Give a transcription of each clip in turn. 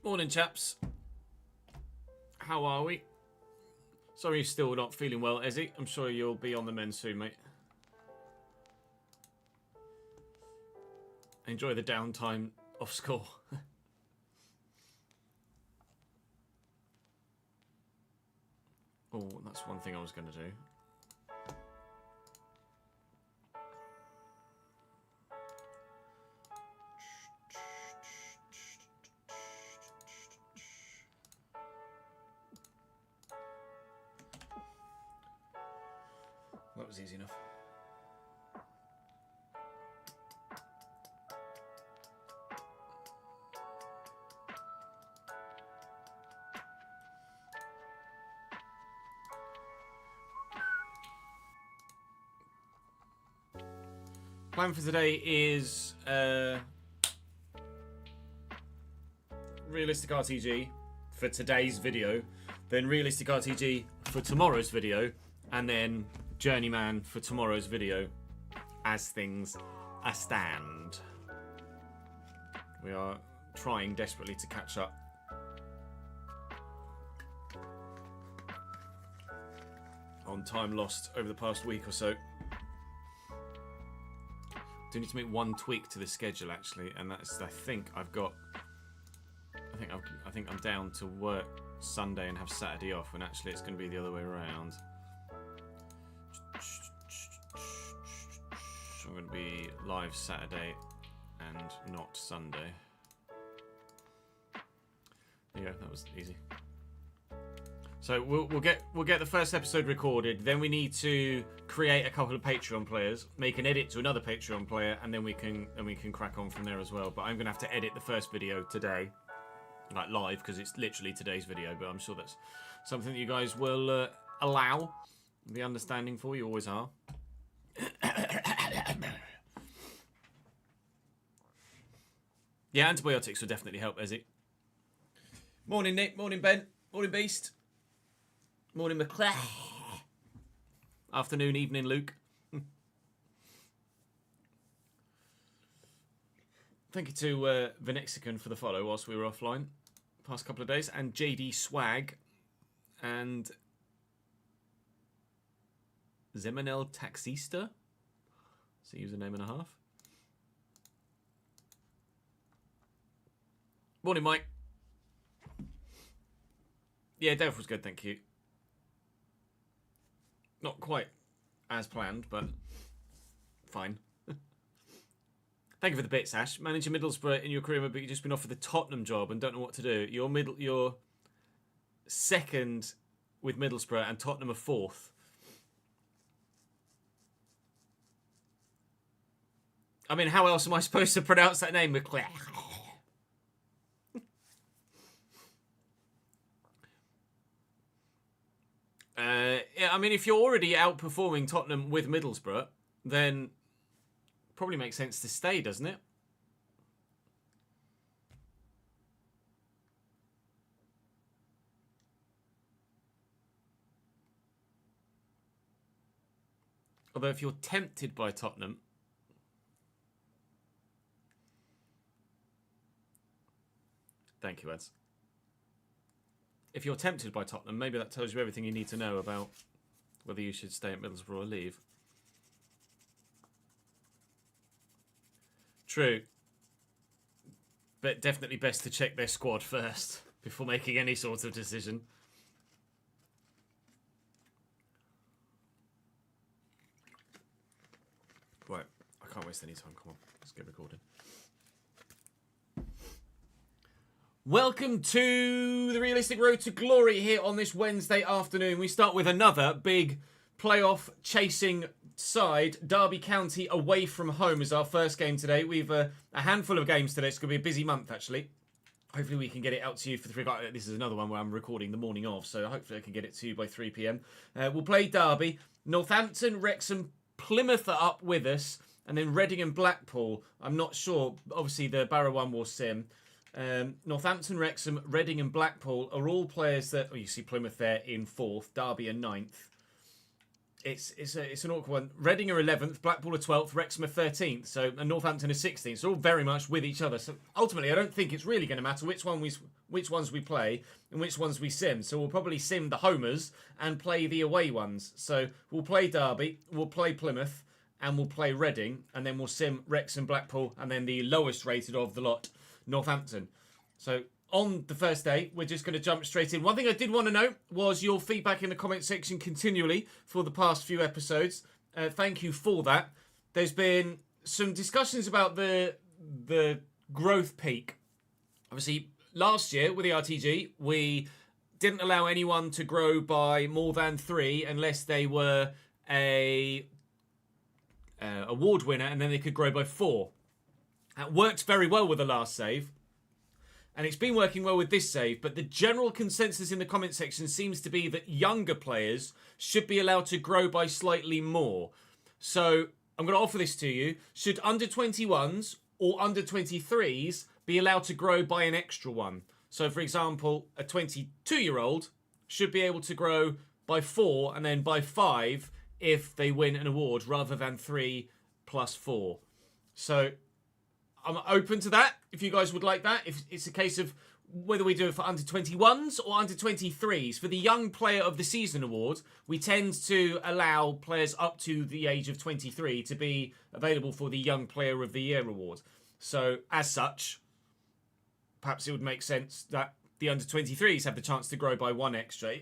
Morning, chaps. How are we? Sorry you're still not feeling well, Ezzy. I'm sure you'll be on the mend soon, mate. Enjoy the downtime off school. Oh, that's one thing I was going to do. That was easy enough. Plan for today is Realistic Rtg for today's video, then Realistic Rtg for tomorrow's video, and then Journeyman for tomorrow's video as things stand. We are trying desperately to catch up. On time lost over the past week or so. Do need to make one tweak to the schedule actually, and that's I think I'm down to work Sunday and have Saturday off, when actually it's going to be the other way around. I'm going to be live Saturday and not Sunday. There you go, that was easy. So we'll get the first episode recorded. Then we need to create a couple of Patreon players, make an edit to another Patreon player, and then we can crack on from there as well. But I'm gonna have to edit the first video today, like live, because it's literally today's video. But I'm sure that's something that you guys will allow, be understanding for. You always are. Yeah, antibiotics will definitely help, Ezzy. Morning, Nick. Morning, Ben. Morning, Beast. Morning, McClare. Afternoon, evening, Luke. Thank you to Venexican for the follow whilst we were offline past couple of days, and JD Swag and Zemanel Taxista. That's a username and a half. Morning, Mike. Yeah, Delph was good, thank you. Not quite as planned, but fine. Thank you for the bits, Ash. Managing Middlesbrough in your career, but you've just been offered the Tottenham job and don't know what to do. You're second with Middlesbrough and Tottenham are fourth. I mean, how else am I supposed to pronounce that name, McClare? Yeah, I mean, if you're already outperforming Tottenham with Middlesbrough, then probably makes sense to stay, doesn't it? Although if you're tempted by Tottenham... Thank you, Eds. If you're tempted by Tottenham, maybe that tells you everything you need to know about whether you should stay at Middlesbrough or leave. True. But definitely best to check their squad first before making any sort of decision. Right, I can't waste any time. Come on, let's get recording. Welcome to the Realistic Road to Glory here on this Wednesday afternoon. We start with another big playoff chasing side. Derby County away from home is our first game today. We've a handful of games today. It's going to be a busy month, actually. Hopefully we can get it out to you for 3 o'clock. This is another one where I'm recording the morning of, so hopefully I can get it to you by 3 p.m. We'll play Derby. Northampton, Wrexham, Plymouth are up with us, and then Reading and Blackpool. I'm not sure. Obviously, the Barrow one will sim. Northampton, Wrexham, Reading and Blackpool are all players that... Oh, you see Plymouth there in 4th, Derby in 9th. it's an awkward one. Reading are 11th, Blackpool are 12th, Wrexham are 13th, and Northampton are 16th. So all very much with each other. So ultimately, I don't think it's really going to matter which ones we play and which ones we sim. So we'll probably sim the homers and play the away ones. So we'll play Derby, we'll play Plymouth, and we'll play Reading, and then we'll sim Wrexham, Blackpool, and then the lowest rated of the lot, Northampton. So on the first day, we're just going to jump straight in. One thing I did want to note was your feedback in the comment section continually for the past few episodes. Thank you for that. There's been some discussions about the growth peak. Obviously, last year with the RTG, we didn't allow anyone to grow by more than 3 unless they were a award winner, and then they could grow by 4. That worked very well with the last save. And it's been working well with this save, but the general consensus in the comment section seems to be that younger players should be allowed to grow by slightly more. So I'm going to offer this to you. Should under 21s or under 23s be allowed to grow by an extra one? So for example, a 22-year-old should be able to grow by 4 and then by 5 if they win an award rather than 3 plus 4. So I'm open to that if you guys would like that. If it's a case of whether we do it for under 21s or under 23s. For the Young Player of the Season award, we tend to allow players up to the age of 23 to be available for the Young Player of the Year award. So as such, perhaps it would make sense that the under 23s have the chance to grow by 1 extra.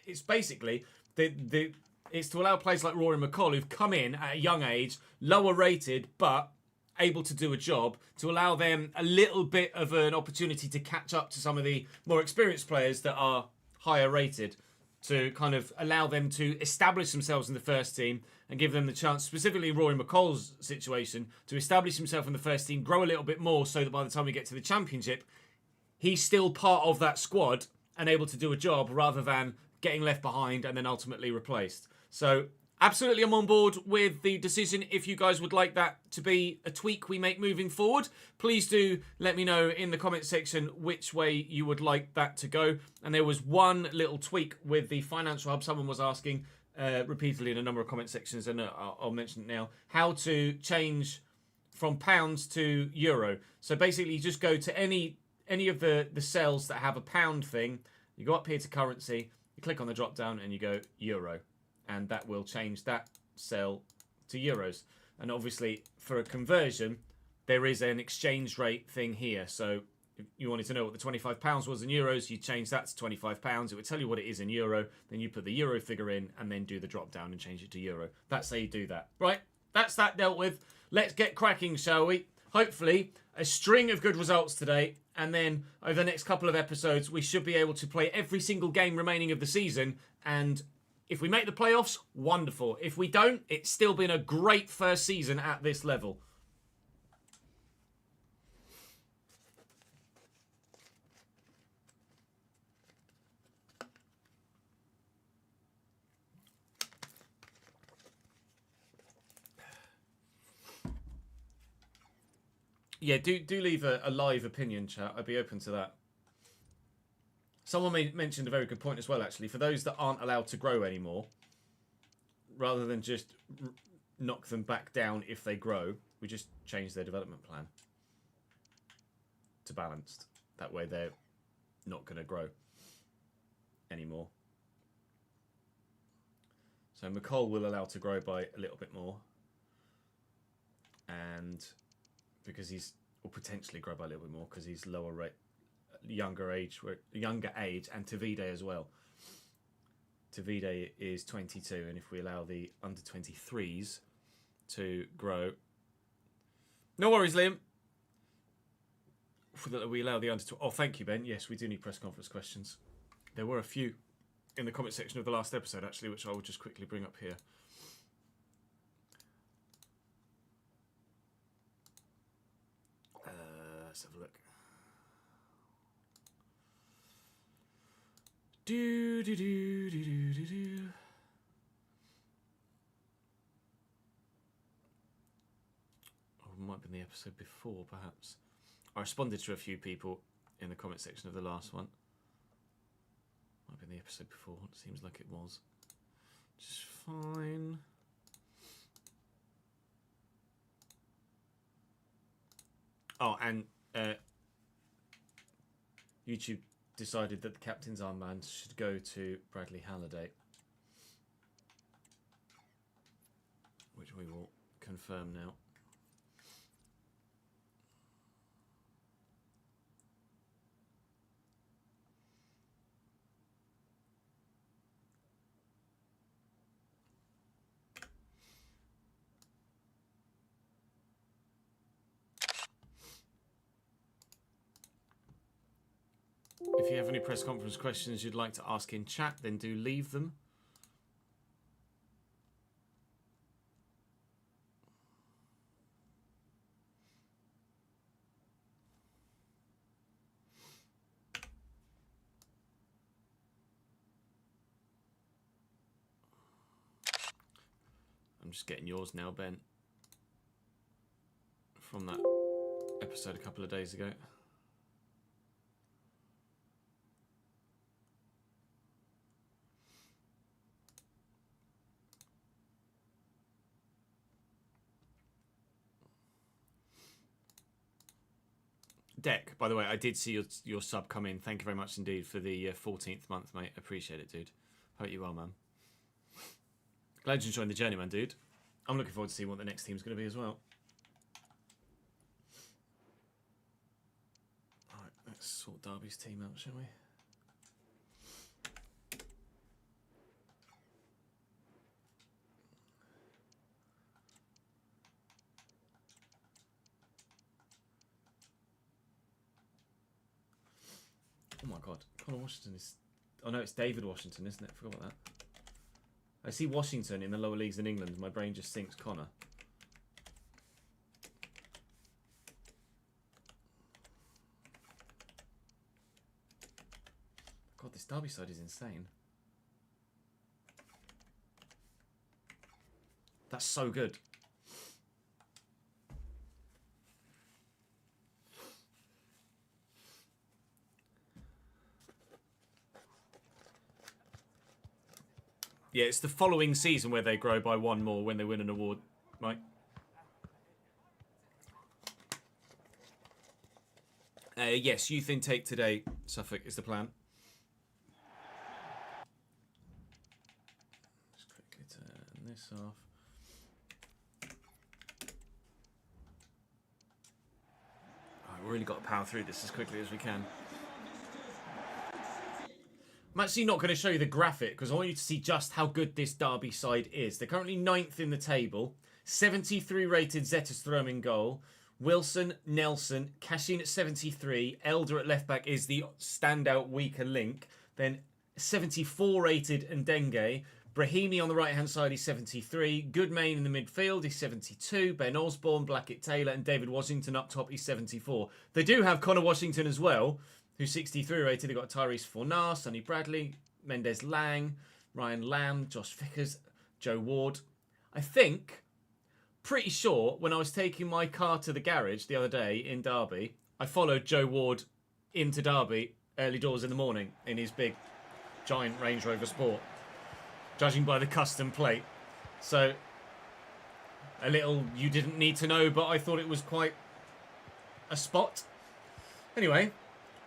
It's basically it's to allow players like Rory McCall who've come in at a young age, lower rated, but able to do a job, to allow them a little bit of an opportunity to catch up to some of the more experienced players that are higher rated, to kind of allow them to establish themselves in the first team and give them the chance, specifically Rory McCall's situation, to establish himself in the first team, grow a little bit more so that by the time we get to the championship, he's still part of that squad and able to do a job rather than getting left behind and then ultimately replaced. So absolutely, I'm on board with the decision. If you guys would like that to be a tweak we make moving forward, please do let me know in the comment section which way you would like that to go. And there was one little tweak with the financial hub. Someone was asking repeatedly in a number of comment sections, and I'll mention it now, how to change from pounds to euro. So basically, you just go to any of the cells that have a pound thing. You go up here to currency, you click on the drop down, and you go euro. And that will change that cell to euros. And obviously, for a conversion, there is an exchange rate thing here. So if you wanted to know what the £25 was in euros, you change that to £25. It would tell you what it is in euro. Then you put the euro figure in and then do the drop down and change it to euro. That's how you do that. Right, that's that dealt with. Let's get cracking, shall we? Hopefully, a string of good results today. And then over the next couple of episodes, we should be able to play every single game remaining of the season. And if we make the playoffs, wonderful. If we don't, it's still been a great first season at this level. Yeah, do leave a live opinion, chat. I'd be open to that. Someone mentioned a very good point as well, actually. For those that aren't allowed to grow anymore, rather than just knock them back down if they grow, we just change their development plan to balanced. That way they're not going to grow anymore. So McCall will allow to grow by a little bit more. And because he's, or potentially grow by a little bit more because he's lower rate, younger age, and Tavide as well. Tavide is 22, and if we allow the under 23s to grow, no worries, Liam. We allow the under. Oh, thank you, Ben. Yes, we do need press conference questions. There were a few in the comment section of the last episode, actually, which I will just quickly bring up here. Let's have a look. Oh, it might have been the episode before, perhaps. I responded to a few people in the comment section of the last one. Might have been the episode before. It seems like it was. Just fine. Oh, and YouTube decided that the captain's armband should go to Bradley Halliday, which we will confirm now. If you have any press conference questions you'd like to ask in chat, then do leave them. I'm just getting yours now, Ben, from that episode a couple of days ago. Deck, by the way, I did see your sub come in. Thank you very much indeed for the 14th month, mate. Appreciate it, dude. Hope you well, man. Glad you're enjoying the journey, man, dude. I'm looking forward to seeing what the next team's going to be as well. Alright, let's sort Derby's team out, shall we? Oh my god, Connor Washington is... Oh no, it's David Washington, isn't it? I forgot about that. I see Washington in the lower leagues in England. My brain just thinks Connor. God, this Derby side is insane. That's so good. Yeah, it's the following season where they grow by one more when they win an award, right? Yes, youth intake today, Suffolk, is the plan. Just quickly turn this off. Right, we've really got to power through this as quickly as we can. I'm actually not going to show you the graphic because I want you to see just how good this Derby side is. They're currently 9th in the table. 73 rated Zetterström in goal. Wilson, Nelson, Cashin at 73. Elder at left back is the standout weaker link. Then 74 rated Ndenge. Brahimi on the right hand side is 73. Goodmain in the midfield is 72. Ben Osborne, Blackett Taylor, and David Washington up top is 74. They do have Connor Washington as well, who's 63 rated. They've got Tyrese Fornah, Sonny Bradley, Mendez Lang, Ryan Lamb, Josh Vickers, Joe Ward. I think, pretty sure, when I was taking my car to the garage the other day in Derby, I followed Joe Ward into Derby early doors in the morning in his big, giant Range Rover Sport, judging by the custom plate. So, a little you didn't need to know, but I thought it was quite a spot. Anyway,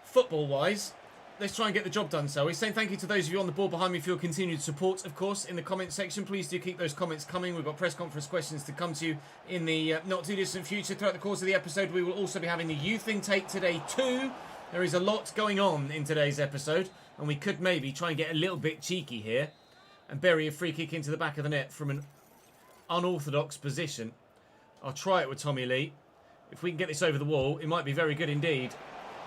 football-wise, let's try and get the job done, so we're saying thank you to those of you on the board behind me for your continued support, of course, in the comment section. Please do keep those comments coming. We've got press conference questions to come to you in the not-too-distant future. Throughout the course of the episode, we will also be having the youth intake today too. There is a lot going on in today's episode, and we could maybe try and get a little bit cheeky here and bury a free kick into the back of the net from an unorthodox position. I'll try it with Tommy Lee. If we can get this over the wall, it might be very good indeed.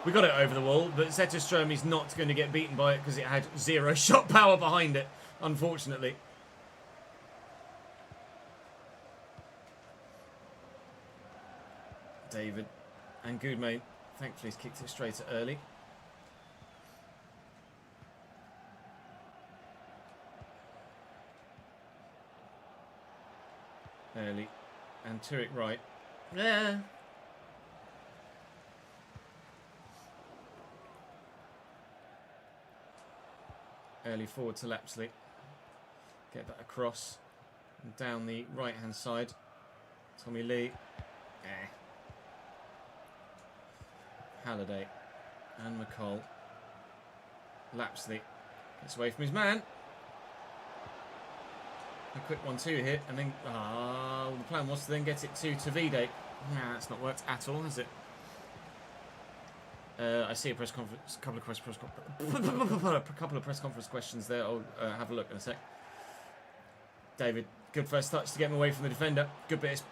We got it over the wall, but Zetterström is not going to get beaten by it because it had zero shot power behind it, unfortunately. David and Goodmain, thankfully, has kicked it straight at early. Early and Turek right. Yeah. Early forward to Lapsley. Get that across. Down the right-hand side. Tommy Lee. Halliday. And McCall. Lapsley. Gets away from his man. A quick 1-2 hit. And then... the plan was to then get it to Tavide. Nah, that's not worked at all, has it? I see a press conference, couple of press conference questions there. I'll have a look in a sec. David, good first touch to get him away from the defender. Good bit of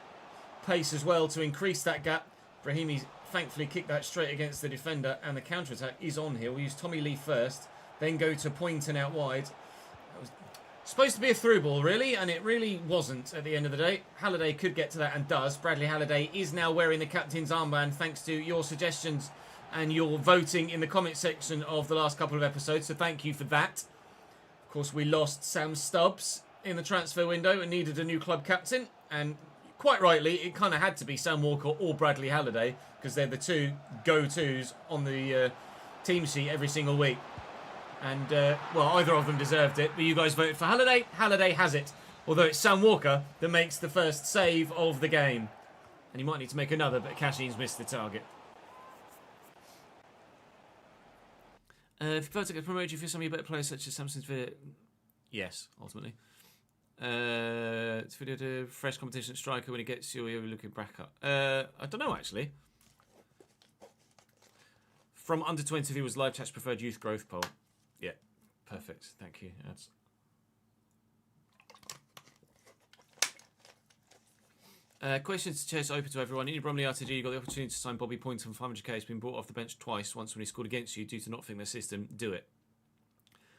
pace as well to increase that gap. Brahimi thankfully kicked that straight against the defender, and the counter-attack is on here. We'll use Tommy Lee first, then go to Poynton out wide. That was supposed to be a through ball, really, and it really wasn't at the end of the day. Halliday could get to that and does. Bradley Halliday is now wearing the captain's armband thanks to your suggestions and your voting in the comment section of the last couple of episodes, so thank you for that. Of course, we lost Sam Stubbs in the transfer window and needed a new club captain, and quite rightly, it kind of had to be Sam Walker or Bradley Halliday, because they're the two go-tos on the team sheet every single week. And, well, either of them deserved it, but you guys voted for Halliday. Halliday has it, although it's Sam Walker that makes the first save of the game. And he might need to make another, but Cashin's missed the target. If Vertic had promoted you for some of your better players such as Samson's video... Yes, ultimately. It's video to fresh competition at striker when he gets you, you're looking back up. I don't know, actually. From under 20, was live chat's preferred youth growth poll. Yeah, perfect. Thank you. That's... questions to chase open to everyone. In your Bromley RTG, you got the opportunity to sign Bobby Poynton from 500k. He's been brought off the bench twice. Once when he scored against you due to not fitting the system. Do it.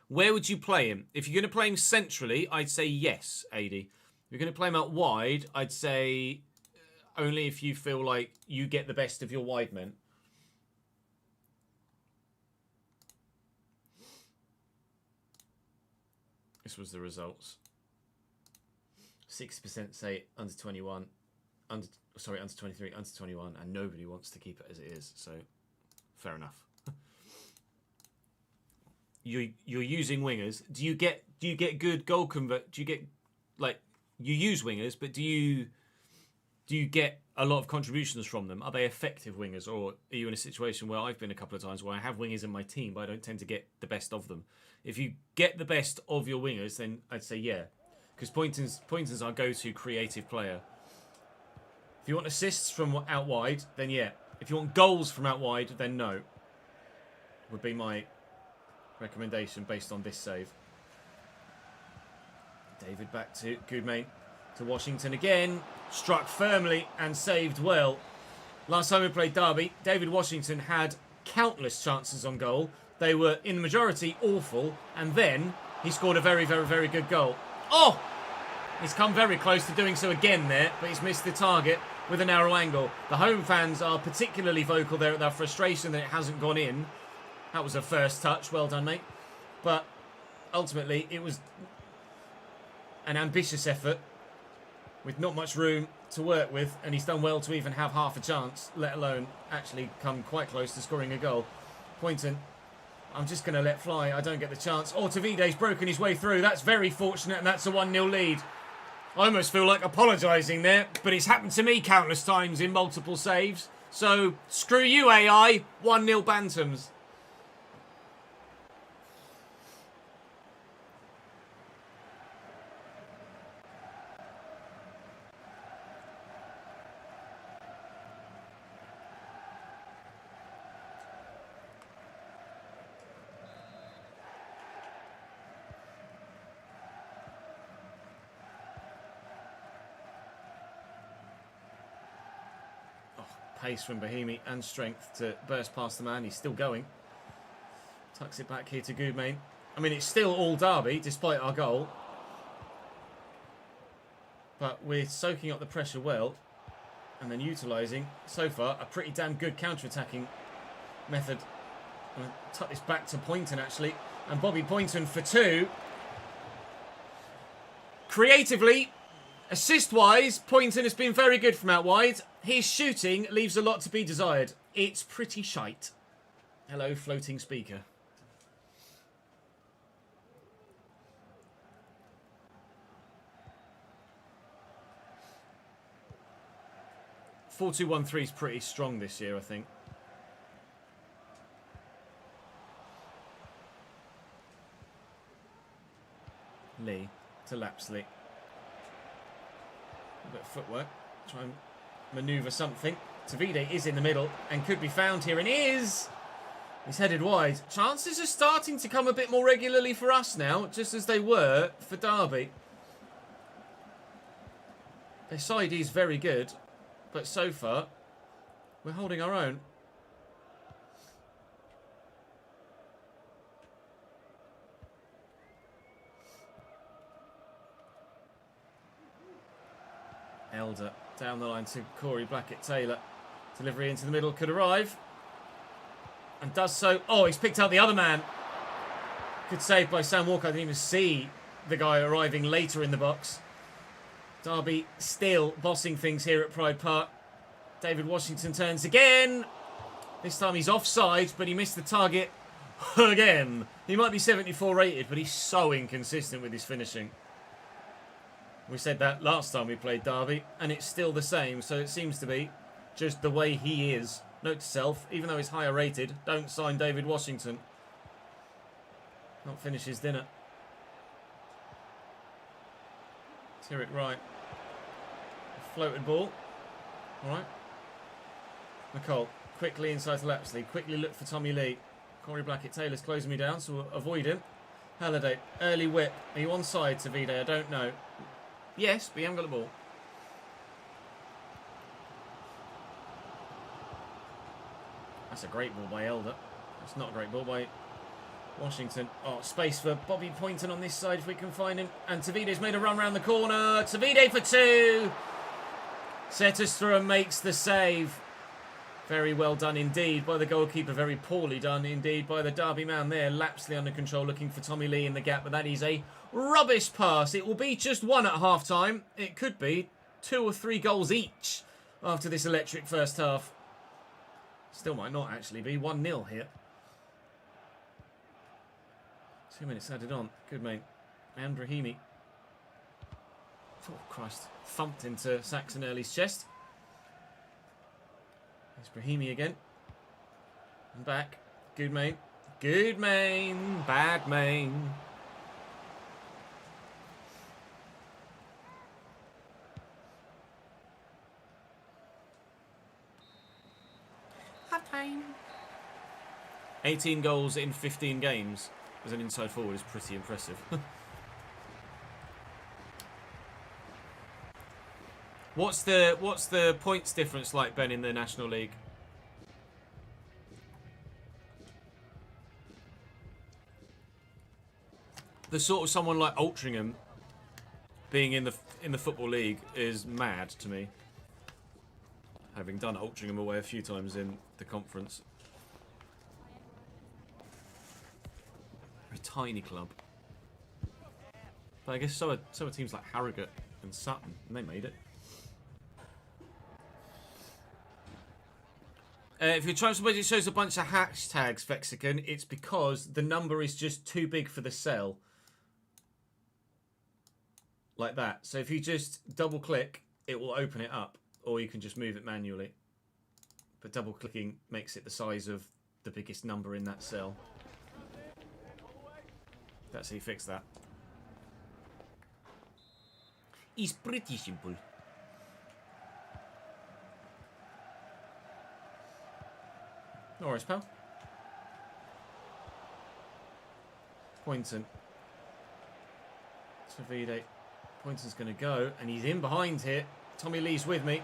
Where would you play him? If you're going to play him centrally, I'd say yes, AD. If you're going to play him out wide, I'd say only if you feel like you get the best of your wide men. This was the results. 60% say under 21. Under 23, under 21, and nobody wants to keep it as it is, so fair enough. You're using wingers. Do you get good goal convert? Do you get, like, you use wingers, but do you get a lot of contributions from them? Are they effective wingers, or are you in a situation where I've been a couple of times where I have wingers in my team, but I don't tend to get the best of them? If you get the best of your wingers, then I'd say yeah, because Poynton's our go-to creative player. If you want assists from out wide, then yeah. If you want goals from out wide, then no. Would be my recommendation based on this save. David back to Goodmain. To Washington again. Struck firmly and saved well. Last time we played Derby, David Washington had countless chances on goal. They were, in the majority, awful. And then he scored a very, very, very good goal. Oh! He's come very close to doing so again there, but he's missed the target with a narrow angle. The home fans are particularly vocal there at their frustration that it hasn't gone in. That was a first touch. Well done, mate. But ultimately, it was an ambitious effort with not much room to work with, and he's done well to even have half a chance, let alone actually come quite close to scoring a goal. Poynton, I'm just going to let fly. I don't get the chance. Oh, Tavide's broken his way through. That's very fortunate, and that's a 1-0 lead. I almost feel like apologising there, but it's happened to me countless times in multiple saves. So, screw you, AI. 1-0 Bantams. Pace from Bohemi and strength to burst past the man. He's still going. Tucks it back here to Goodmain. I mean, it's still all Derby, despite our goal. But we're soaking up the pressure well. And then utilising, so far, a pretty damn good counter-attacking method. I'm going to tuck this back to Poynton, actually. And Bobby Poynton for 2. Creatively, assist-wise, Poynton has been very good from out wide. His shooting leaves a lot to be desired. It's pretty shite. Hello, floating speaker. 4-2-1-3 is pretty strong this year, I think. Lee to Lapsley. A bit of footwork. Try and manoeuvre something. Tavide is in the middle and could be found here, and is. He's headed wide. Chances are starting to come a bit more regularly for us now, just as they were for Derby. Their side is very good, but so far, we're holding our own. Elder down the line to Corey Blackett-Taylor. Delivery into the middle could arrive. And does so. Oh, he's picked out the other man. Good save by Sam Walker. I didn't even see the guy arriving later in the box. Derby still bossing things here at Pride Park. David Washington turns again. This time he's offside, but he missed the target again. He might be 74 rated, but he's so inconsistent with his finishing. We said that last time we played Derby, and it's still the same, so it seems to be just the way he is. Note to self, even though he's higher rated, don't sign David Washington. Not finish his dinner. Tyrek right. Floated ball. Alright. McCall, quickly inside to Lapsley. Quickly look for Tommy Lee. Corey Blackett-Taylor's closing me down, so we'll avoid him. Halliday, early whip. Are you onside, Tavide? I don't know. Yes, but you haven't got the ball. That's a great ball by Elder. That's not a great ball by Washington. Oh, space for Bobby Poynton on this side if we can find him. And Tavide's made a run round the corner. Tavide for two. Zetterstrom makes the save. Very well done indeed by the goalkeeper. Very poorly done indeed by the Derby man there. Lapsley under control, looking for Tommy Lee in the gap. But that is a rubbish pass. It will be just one at half-time. It could be 2 or 3 goals each after this electric first half. Still might not actually be. 1-0 here. 2 minutes added on. Good, mate. And Brahimi. Oh, Christ. Thumped into Saxon Early's chest. There's Brahimi again. And back. Good, mate. Good, main. Bad, main. Half time. 18 goals in 15 games as an inside forward is pretty impressive. What's the points difference like, Ben, in the National League? The sort of someone like Altrincham being in the Football League is mad to me. Having done Altrincham away a few times in the conference. A tiny club. But I guess so are teams like Harrogate and Sutton, and they made it. If your transfer budget shows a bunch of hashtags, Vexican, it's because the number is just too big for the cell. Like that. So if you just double click, it will open it up. Or you can just move it manually. But double clicking makes it the size of the biggest number in that cell. That's how you fix that. It's pretty simple. No worries, pal. Poynton. Tavide. Poynton's going to go, and he's in behind here. Tommy Lee's with me.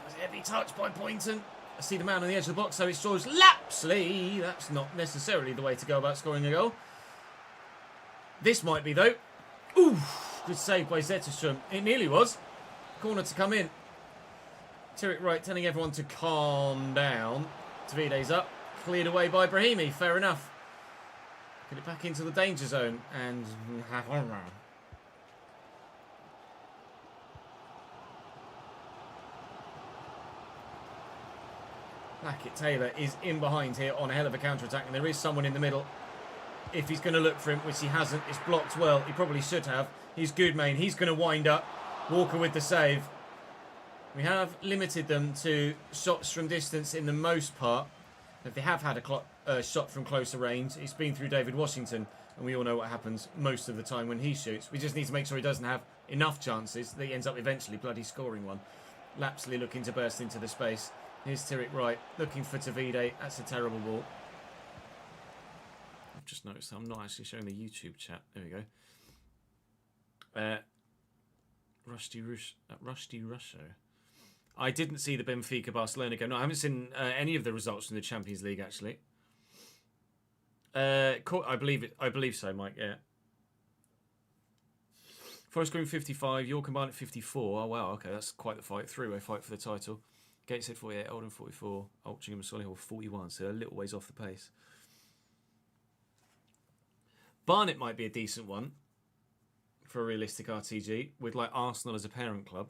There's a heavy touch by Poynton. I see the man on the edge of the box, so it's George Lapsley. That's not necessarily the way to go about scoring a goal. This might be, though. Ooh, good save by Zetterstrom. It nearly was. Corner to come in. Tyrek right, telling everyone to calm down. Tavide's up. Cleared away by Brahimi. Fair enough. Get it back into the danger zone. And... Blackett-Taylor is in behind here on a hell of a counter-attack. And there is someone in the middle. If he's going to look for him, which he hasn't, it's blocked well. He probably should have. He's good, main. He's going to wind up. Walker with the save. We have limited them to shots from distance in the most part. If they have had a shot from closer range, it's been through David Washington, and we all know what happens most of the time when he shoots. We just need to make sure he doesn't have enough chances that he ends up eventually bloody scoring one. Lapsley looking to burst into the space. Here's Tyrek Wright looking for Tavide. That's a terrible ball. I've just noticed I'm not actually showing the YouTube chat. There we go. Rusty Rusho. I didn't see the Benfica-Barcelona game. No, I haven't seen any of the results from the Champions League, actually. I believe so, Mike, yeah. Forest Green 55, York combined at 54. Oh, wow, okay, that's quite the fight. Three-way fight for the title. Gateshead 48, Oldham 44, Altrincham and Solihull 41, so a little ways off the pace. Barnet might be a decent one for a realistic RTG, with like Arsenal as a parent club.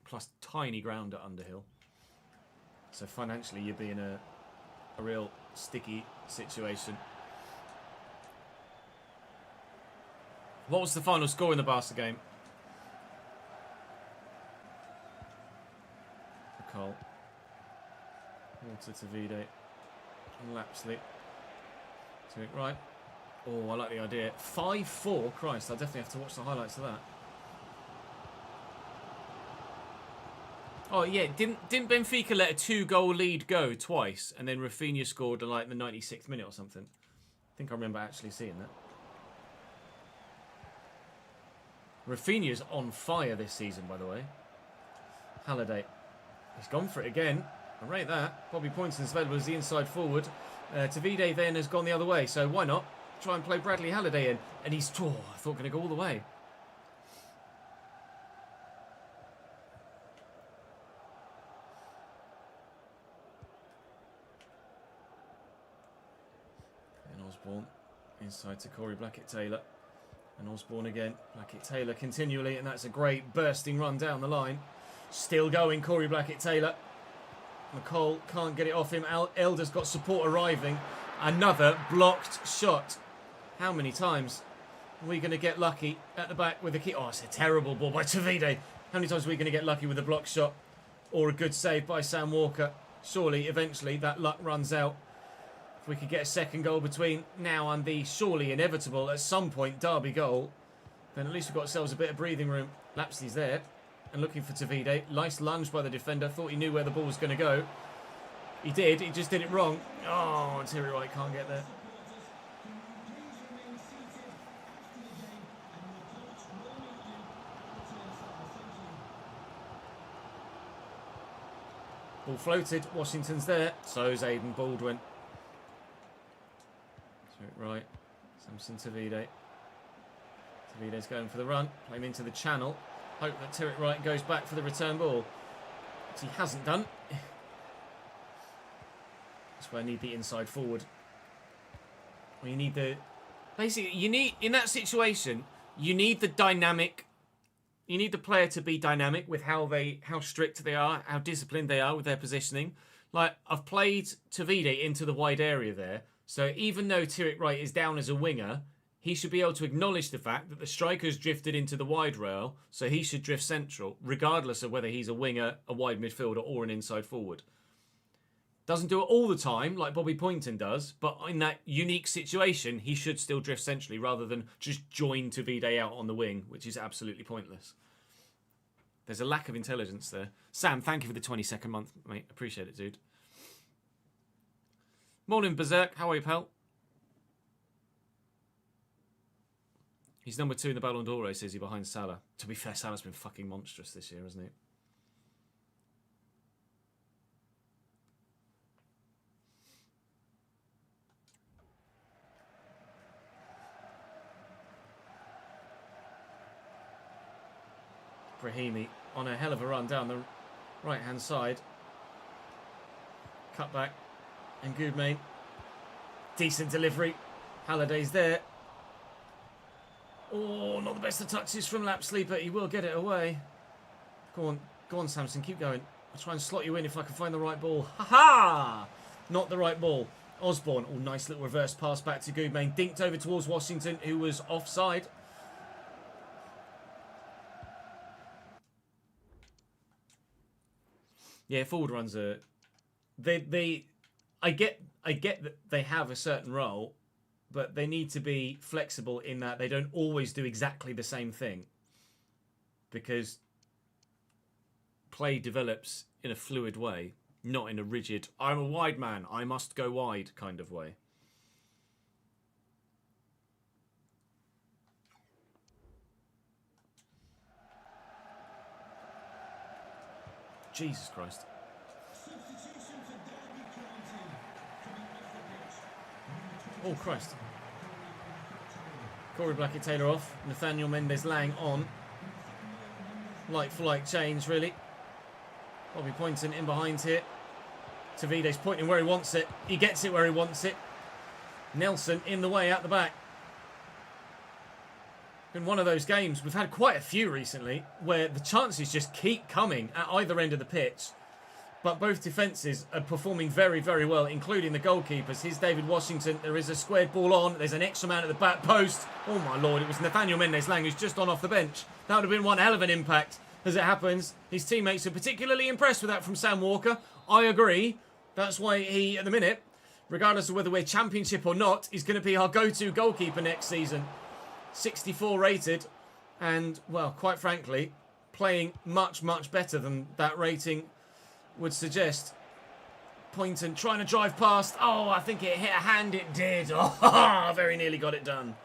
Plus tiny ground at Underhill. So financially you'd be in a real sticky situation. What was the final score in the Barca game? Cole. Walter Tavide. Lapsley. Tyrek Wright. Oh, I like the idea. 5-4. Christ, I'll definitely have to watch the highlights of that. Oh, yeah. Didn't Benfica let a 2-goal lead go twice and then Rafinha scored in like the 96th minute or something? I think I remember actually seeing that. Rafinha's on fire this season, by the way. Halliday. He's gone for it again. I rate that. Bobby Poynton's available as the inside forward. Tavide then has gone the other way, so why not try and play Bradley Halliday in? And he's, I thought, going to go all the way. And Osborne inside to Corey Blackett-Taylor. And Osborne again. Blackett-Taylor continually, and that's a great bursting run down the line. Still going, Corey Blackett-Taylor. McCall can't get it off him. Elder's got support arriving. Another blocked shot. How many times are we going to get lucky at the back with a kick? Oh, it's a terrible ball by Tavide. How many times are we going to get lucky with a blocked shot or a good save by Sam Walker? Surely, eventually, that luck runs out. If we could get a second goal between now and the surely inevitable, at some point, Derby goal, then at least we've got ourselves a bit of breathing room. Lapsley's there. And looking for Tavide. Nice lunge by the defender. Thought he knew where the ball was going to go. He did. He just did it wrong. Oh, Tyrek Wright can't get there. Ball floated. Washington's there. So's Aidan Baldwin. Tyrek Wright. Samson Tavide. Tavide's going for the run. Play him into the channel. Hope that Tyrek Wright goes back for the return ball. Which he hasn't done. That's where I need the inside forward. Well, you need the... Basically, you need... In that situation, you need the dynamic... You need the player to be dynamic with how strict they are, how disciplined they are with their positioning. Like, I've played Tavide into the wide area there. So even though Tyrek Wright is down as a winger... He should be able to acknowledge the fact that the striker's drifted into the wide rail, so he should drift central, regardless of whether he's a winger, a wide midfielder, or an inside forward. Doesn't do it all the time, like Bobby Poynton does, but in that unique situation, he should still drift centrally, rather than just join Tavide out on the wing, which is absolutely pointless. There's a lack of intelligence there. Sam, thank you for the 22nd month, mate. Appreciate it, dude. Morning, Berserk. How are you, pal? He's number 2 in the Ballon d'Or race, is he, behind Salah? To be fair, Salah's been fucking monstrous this year, hasn't he? Brahimi on a hell of a run down the right-hand side. Cut back. And Goodmain. Decent delivery. Halliday's there. Oh, not the best of touches from Lapsley, but he will get it away. Go on, Samson, keep going. I'll try and slot you in if I can find the right ball. Ha-ha! Not the right ball. Osborne. Oh, nice little reverse pass back to Goodmain. Dinked over towards Washington, who was offside. Yeah, forward runs are... I get that they have a certain role, but they need to be flexible in that they don't always do exactly the same thing. Because play develops in a fluid way, not in a rigid, I'm a wide man, I must go wide kind of way. Jesus Christ. Oh, Christ. Corey Blackett-Taylor off. Nathaniel Mendez-Lang on. Like for like change, really. Bobby Poynton in behind here. Tavide's pointing where he wants it. He gets it where he wants it. Nelson in the way out the back. Been one of those games, we've had quite a few recently, where the chances just keep coming at either end of the pitch. But both defences are performing very, very well, including the goalkeepers. Here's David Washington. There is a squared ball on. There's an extra man at the back post. Oh, my Lord. It was Nathaniel Mendez-Lang who's just on off the bench. That would have been one hell of an impact. As it happens, his teammates are particularly impressed with that from Sam Walker. I agree. That's why he, at the minute, regardless of whether we're championship or not, is going to be our go-to goalkeeper next season. 64 rated. And, well, quite frankly, playing much, much better than that rating would suggest. Poynton trying to drive past. Oh, I think it hit a hand. It did. Oh, very nearly got it done.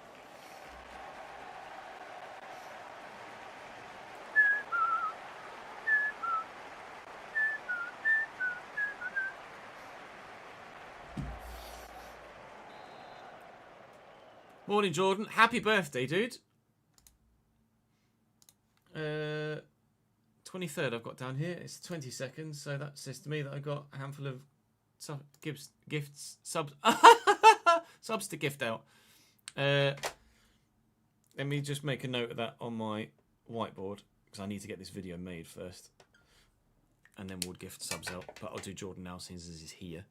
Morning, Jordan. Happy birthday, dude. 23rd I've got down here. It's 20 seconds, so that says to me that I got a handful of gifts, subs to gift out. Let me just make a note of that on my whiteboard, because I need to get this video made first. And then we'll gift subs out. But I'll do Jordan now since he's here.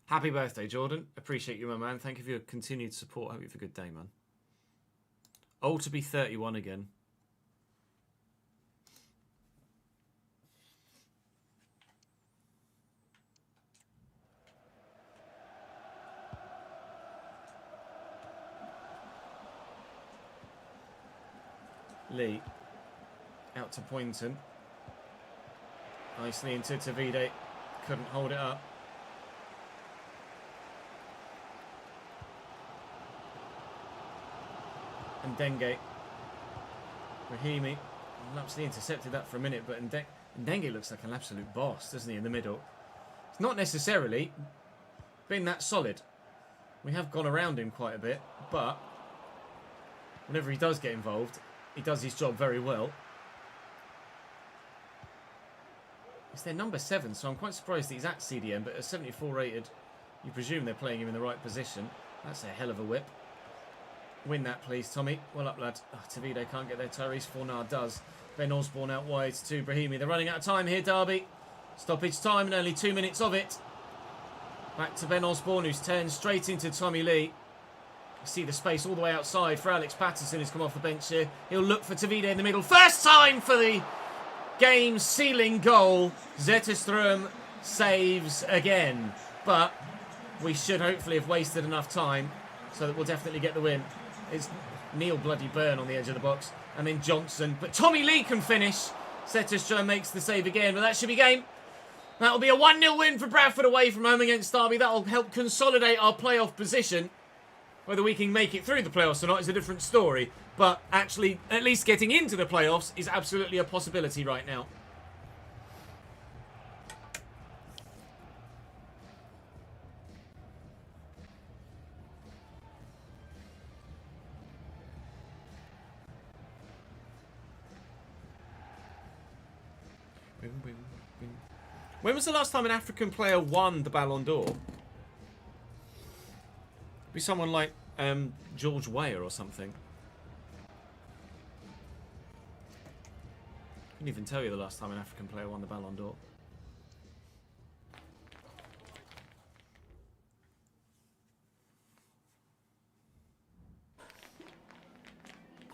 Happy birthday, Jordan. Appreciate you, my man. Thank you for your continued support. Hope you have a good day, man. Oh, to be 31 again. Lee. Out to Poynton. Nicely into Tavide. Couldn't hold it up. And Ndenge. Rahimi. Lapsley intercepted that for a minute, but Ndenge looks like an absolute boss, doesn't he, in the middle? It's not necessarily been that solid. We have gone around him quite a bit, but whenever he does get involved, he does his job very well. It's their number 7, so I'm quite surprised that he's at CDM, but at 74 rated, you presume they're playing him in the right position. That's a hell of a whip. Win that, please, Tommy. Well up, lad. Oh, Tavide can't get there. Tyrese Fornard does. Ben Osborne out wide to Brahimi. They're running out of time here, Derby. Stoppage time and only 2 minutes of it. Back to Ben Osborne, who's turned straight into Tommy Lee. You see the space all the way outside for Alex Patterson, who's come off the bench here. He'll look for Tavide in the middle. First time for the game-sealing goal. Zetterström saves again. But we should hopefully have wasted enough time so that we'll definitely get the win. It's Neil bloody Byrne on the edge of the box. And then Johnson. But Tommy Lee can finish. Zetterström makes the save again. But that should be game. That'll be a 1-0 win for Bradford away from home against Derby. That'll help consolidate our playoff position. Whether we can make it through the playoffs or not is a different story. But actually, at least getting into the playoffs is absolutely a possibility right now. When was the last time an African player won the Ballon d'Or? Be someone like George Weah or something. Couldn't even tell you the last time an African player won the Ballon d'Or.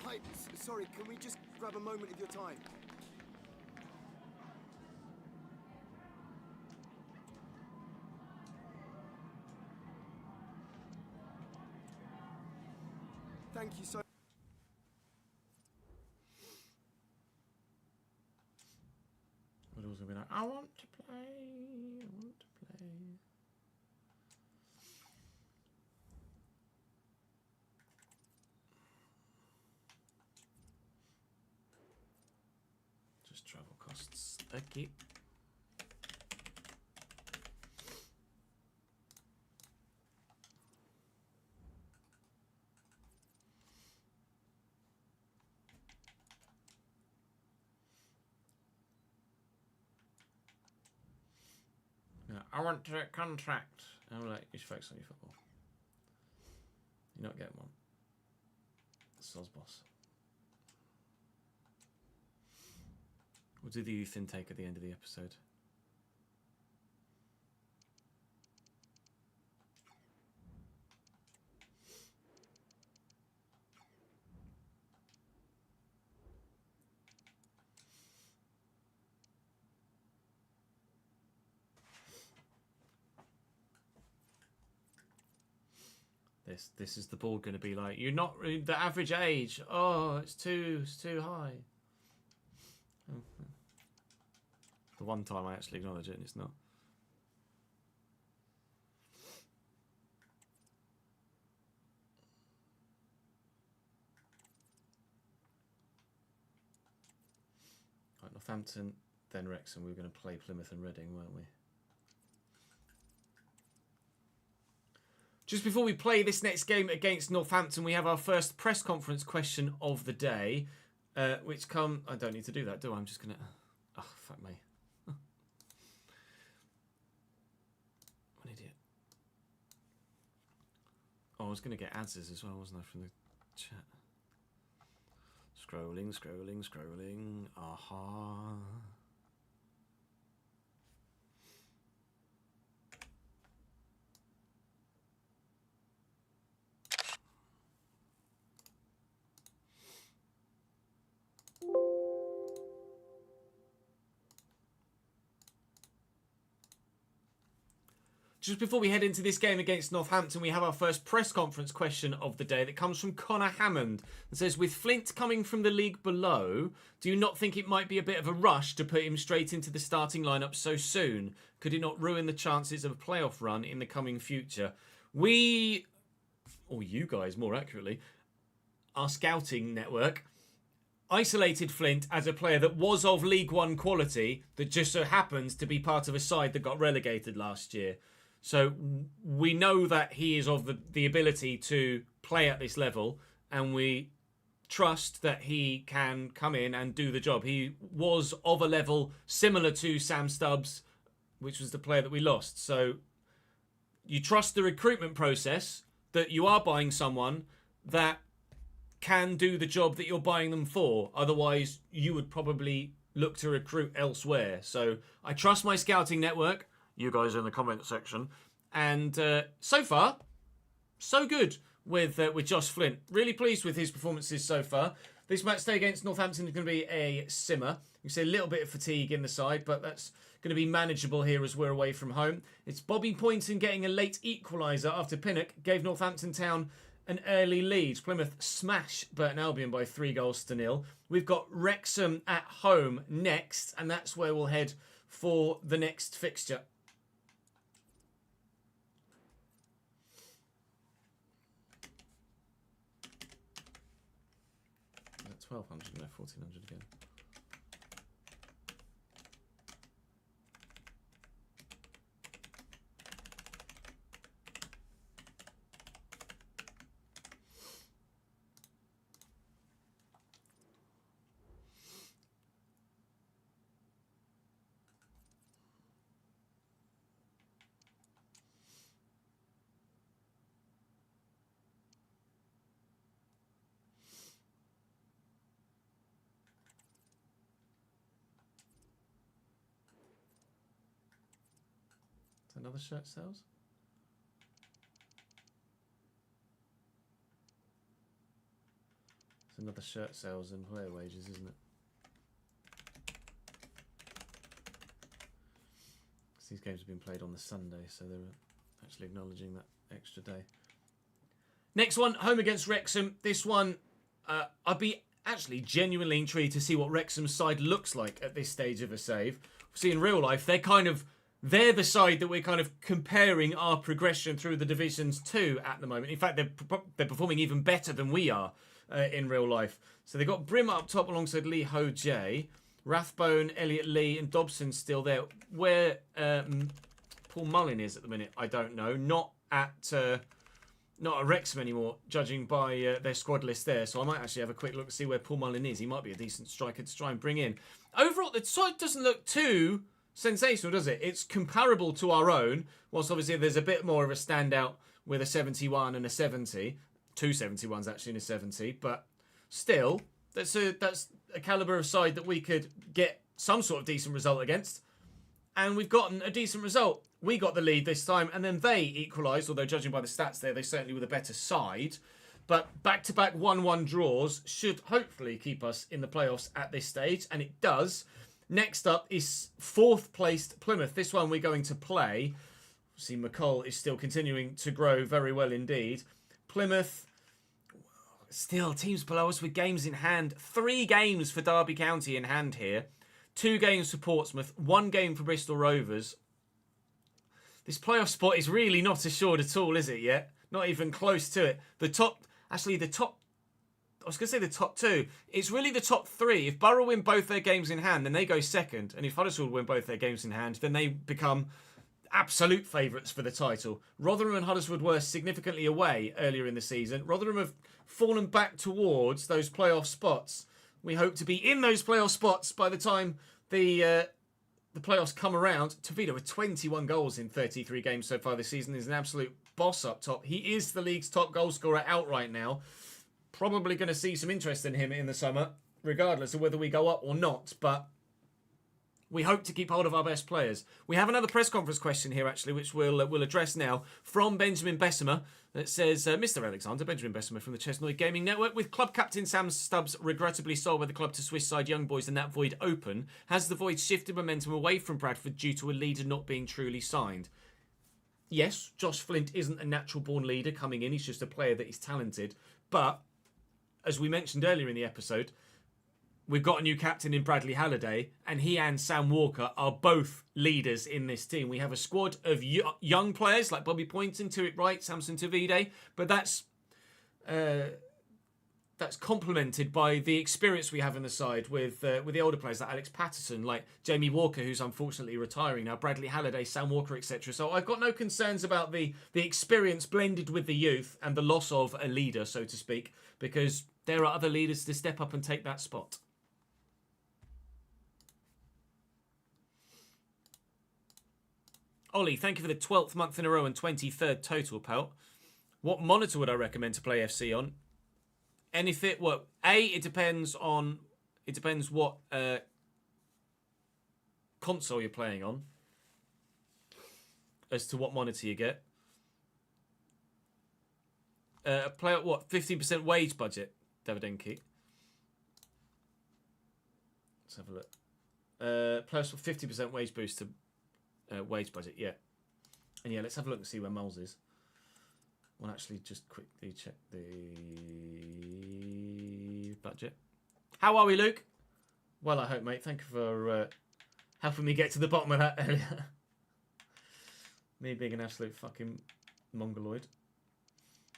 Hi, sorry, can we just grab a moment of your time? Thank you so much. But also be like, I want to play, I want to play. Just travel costs. Okay. Yeah, I want to contract. And I'm like, you should focus on your football. You're not getting one. Soz boss. We'll do the youth intake at the end of the episode. This is the board going to be like, you're not the average age. Oh, it's too high. Oh. The one time I actually acknowledge it and it's not. Right, Northampton, then Wrexham. We were going to play Plymouth and Reading, weren't we? Just before we play this next game against Northampton, we have our first press conference question of the day, which come... I don't need to do that, do I? I'm just going to... Oh, fuck me. What an idiot. Oh, I was going to get answers as well, wasn't I, from the chat? Scrolling, scrolling, scrolling. Aha. Just before we head into this game against Northampton, we have our first press conference question of the day that comes from Connor Hammond. It says, with Flint coming from the league below, do you not think it might be a bit of a rush to put him straight into the starting lineup so soon? Could it not ruin the chances of a playoff run in the coming future? We, or you guys more accurately, our scouting network, isolated Flint as a player that was of League One quality that just so happens to be part of a side that got relegated last year. So we know that he is of the ability to play at this level, and we trust that he can come in and do the job. He was of a level similar to Sam Stubbs, which was the player that we lost. So you trust the recruitment process, that you are buying someone that can do the job that you're buying them for. Otherwise, you would probably look to recruit elsewhere. So I trust my scouting network. You guys in the comment section. And so far, so good with Josh Flint. Really pleased with his performances so far. This match day against Northampton is going to be a simmer. You can see a little bit of fatigue in the side, but that's going to be manageable here as we're away from home. It's Bobby Poynton getting a late equaliser after Pinnock gave Northampton Town an early lead. Plymouth smash Burton Albion by 3-0. We've got Wrexham at home next, and that's where we'll head for the next fixture. 1,200, no, 1,400 again. Another shirt sales? It's another shirt sales and player wages, isn't it? These games have been played on the Sunday, so they're actually acknowledging that extra day. Next one, home against Wrexham. This one, I'd be actually genuinely intrigued to see what Wrexham's side looks like at this stage of a save. See, in real life, they're the side that we're kind of comparing our progression through the divisions to at the moment. In fact, they're performing even better than we are in real life. So they've got Brim up top alongside Lee Ho Jae. Rathbone, Elliot Lee and Dobson still there. Where Paul Mullin is at the minute, I don't know. Not at Wrexham anymore, judging by their squad list there. So I might actually have a quick look to see where Paul Mullin is. He might be a decent striker to try and bring in. Overall, the side doesn't look too sensational, does it? It's comparable to our own, whilst obviously there's a bit more of a standout with a 71 and a 70. 2 71s actually and a 70. But still, that's a calibre of side that we could get some sort of decent result against. And we've gotten a decent result. We got the lead this time, and then they equalised, although judging by the stats there, they certainly were the better side. But back-to-back 1-1 draws should hopefully keep us in the playoffs at this stage, and it does. Next up is 4th-placed Plymouth. This one we're going to play. See, McCall is still continuing to grow very well indeed. Plymouth, still teams below us with games in hand. 3 games for Derby County in hand here. 2 games for Portsmouth. 1 game for Bristol Rovers. This playoff spot is really not assured at all, is it yet? Not even close to it. I was going to say the top 2. It's really the top 3. If Borough win both their games in hand, then they go second. And if Huddersfield win both their games in hand, then they become absolute favourites for the title. Rotherham and Huddersfield were significantly away earlier in the season. Rotherham have fallen back towards those playoff spots. We hope to be in those playoff spots by the time the playoffs come around. Tavita with 21 goals in 33 games so far this season is an absolute boss up top. He is the league's top goal scorer outright now. Probably going to see some interest in him in the summer, regardless of whether we go up or not. But we hope to keep hold of our best players. We have another press conference question here, actually, which we'll address now from Benjamin Bessemer. That says, Mr. Alexander, Benjamin Bessemer from the Chesnoy Gaming Network. With club captain Sam Stubbs regrettably sold by the club to Swiss side Young Boys and that void open, has the void shifted momentum away from Bradford due to a leader not being truly signed? Yes, Josh Flint isn't a natural-born leader coming in. He's just a player that is talented. But, as we mentioned earlier in the episode, we've got a new captain in Bradley Halliday, and he and Sam Walker are both leaders in this team. We have a squad of young players like Bobby Poynton, Tariq Wright, Samson Tavide, but that's complemented by the experience we have in the side with the older players like Alex Patterson, like Jamie Walker, who's unfortunately retiring now, Bradley Halliday, Sam Walker, etc. So I've got no concerns about the experience blended with the youth and the loss of a leader, so to speak, because there are other leaders to step up and take that spot. Ollie, thank you for the 12th month in a row and 23rd total, pal. What monitor would I recommend to play FC on? Anything? Well, it depends what console you're playing on as to what monitor you get. Play at what? 15% wage budget, Davidenki. Let's have a look. Plus 50% wage boost to wage budget, yeah. And yeah, let's have a look and see where Moles is. We'll actually just quickly check the budget. How are we, Luke? Well, I hope, mate. Thank you for helping me get to the bottom of that earlier. Me being an absolute fucking mongoloid.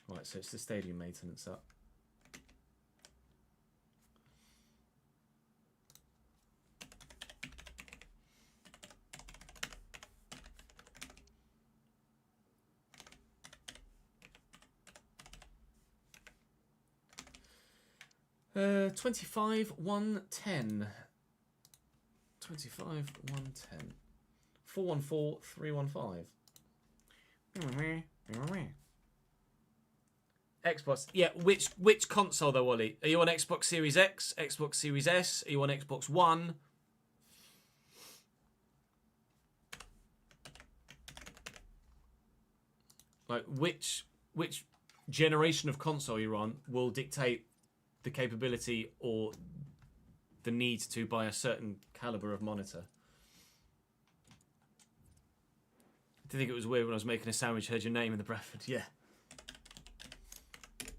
Right, so it's the stadium maintenance up. Uh, 25 110. 25 110. 414 315. Xbox. Yeah, which console though, Wally? Are you on Xbox Series X, Xbox Series S? Are you on Xbox One? Like which generation of console you're on will dictate the capability or the need to buy a certain caliber of monitor. I did think it was weird when I was making a sandwich, heard your name in the Bradford. Yeah.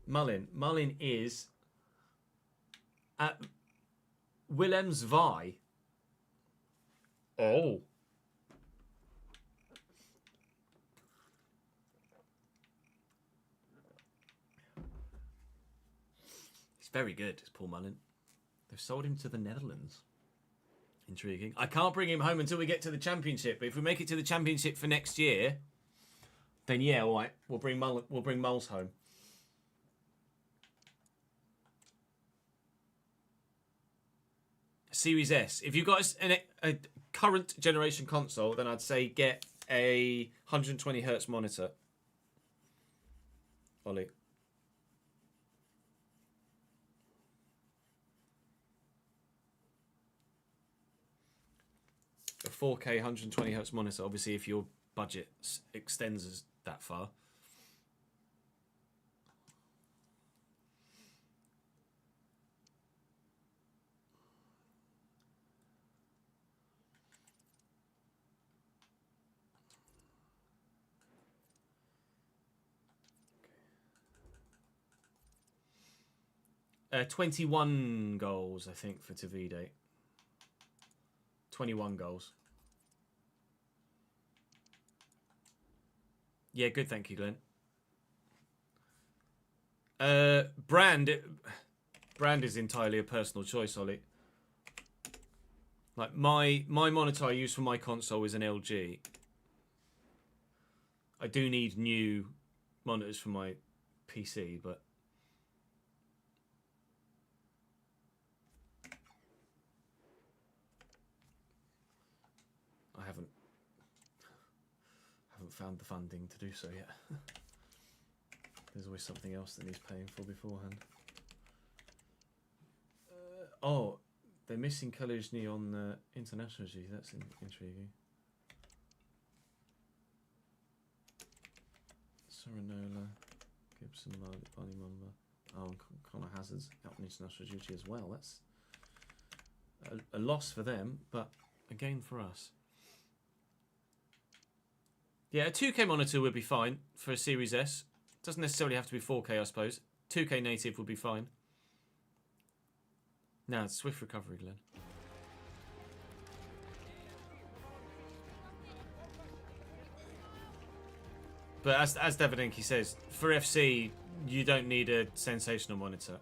Mullin. Mullin is at Willemsvaai. Oh. He's very good, is Paul Mullin. They've sold him to the Netherlands. Intriguing. I can't bring him home until we get to the championship, but if we make it to the championship for next year, then yeah, all right, we'll bring Mulls home. Series S. If you've got a current generation console, then I'd say get a 120 Hz monitor. Ollie. A 4K 120 Hz monitor, obviously if your budget extends that far. Okay. 21 goals, I think, for Tavide. 21 goals. Yeah, good, thank you, Glenn. Brand is entirely a personal choice, Ollie. Like my monitor I use for my console is an LG. I do need new monitors for my PC, but I haven't found the funding to do so yet. There's always something else that needs paying for beforehand. Oh, they're missing Kaluzny on the international G. That's intriguing. Sorinola, Gibson, Barney Mumba. Oh, Connor Hazard's out on international duty as well. That's a loss for them, but a gain for us. Yeah, a 2K monitor would be fine for a Series S. Doesn't necessarily have to be 4K, I suppose. 2K native would be fine. Now, it's swift recovery, Glenn. But as Davidenki says, for FC, you don't need a sensational monitor.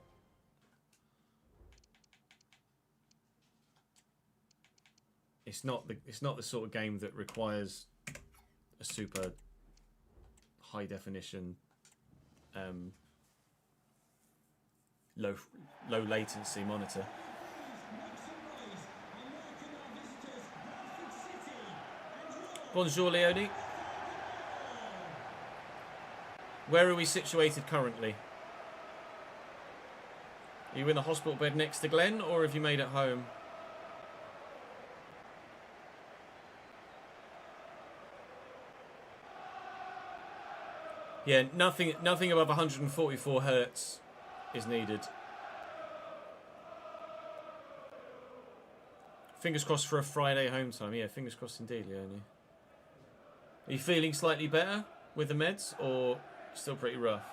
It's not the sort of game that requires a super high definition, low latency monitor. Bonjour, Leonie. Where are we situated currently? Are you in the hospital bed next to Glenn, or have you made it home? Yeah, nothing above 144 Hertz is needed. Fingers crossed for a Friday home time. Yeah, fingers crossed indeed, Leonie. Are you feeling slightly better with the meds, or still pretty rough?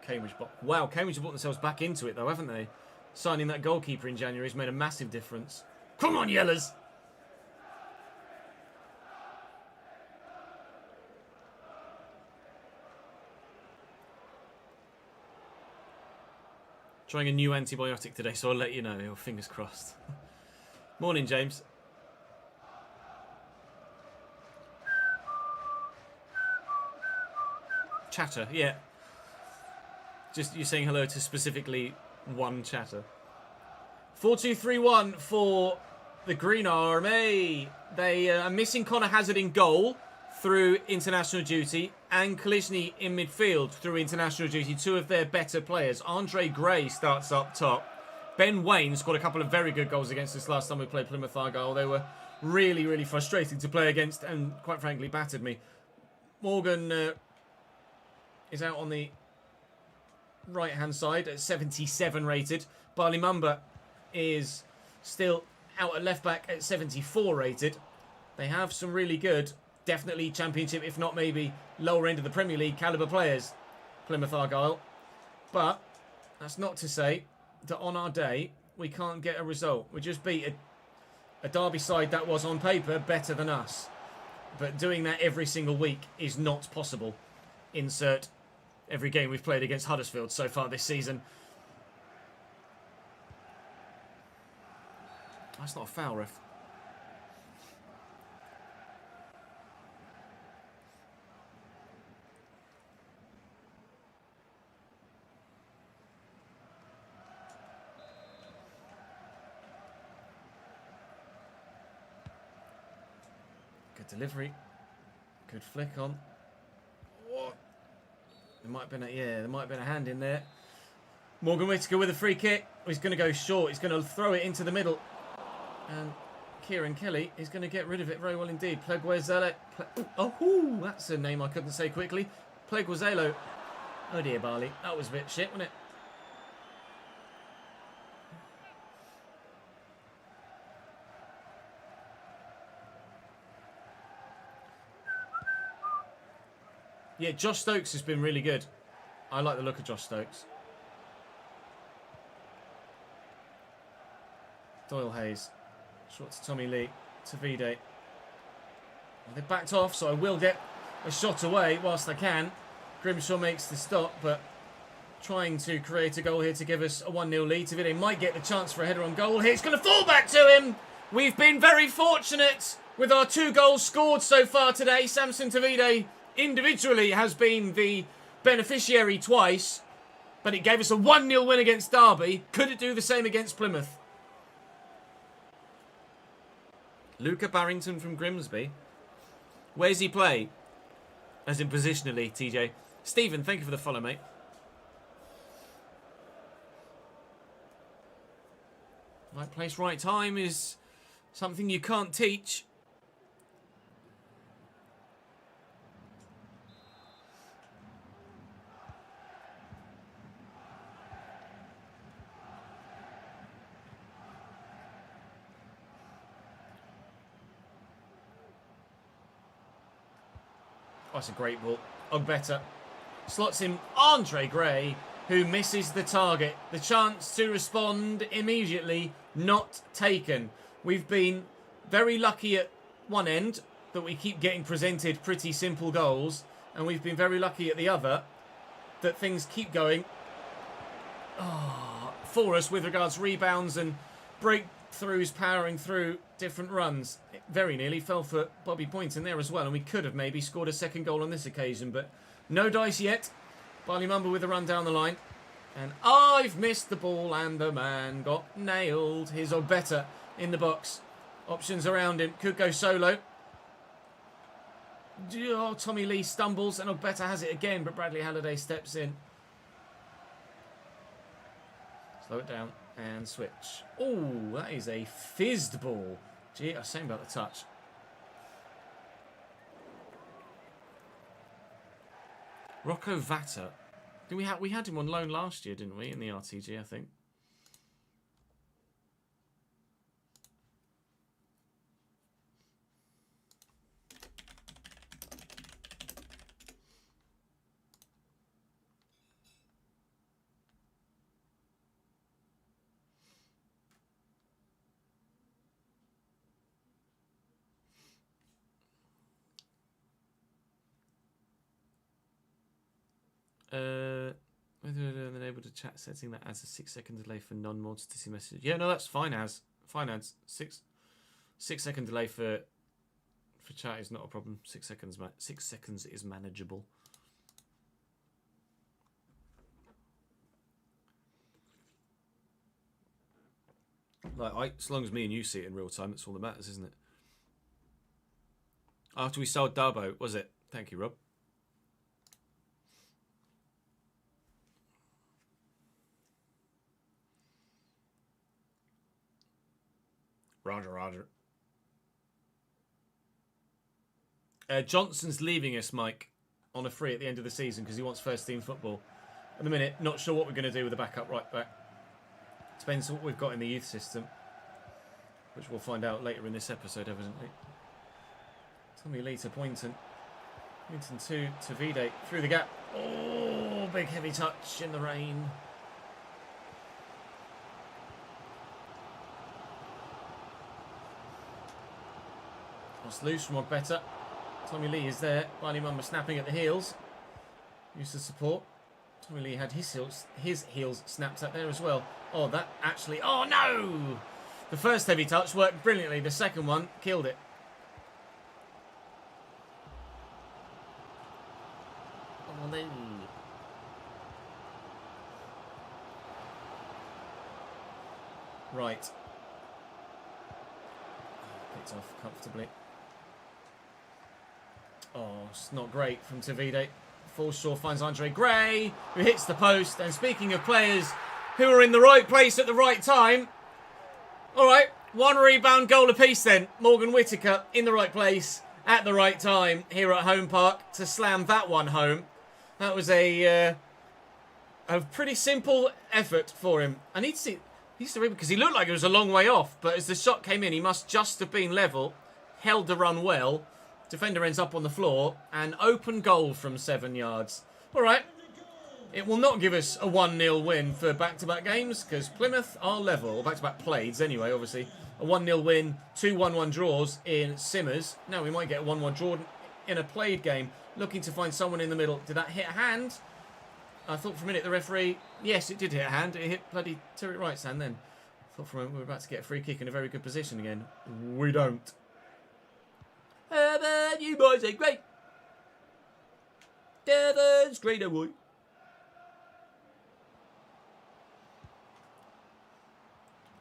Cambridge have brought themselves back into it though, haven't they? Signing that goalkeeper in January has made a massive difference. Come on, Yellers! Trying a new antibiotic today, so I'll let you know. Oh, fingers crossed. Morning, James. Chatter, yeah. Just you saying hello to specifically one chatter. 4-2-3-1 for the Green Army. They are missing Connor Hazard in goal through international duty, and Kalishny in midfield through international duty, two of their better players. Andre Gray starts up top. Ben Wayne scored a couple of very good goals against us last time we played Plymouth Argyle. They were really, really frustrating to play against and, quite frankly, battered me. Morgan is out on the right-hand side at 77 rated. Barley Mumba is still out at left-back at 74 rated. They have some really good, definitely Championship, if not maybe lower end of the Premier League calibre players, Plymouth Argyle. But that's not to say that on our day, we can't get a result. We just beat a Derby side that was on paper better than us. But doing that every single week is not possible. Insert every game we've played against Huddersfield so far this season. That's not a foul, ref. Good delivery. Good flick on. What? There might have been a hand in there. Morgan Whittaker with a free kick. He's going to go short. He's going to throw it into the middle. And Kieran Kelly is going to get rid of it very well indeed. Pleguezelo. Oh, that's a name I couldn't say quickly. Pleguezelo. Oh dear, Barley. That was a bit shit, wasn't it? Yeah, Josh Stokes has been really good. I like the look of Josh Stokes. Doyle Hayes. Short to Tommy Lee. To Vide. They backed off, so I will get a shot away whilst I can. Grimshaw makes the stop, but trying to create a goal here to give us a 1-0 lead. Tavide might get the chance for a header on goal here. It's going to fall back to him. We've been very fortunate with our 2 goals scored so far today. Samson Tavide individually has been the beneficiary twice, but it gave us a 1-0 win against Derby. Could it do the same against Plymouth? Luca Barrington from Grimsby. Where's he play? As in positionally, TJ. Stephen, thank you for the follow, mate. Right place, right time is something you can't teach. Oh, that's a great ball. Ogbeta slots in Andre Gray, who misses the target. The chance to respond immediately, not taken. We've been very lucky at one end that we keep getting presented pretty simple goals, and we've been very lucky at the other that things keep going for us with regards to rebounds and breakthroughs powering through different runs. It very nearly fell for Bobby Poynton there as well, and we could have maybe scored a second goal on this occasion, but no dice yet. Barley Mumba with a run down the line. And I've missed the ball, and the man got nailed. Here's Ogbeta in the box. Options around him. Could go solo. Oh, Tommy Lee stumbles, and Ogbeta has it again, but Bradley Halliday steps in. Slow it down and switch. Oh, that is a fizzed ball. Gee, I was saying about the touch. Rocco Vata. We had him on loan last year, didn't we? In the RTG, I think. Whether they're able to chat setting that adds a 6-second delay for non-multi message. Yeah, no, that's fine as. 6-second delay for chat is not a problem. 6 seconds, 6 seconds is manageable. Like, as long as me and you see it in real time, that's all that matters, isn't it? After we sold Darbo, was it? Thank you, Rob. Roger. Johnson's leaving us, Mike, on a free at the end of the season because he wants first team football. At the minute, not sure what we're going to do with the backup right back. Depends what we've got in the youth system, which we'll find out later in this episode, evidently. Tommy Lee to Poynton. Poynton to Vide. Through the gap. Oh, big heavy touch in the rain. That's loose from Ogbeta. Tommy Lee is there. Barney Mumba snapping at the heels. Used to support. Tommy Lee had his heels snapped at there as well. Oh, that actually... Oh, no! The first heavy touch worked brilliantly. The second one killed it. Oh, no. Right. Picked off comfortably. Oh, it's not great from Tavide. Forshore finds Andre Gray, who hits the post. And speaking of players who are in the right place at the right time. All right, one rebound goal apiece then. Morgan Whittaker in the right place at the right time here at Home Park to slam that one home. That was a pretty simple effort for him. I need to see... He used to because he looked like it was a long way off, but as the shot came in, he must just have been level, held the run well. Defender ends up on the floor, and open goal from 7 yards. All right, it will not give us a 1-0 win for back-to-back games, because Plymouth are level, or back-to-back playeds anyway, obviously. A 1-0 win, 2 1-1 draws in Simmers. Now we might get a 1-1 draw in a played game, looking to find someone in the middle. Did that hit a hand? I thought for a minute the referee... Yes, it did hit a hand. It hit bloody Tyrrell Wright's hand then. I thought for a moment we were about to get a free kick in a very good position again. We don't. You boys are great. Devon's great, boy.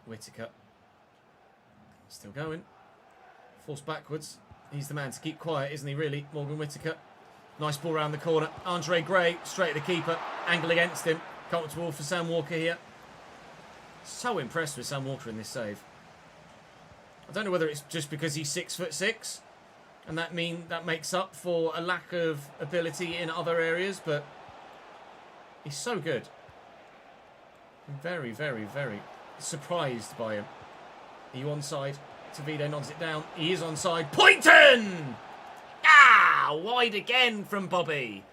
Whittaker. Still going. Forced backwards. He's the man to keep quiet, isn't he, really? Morgan Whittaker. Nice ball around the corner. Andre Gray, straight at the keeper. Angle against him. Comfortable for Sam Walker here. So impressed with Sam Walker in this save. I don't know whether it's just because he's 6'6", and that makes up for a lack of ability in other areas, but he's so good. I'm very, very, very surprised by him. Are you onside? Tavide nods it down. He is onside. Poynton! Ah! Wide again from Bobby.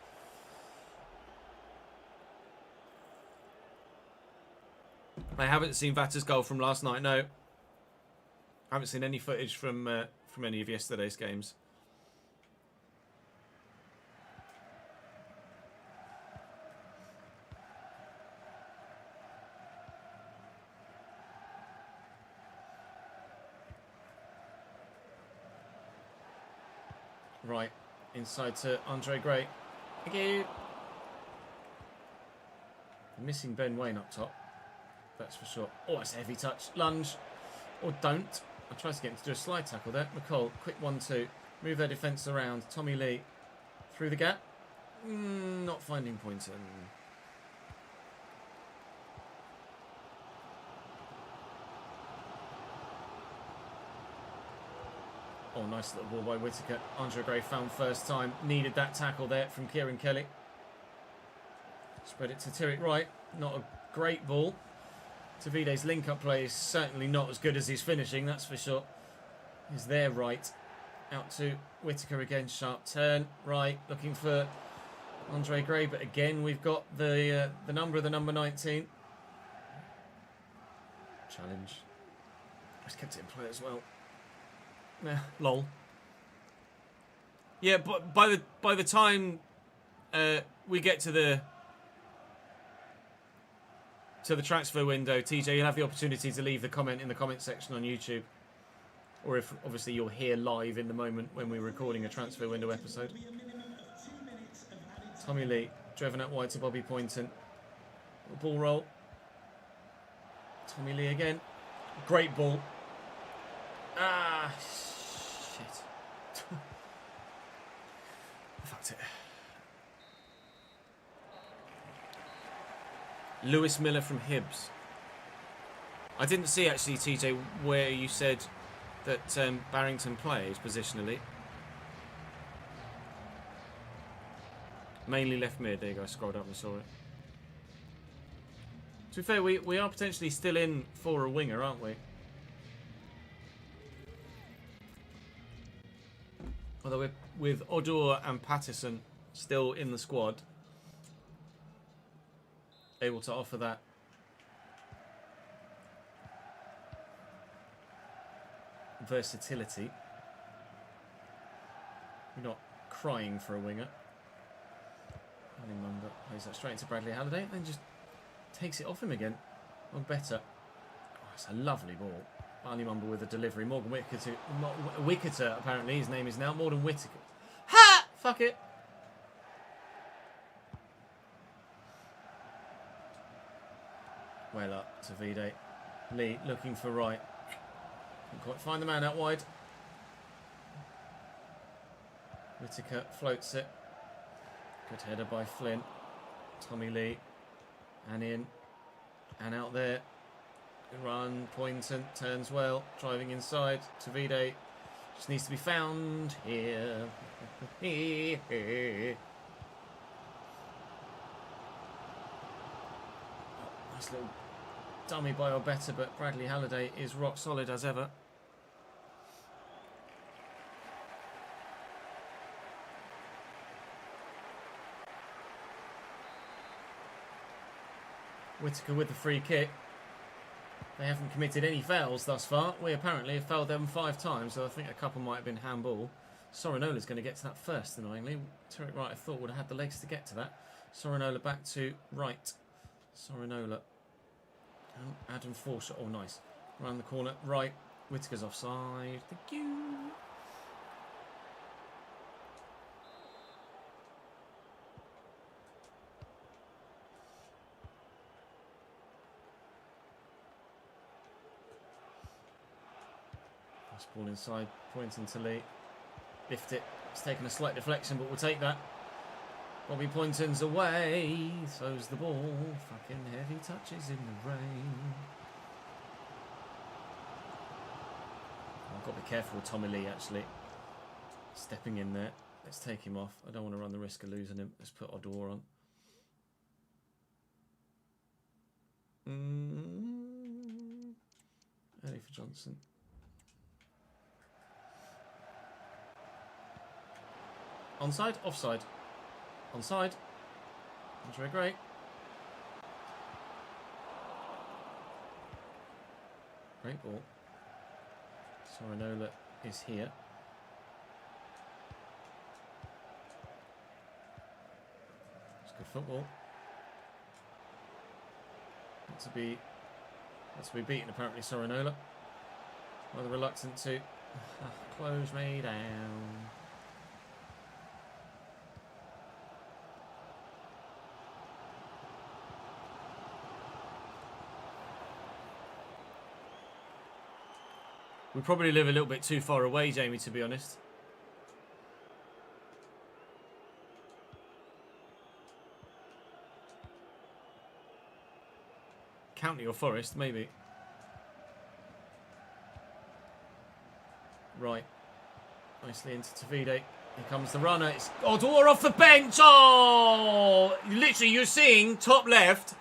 I haven't seen Vatta's goal from last night, no. I haven't seen any footage from any of yesterday's games. Right, inside to Andre Gray. Thank you. Missing Ben Wayne up top. That's for sure. Oh, it's a heavy touch. Lunge. Or don't. I tried to get him to do a slide tackle there. McCall, quick 1-2. Move their defence around. Tommy Lee through the gap. Not finding Poynton. Oh, nice little ball by Whittaker. Andre Gray found first time. Needed that tackle there from Kieran Kelly. Spread it to Tyrrell Wright. Not a great ball. Tavide's link-up play is certainly not as good as his finishing, that's for sure. Is there Wright. Out to Whittaker again. Sharp turn. Right, looking for Andre Gray, but again we've got the number of the number 19. Challenge. Just kept it in play as well. Nah, lol. Yeah, but by the time we get to the transfer window, TJ, you'll have the opportunity to leave the comment in the comment section on YouTube, or if obviously you're here live in the moment when we're recording a transfer window episode. Tommy Lee driven out wide to Bobby Poynton. Ball roll. Tommy Lee again. Great ball. Ah, shit. Fucked it. Lewis Miller from Hibs. I didn't see actually, TJ, where you said that Barrington plays positionally. Mainly left mid. There you go. I scrolled up and saw it. To be fair, we are potentially still in for a winger, aren't we? Although we're with Odor and Patterson still in the squad, able to offer that versatility. We're not crying for a winger. Munda plays that straight into Bradley Halliday, then just takes it off him again. Or better. Oh, it's a lovely ball. Barney Mumble with a delivery. Morgan Whittaker, apparently his name is now. Morgan Whittaker. Ha! Fuck it. Well up to Vide. Lee looking for right. Can't quite find the man out wide. Whittaker floats it. Good header by Flynn. Tommy Lee. And in. And out there. Good run. Poynton turns well. Driving inside. Tavide just needs to be found here. Nice little dummy by Obetta, but Bradley Halliday is rock solid as ever. Whittaker with the free kick. They haven't committed any fouls thus far. We apparently have fouled them 5 times, so I think a couple might have been handball. Sorinola's going to get to that first, annoyingly. Tarek Wright, I thought, would have had the legs to get to that. Sorinola back to right. Sorinola. Adam Forster. Oh, nice. Around the corner. Right. Whittaker's offside. Thank you. Nice ball inside. Pointing to Lee. Lift it. It's taken a slight deflection, but we'll take that. Bobby Poynton's away. So's the ball. Fucking heavy touches in the rain. I've got to be careful with Tommy Lee, actually. Stepping in there. Let's take him off. I don't want to run the risk of losing him. Let's put Odor on. Early for Johnson. Onside? Offside. Onside. That's very great. Great ball. Sorinola is here. It's good football. Not to be beaten, apparently, Sorinola. Rather reluctant to close me down. We probably live a little bit too far away, Jamie, to be honest. County or Forest, maybe. Right. Nicely into Tavide. Here comes the runner. It's Odor off the bench. Oh! Literally, you're seeing top left,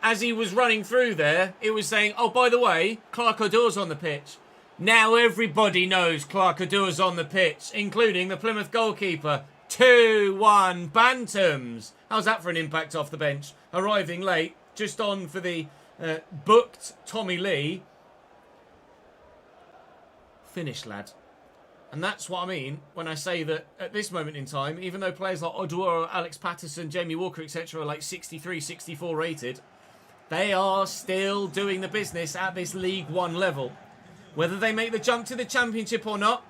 as he was running through there, it was saying, oh, by the way, Clark Odor's on the pitch. Now everybody knows Clark Odor's on the pitch, including the Plymouth goalkeeper. 2-1 Bantams. How's that for an impact off the bench? Arriving late, just on for the booked Tommy Lee. Finish, lad. And that's what I mean when I say that at this moment in time, even though players like Odor, Alex Patterson, Jamie Walker, etc. are like 63, 64 rated, they are still doing the business at this League One level. Whether they make the jump to the Championship or not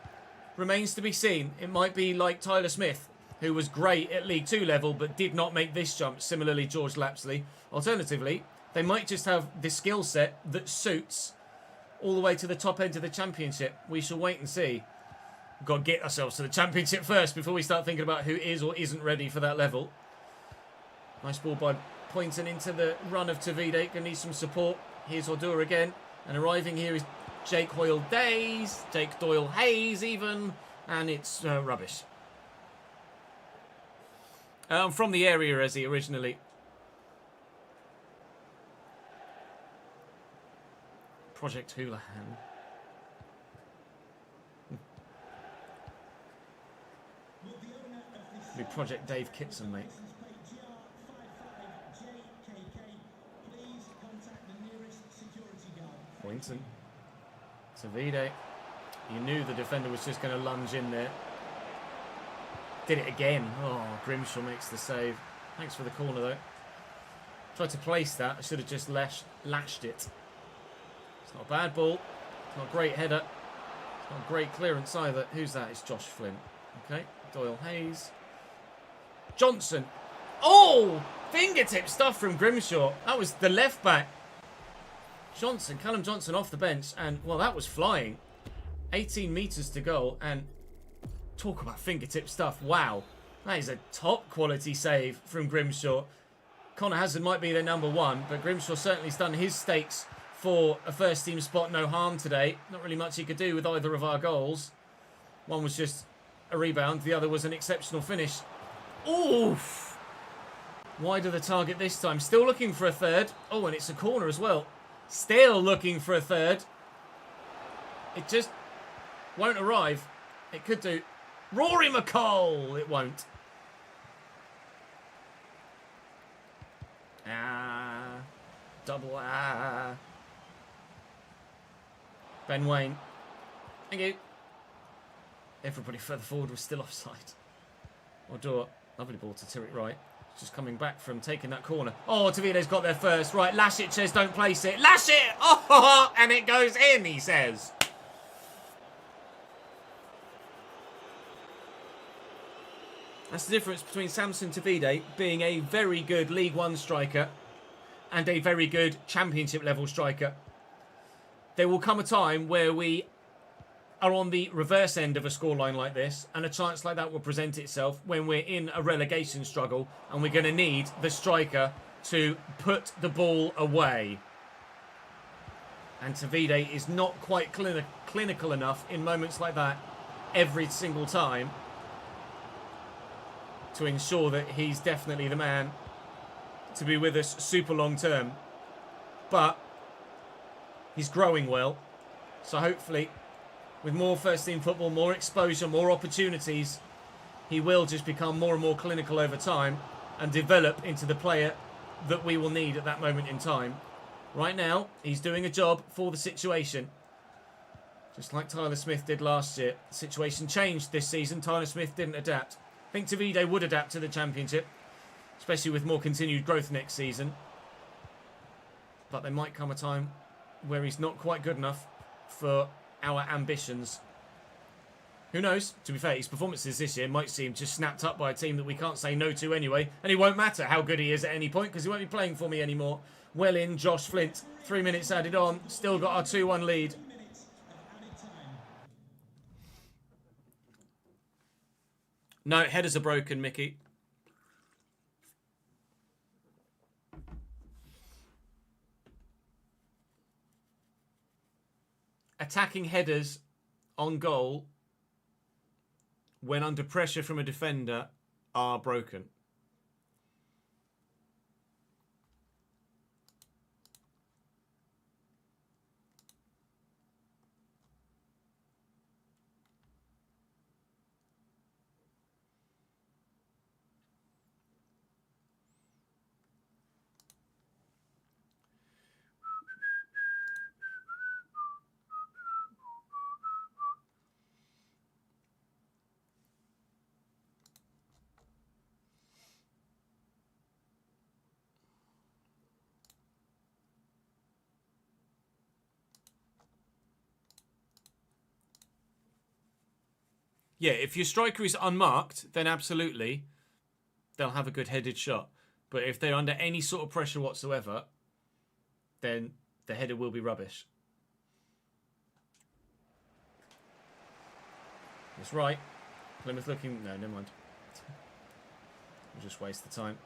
remains to be seen. It might be like Tyler Smith, who was great at League 2 level but did not make this jump. Similarly, George Lapsley. Alternatively, they might just have the skill set that suits all the way to the top end of the Championship. We shall wait and see. We've got to get ourselves to the Championship first before we start thinking about who is or isn't ready for that level. Nice ball by Poynton into the run of Tavide. Going to need some support. Here's Odor again. And arriving here is Jake Doyle Hayes even, and it's rubbish. From the area as he originally. Project Houlihan. Be Project Dave Kitson, mate. Pointon. Tavide. You knew the defender was just going to lunge in there. Did it again. Oh, Grimshaw makes the save. Thanks for the corner, though. Tried to place that. I should have just lashed it. It's not a bad ball. It's not a great header. It's not a great clearance either. Who's that? It's Josh Flynn. Okay. Doyle Hayes. Johnson. Oh! Fingertip stuff from Grimshaw. That was the left back. Johnson. Callum Johnson off the bench. And, well, that was flying. 18 metres to goal. And talk about fingertip stuff. Wow. That is a top quality save from Grimshaw. Connor Hazard might be their number one, but Grimshaw certainly's done his stakes for a first team spot no harm today. Not really much he could do with either of our goals. One was just a rebound. The other was an exceptional finish. Oof! Wide of the target this time. Still looking for a third. Oh, and it's a corner as well. Still looking for a third. It just won't arrive. It could do. Rory McCall! It won't. Double Ben Waine. Thank you. Everybody further forward was still offside. Odor. Lovely ball to Tyrrell Wright. Just coming back from taking that corner. Oh, Tavide's got there first. Right, Lash it says don't place it. Lash it! Oh, and it goes in, he says. That's the difference between Samson Tavide being a very good League One striker and a very good Championship level striker. There will come a time where we are on the reverse end of a scoreline like this, and a chance like that will present itself when we're in a relegation struggle and we're going to need the striker to put the ball away. And Tavide is not quite clinical enough in moments like that every single time to ensure that he's definitely the man to be with us super long term. But he's growing well, so hopefully with more first team football, more exposure, more opportunities, he will just become more and more clinical over time and develop into the player that we will need at that moment in time. Right now, he's doing a job for the situation. Just like Tyler Smith did last year. The situation changed this season. Tyler Smith didn't adapt. I think Tavide would adapt to the Championship, especially with more continued growth next season. But there might come a time where he's not quite good enough for our ambitions. Who knows? To be fair, his performances this year might seem just snapped up by a team that we can't say no to anyway, and it won't matter how good he is at any point because he won't be playing for me anymore. Well in, Josh Flint. 3 minutes added on. Still got our 2-1 lead. No, headers are broken, Mickey. Attacking headers on goal when under pressure from a defender are broken. Yeah, if your striker is unmarked, then absolutely, they'll have a good headed shot. But if they're under any sort of pressure whatsoever, then the header will be rubbish. That's right. Plymouth looking... No, never mind. We'll just waste the time.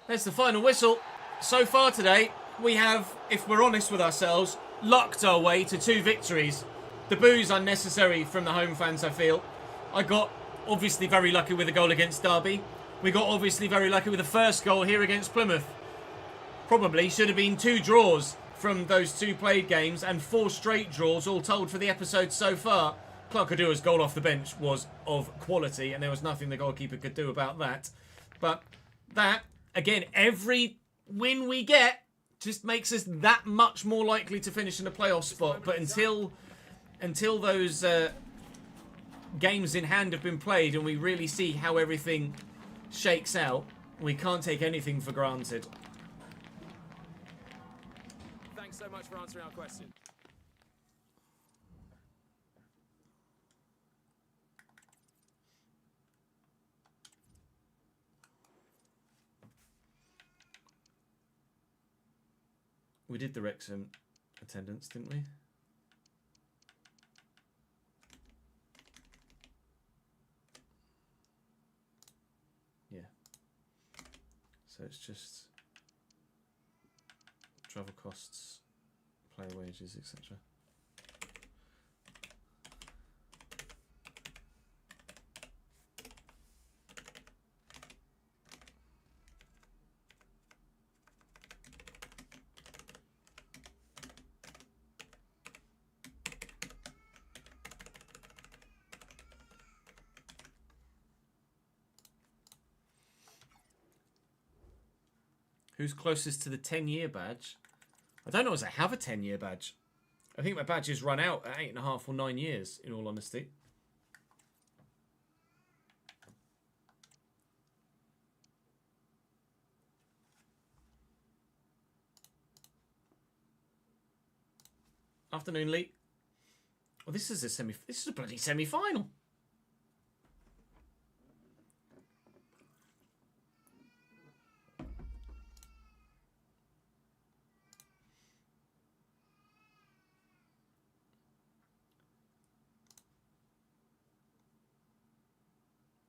There's the final whistle. So far today, we have, if we're honest with ourselves, lucked our way to 2 victories. The boo's unnecessary from the home fans, I feel. I got obviously very lucky with a goal against Derby. We got obviously very lucky with the first goal here against Plymouth. Probably should have been 2 draws from those 2 played games and 4 straight draws all told for the episode so far. Clark Adua's goal off the bench was of quality and there was nothing the goalkeeper could do about that. But that, again, every win we get just makes us that much more likely to finish in a playoff spot. But until those games in hand have been played and we really see how everything shakes out, we can't take anything for granted. Thanks so much for answering our question. We did the Wrexham attendance, didn't we? Yeah. So it's just travel costs, player wages, etc. Who's closest to the 10-year badge? I don't know as I have a 10-year badge. I think my badge is run out at 8.5 or 9 years, in all honesty. Afternoon, Lee. Well, this is a bloody semi-final.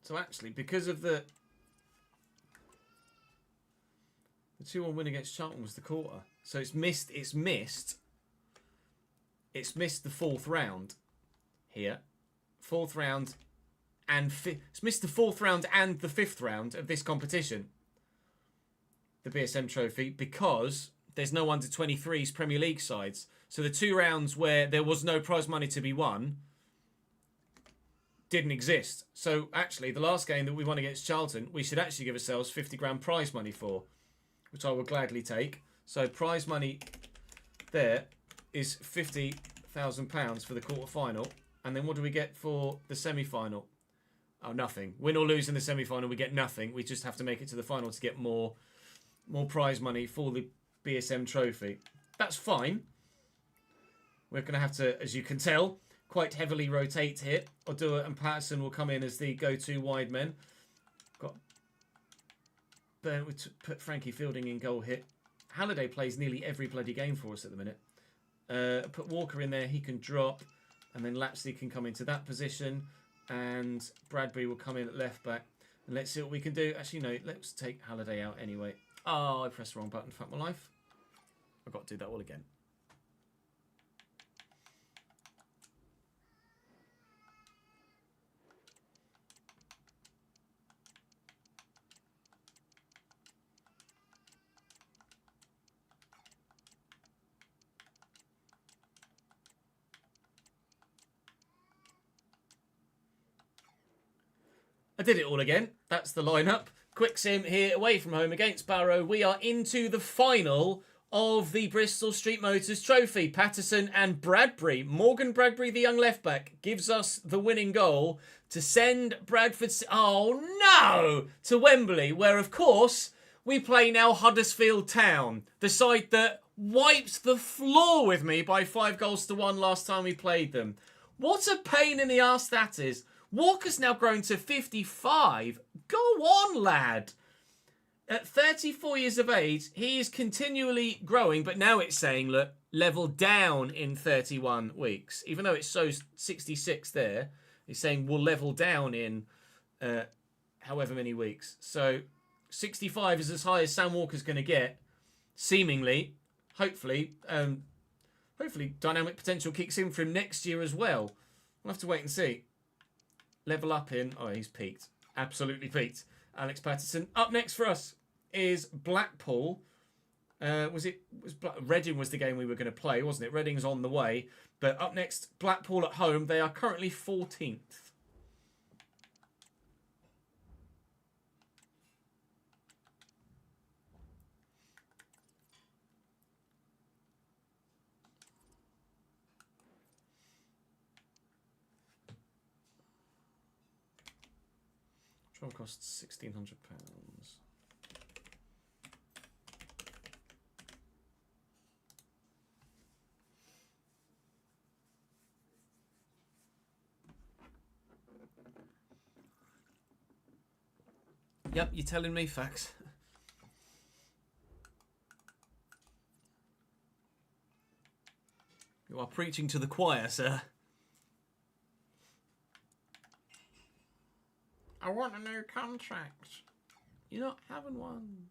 So actually, because of the 2-1 win against Charlton was the quarter. So it's missed the 4th round here. 4th round and it's missed the 4th round and the 5th round of this competition. The BSM Trophy, because there's no under 23s Premier League sides. So the 2 rounds where there was no prize money to be won didn't exist. So actually, the last game that we won against Charlton, we should actually give ourselves 50 grand prize money for, which I will gladly take. So prize money there is £50,000 for the quarter-final. And then what do we get for the semi-final? Oh, nothing. Win or lose in the semi-final, we get nothing. We just have to make it to the final to get more prize money for the BSM Trophy. That's fine. We're going to have to, as you can tell, quite heavily rotate here. Odua and Patterson will come in as the go-to wide men. We put Frankie Fielding in goal here. Halliday plays nearly every bloody game for us at the minute. Put Walker in there, he can drop. And then Lapsley can come into that position. And Bradbury will come in at left back. And let's see what we can do. Actually, no, let's take Halliday out anyway. Oh, I pressed the wrong button. Fuck my life. I've got to do that all again. I did it all again. That's the lineup. Quick sim here away from home against Barrow. We are into the final of the Bristol Street Motors Trophy. Patterson and Bradbury. Morgan Bradbury, the young left back, gives us the winning goal to send Bradford, to Wembley, where of course we play now Huddersfield Town, the side that wiped the floor with me by 5-1 last time we played them. What a pain in the arse that is. Walker's now grown to 55. Go on, lad. At 34 years of age, he is continually growing, but now it's saying, look, level down in 31 weeks. Even though it shows 66 there, it's saying we'll level down in however many weeks. So 65 is as high as Sam Walker's going to get, seemingly, hopefully, hopefully dynamic potential kicks in for him next year as well. We'll have to wait and see. Level up in... Oh, he's peaked. Absolutely peaked. Alex Patterson. Up next for us is Blackpool. Reading was the game we were going to play, wasn't it? Reading's on the way. But up next, Blackpool at home. They are currently 14th. Travel costs £1,600. Yep, you're telling me facts. You are preaching to the choir, sir. I want a new contract. You're not having one.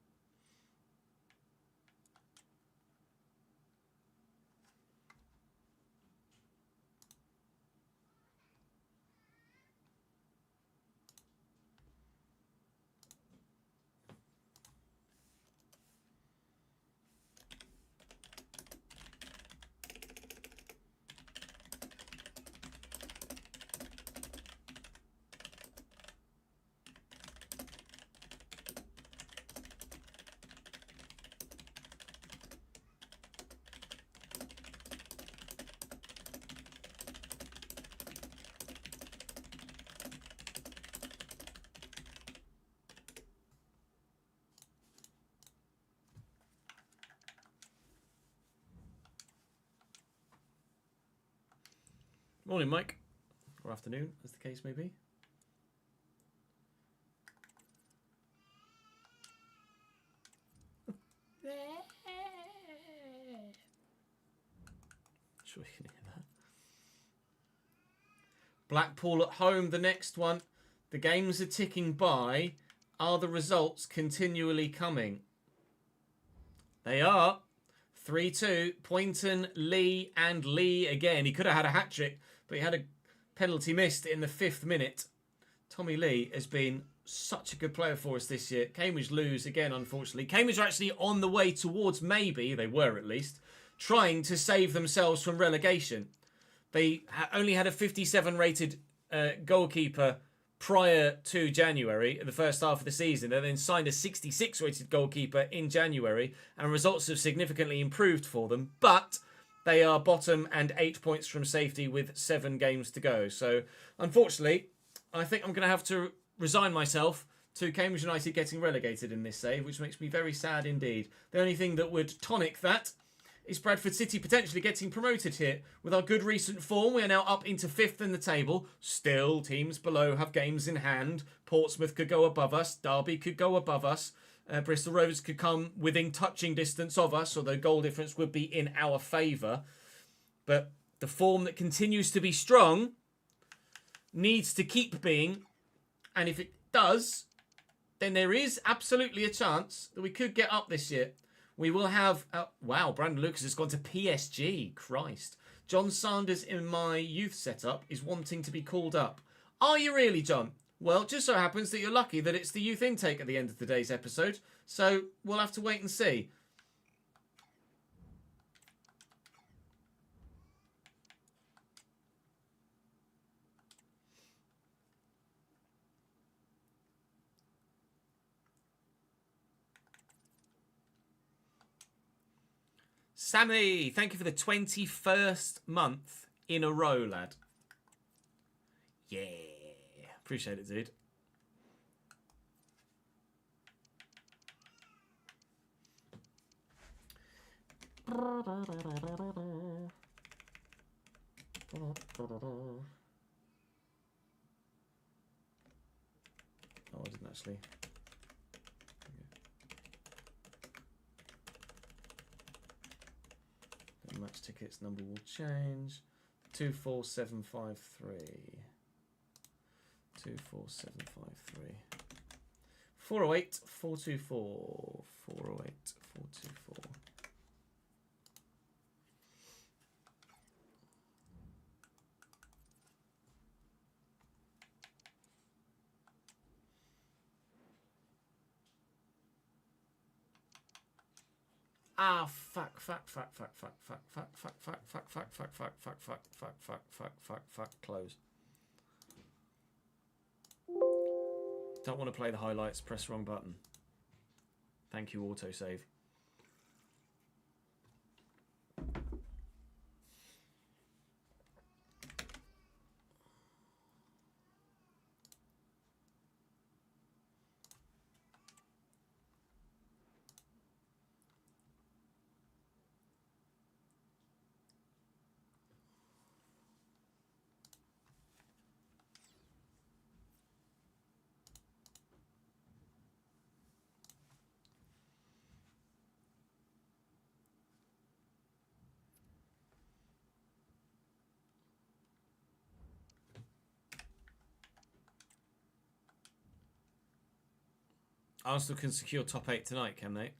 Morning, Mike. Or afternoon, as the case may be. Sure you can hear that. Blackpool at home, the next one. The games are ticking by. Are the results continually coming? They are. 3-2. Poynton, Lee, and Lee again. He could have had a hat-trick, but he had a penalty missed in the 5th minute. Tommy Lee has been such a good player for us this year. Cambridge lose again, unfortunately. Cambridge are actually on the way towards maybe, they were at least, trying to save themselves from relegation. They only had a 57 rated goalkeeper prior to January, the first half of the season, and then signed a 66 rated goalkeeper in January, and results have significantly improved for them. But they are bottom and 8 points from safety with 7 games to go. So, unfortunately, I think I'm going to have to resign myself to Cambridge United getting relegated in this save, which makes me very sad indeed. The only thing that would tonic that is Bradford City potentially getting promoted here. With our good recent form, we are now up into 5th in the table. Still, teams below have games in hand. Portsmouth could go above us. Derby could go above us. Bristol Rovers could come within touching distance of us, although goal difference would be in our favour. But the form that continues to be strong needs to keep being. And if it does, then there is absolutely a chance that we could get up this year. We will have... wow, Brandon Lucas has gone to PSG. Christ. John Sanders in my youth setup is wanting to be called up. Are you really, John? Well, it just so happens that you're lucky that it's the youth intake at the end of today's episode. So we'll have to wait and see. Sammy, thank you for the 21st month in a row, lad. Yeah. Appreciate it, dude. Oh, I didn't actually... Match tickets number will change. 24753. 24753. 408 424. 408 424. Ah, fuck, close. Don't want to play the highlights, press wrong button. Thank you, autosave. Arsenal can secure top 8 tonight, can they?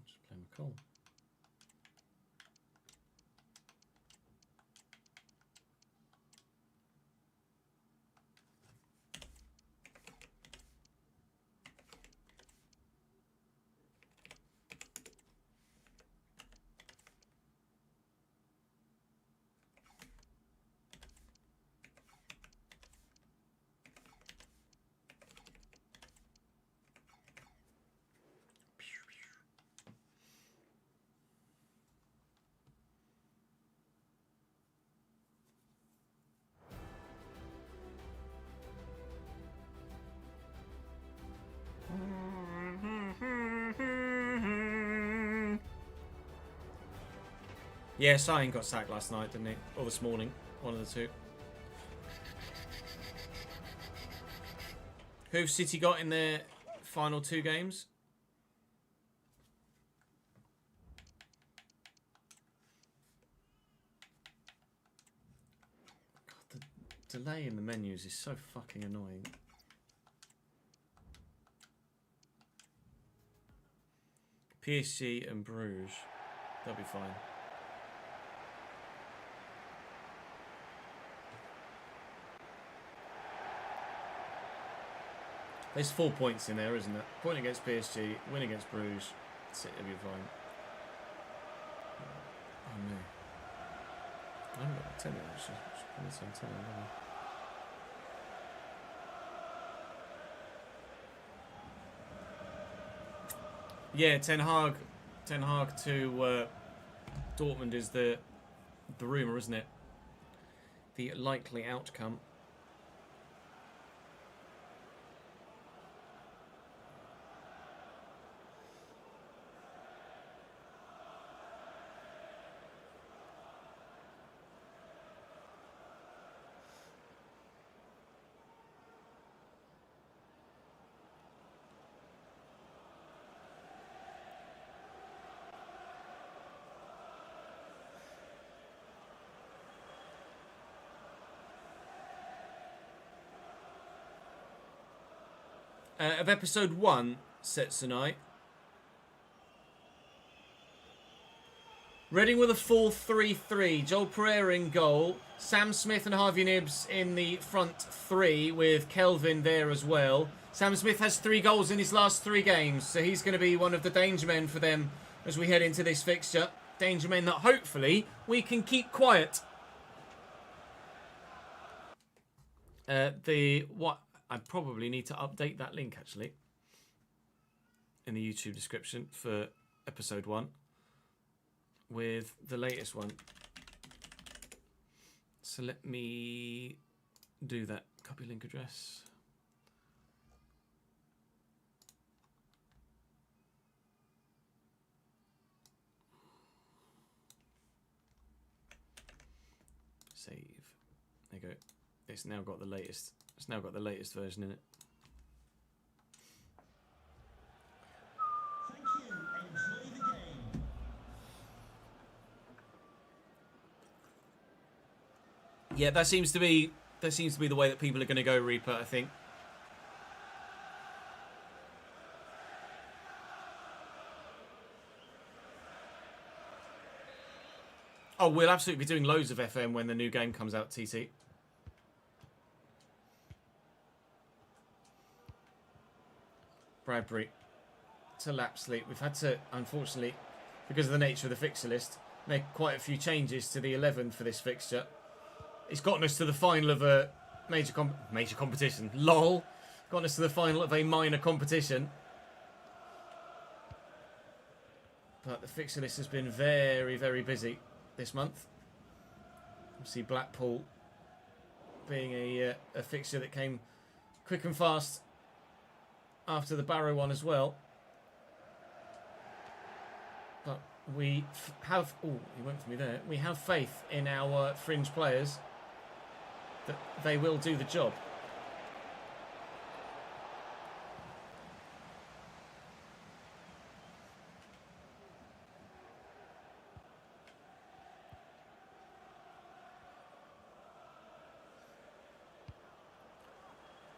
Just play McCall. Yeah, Sahin got sacked last night, didn't he? Or this morning. One of the two. Who've City got in their final 2 games? God, the delay in the menus is so fucking annoying. PSG and Bruges. They'll be fine. There's 4 points in there, isn't it? Point against PSG, win against Bruges. City will be fine. Oh no. I haven't got a 10 there, actually. Just put this on 10, yeah, Ten Hag to Dortmund is the rumour, isn't it? The likely outcome. Of episode 1, sets tonight. Reading with a 4-3-3. Joel Pereira in goal. Sam Smith and Harvey Nibbs in the front 3 with Kelvin there as well. Sam Smith has 3 goals in his last 3 games, so he's going to be one of the danger men for them as we head into this fixture. Danger men that hopefully we can keep quiet. I probably need to update that link, actually, in the YouTube description for episode 1 with the latest one. So let me do that. Copy link address. Save. There you go. It's now got the latest. It's now got the latest version in it. Thank you. Enjoy the game. Yeah, that seems to be the way that people are going to go, Reaper, I think. Oh, we'll absolutely be doing loads of FM when the new game comes out, TT. Bradbury to Lapsley. We've had to, unfortunately, because of the nature of the fixture list, make quite a few changes to the 11 for this fixture. It's gotten us to the final of a major competition. LOL. Gotten us to the final of a minor competition. But the fixture list has been very, very busy this month. Obviously Blackpool being a fixture that came quick and fast after the Barrow one as well. But we have... Oh, he went for me there. We have faith in our fringe players that they will do the job.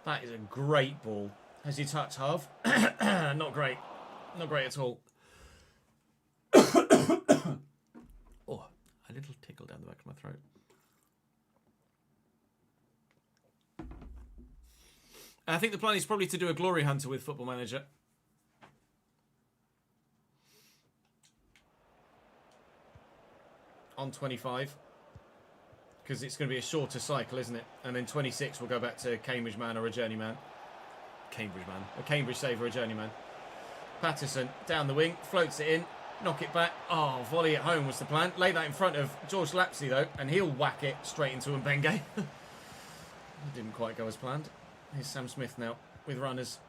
That is a great ball. Has he touched Harv? Not great. Not great at all. Oh, a little tickle down the back of my throat. I think the plan is probably to do a Glory Hunter with Football Manager. On 25. Because it's going to be a shorter cycle, isn't it? And then 26 we'll go back to Cambridge man or a journeyman. Cambridge man. A Cambridge save or a journeyman. Patterson down the wing, floats it in, knock it back. Oh, volley at home was the plan. Lay that in front of George Lapsley though, and he'll whack it straight into Mbenge. It didn't quite go as planned. Here's Sam Smith now with runners.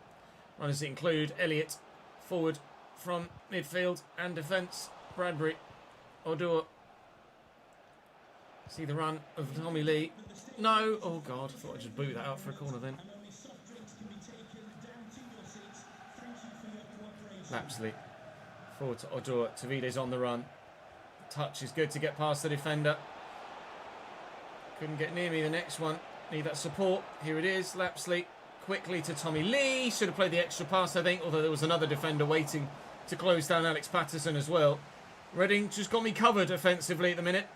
Runners that include Elliott forward from midfield and defence. Bradbury, Odua. See the run of Tommy Lee. No! Oh God, I thought I'd just boot that out for a corner then. Lapsley. Forward to Odua. Tavide's on the run. Touch is good to get past the defender. Couldn't get near me the next one. Need that support. Here it is. Lapsley quickly to Tommy Lee. Should have played the extra pass, I think, although there was another defender waiting to close down Alex Patterson as well. Reading just got me covered offensively at the minute.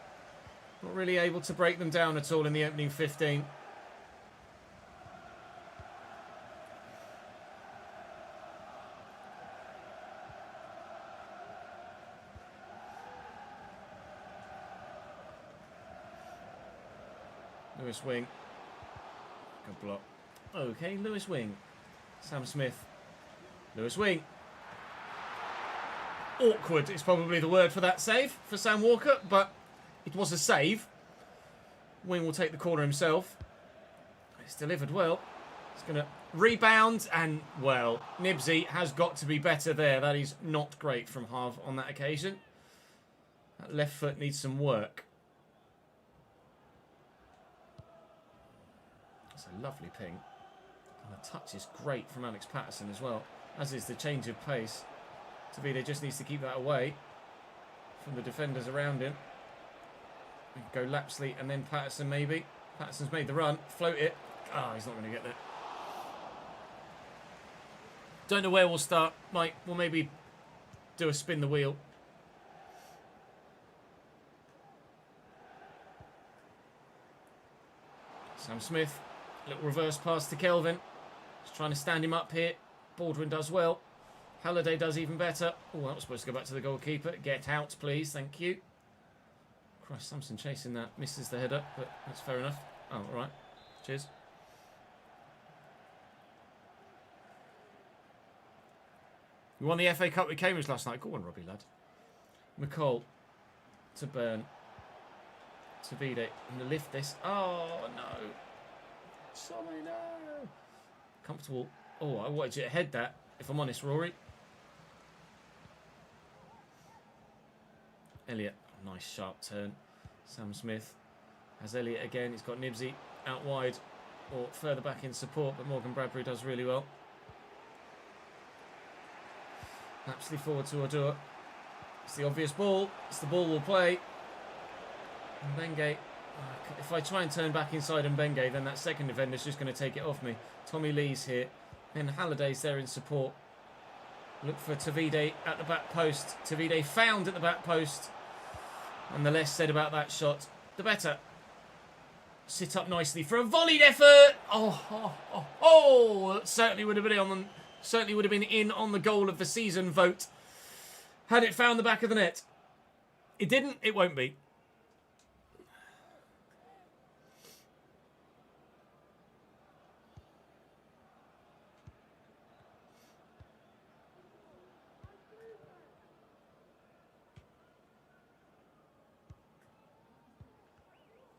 Not really able to break them down at all in the opening 15. Lewis Wing. Good block. Okay, Lewis Wing. Sam Smith. Lewis Wing. Awkward is probably the word for that save for Sam Walker, but it was a save. Wing will take the corner himself. It's delivered well. It's going to rebound and, well, Nibsy has got to be better there. That is not great from Harv on that occasion. That left foot needs some work. That's a lovely ping. And the touch is great from Alex Patterson as well, as is the change of pace. Tavide just needs to keep that away from the defenders around him. We can go Lapsley and then Patterson maybe. Patterson's made the run. Float it. Oh, he's not going to get there. Don't know where we'll start. Mike, we'll maybe do a spin the wheel. Sam Smith. Little reverse pass to Kelvin. Just trying to stand him up here. Baldwin does well. Halliday does even better. Oh, that was supposed to go back to the goalkeeper. Get out, please. Thank you. Christ, Samson chasing that. Misses the header, but that's fair enough. Oh, all right. Cheers. We won the FA Cup with Cambridge last night. Go on, Robbie, lad. McCall to Byrne. To Vide. I'm going to lift this. Oh, no. Sorry, no. Comfortable. Oh, I wanted you to head that, if I'm honest, Rory. Elliott. Nice sharp turn. Sam Smith. Has Elliott again. He's got Nibsy out wide or further back in support, but Morgan Bradbury does really well. Lapsley forward to Odua. It's the obvious ball. It's the ball we'll play. Mbenge. If I try and turn back inside Mbenge, then that second defender's just going to take it off me. Tommy Lee's here. And Halliday's there in support. Look for Tavide at the back post. Tavide found at the back post. And the less said about that shot, the better. Sit up nicely for a volleyed effort. Oh! Certainly would have been in on the goal of the season vote had it found the back of the net. It didn't. It won't be.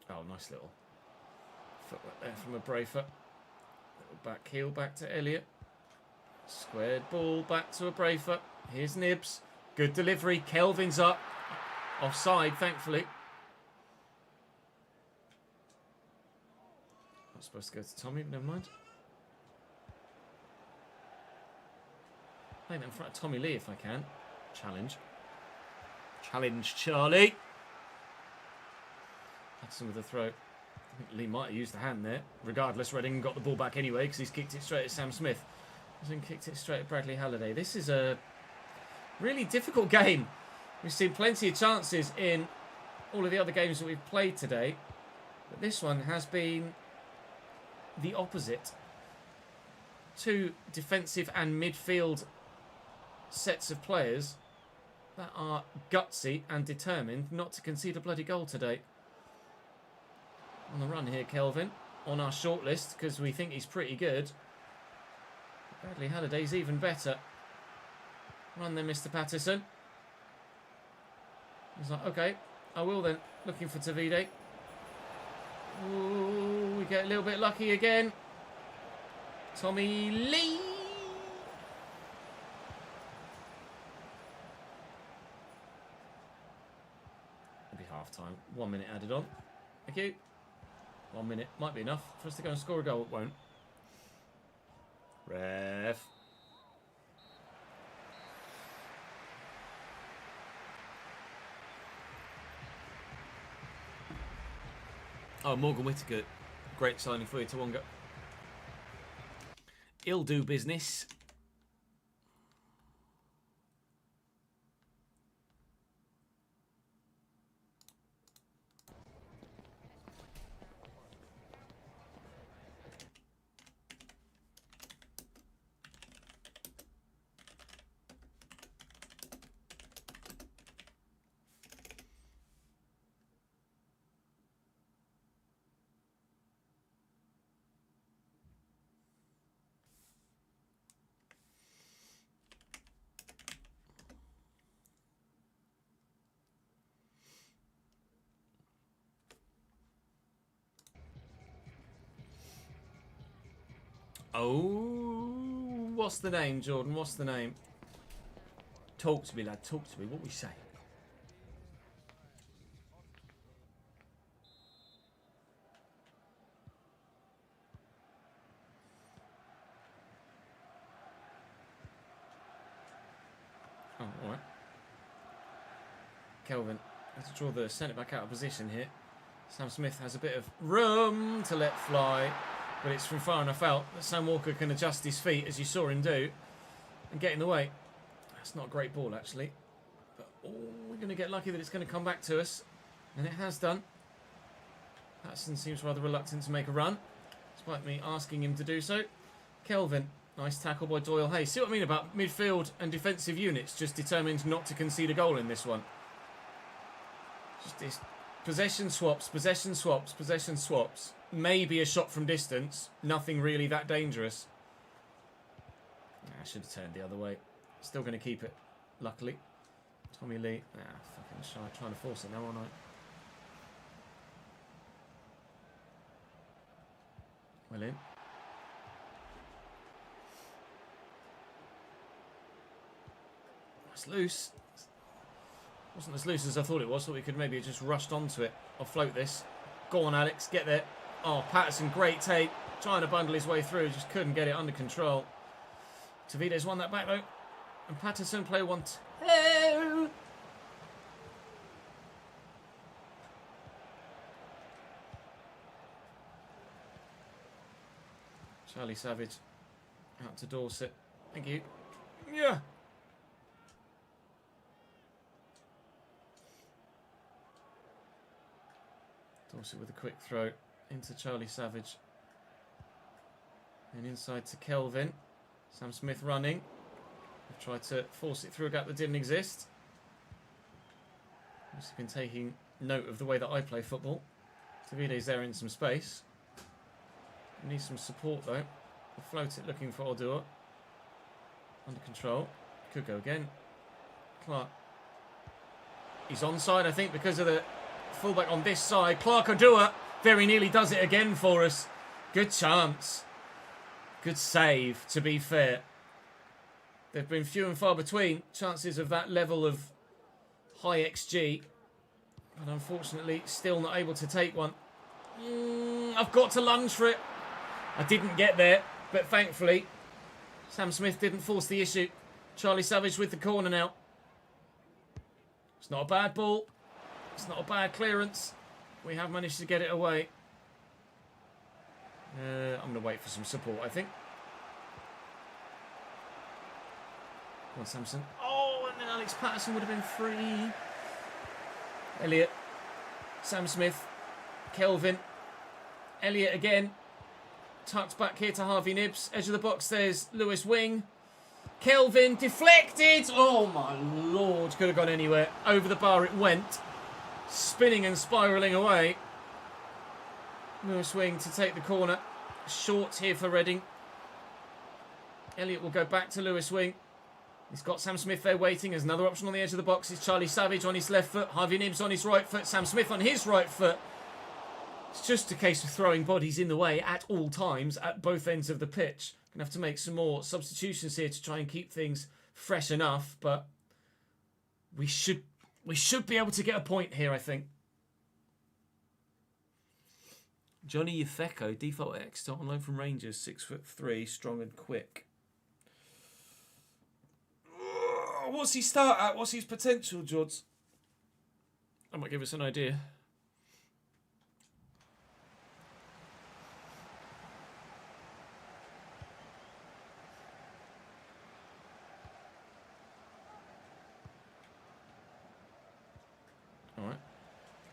Oh, nice little footwork there from a Brafer. Little back heel back to Elliott. Squared ball back to a Brafer. Here's Nibs. Good delivery. Kelvin's up. Offside, thankfully. Not supposed to go to Tommy, but never mind. Playing that in front of Tommy Lee if I can. Challenge. Challenge, Charlie. Hudson with a throw. I think Lee might have used the hand there. Regardless, Reading got the ball back anyway because he's kicked it straight at Sam Smith. Then kicked it straight at Bradley Halliday. This is a really difficult game. We've seen plenty of chances in all of the other games that we've played today. But this one has been the opposite. Two defensive and midfield sets of players that are gutsy and determined not to concede a bloody goal today. On the run here, Kelvin. On our shortlist, because we think he's pretty good. Bradley Halliday's even better. Run then, Mr. Patterson. He's like, okay, I will then. Looking for Tavide. Ooh, we get a little bit lucky again. Tommy Lee. It'll be half time. 1 minute added on. Thank you. 1 minute might be enough for us to go and score a goal. It won't. Ref. Oh, Morgan Whittaker. Great signing for you, Tawonga. He'll do business. Oh, what's the name, Jordan? What's the name? Talk to me, lad. Talk to me. What we say? Oh, all right. Kelvin has to draw the centre back out of position here. Sam Smith has a bit of room to let fly. But it's from far enough out that Sam Walker can adjust his feet, as you saw him do, and get in the way. That's not a great ball, actually. But we're going to get lucky that it's going to come back to us. And it has done. Patterson seems rather reluctant to make a run, despite me asking him to do so. Kelvin, nice tackle by Doyle Hayes. See what I mean about midfield and defensive units just determined not to concede a goal in this one. Just this possession swaps, possession swaps, possession swaps. Maybe a shot from distance. Nothing really that dangerous. I should have turned the other way. Still going to keep it, luckily. Tommy Lee. Fucking shy. Trying to force it now, aren't I? Well in. It's loose. Wasn't as loose as I thought it was. Thought we could maybe have just rushed onto it. I'll float this. Go on, Alex, get there. Oh, Patterson, great take. Trying to bundle his way through, just couldn't get it under control. Tavide's won that back though. And Patterson play 1-2. Charlie Savage out to Dorset. Thank you. Yeah. Dorset with a quick throw into Charlie Savage. And inside to Kelvin. Sam Smith running. I've tried to force it through a gap that didn't exist. I've just been taking note of the way that I play football. Tavide's there in some space. Needs some support though. We'll float it looking for Odua. Under control. Could go again. Clark. He's onside, I think, because of the fullback on this side. Clark Odua very nearly does it again for us. Good chance. Good save, to be fair. They've been few and far between chances of that level of high XG. But unfortunately, still not able to take one. I've got to lunge for it. I didn't get there, but thankfully, Sam Smith didn't force the issue. Charlie Savage with the corner now. It's not a bad ball. It's not a bad clearance. We have managed to get it away. I'm going to wait for some support, I think. Come on, Samson. Oh, and then Alex Patterson would have been free. Elliott. Sam Smith. Kelvin. Elliott again. Tucked back here to Harvey Nibbs. Edge of the box, there's Lewis Wing. Kelvin deflected. Oh, my Lord. Could have gone anywhere. Over the bar it went. Spinning and spiralling away. Lewis Wing to take the corner. Short here for Reading. Elliott will go back to Lewis Wing. He's got Sam Smith there waiting. There's another option on the edge of the box. It's Charlie Savage on his left foot. Harvey Nibbs on his right foot. Sam Smith on his right foot. It's just a case of throwing bodies in the way at all times at both ends of the pitch. Gonna have to make some more substitutions here to try and keep things fresh enough, but we should be able to get a point here, I think. Johnny Yefeko, default X, start on loan from Rangers, 6'3", strong and quick. What's he start at? What's his potential, Jods? That might give us an idea. Alright.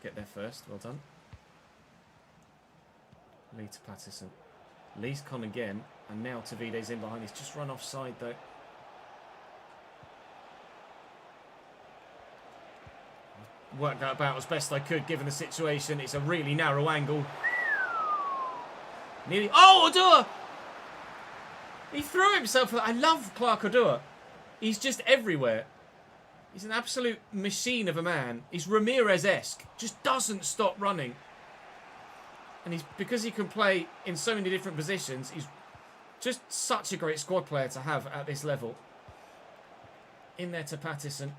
Get there first. Well done. Lee to Patterson. Lee's con again. And now Tavide's in behind. He's just run offside though. Worked that about as best I could given the situation. It's a really narrow angle. Nearly. Oh, Odua! He threw himself. I love Clark Odua. He's just everywhere. He's an absolute machine of a man. He's Ramirez-esque. Just doesn't stop running. And he's because he can play in so many different positions, he's just such a great squad player to have at this level. In there to Patterson.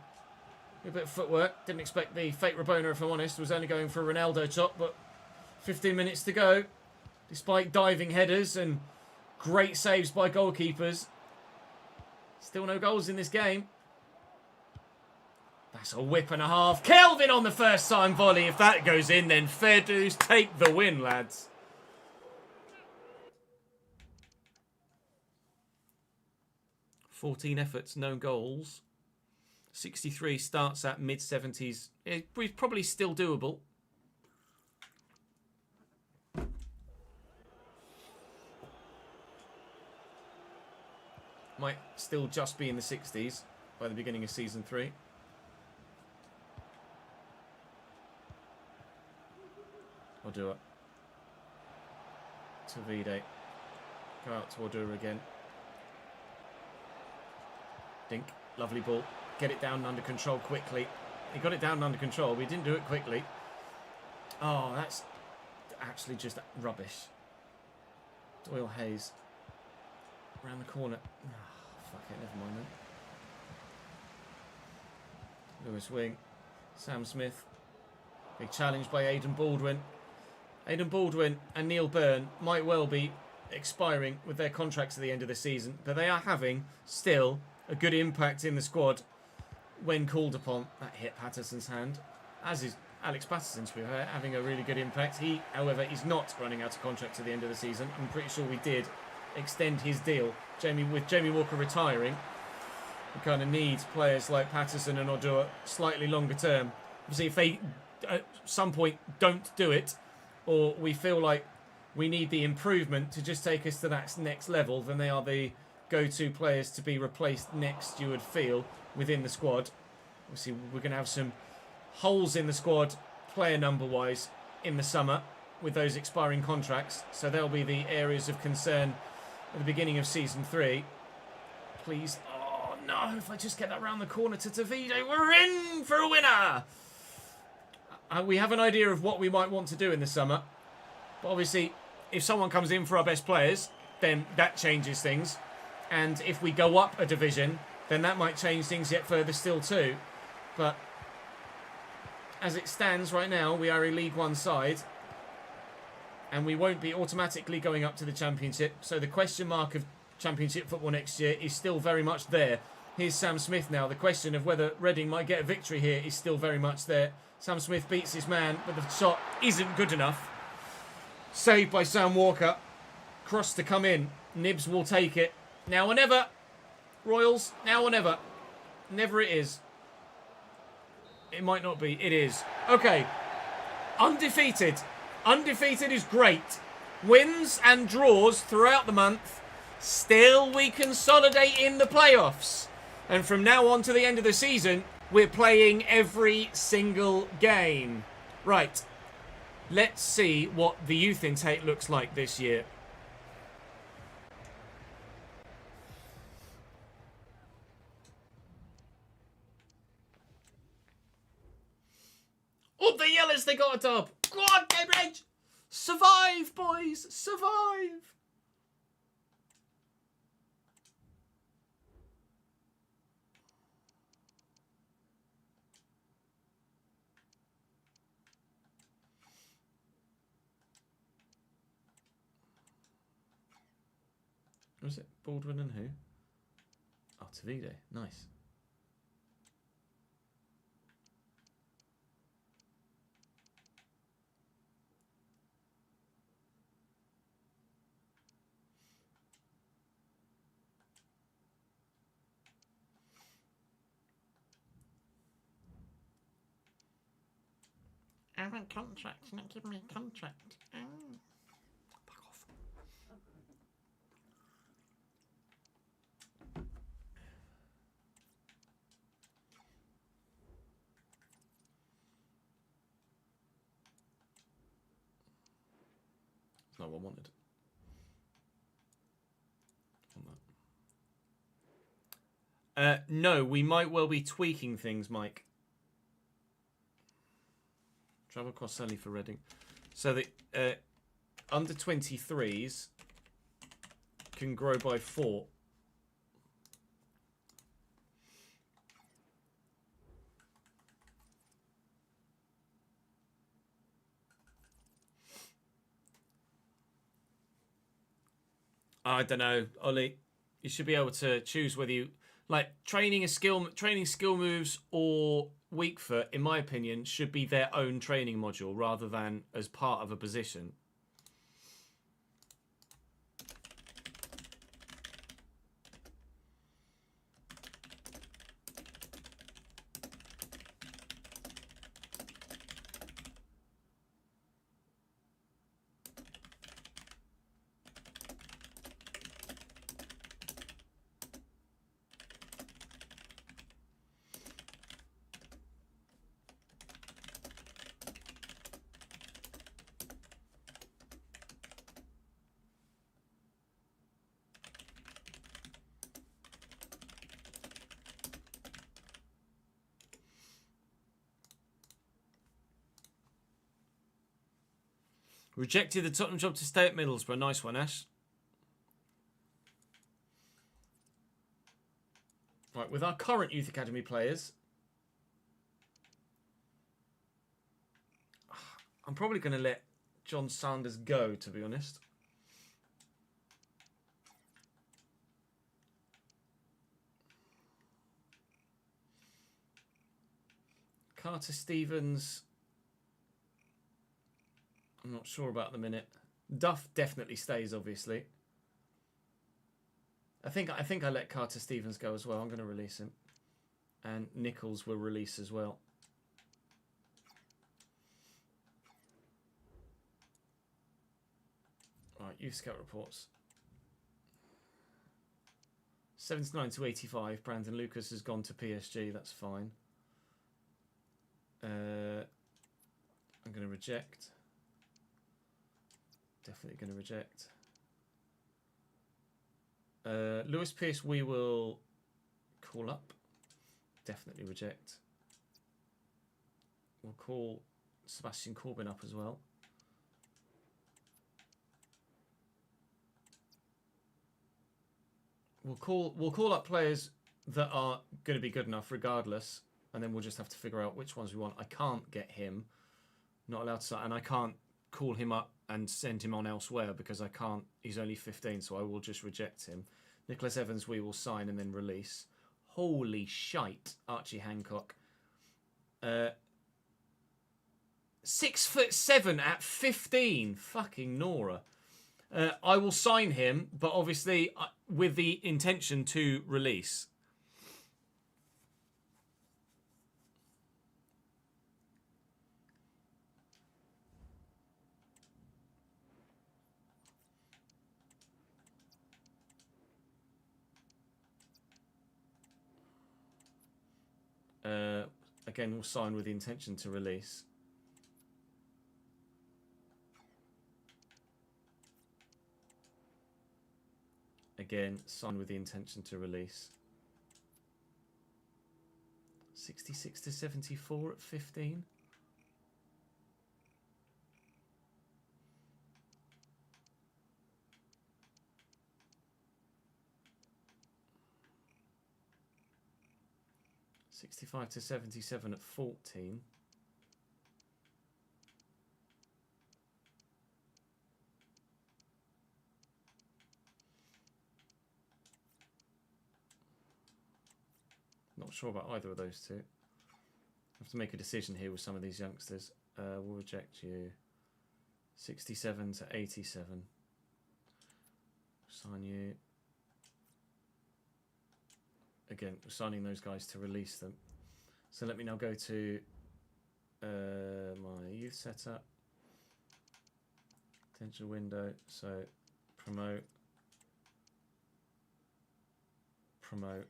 A bit of footwork. Didn't expect the fake Rabona, if I'm honest. Was only going for a Ronaldo chop, but 15 minutes to go. Despite diving headers and great saves by goalkeepers. Still no goals in this game. That's a whip and a half. Kelvin on the first time volley. If that goes in, then fair dues. Take the win, lads. "14 efforts, no goals. 63 starts at mid-70s. It's probably still doable. Might still just be in the 60s by the beginning of season 3. I'll do it. Tavide. Go out to Odua again. Dink. Lovely ball. Get it down under control quickly. He got it down under control, but he didn't do it quickly. Oh, that's actually just rubbish. Doyle Hayes. Around the corner. Oh, fuck it, never mind then. Lewis Wing. Sam Smith. Big challenge by Aidan Baldwin. Aidan Baldwin and Neil Byrne might well be expiring with their contracts at the end of the season, but they are having still a good impact in the squad when called upon. That hit Patterson's hand, as is Alex Patterson's, to be fair, having a really good impact. He, however, is not running out of contract at the end of the season. I'm pretty sure we did extend his deal. With Jamie Walker retiring, we kind of need players like Patterson and Odua slightly longer term. Obviously, if they at some point don't do it, or we feel like we need the improvement to just take us to that next level, then they are the go-to players to be replaced next, you would feel, within the squad. Obviously, we're going to have some holes in the squad, player number-wise, in the summer with those expiring contracts. So they'll be the areas of concern at the beginning of Season 3. Please. Oh, no. If I just get that round the corner to Davide, we're in for a winner. We have an idea of what we might want to do in the summer. But obviously, if someone comes in for our best players, then that changes things. And if we go up a division, then that might change things yet further still too. But as it stands right now, we are a League One side. And we won't be automatically going up to the Championship. So the question mark of Championship football next year is still very much there. Here's Sam Smith now. The question of whether Reading might get a victory here is still very much there. Sam Smith beats his man, but the shot isn't good enough. Saved by Sam Walker. Cross to come in. Nibs will take it. Now or never. Royals, now or never. Never it is. It might not be. It is. Okay. Undefeated. Undefeated is great. Wins and draws throughout the month. Still, we consolidate in the playoffs. And from now on to the end of the season, we're playing every single game. Right. Let's see what the youth intake looks like this year. Up the Yellows, they got a dub. Go on, Cambridge. Survive, boys. Survive. Was it Baldwin and who? Oh, Tavide. Nice. I want contract, not give me a contract. Oh. Fuck off. That's not what I wanted. No, we might well be tweaking things, Mike. Travel across only for Reading. So the under 23s can grow by 4. I don't know, Ollie. You should be able to choose whether you like training skill moves or weak foot. In my opinion, should be their own training module rather than as part of a position. Rejected the Tottenham job to stay at Middlesbrough. Nice one, Ash. Right, with our current Youth Academy players, I'm probably going to let John Sanders go, to be honest. Carter Stevens, I'm not sure about the minute. Duff definitely stays, obviously. I think I let Carter Stevens go as well. I'm going to release him. And Nichols will release as well. Right, youth scout reports. 79 to 85. Brandon Lucas has gone to PSG. That's fine. I'm going to reject. Definitely going to reject. Lewis Pearce, we will call up. Definitely reject. We'll call Sebastian Corbyn up as well. We'll call up players that are going to be good enough regardless, and then we'll just have to figure out which ones we want. I can't get him. Not allowed to, and I can't call him up and send him on elsewhere because I can't. He's only 15, so I will just reject him. Nicholas Evans, we will sign and then release. Holy shite, Archie Hancock. 6'7" at 15. Fucking Nora. I will sign him, but obviously with the intention to release. Again, we'll sign with the intention to release. Again, sign with the intention to release. 66 to 74 at 15. $65 to 77 at 14. Not sure about either of those two. I have to make a decision here with some of these youngsters. We'll reject you. 67 to 87. Sign you. Again, we're signing those guys to release them. So let me now go to my youth setup. Potential window. So promote. Promote.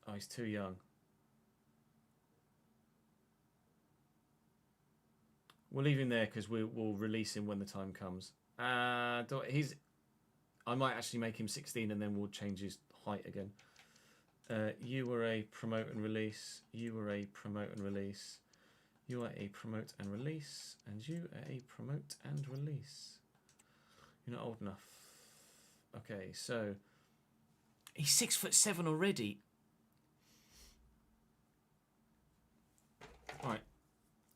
Oh, he's too young. We'll leave him there because we'll release him when the time comes. I might actually make him 16 and then we'll change his height again. You were a promote and release. You were a promote and release. You are a promote and release. And you are a promote and release. You're not old enough. Okay, so he's 6'7" already. All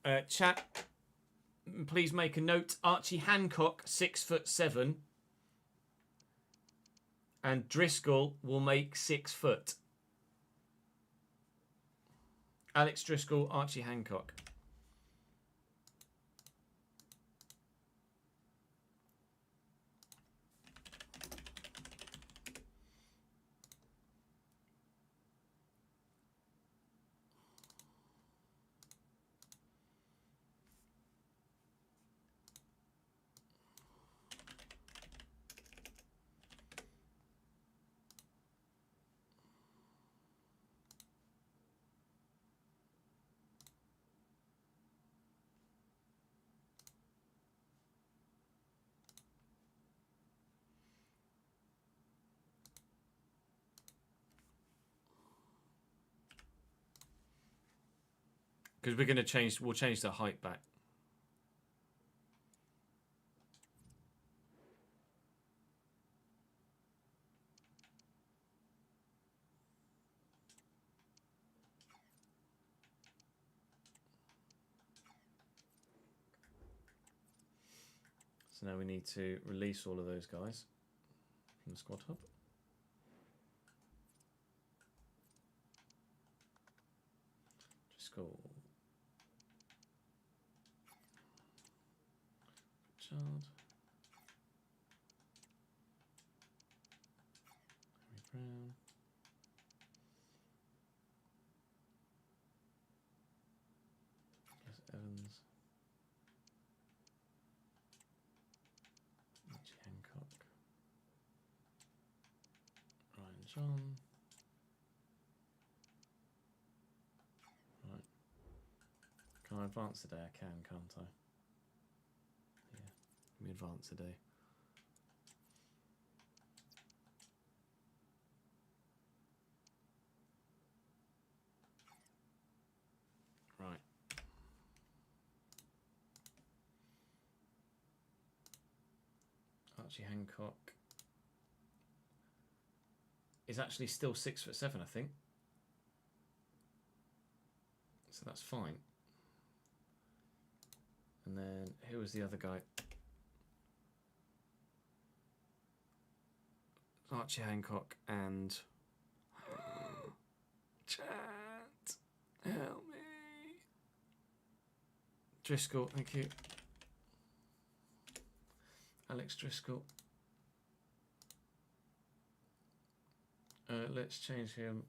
right. Chat, please make a note. Archie Hancock, 6'7", and Driscoll will make 6 foot. Alex Driscoll, Archie Hancock. Because we're going to change, we'll change the height back. So now we need to release all of those guys from the squad hub. Driscoll. Child. Harry Brown. Plus Evans. Richie Hancock. Ryan John. Right. Can I advance today? I can, can't I? Yeah. Let me advance today. Right. Archie Hancock is actually still 6'7", I think. So that's fine. And then who was the other guy? Archie Hancock and chat. Help me. Driscoll, thank you. Alex Driscoll. Let's change him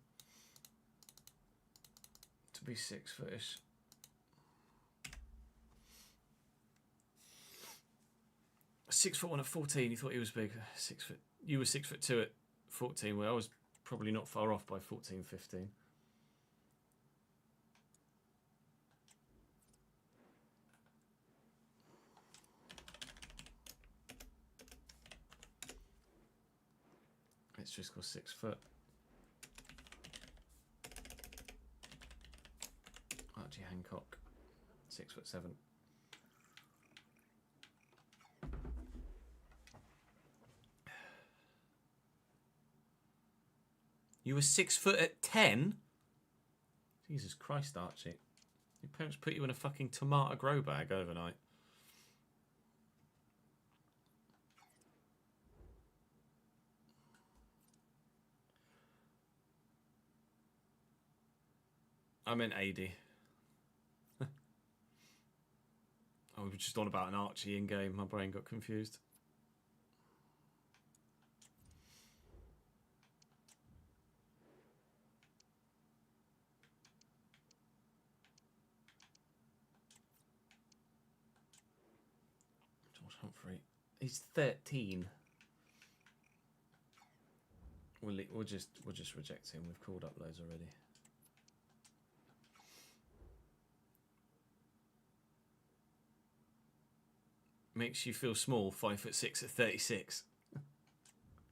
to be 6 footish. Six foot 1 at 14. You thought he was big. 6 foot. You were 6'2" at 14. Well, I was probably not far off by 14, 15. Let's just go 6 foot. Archie Hancock, 6'7". You were 6 foot at 10? Jesus Christ, Archie. Your parents put you in a fucking tomato grow bag overnight. I meant 80. I was just on about an Archie in game. My brain got confused. George Humphrey. He's 13. We'll just reject him. We've called up loads already. Makes you feel small, 5'6" at 36.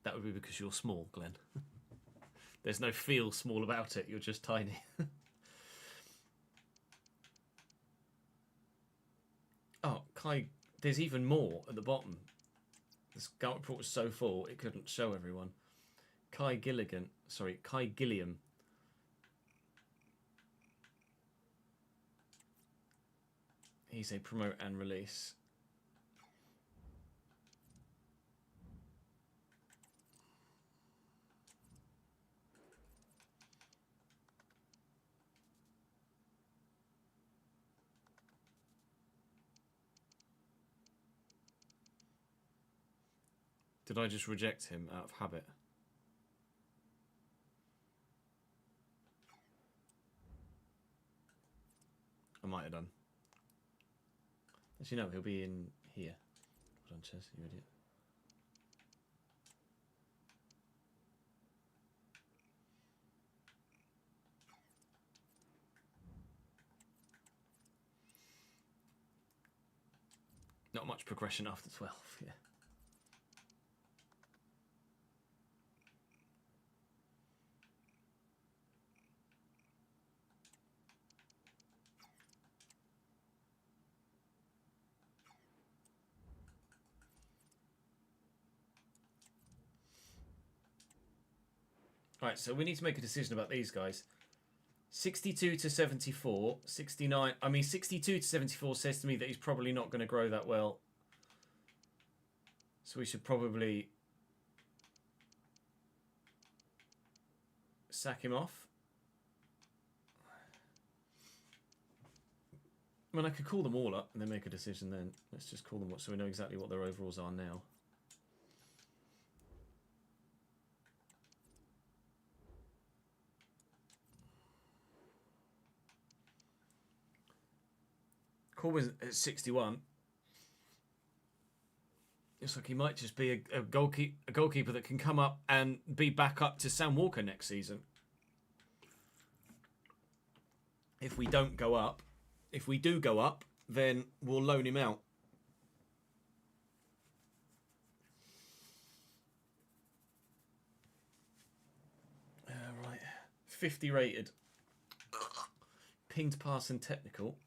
That would be because you're small, Glenn. There's no feel small about it, you're just tiny. Oh, Kai, there's even more at the bottom. The scout report was so full it couldn't show everyone. Kai Gilligan, sorry, Kai Gilliam. He's a promote and release. Did I just reject him out of habit? I might have done. Actually, no, he'll be in here. Hold on, Chess, you idiot. Not much progression after 12, yeah. Right, so we need to make a decision about these guys. 62 to 74, 69. I mean, 62 to 74 says to me that he's probably not going to grow that well So we should probably sack him off. I mean, I could call them all up and then make a decision then. Let's just call them up so we know exactly what their overalls are now. Corbyn's at 61. Looks like he might just be a goalkeeper that can come up and be back up to Sam Walker next season. If we don't go up, if we do go up, then we'll loan him out. Right, 50 rated. Pinged pass and technical.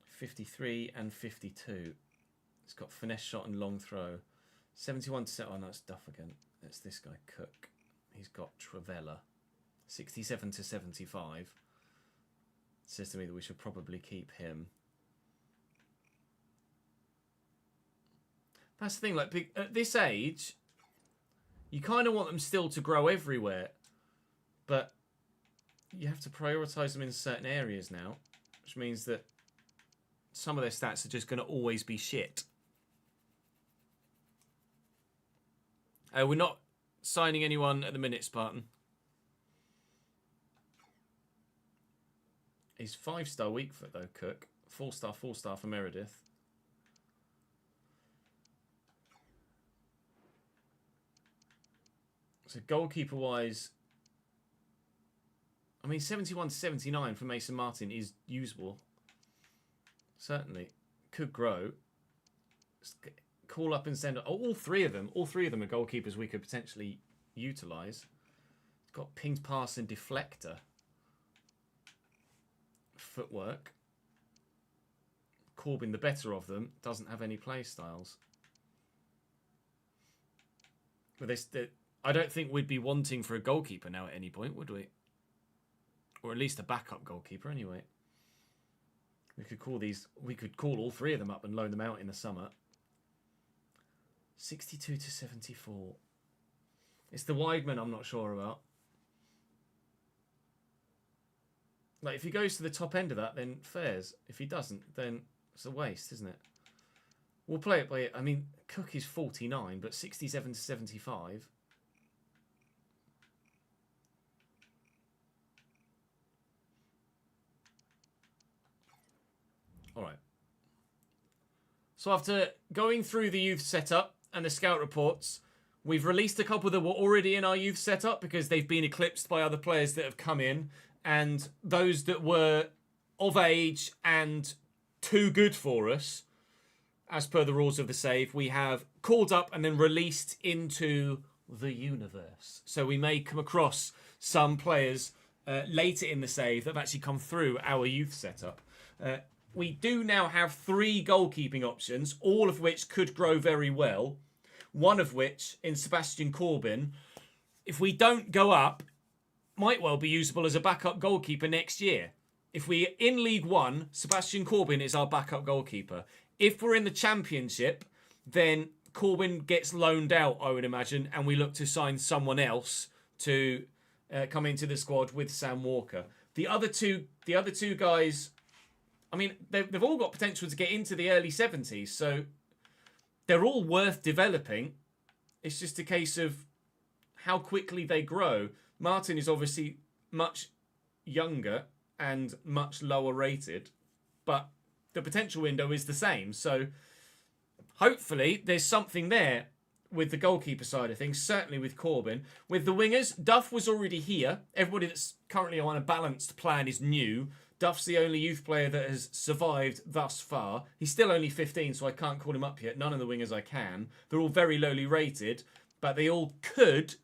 53 and 52. It's got finesse shot and long throw. 71 to set. Oh no, it's Duff again. It's this guy Cook. He's got Travella. 67 to 75. Says to me that we should probably keep him. That's the thing. Like at this age, you kind of want them still to grow everywhere, but you have to prioritise them in certain areas now, which means that some of their stats are just going to always be shit. We're not signing anyone at the minute, Spartan. He's 5-star weak foot though, Cook. 4-star for Meredith. So goalkeeper wise, I mean 71 to 79 for Mason Martin is usable. Certainly could grow. Call up and send. Oh, all three of them are goalkeepers we could potentially utilise. It's got pinged pass and deflector. Footwork. Corbyn, the better of them, doesn't have any play styles. But I don't think we'd be wanting for a goalkeeper now at any point, would we? Or at least a backup goalkeeper, anyway. We could call all three of them up and loan them out in the summer. 62 to 74. It's the Wideman I'm not sure about. Like, if he goes to the top end of that, then fairs. If he doesn't, then it's a waste, isn't it? We'll play it by... I mean, Cook is 49, but 67 to 75... All right. So after going through the youth setup and the scout reports, we've released a couple that were already in our youth setup because they've been eclipsed by other players that have come in. And those that were of age and too good for us, as per the rules of the save, we have called up and then released into the universe. So we may come across some players later in the save that have actually come through our youth setup. We do now have 3 goalkeeping options, all of which could grow very well. One of which, in Sebastian Corbyn, if we don't go up, might well be usable as a backup goalkeeper next year. If we're in League One, Sebastian Corbyn is our backup goalkeeper. If we're in the Championship, then Corbyn gets loaned out, I would imagine, and we look to sign someone else to come into the squad with Sam Walker. The other two guys... I mean, they've all got potential to get into the early 70s, so they're all worth developing. It's just a case of how quickly they grow. Martin is obviously much younger and much lower rated, but the potential window is the same. So hopefully there's something there with the goalkeeper side of things, certainly with Corbyn. With the wingers, Duff was already here. Everybody that's currently on a balanced plan is new. Duff's the only youth player that has survived thus far. He's still only 15, so I can't call him up yet. None of the wingers I can. They're all very lowly rated, but they all could,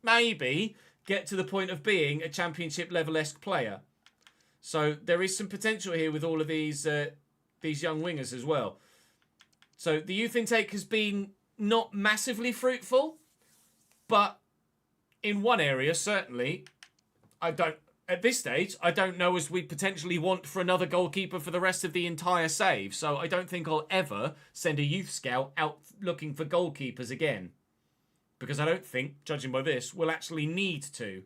maybe, get to the point of being a championship level-esque player. So there is some potential here with all of these young wingers as well. So the youth intake has been not massively fruitful, but in one area, certainly, at this stage, I don't know as we potentially want for another goalkeeper for the rest of the entire save. So I don't think I'll ever send a youth scout out looking for goalkeepers again. Because I don't think, judging by this, we'll actually need to.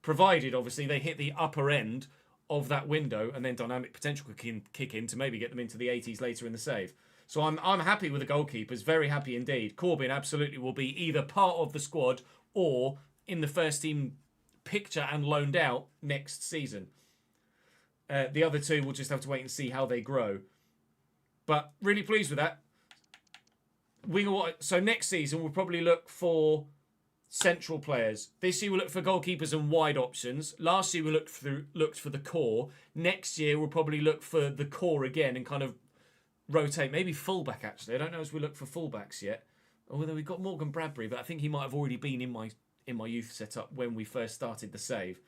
Provided, obviously, they hit the upper end of that window and then dynamic potential could kick in to maybe get them into the 80s later in the save. So I'm happy with the goalkeepers, very happy indeed. Corbyn absolutely will be either part of the squad or in the first team picture and loaned out next season. The other two, we'll just have to wait and see how they grow. But really pleased with that. So next season, we'll probably look for central players. This year, we'll look for goalkeepers and wide options. Last year, we looked for the core. Next year, we'll probably look for the core again and kind of rotate. Maybe fullback, actually. I don't know as we look for fullbacks yet. Although we've got Morgan Bradbury, but I think he might have already been in my youth setup when we first started the save.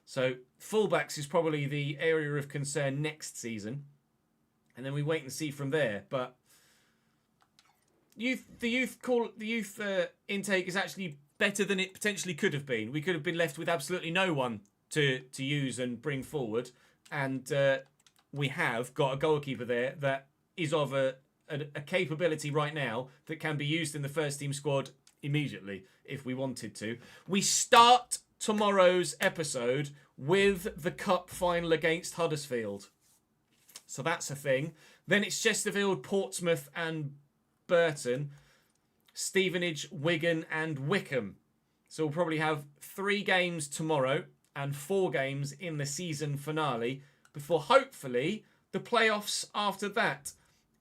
So fullbacks is probably the area of concern next season. And then we wait and see from there. But the youth intake is actually better than it potentially could have been. We could have been left with absolutely no one to use and bring forward. And we have got a goalkeeper there that is of a capability right now that can be used in the first team squad immediately if we wanted to. We start tomorrow's episode with the cup final against Huddersfield. So that's a thing. Then it's Chesterfield, Portsmouth and Burton, Stevenage, Wigan and Wickham. So we'll probably have 3 games tomorrow and 4 games in the season finale before hopefully the playoffs after that.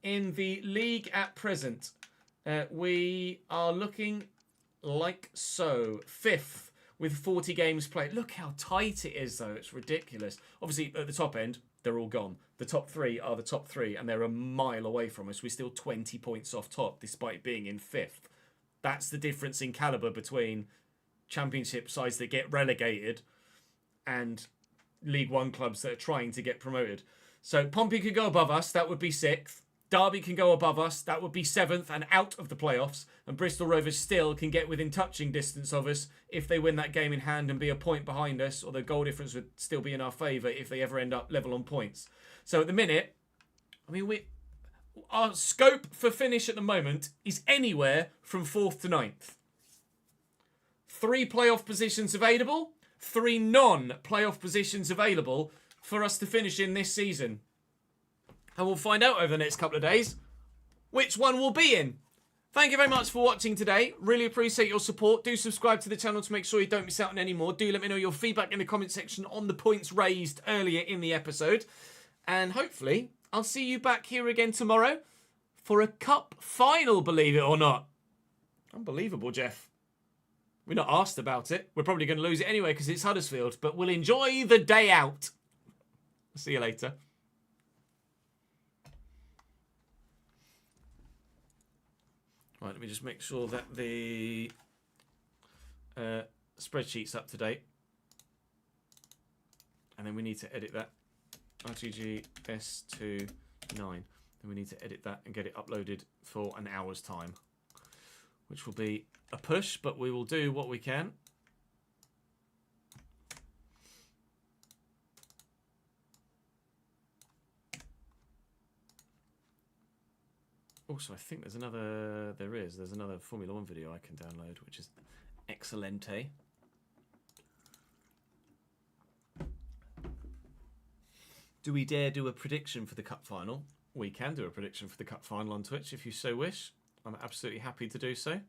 In the league at present, we are looking like so. 5th with 40 games played. Look how tight it is, though. It's ridiculous. Obviously, at the top end, they're all gone. The top 3 are the top 3, and they're a mile away from us. We're still 20 points off top, despite being in 5th. That's the difference in calibre between Championship sides that get relegated and League One clubs that are trying to get promoted. So Pompey could go above us. That would be 6th. Derby can go above us. That would be 7th and out of the playoffs. And Bristol Rovers still can get within touching distance of us if they win that game in hand and be a point behind us, or the goal difference would still be in our favour if they ever end up level on points. So at the minute, I mean, our scope for finish at the moment is anywhere from 4th to 9th. 3 playoff positions available, 3 non-playoff positions available for us to finish in this season. And we'll find out over the next couple of days which one we'll be in. Thank you very much for watching today. Really appreciate your support. Do subscribe to the channel to make sure you don't miss out on any more. Do let me know your feedback in the comment section on the points raised earlier in the episode. And hopefully, I'll see you back here again tomorrow for a cup final, believe it or not. Unbelievable, Jeff. We're not asked about it. We're probably going to lose it anyway because it's Huddersfield. But we'll enjoy the day out. See you later. Right, let me just make sure that the spreadsheet's up to date. And then we need to edit that. Rtg S29. Then we need to edit that and get it uploaded for an hour's time. Which will be a push, but we will do what we can. Also, I think there's another Formula 1 video I can download, which is excellente. Do we dare do a prediction for the cup final? We can do a prediction for the cup final on Twitch if you so wish. I'm absolutely happy to do so.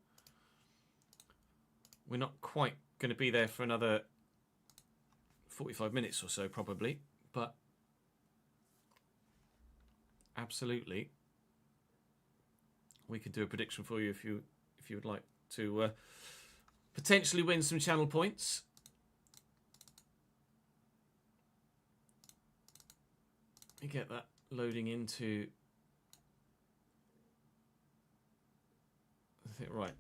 We're not quite going to be there for another 45 minutes or so, probably, but absolutely. We could do a prediction for you if you would like to potentially win some channel points. Let me get that loading into. I think right.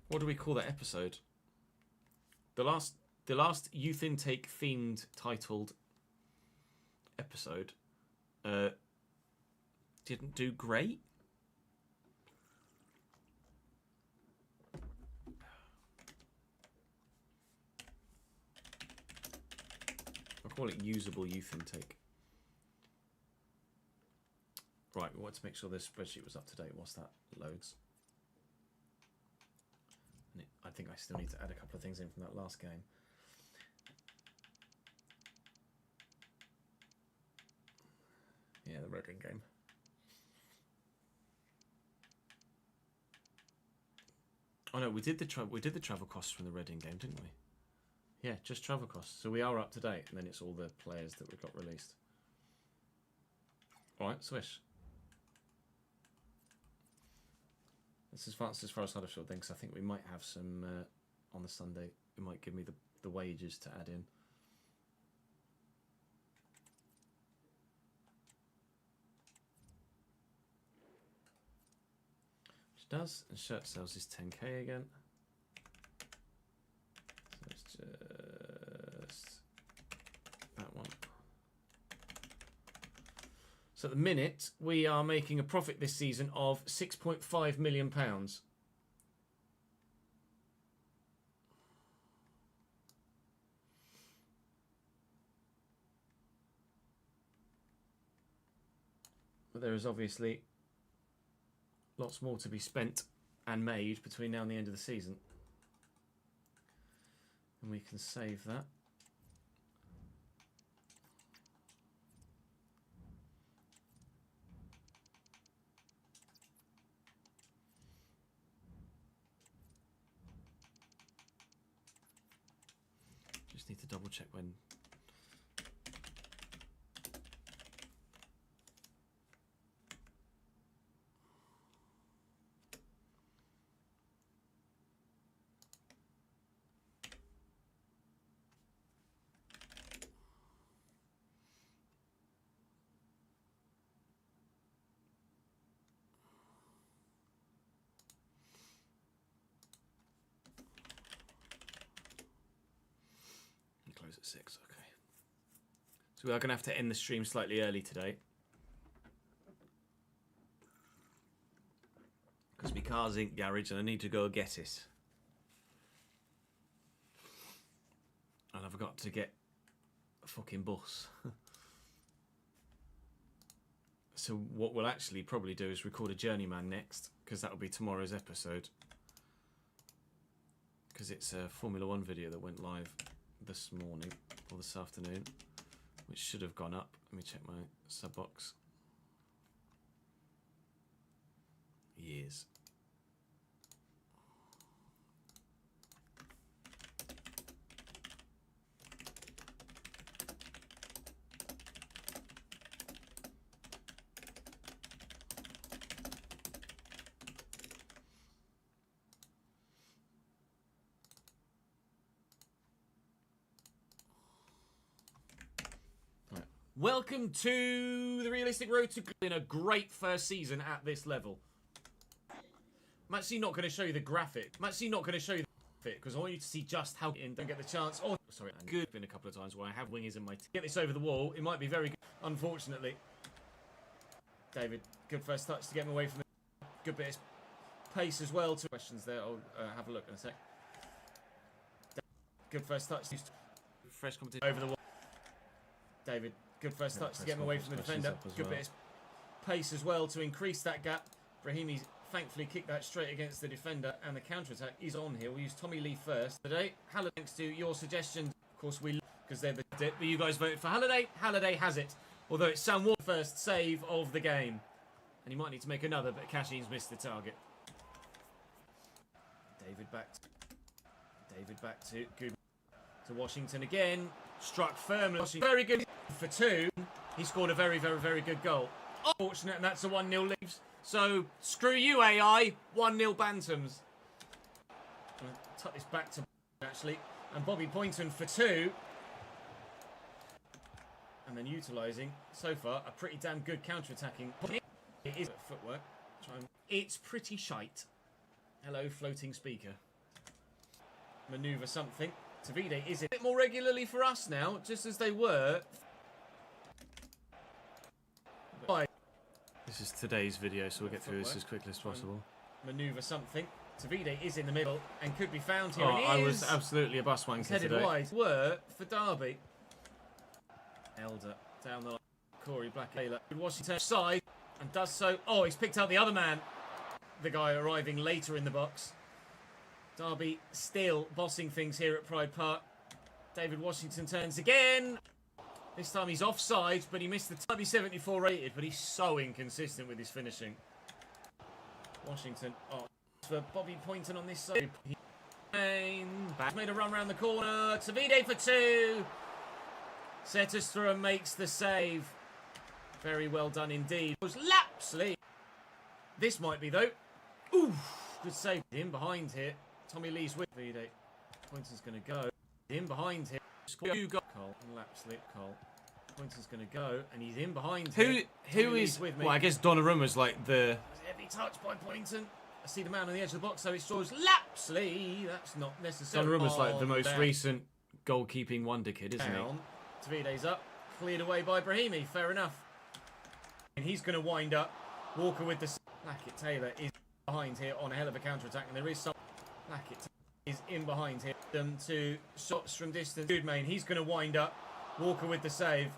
What do we call that episode? The last youth intake themed titled episode didn't do great. I'll call it usable youth intake. Right, we want to make sure this spreadsheet was up to date whilst that loads. And I think I still need to add a couple of things in from that last game. Yeah, the Reading game. Oh no, we did the travel costs from the Reading game, didn't we? Yeah, just travel costs. So we are up to date, and then it's all the players that we got released. All right, Swish. This is as far as Huddersfield then, because I think we might have some on the Sunday. It might give me the wages to add in. Which does, and shirt sales is 10k again. So it's just that one. So at the minute, we are making a profit this season of £6.5 million. But there is obviously lots more to be spent and made between now and the end of the season. And we can save that. Just need to double check when. Close at 6, okay. So we are going to have to end the stream slightly early today. Because my car's in garage and I need to go get it. And I've got to get a fucking bus. So what we'll actually probably do is record a Journeyman next, because that'll be tomorrow's episode. Because it's a Formula 1 video that went live this morning or this afternoon, which should have gone up. Let me check my sub box. Years. Welcome to the Realistic Road to Glory in a great first season at this level. I'm actually not going to show you the graphic. I'm actually not going to show you the graphic because I want you to see just how and don't get the chance. Oh, sorry, good. Been a couple of times where I have wingers in my team. Get this over the wall. It might be very good. Unfortunately, David, good first touch to get him away from the good bit of pace as well. Two questions there. I'll have a look in a sec. Good first touch. Fresh competition over the wall. David. Good first touch to get him away from the defender. Good bit of pace as well to increase that gap. Brahimi thankfully kicked that straight against the defender, and the counter-attack is on here. We'll use Tommy Lee first today. Halliday, thanks to your suggestion, of course, because they're the dip, but you guys voted for Halliday. Halliday has it, although it's Sam Ward's first save of the game. And he might need to make another, but Cashin's missed the target. David back to good. To Washington again. Struck firmly. Very good for 2. He scored a very, very, very good goal. Unfortunate, and that's a 1-0 leaves. So, screw you, AI. 1-0 Bantams. I'm going to tuck this back to actually. And Bobby Poynton for 2. And then utilising, so far, a pretty damn good counter-attacking. It is footwork. It's pretty shite. Hello, floating speaker. Manoeuvre something. Tavide is a bit more regularly for us now, just as they were. This is today's video, so we'll get through this as quickly as possible. Manoeuvre something. Tavide is in the middle and could be found here. Oh, And I he was is. absolutely a bus wanker He's headed today. wide. Were for Derby. Elder down the line. Corey Black-Taylor. Washington side and does so. Oh, he's picked out the other man. The guy arriving later in the box. Derby still bossing things here at Pride Park. David Washington turns again. This time he's offside, but he missed the time. He's 74 rated, but he's so inconsistent with his finishing. Washington. Oh, for Bobby Poynton on this side. Back made a run around the corner. Tavide for two. Setters through and makes the save. Very well done indeed. It was Lapsley. This might be though. Ooh, good save. In behind here. Tommy Lee's with Tavide. Poynton's going to go. In behind here. You got Cole and Lapsley. Cole. Poynton's going to go and he's in behind here. Who Tommy is? Lee's with me. Well, I guess Donnarumma's like the. Heavy touch by Poynton. I see the man on the edge of the box, so it shows Lapsley. That's not necessarily. Donnarumma's like the most down. recent goalkeeping wonder kid, isn't Down. Tavide's up. Cleared away by Brahimi. Fair enough. And he's going to wind up. Walker with the... Blackett Taylor is behind here on a hell of a counter-attack. And there is some... Blackett is in behind here. Them to shots from distance. Good main. He's going to wind up. Walker with the save.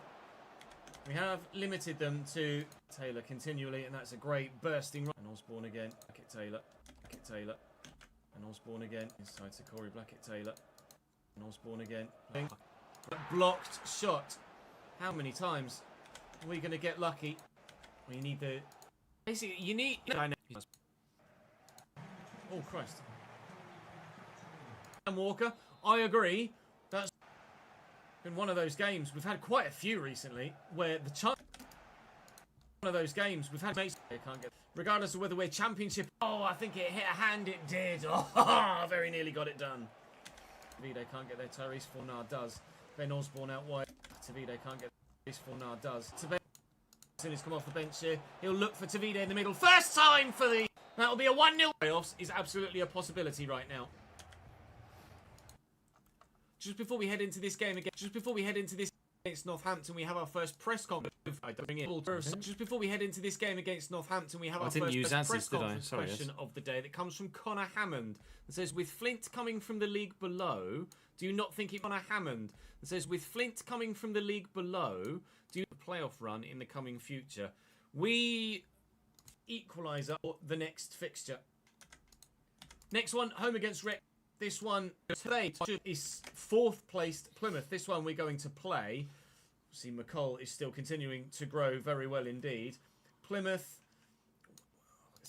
We have limited them to Taylor continually. And that's a great bursting run. And Osborne again. Blackett Taylor. Blackett Taylor. And Osborne again. Inside to Corey Blackett Taylor. And Osborne again. Blocked shot. How many times are we going to get lucky? We need the... Basically, you need... Oh, Christ. And Walker, I agree. That's been one of those games. We've had quite a few recently where the chance... One of those games we've had... Mates, can't get... Regardless of whether we're championship... Oh, I think it hit a hand. It did. Oh, very nearly got it done. Tavide can't get there. Tyrese Fornard does. Ben Osborne out wide. Tavide can't get there. Tyrese Fornard does. He's come off the bench here. He'll look for Tavide in the middle. First time for the... That'll be a 1-0. Playoffs is absolutely a possibility right now. Just before we head into this game again... Just before we head into this against Northampton, we have our first press conference. Just before we head into this game against Northampton, we have our first press conference question of the day that comes from Connor Hammond. It says, with Flint coming from the league below, do you not think it... Connor Hammond. It says, with Flint coming from the league below, do you a playoff run in the coming future? We equalise up the next fixture. Next one, home against Rec. This one today is 4th placed Plymouth. This one we're going to play. See, McColl is still continuing to grow very well indeed. Plymouth,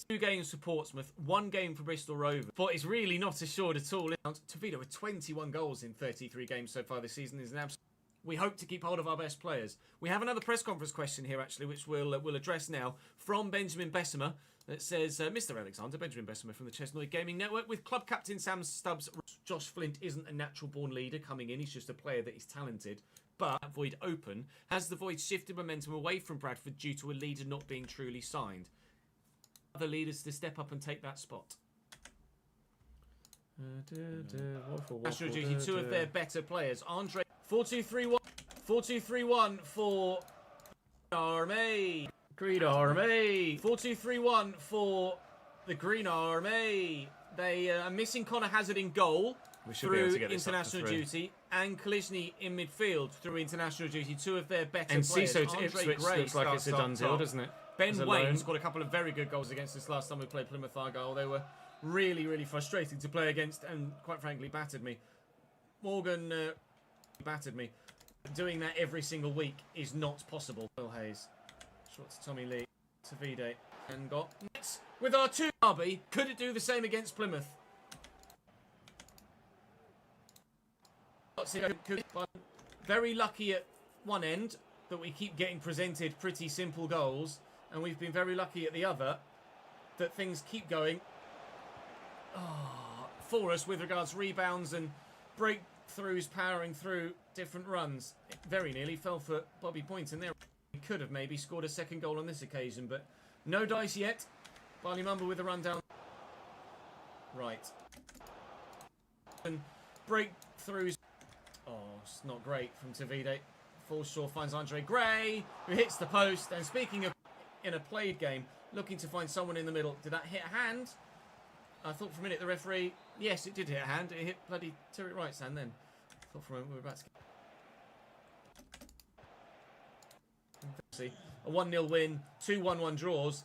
2 games for Portsmouth, 1 game for Bristol Rovers. But it's really not assured at all. Tavide with 21 goals in 33 games so far this season is an absolute... We hope to keep hold of our best players. We have another press conference question here, actually, which we'll address now from Benjamin Bessemer. That says, Mr. Alexander, Benjamin Bessemer from the Chesnoy Gaming Network. With club captain Sam Stubbs, Josh Flint isn't a natural-born leader coming in. He's just a player that is talented. But, that void open, has the void shifted momentum away from Bradford due to a leader not being truly signed? Other leaders to step up and take that spot. National duty, 2 of their better players. Andre, 4-2-3-1. 4-2-3-1 for Army. Green Army. 4-2-3-1 for the Green Army. They are missing Connor Hazard in goal through international duty and Kalishny in midfield through international duty. 2 of their better players. And Ciso to Ipswich looks like it's a done deal, doesn't it? Ben Wayne scored a couple of very good goals against us last time we played Plymouth Argyle. They were really, really frustrating to play against and, quite frankly, battered me. Morgan battered me. Doing that every single week is not possible. Will Hayes. Short to Tommy Lee. Tavide. And got next with our 2 Derby. Could it do the same against Plymouth? Very lucky at one end that we keep getting presented pretty simple goals. And we've been very lucky at the other that things keep going for us with regards to rebounds and breakthroughs powering through different runs. It very nearly fell for Bobby Poynton there. He could have maybe scored a 2nd goal on this occasion, but no dice yet. Barley Mumble with a run down. Right. And breakthroughs. Oh, it's not great from Tavide. Falls short, finds Andre Gray, who hits the post. And speaking of in a played game, looking to find someone in the middle. Did that hit a hand? I thought for a minute the referee... Yes, it did hit a hand. It hit bloody Terry Wright's hand then. I thought for a moment we were about to... See, a 1-0 win, 2 1-1 draws.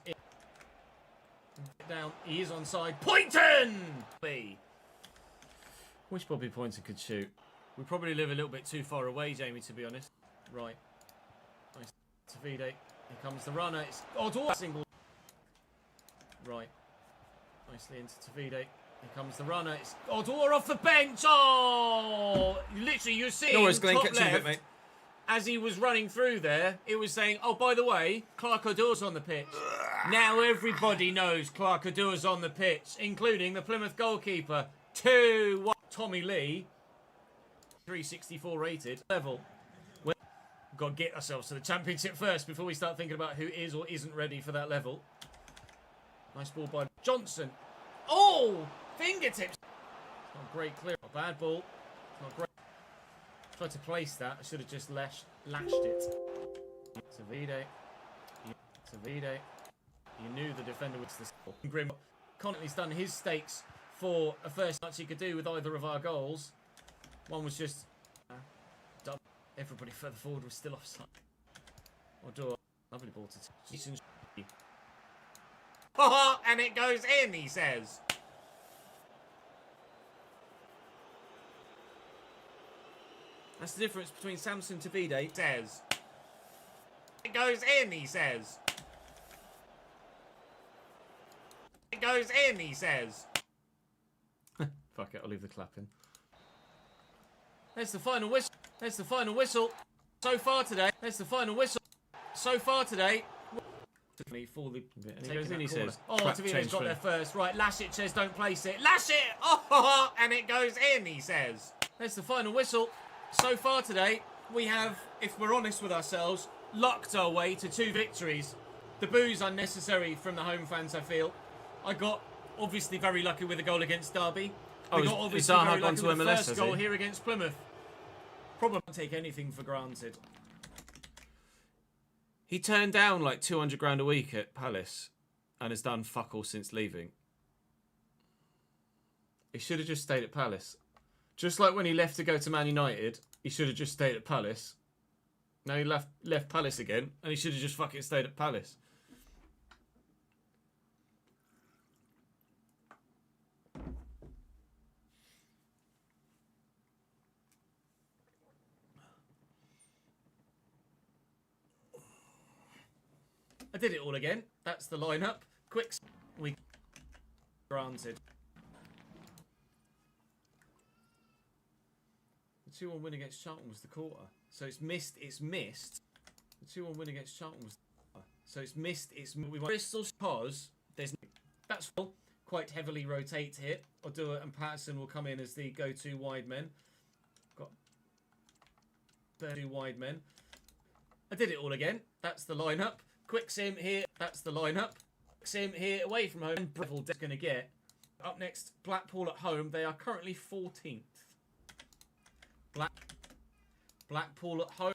Down, he is onside. Poynton! Wish Bobby Poynton could shoot. We probably live a little bit too far away, Jamie, to be honest. Right. Nice. Tavide. Here comes the runner. It's Odor. Single. Right. Nicely into Tavide. Here comes the runner. It's Odor off the bench. Oh! Literally, you're seeing No worries, Glenn. top Catch you in a left. bit, mate. As he was running through there, it was saying, oh, by the way, Clark Odor's on the pitch. Now everybody knows Clark Odor's on the pitch, including the Plymouth goalkeeper. 2-1. Tommy Lee, 364 rated. Level. We've got to get ourselves to the championship first before we start thinking about who is or isn't ready for that level. Nice ball by Johnson. Oh! Fingertips. It's not great clear. Not bad ball. It's not great. Tried to place that. I should have just lashed it. Tavide. Tavide. You knew the defender was the score. Grim constantly's done his stakes for a first match he could do with either of our goals. One was just done. Everybody further forward was still offside. Odor. Lovely ball to Jason. And it goes in, he says. That's the difference between Samson Tavide, says. It goes in, he says. It goes in, he says. Fuck it, I'll leave the clapping. There's the final whistle. There's the final whistle. So far today. There's the final whistle. So far today. For the And he goes in, he says. Oh, Tavide's got there first. Right, Lashit says don't place it. Lash it! Oh, and it goes in, he says. There's the final whistle. So far today, we have, if we're honest with ourselves, lucked our way to 2 victories. The boo's unnecessary from the home fans, I feel. I got obviously very lucky with a goal against Derby. We got obviously very lucky with the first goal here against Plymouth. Probably don't take anything for granted. He turned down like 200 grand a week at Palace and has done fuck all since leaving. He should have just stayed at Palace. Just like when he left to go to Man United, he should have just stayed at Palace. Now he left Palace again, and he should have just fucking stayed at Palace. I did it all again. That's the lineup. Quick, we granted. The 2-1 win against Charlton was the quarter. So it's missed. It's missed. The 2-1 win against Charlton was the quarter. So it's missed. We won Bristol because there's that's full. Quite heavily rotate here. Odua and Patterson will come in as the go-to wide men. Got 32 wide men. I did it all again. That's the lineup. Quick sim here. That's the lineup. Sim here away from home. And Bristol is going to get. Up next, Blackpool at home. They are currently 14th. Blackpool at home.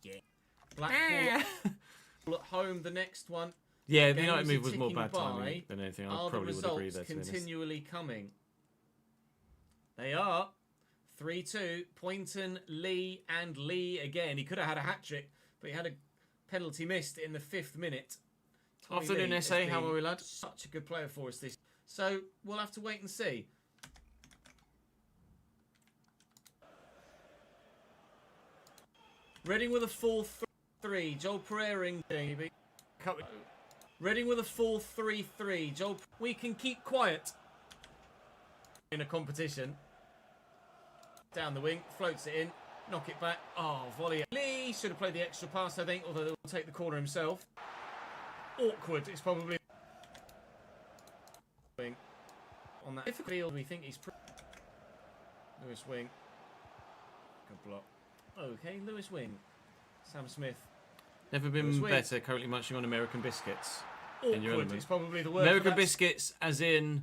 Yeah. Blackpool at home. The next one. Yeah, the United move was more bad timing than anything. I probably would agree there. Continually coming. They are 3-2. Poynton, Lee, and Lee again. He could have had a hat trick, but he had a penalty missed in the 5th minute. Afternoon SA, how are we, lad? Such a good player for us this. So we'll have to wait and see. Reading with a 4-3. Joel Pereira, maybe. Reading with a 4-3-3. Joel, we can keep quiet in a competition. Down the wing, floats it in, knock it back. Oh, volley. Lee should have played the extra pass, I think, although he'll take the corner himself. Awkward. It's probably on that field. We think he's Lewis Wing. Good block. Okay, Lewis Wing. Sam Smith. Never been better. Currently munching on American biscuits. Awkward. It's probably the word. American biscuits, as in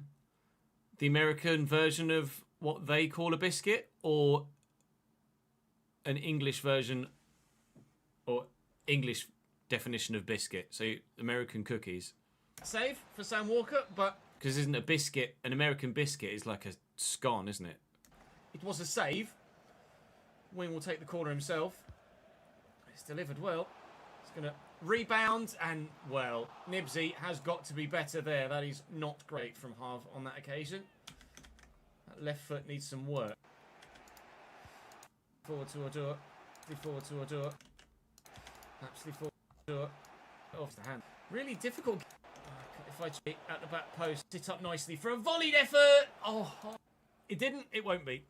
the American version of what they call a biscuit, or an English version, or English definition of biscuit. So American cookies. Save for Sam Walker, but... Because isn't a biscuit, an American biscuit is like a scone, isn't it? It was a save. Wing will take the corner himself. It's delivered well. It's going to rebound, and, well, Nibsy has got to be better there. That is not great from Harv on that occasion. That left foot needs some work. Forward to Odua. Forward to Odua. Absolutely forward to Odua. Off the hand. Really difficult. If I cheat at the back post, sit up nicely for a volleyed effort. Oh, it didn't. It won't be.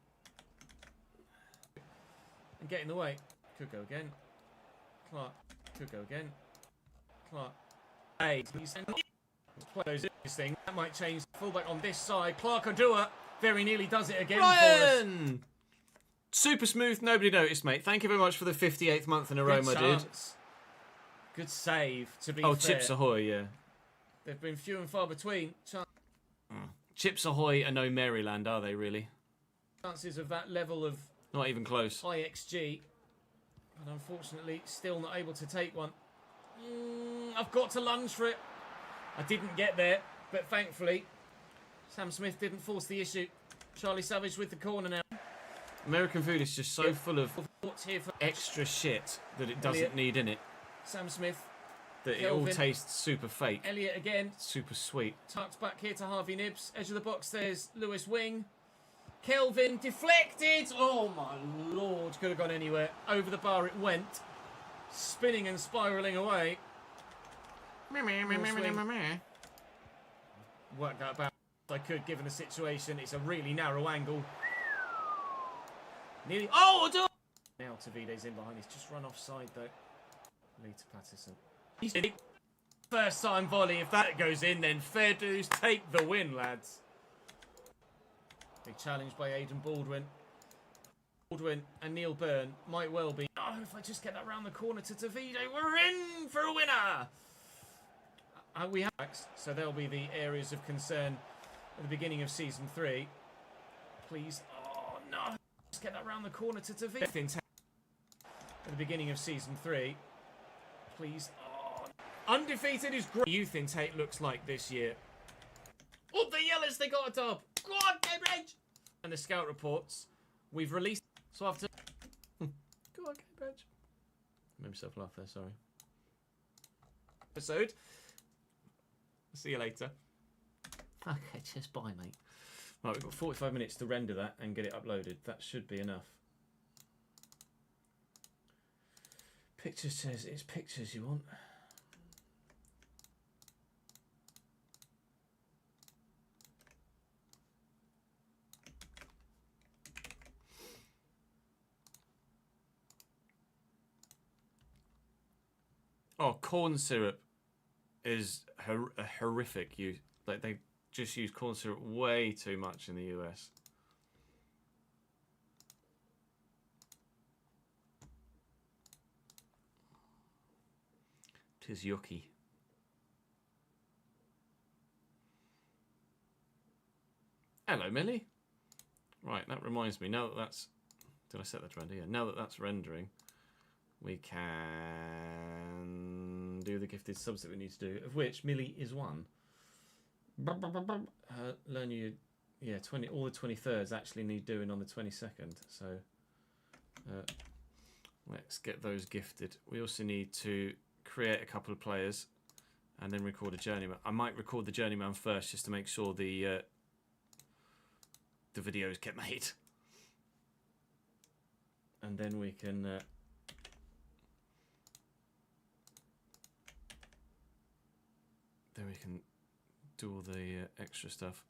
And get in the way. Could go again. Clark. Could go again. Clark. Hey, play those things. That might change. Fullback on this side. Clark Odua very nearly does it again. Ryan! Super smooth. Nobody noticed, mate. Thank you very much for the 58th month in a row, my dude. Good save, to be fair. Oh, Chips Ahoy, yeah. They've been few and far between. Chips Ahoy are no Maryland, are they, really? Chances of that level of... Not even close. High XG. But unfortunately, still not able to take one. I've got to lunge for it. I didn't get there, but thankfully, Sam Smith didn't force the issue. Charlie Savage with the corner now. American food is just so full of extra shit that it doesn't need in it. Sam Smith. That it all tastes super fake. Elliot again. Super sweet. Tucked back here to Harvey Nibbs. Edge of the box, there's Lewis Wing. Kelvin deflected. Oh my lord. Could have gone anywhere. Over the bar it went. Spinning and spiralling away. Worked that back if I could, given the situation. It's a really narrow angle. Nearly. Oh! Now Tavide's in behind. He's just run offside though. Lee to Patterson. First time volley. If that goes in, then fair dues. Take the win, lads. Big challenge by Aidan Baldwin. Baldwin and Neil Byrne might well be. Oh, if I just get that round the corner to Tavide, we're in for a winner. We have, so there'll be the areas of concern at the beginning of season 3. Please. Oh no! Just get that round the corner to Tavide. At the beginning of season 3. Please. Oh. Undefeated is great. Youth intake looks like this year. Oh, the Yellows, they got a dub. Go on, Cambridge! And the scout reports, we've released. So after. Go on, Cambridge. Made myself laugh there, sorry. Episode. See you later. Okay, just bye, mate. Right, we've got 45 minutes to render that and get it uploaded. That should be enough. Pictures says it's pictures you want. Oh, corn syrup is horrific. Like they just use corn syrup way too much in the US. Tis yucky. Hello, Millie. Right, that reminds me. Now that that's... Did I set that to render? Yeah. Now that that's rendering, we can do the gifted subs that we need to do, of which Millie is one. Learn you... Yeah, 20. All the 23rds actually need doing on the 22nd. So let's get those gifted. We also need to create a couple of players and then record a journeyman. I might record the journeyman first just to make sure the videos get made, and then we can do all the extra stuff.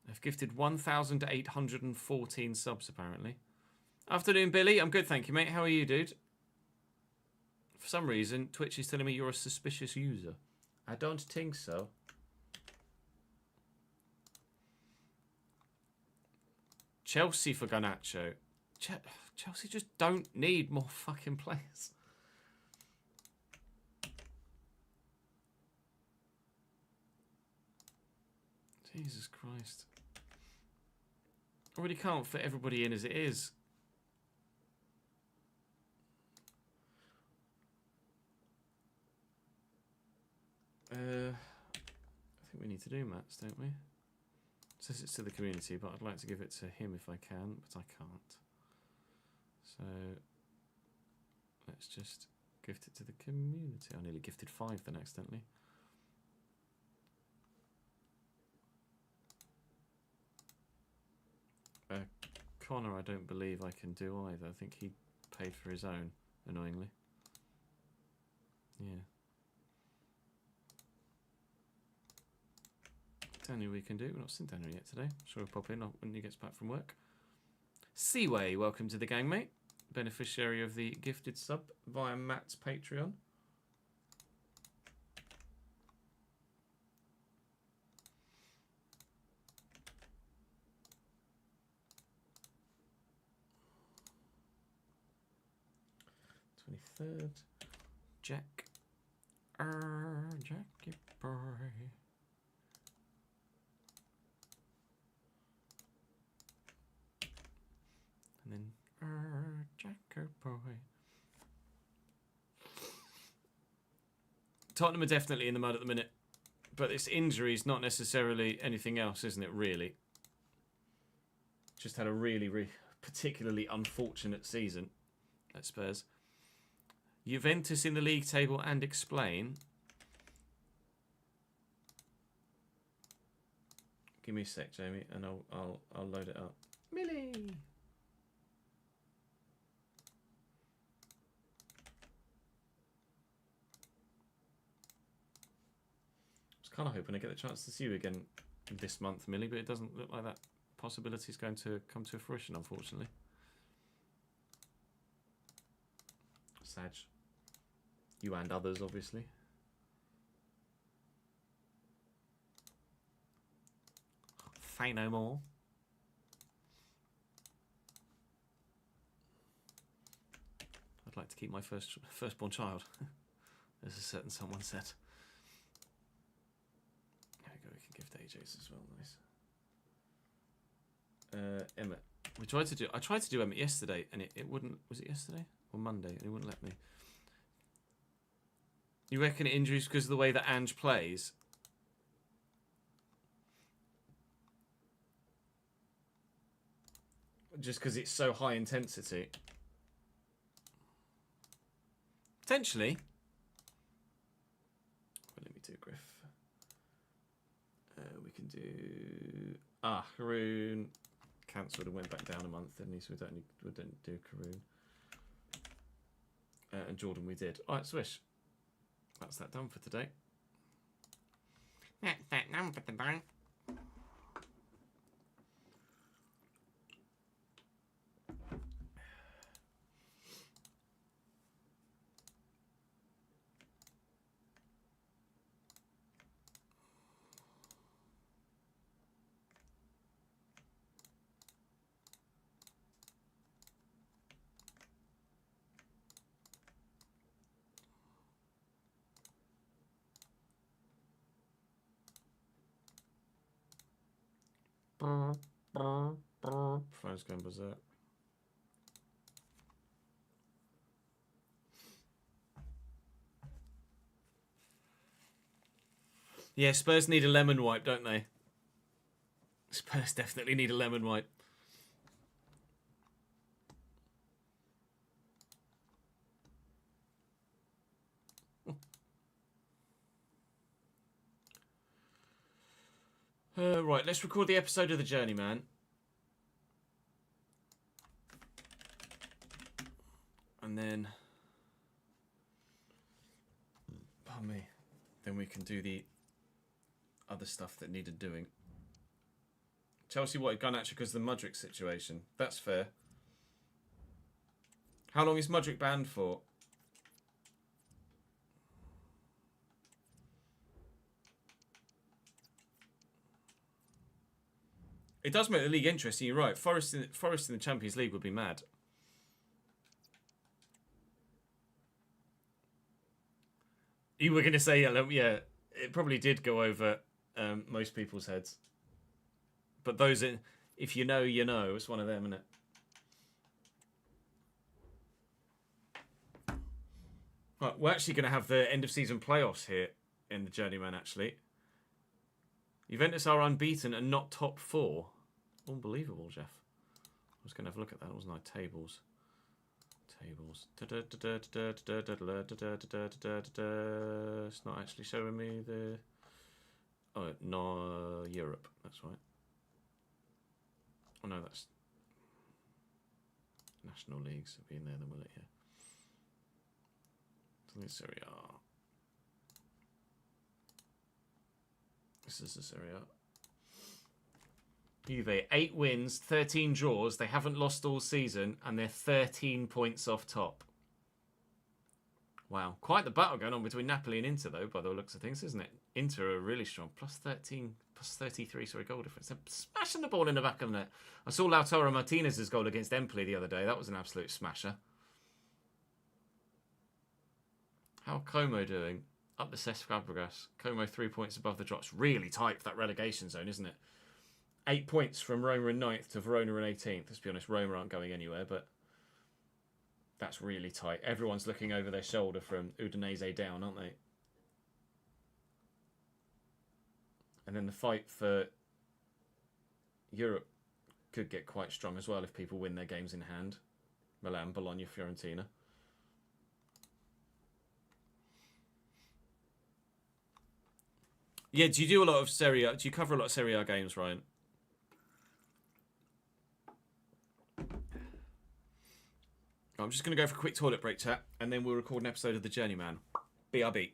I've gifted 1,814 subs apparently. Afternoon, Billy. I'm good, thank you, mate. How are you, dude? For some reason, Twitch is telling me you're a suspicious user. I don't think so. Chelsea for Garnacho. Chelsea just don't need more fucking players. Jesus Christ. I really can't fit everybody in as it is. we need to do, Mats, don't we? It says it's to the community, but I'd like to give it to him if I can, but I can't. So let's just gift it to the community. I nearly gifted 5 then accidentally. Connor, I don't believe I can do either. I think he paid for his own, annoyingly. Yeah. Daniel we can do. We've not seen Daniel yet today. Sure, we'll pop in when he gets back from work. Seaway, welcome to the gang, mate. Beneficiary of the gifted sub via Matt's Patreon. Third, Jack, Jackie boy, and then Jackie boy. Tottenham are definitely in the mud at the minute, but this injury is not necessarily anything else, isn't it? Really, just had a really particularly unfortunate season at Spurs. Juventus in the league table and explain. Give me a sec, Jamie, and I'll load it up. Millie. I was kind of hoping to get the chance to see you again this month, Millie, but it doesn't look like that possibility is going to come to fruition, unfortunately. Sag. You and others, obviously. Say no more. I'd like to keep my firstborn child, as a certain someone said. There we go. We can gift AJ's as well. Nice. Emmett. I tried to do Emmett yesterday, and it wouldn't. Was it yesterday or Monday? And it wouldn't let me. You reckon injuries because of the way that Ange plays? Just because it's so high intensity? Potentially. Well, let me do Griff. We can do... Haroon cancelled and went back down a month, didn't he? So we don't do Haroon. And Jordan we did. Alright, Swish. That's that done for today. That's that done for today. Phone's going berserk. Yeah, Spurs need a lemon wipe, don't they? Spurs definitely need a lemon wipe. Right, let's record the episode of The Journeyman. And then... Pardon me. Then we can do the other stuff that needed doing. Chelsea wanted Garnacho because of the Mudryk situation. That's fair. How long is Mudryk banned for? It does make the league interesting, you're right. Forest in the Champions League would be mad. You were going to say, yeah, it probably did go over most people's heads. But those, if you know, you know. It's one of them, isn't it? Right, we're actually going to have the end of season playoffs here in the Journeyman, actually. Juventus are unbeaten and not top 4. Unbelievable, Jeff. I was going to have a look at that, wasn't I? Tables. It's not actually showing me the... Oh, no, Europe. That's right. Oh, no, that's... National Leagues. It'll be in there, then, will it? Yeah. I think Serie A. This is the Serie A. Juve, 8 wins, 13 draws. They haven't lost all season, and they're 13 points off top. Wow. Quite the battle going on between Napoli and Inter, though, by the looks of things, isn't it? Inter are really strong. Plus 13, plus 33, sorry, goal difference. They're smashing the ball in the back of the net. I saw Lautaro Martinez's goal against Empoli the other day. That was an absolute smasher. How are Como doing? Up the Cesc Fabregas. Como 3 points above the drops. Really tight for that relegation zone, isn't it? 8 points from Roma in 9th to Verona in 18th. Let's be honest, Roma aren't going anywhere, but that's really tight. Everyone's looking over their shoulder from Udinese down, aren't they? And then the fight for Europe could get quite strong as well if people win their games in hand. Milan, Bologna, Fiorentina. Yeah, do you do a lot of Serie A? Do you cover a lot of Serie A games, Ryan? I'm just going to go for a quick toilet break, chat, and then we'll record an episode of The Journeyman. BRB.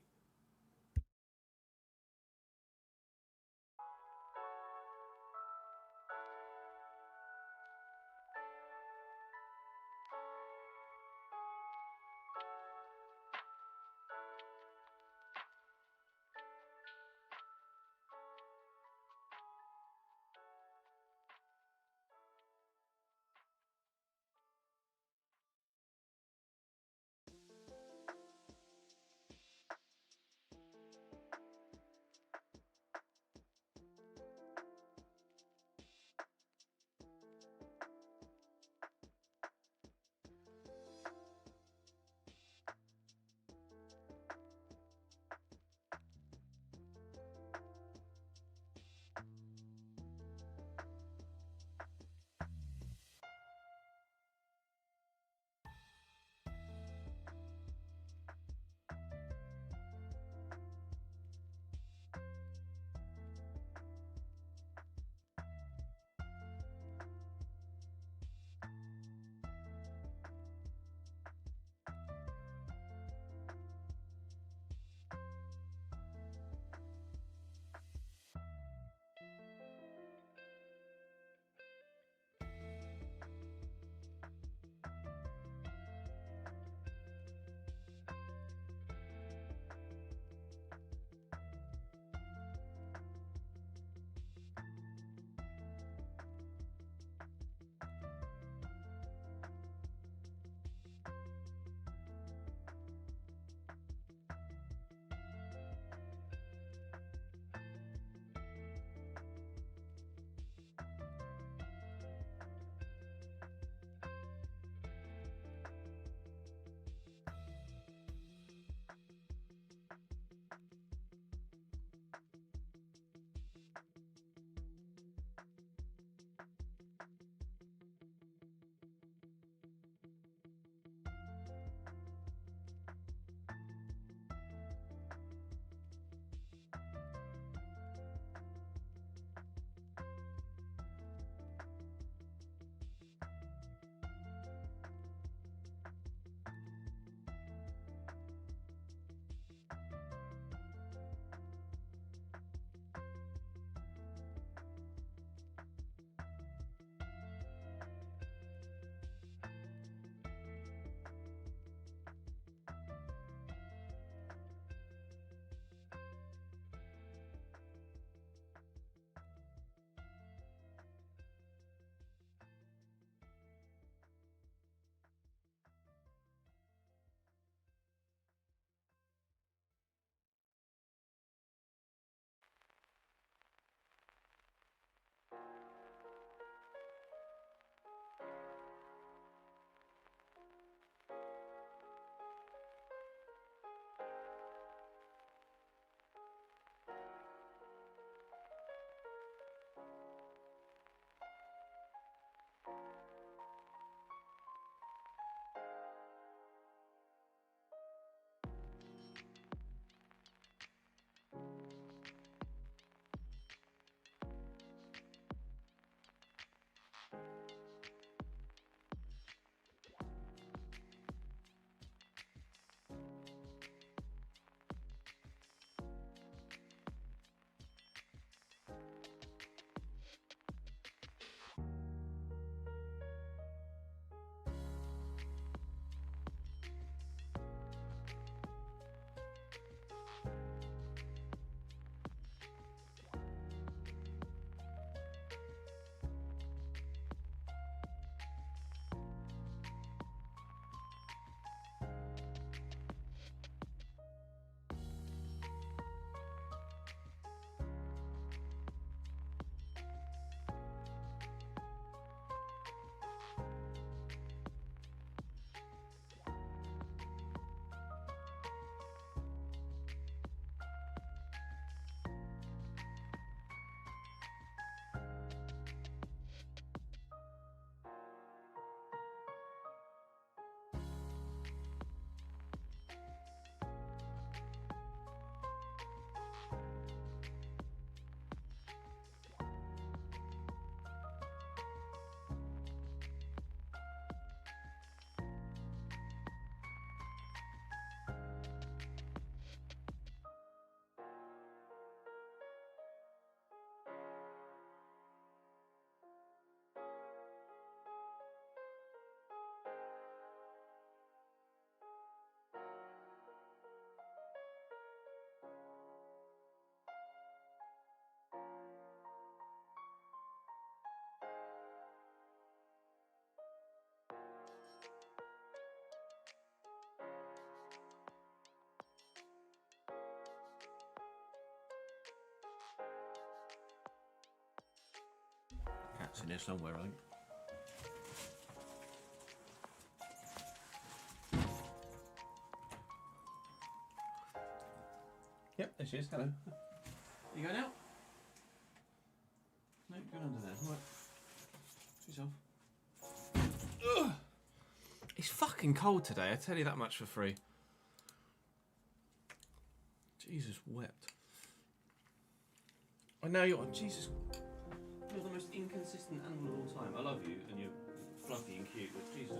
It's in there somewhere, right? Yep, there she is. Hello. You going out? No, you're going under there. All right. Yourself. Ugh. It's fucking cold today, I tell you that much for free. Jesus wept. I know you're... Jesus. You're the most inconsistent animal of all time. I love you, and you're fluffy and cute, but Jesus.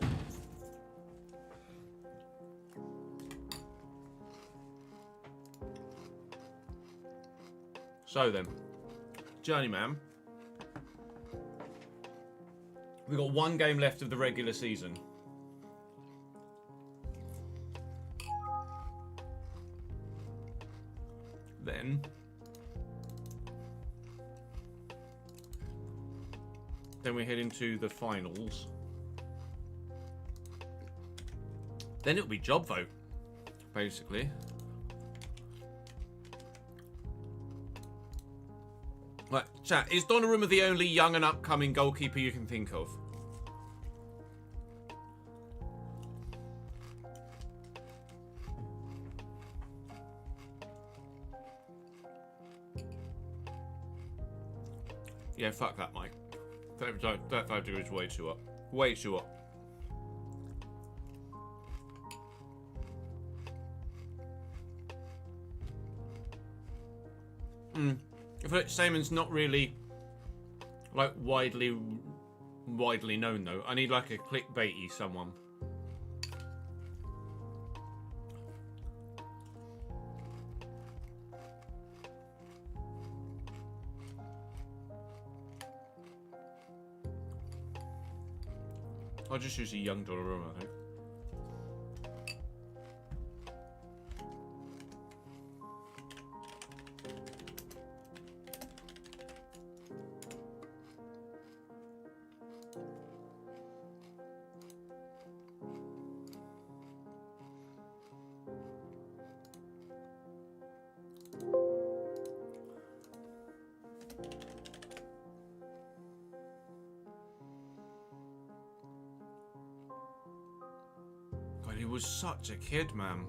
So then, Journeyman. We've got one game left of the regular season. Then we head into the finals. Then it'll be job vote, basically. Right, chat, is Donnarumma the only young and upcoming goalkeeper you can think of? Yeah, fuck that, Mike. 35 degrees way too up. Way too up. I feel like Samon's not really like widely known though. I need like a clickbaity someone. I'll just use a young Donnarumma, I think. He was such a kid, man.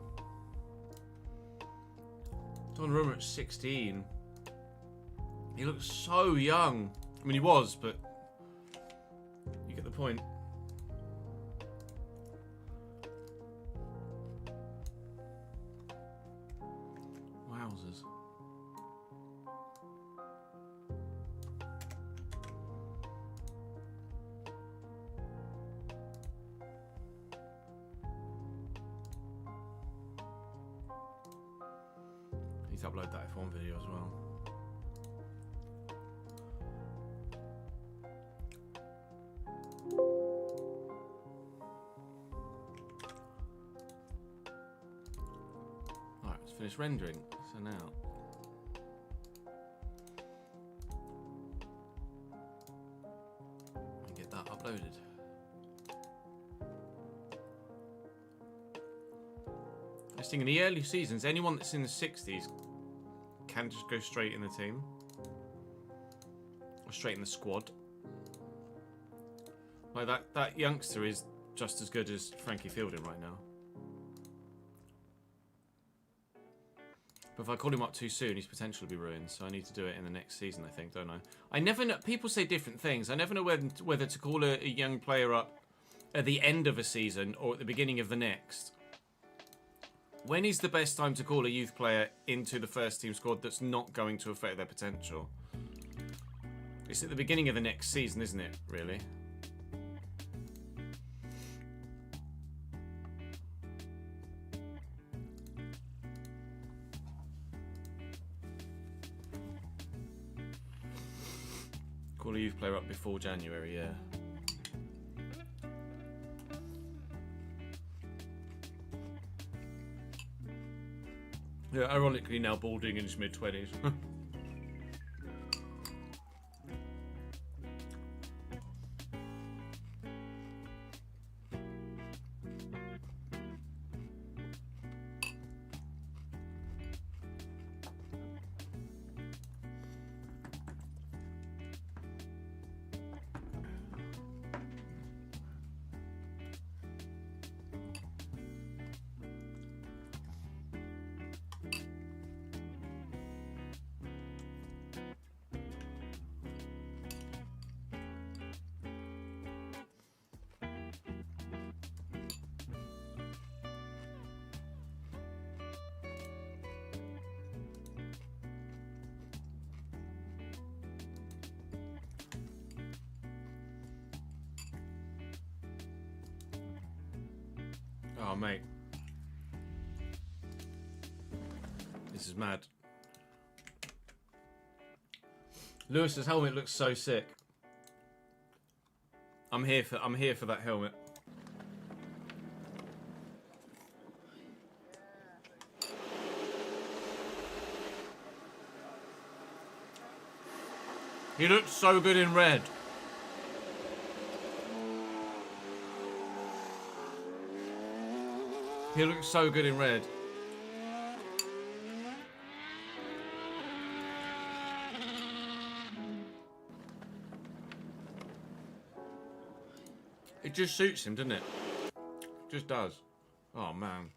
Donnarumma at 16. He looks so young. I mean, he was, but you get the point. Wowzers. Need to upload that F1 video as well. Alright, let's finish rendering. So now. And get that uploaded. This thing in the early seasons, anyone that's in the 60s can just go straight in the team. Or straight in the squad. Like that youngster is just as good as Frankie Fielding right now. But if I call him up too soon, his potential will be ruined. So I need to do it in the next season, I think, don't I? I never know. People say different things. I never know whether to call a young player up at the end of a season or at the beginning of the next. When is the best time to call a youth player into the first team squad that's not going to affect their potential? It's at the beginning of the next season, isn't it, really? Call a youth player up before January, yeah. Yeah, ironically now balding in his mid-20s. Oh, mate. This is mad. Lewis's helmet looks so sick. I'm here for that helmet. He looks so good in red. He looks so good in red. It just suits him, doesn't it? Just does. Oh, man.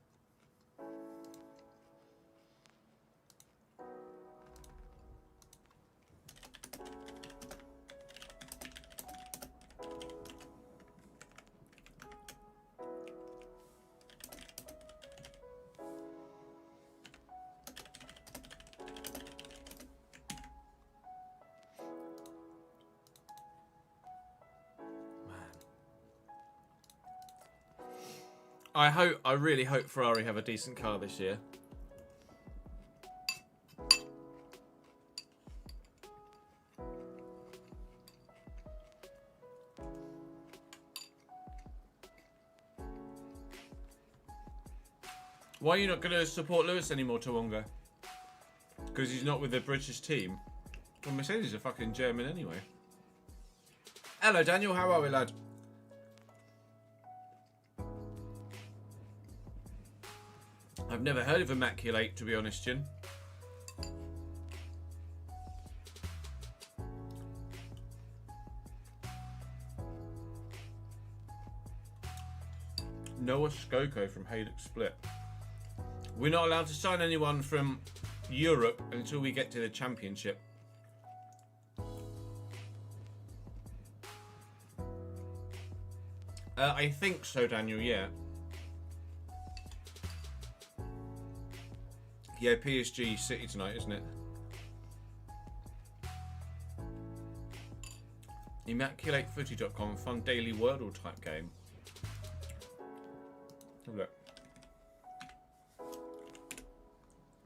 I really hope Ferrari have a decent car this year. Why are you not going to support Lewis anymore, Tawonga? Because he's not with the British team? Well, Mercedes are fucking German anyway. Hello, Daniel. How are we, lad? I've never heard of Immaculate, to be honest, Jin. Noah Skoko from Haydock Split. We're not allowed to sign anyone from Europe until we get to the championship. I think so, Daniel, yeah. Yeah, PSG City tonight, isn't it? ImmaculateFooty.com, fun daily Wordle type game. Have a look.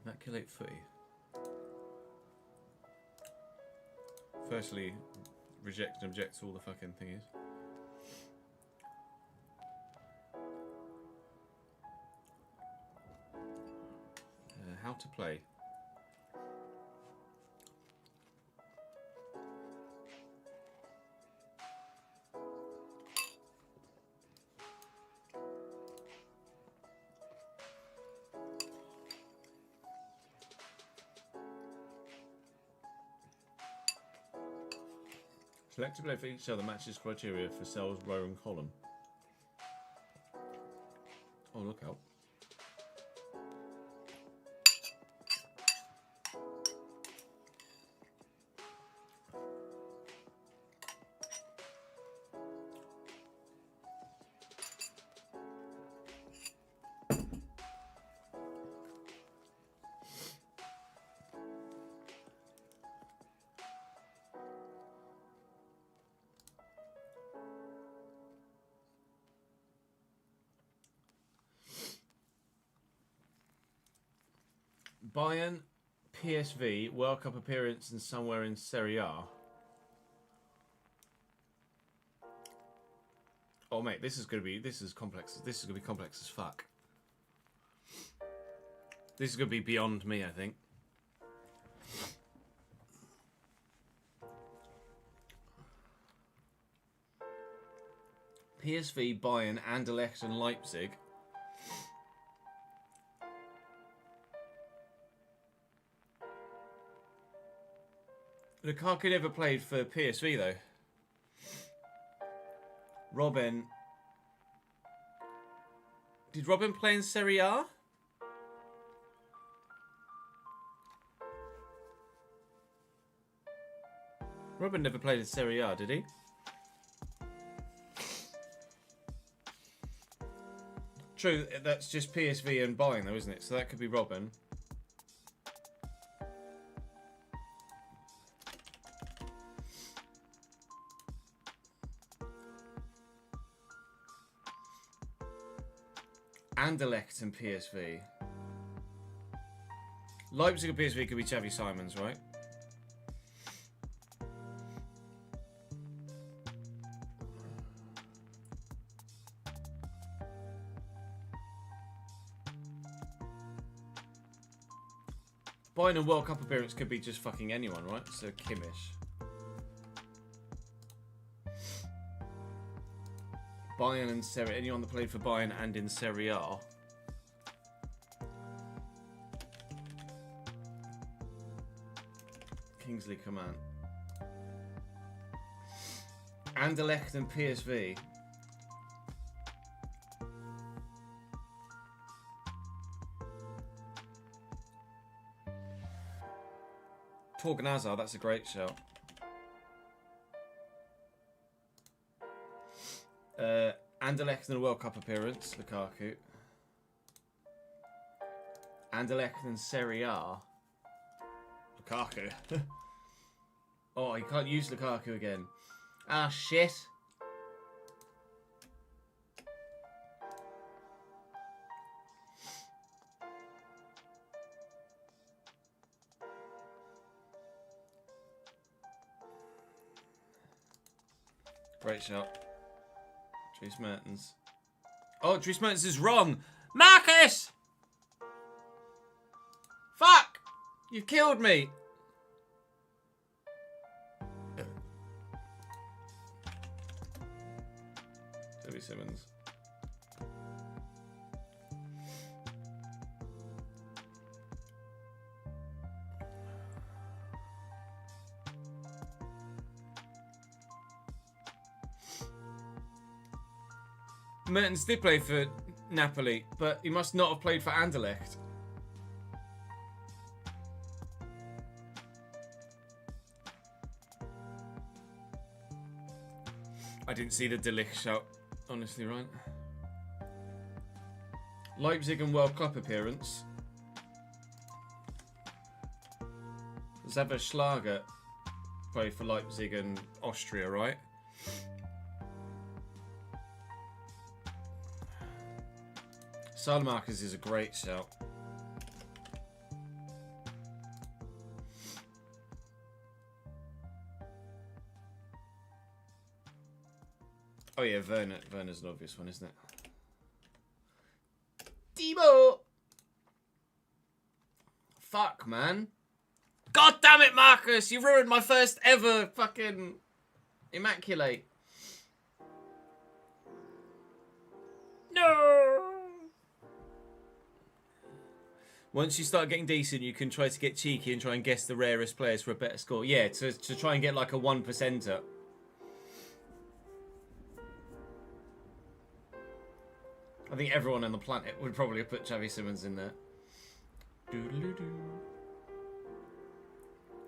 Immaculate Footy. Firstly, reject and object to all the fucking thingies. How to play. Select to play for each other matches criteria for cells, row and column. Oh, look out. Bayern, PSV, World Cup appearance and somewhere in Serie A. Oh mate, this is complex. This is gonna be complex as fuck. This is gonna be beyond me, I think. PSV, Bayern, Anderlecht and Leipzig. Lukaku never played for PSV though. Robin. Did Robin play in Serie A? Robin never played in Serie A, did he? True, that's just PSV and Bayern though, isn't it? So that could be Robin. Anderlecht and PSV. Leipzig and PSV could be Xavi Simons, right? Bayern and World Cup appearance could be just fucking anyone, right? So Kimmich. Bayern and Serie... Anyone that played for Bayern and in Serie A. Kingsley Coman. Anderlecht and PSV. Torgan Hazard, that's a great shout. Anderlecht in a World Cup appearance, Lukaku. Anderlecht in Serie A. Lukaku. Oh, you can't use Lukaku again. Ah, shit. Great shot. Dries Mertens. Oh, Dries Mertens is wrong. Marcus! Fuck! You've killed me. Toby Simmons. Mertens did play for Napoli, but he must not have played for Anderlecht. I didn't see the De Ligt shout, honestly, right? Leipzig and World Cup appearance. Xaver Schlager played for Leipzig and Austria, right? Salamakers is a great shout. Oh yeah, Werner. Werner's an obvious one, isn't it? Debo! Fuck, man. God damn it, Marcus! You ruined my first ever fucking Immaculate. No! Once you start getting decent, you can try to get cheeky and try and guess the rarest players for a better score. Yeah, to try and get like a 1%er. I think everyone on the planet would probably put Xavi Simons in there.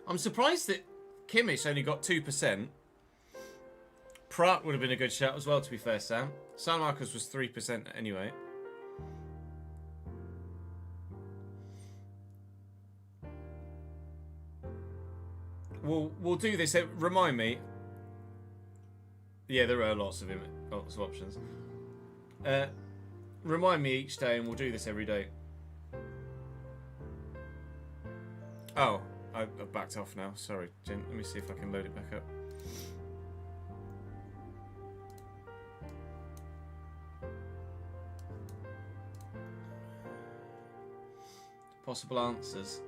I'm surprised that Kimmich only got 2%. Pratt would have been a good shout as well, to be fair, Sam. San Marcos was 3% anyway. We'll do this. Remind me. Yeah, there are lots of options. Remind me each day, and we'll do this every day. Oh, I've backed off now. Sorry, Jen. Let me see if I can load it back up. Possible answers.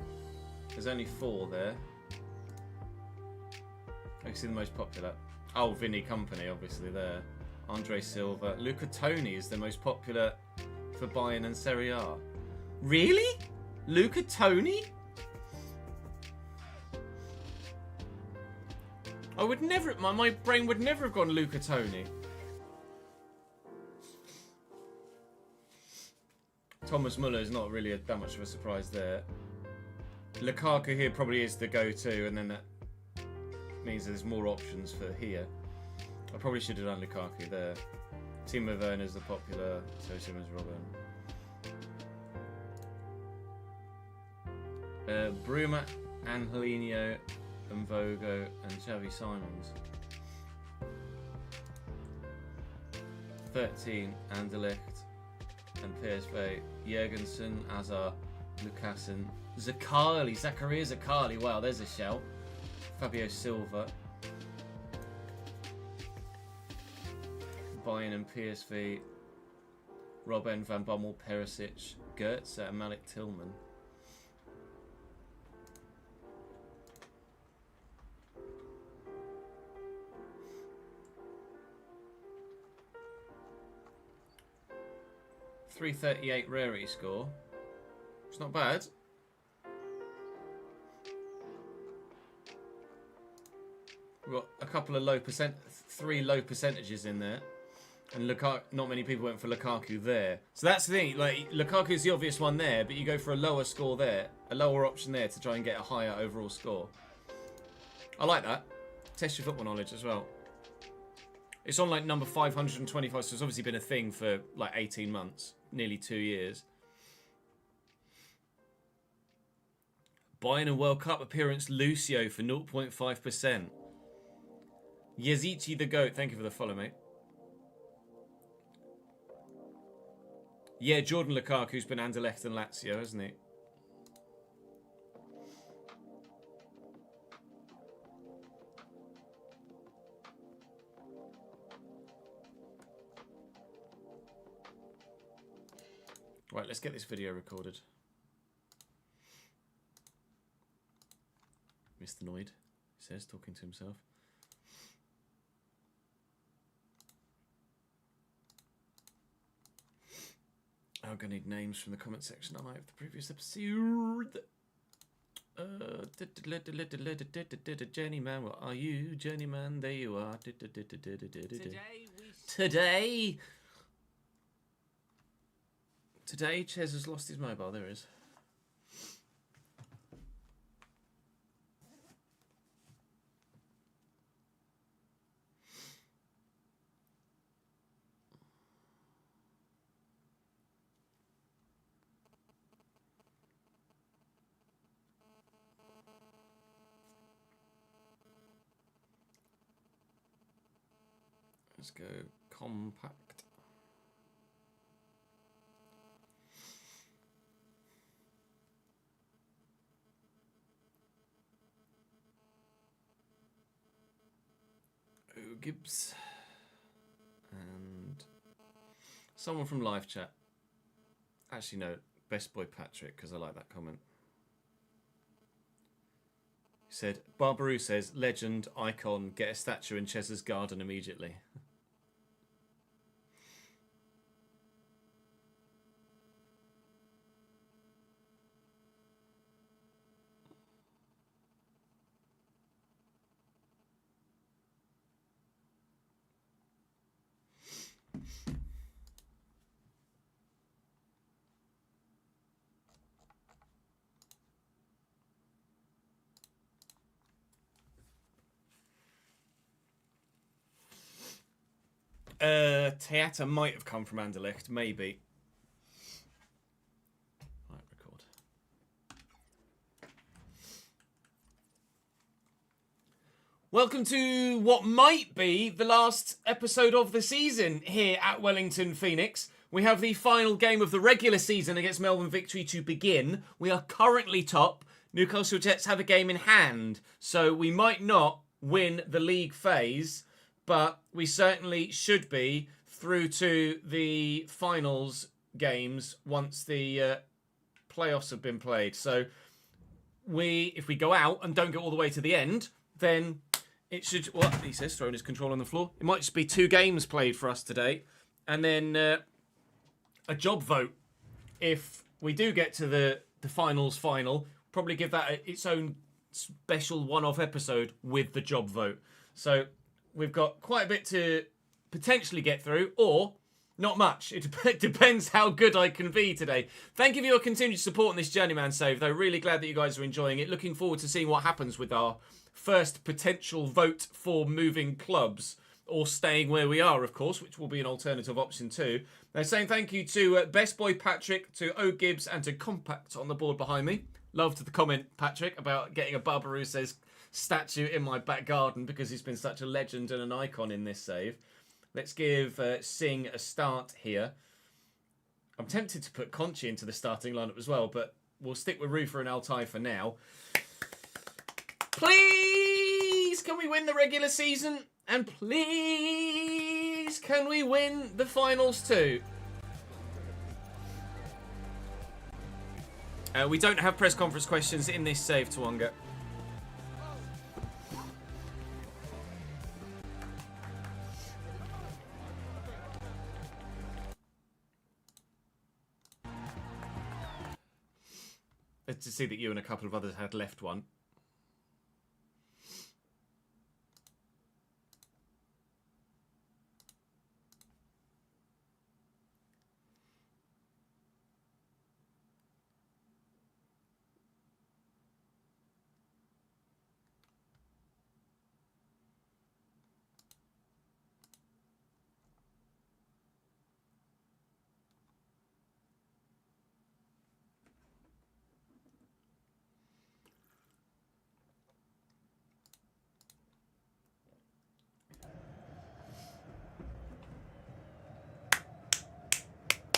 There's only 4 there. Actually, the most popular. Oh, Vinny Company, obviously there. Andre Silva. Luca Toni is the most popular for Bayern and Serie A. Really? Luca Toni? I would never... My brain would never have gone Luca Toni. Thomas Muller is not really that much of a surprise there. Lukaku here probably is the go-to, and then that means there's more options for here. I probably should have done Lukaku there. Timo Werner's the popular, so Simmons, Robin. Bruma, Angelino, Mvogo, and Xavi Simons. 13, Anderlecht. and PSV. Jurgensen, Azar, Lukasen, Zakaria Zakali. Wow, there's a shout. Fabio Silva. Bayern and PSV. Robben, Van Bommel, Perisic, Goetze, and Malik Tillman. .338 rarity score. It's not bad. We've got a couple of three low percentages in there. And not many people went for Lukaku there. So that's the thing. Like, Lukaku's the obvious one there, but you go for a lower score there, a lower option there to try and get a higher overall score. I like that. Test your football knowledge as well. It's on like number 525, so it's obviously been a thing for like 18 months, nearly 2 years. Bayern and World Cup appearance, Lucio for 0.5%. Yezici the GOAT, thank you for the follow, mate. Yeah, Jordan Lukaku's been Anderlecht and Lazio, hasn't he? Right, let's get this video recorded. Mr. Noid, he says, talking to himself. I'm going to need names from the comment section, I might have the previous episode. Journeyman, what are you? Journeyman, there you are. Today, Ches has lost his mobile, there it is. Let's go compact. Gibbs and someone from live chat. Actually, no, Best Boy Patrick, because I like that comment. He said, Barbaroo says, legend, icon, get a statue in Ches's garden immediately. Theater might have come from Anderlecht, maybe. Right, record. Welcome to what might be the last episode of the season here at Wellington Phoenix. We have the final game of the regular season against Melbourne Victory to begin. We are currently top. Newcastle Jets have a game in hand, so we might not win the league phase, but we certainly should be through to the finals games once the playoffs have been played. So if we go out and don't get all the way to the end, then it should, what he says, throwing his control on the floor. It might just be 2 games played for us today. And then a job vote. If we do get to the finals final, probably give that its own special one-off episode with the job vote. So we've got quite a bit to potentially get through, or not much. It depends how good I can be today. Thank you for your continued support on this Journeyman save, though. Really glad that you guys are enjoying it. Looking forward to seeing what happens with our first potential vote for moving clubs, or staying where we are, of course, which will be an alternative option too. Now, saying thank you to Best Boy Patrick, to O Gibbs, and to Compact on the board behind me. Loved the comment, Patrick, about getting a Barbaroo says statue in my back garden because he's been such a legend and an icon in this save. Let's give Singh a start here. I'm tempted to put Conchi into the starting lineup as well, but we'll stick with Rufa and Altai for now. Please, can we win the regular season? And please, can we win the finals too? We don't have press conference questions in this save, Tawonga. To see that you and a couple of others had left one.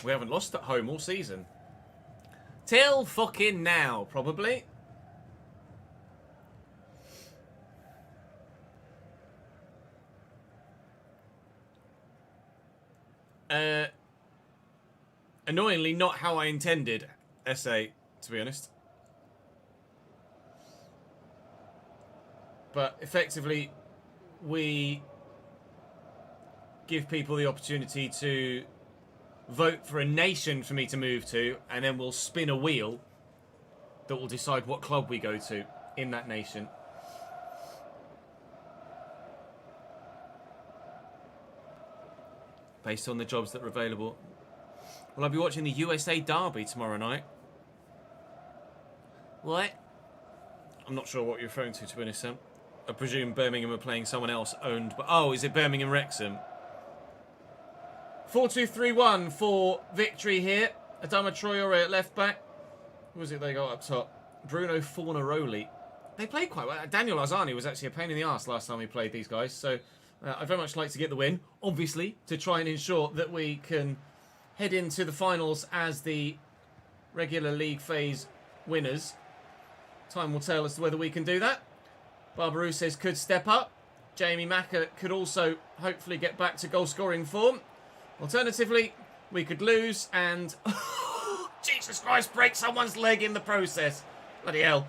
We haven't lost at home all season. Till fucking now, probably. Annoyingly, not how I intended, SA, to be honest. But effectively, we give people the opportunity to vote for a nation for me to move to, and then we'll spin a wheel that will decide what club we go to in that nation. Based on the jobs that are available. Will I be watching the USA Derby tomorrow night? What? I'm not sure what you're referring to be honest, Sam. I presume Birmingham are playing someone else owned by... Oh, is it Birmingham Wrexham? 4-2-3-1 for victory here. Adama Traore at left back. Who was it they got up top? Bruno Fornaroli. They played quite well. Daniel Arzani was actually a pain in the arse last time we played these guys. So I'd very much like to get the win. Obviously, to try and ensure that we can head into the finals as the regular league phase winners. Time will tell as to whether we can do that. Barbarouses could step up. Jamie Macca could also hopefully get back to goal-scoring form. Alternatively, we could lose and... Jesus Christ, break someone's leg in the process. Bloody hell.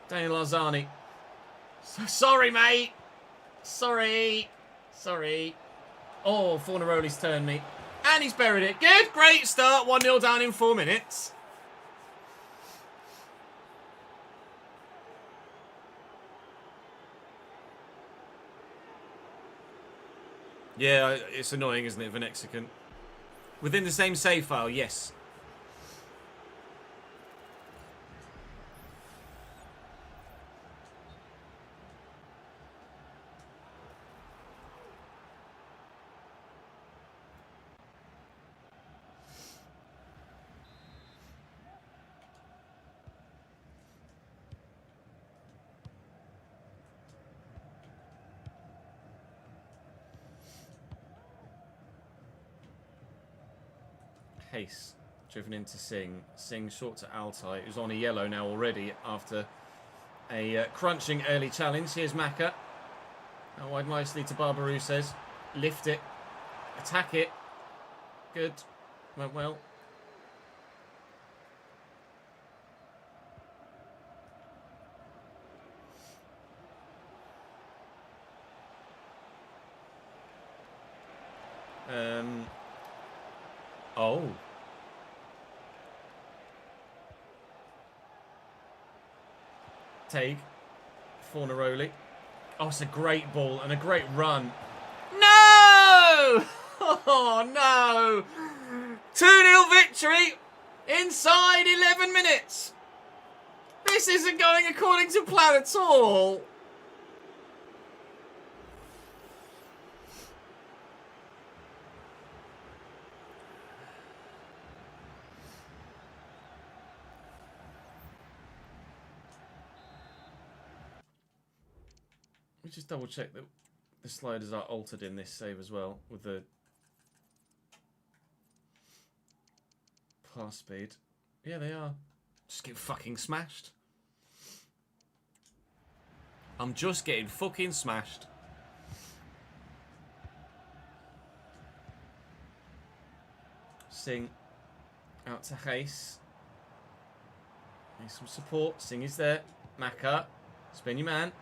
Daniel Arzani. So sorry, mate. Sorry. Oh, Fornaroli's turned me. And he's buried it. Good, great start. 1-0 down in 4 minutes. Yeah, it's annoying, isn't it, Venexicant? Within the same save file, yes. Hayes driven into Singh. Singh short to Altai, who's on a yellow now already after a crunching early challenge. Here's Macca. Out wide nicely to Barbarouses. Lift it. Attack it. Good. Went well. Oh. Take. Fornaroli. Oh, it's a great ball and a great run. No! Oh, no! 2-0 victory inside 11 minutes. This isn't going according to plan at all. Let me just double check that the sliders are altered in this save as well with the pass speed. Yeah, they are. Just get fucking smashed. I'm just getting fucking smashed. Sing out to Hayes. Need some support. Sing is there. Macca. Spin your man.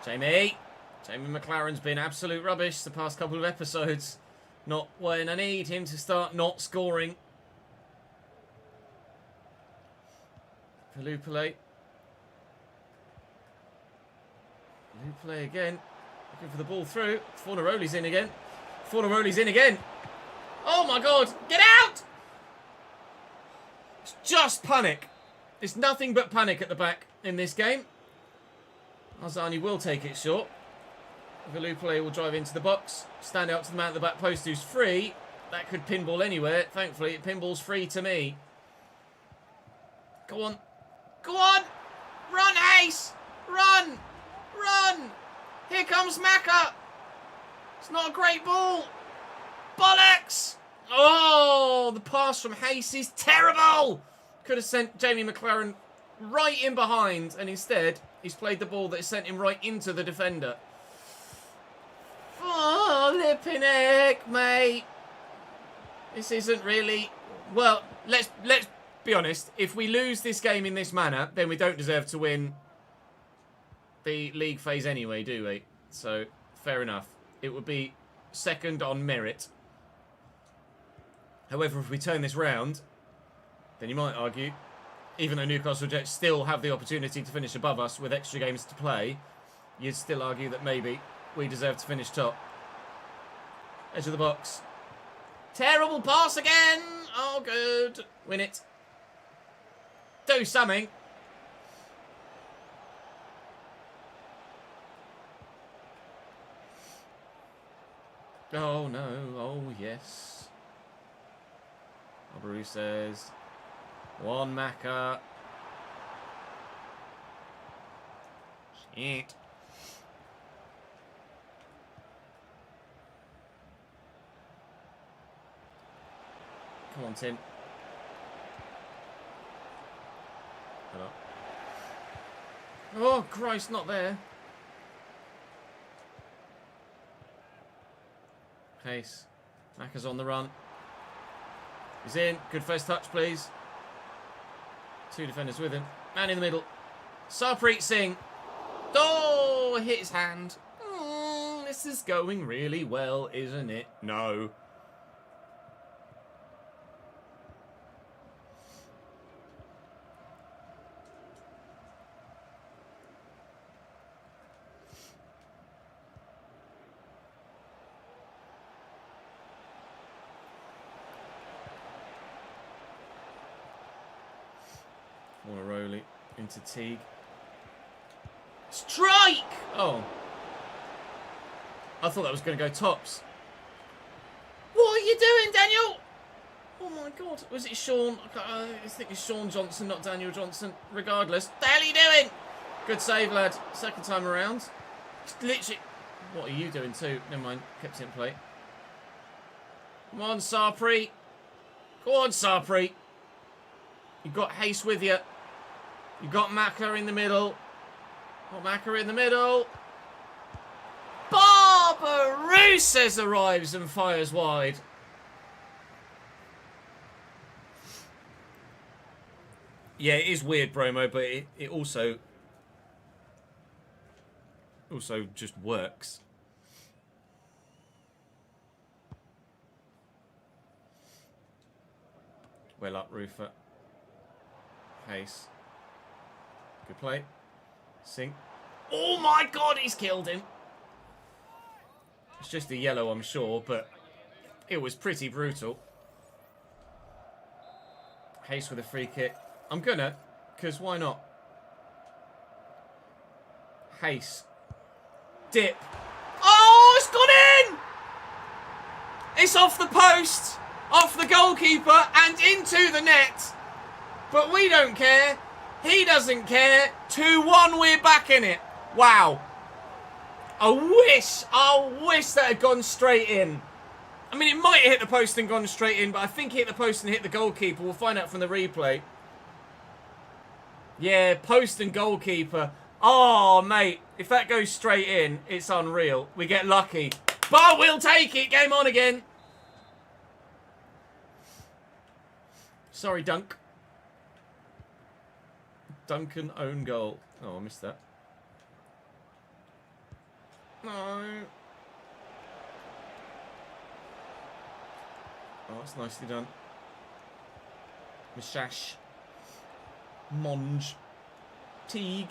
Jamie. Jamie McLaren's been absolute rubbish the past couple of episodes. Not when I need him to start not scoring. Lupale. Lupale again. Looking for the ball through. Fornaroli's in again. Fornaroli's in again. Oh my god. Get out! It's just panic. It's nothing but panic at the back in this game. Arzani will take it short. Lupale will drive into the box. Stand out to the man at the back post who's free. That could pinball anywhere. Thankfully, pinball's free to me. Go on. Go on! Run, Ace! Run! Run! Here comes Macca! It's not a great ball! Bollocks! Oh, the pass from Hayes is terrible! Could have sent Jamie McLaren right in behind, and instead, he's played the ball that has sent him right into the defender. Oh, Lipinec, mate. This isn't really... Well, let's be honest. If we lose this game in this manner, then we don't deserve to win the league phase anyway, do we? So, fair enough. It would be second on merit. However, if we turn this round, then you might argue, even though Newcastle Jets still have the opportunity to finish above us with extra games to play, you'd still argue that maybe we deserve to finish top. Edge of the box. Terrible pass again! Oh, good. Win it. Do something. Oh, no. Oh, yes. Albaru says. One Macca. Shit. Come on, Tim. Hello. Oh, Christ, not there. Case. Macca's on the run. He's in. Good first touch, please. Two defenders with him. Man in the middle. Sarpreet Singh. Oh, hit his hand. This is going really well, isn't it? No. Moraroli into Teague. Strike! Oh. I thought that was going to go tops. What are you doing, Daniel? Oh my god. Was it Sean? I think it's Sean Johnson, not Daniel Johnson. Regardless. What the hell are you doing? Good save, lad. Second time around. Just literally... What are you doing too? Never mind. Kept it in play. Come on, Sarpreet. Go on, Sarpreet. You've got Hayes with you. You've got Macca in the middle. Got Macca in the middle. Barbarouses arrives and fires wide. Yeah, it is weird, Bromo, but it also just works. Well up, Rufer. Hayes. Good play. Sink. Oh my god, he's killed him. It's just a yellow, I'm sure, but it was pretty brutal. Hayes with a free kick. I'm gonna, because why not? Hayes. Dip. Oh, it's gone in! It's off the post, off the goalkeeper, and into the net. But we don't care. He doesn't care. 2-1, we're back in it. Wow. I wish that had gone straight in. I mean, it might have hit the post and gone straight in, but I think it hit the post and hit the goalkeeper. We'll find out from the replay. Yeah, post and goalkeeper. Oh, mate, if that goes straight in, it's unreal. We get lucky. But we'll take it. Game on again. Sorry, Dunk. Duncan own goal. Oh, I missed that. No. Oh, that's nicely done. Mishash. Monge. Teague.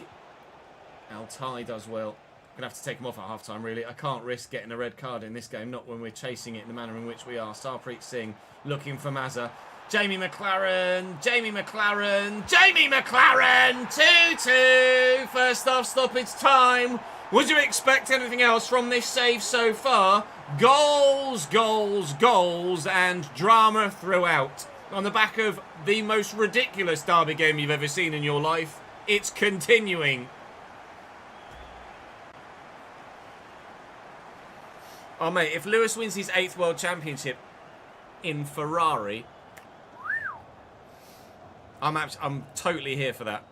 Altai does well. Gonna have to take him off at half-time, really. I can't risk getting a red card in this game, not when we're chasing it in the manner in which we are. Sarpreet Singh looking for Mazza. Jamie McLaren, Jamie McLaren, Jamie McLaren, 2-2. First half stoppage time. Would you expect anything else from this save so far? Goals, goals, goals, and drama throughout. On the back of the most ridiculous derby game you've ever seen in your life, it's continuing. Oh, mate, if Lewis wins his 8th World Championship in Ferrari, I'm totally here for that.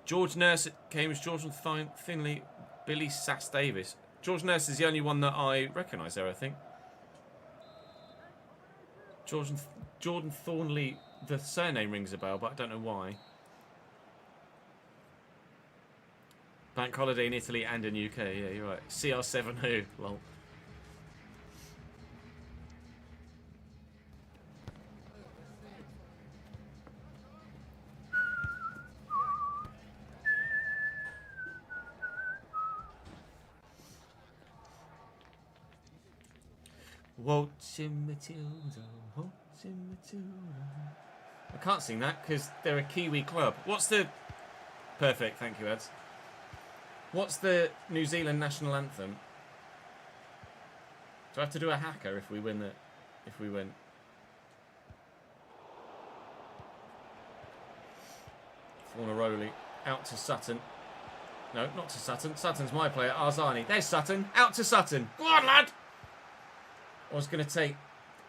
George Nurse at Cambridge, Jordan Finley, Billy Sass Davis. George Nurse is the only one that I recognise there, I think. Jordan Thornley, the surname rings a bell, but I don't know why. Bank holiday in Italy and in UK, yeah, you're right. CR7 who? Lol. Watching Matilda, watching Matilda. I can't sing that because they're a Kiwi club. What's the... Perfect, thank you, Eds. What's the New Zealand national anthem? Do I have to do a hacker if we win? If we win? Fornaroli out to Sutton. No, not to Sutton. Sutton's my player. Arzani. There's Sutton. Out to Sutton. Go on, lad. I was going to take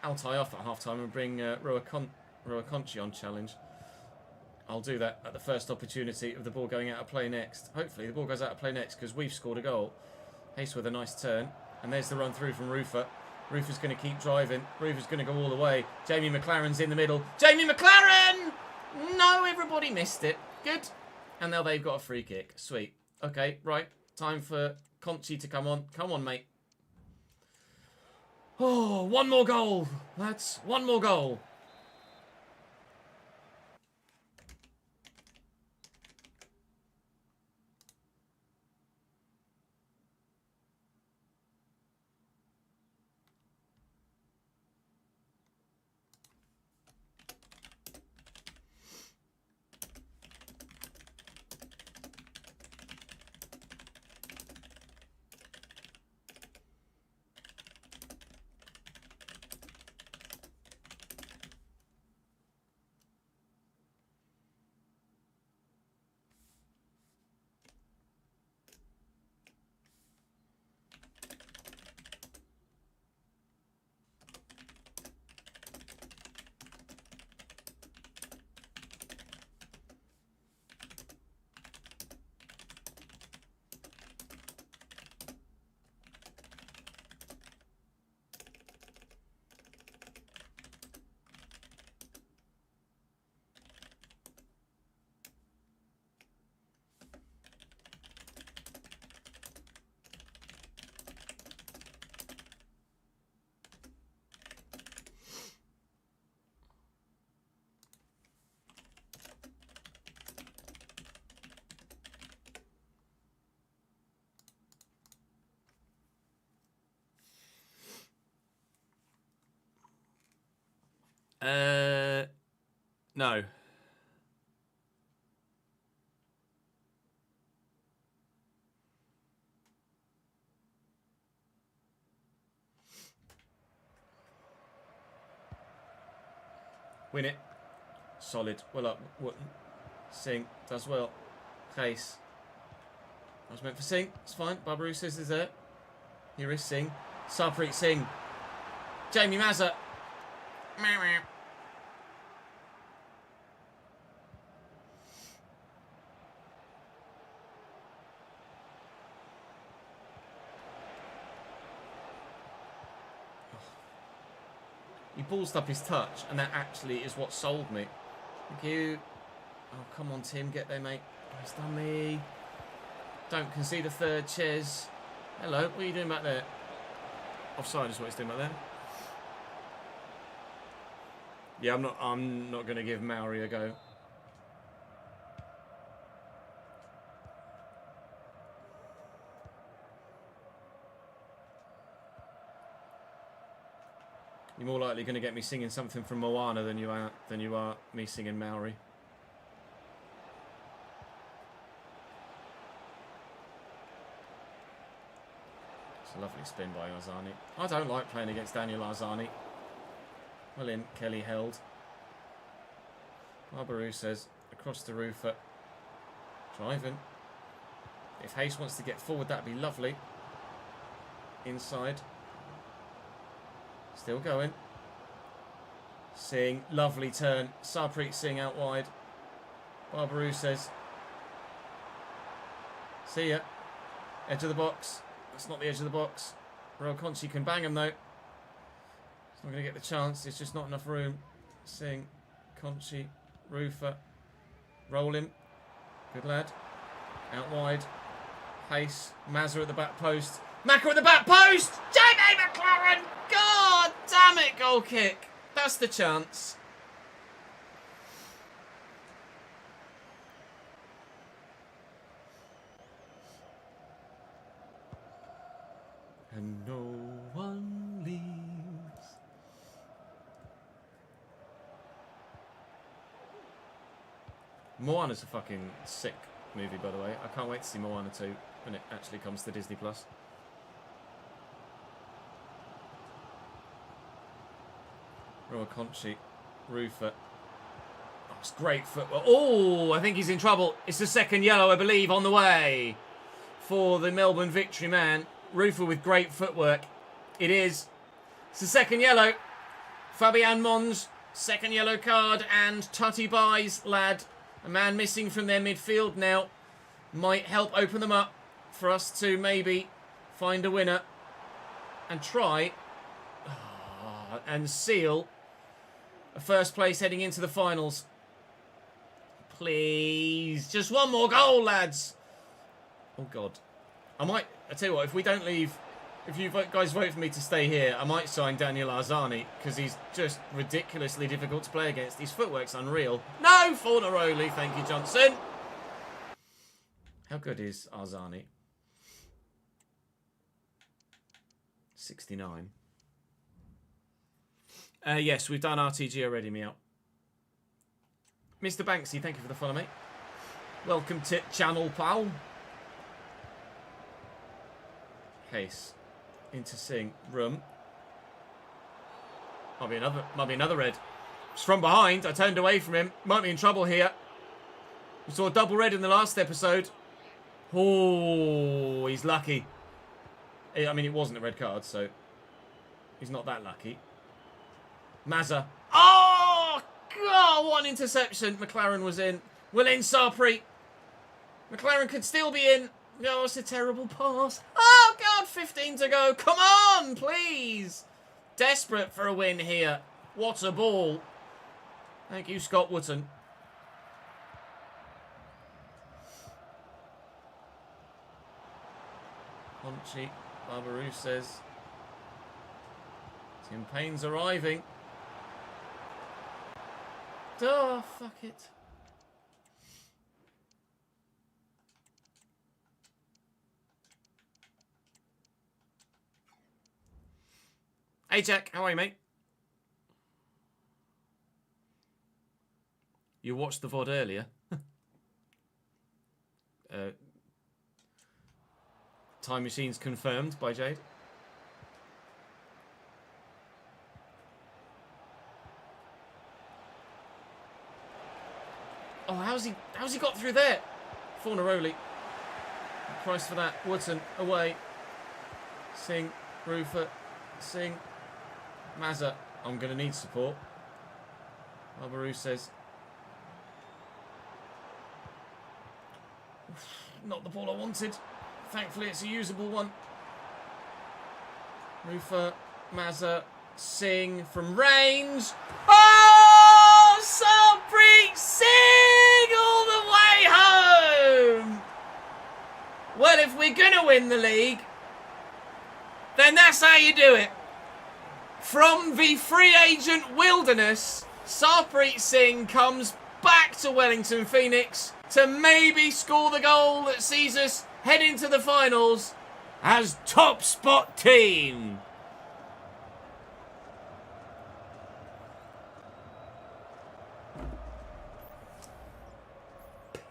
Altai off at half-time and bring Roa Conchi on challenge. I'll do that at the first opportunity of the ball going out of play next. Hopefully the ball goes out of play next because we've scored a goal. Hayes with a nice turn. And there's the run through from Rufer. Rufer's going to keep driving. Rufer's going to go all the way. Jamie McLaren's in the middle. Jamie McLaren! No, everybody missed it. Good. And now they've got a free kick. Sweet. Okay, right. Time for Conchi to come on. Come on, mate. Oh, one more goal. That's one more goal. No. Win it. Solid. Well up. Singh does well. Case. I was meant for Singh. It's fine. Barbarouses is there. Here is Singh. Sarpreet Singh. Jamie Mazza. He ballsed up his touch, and that actually is what sold me. Thank you. Oh, come on, Tim. Get there, mate. He's done me. Don't concede a third, Ches. Hello, what are you doing back there? Offside is what he's doing back there. Yeah, I'm not going to give Maori a go. You're more likely going to get me singing something from Moana than you are me singing Maori. It's a lovely spin by Arzani. I don't like playing against Daniel Arzani. Well in, Kelly held. Barbarou says, across the roof at driving. If Hayes wants to get forward, that'd be lovely. Inside. Still going. Singh, lovely turn. Sarpreet Singh out wide. Barbarou says, see ya. Edge of the box. That's not the edge of the box. Royal Conchi can bang him though. He's not going to get the chance. There's just not enough room. Singh, Conchi, Rufer. Roll him. Good lad. Out wide. Hayes. Mazza at the back post. Macca at the back post! Jamie McLaren! God damn it, goal kick. That's the chance. And no one leaves. Moana's a fucking sick movie, by the way. I can't wait to see Moana 2 when it actually comes to Disney+. Roa Conchi, Rufer. Oh, it's great football. Oh, I think he's in trouble. It's the second yellow, I believe, on the way for the Melbourne victory man. Rufer with great footwork. It is. It's the second yellow. Fabian Mons, second yellow card, and Tutty Buys, lad. A man missing from their midfield now. Might help open them up for us to maybe find a winner and try and seal a first place heading into the finals. Please. Just one more goal, lads. Oh, God. I tell you what, if we don't leave, if you guys vote for me to stay here, I might sign Daniel Arzani, because he's just ridiculously difficult to play against. His footwork's unreal. No, Fornaroli, thank you, Johnson. How good is Arzani? 69. Yes, we've done RTG already, meow. Mr. Banksy, thank you for the follow, mate. Welcome to channel, pal. Case into Singh. Room. Might be another red. It's from behind. I turned away from him. Might be in trouble here. We saw a double red in the last episode. Oh, he's lucky. I mean, it wasn't a red card, so he's not that lucky. Mazza. Oh, God, what an interception. McLaren was in. Will in Sarpreet. McLaren could still be in. No, it's a terrible pass. Oh, God, 15 to go. Come on, please. Desperate for a win here. What a ball. Thank you, Scott Wootton. Conchi. Barbarou says. Tim Payne's arriving. Oh, fuck it. Hey, Jack. How are you, mate? You watched the VOD earlier. Time Machine's confirmed by Jade. Oh, how's he got through there? Fornaroli. Price for that. Wootton away. Sing, Rufer, Sing, Mazza. I'm going to need support. Barbarou says. Not the ball I wanted. Thankfully, it's a usable one. Rufer, Mazza, Sing from range. Oh, Sabri Sing all the way home. Well, if we're going to win the league, then that's how you do it. From the free agent wilderness, Sarpreet Singh comes back to Wellington Phoenix to maybe score the goal that sees us head into the finals as top spot team.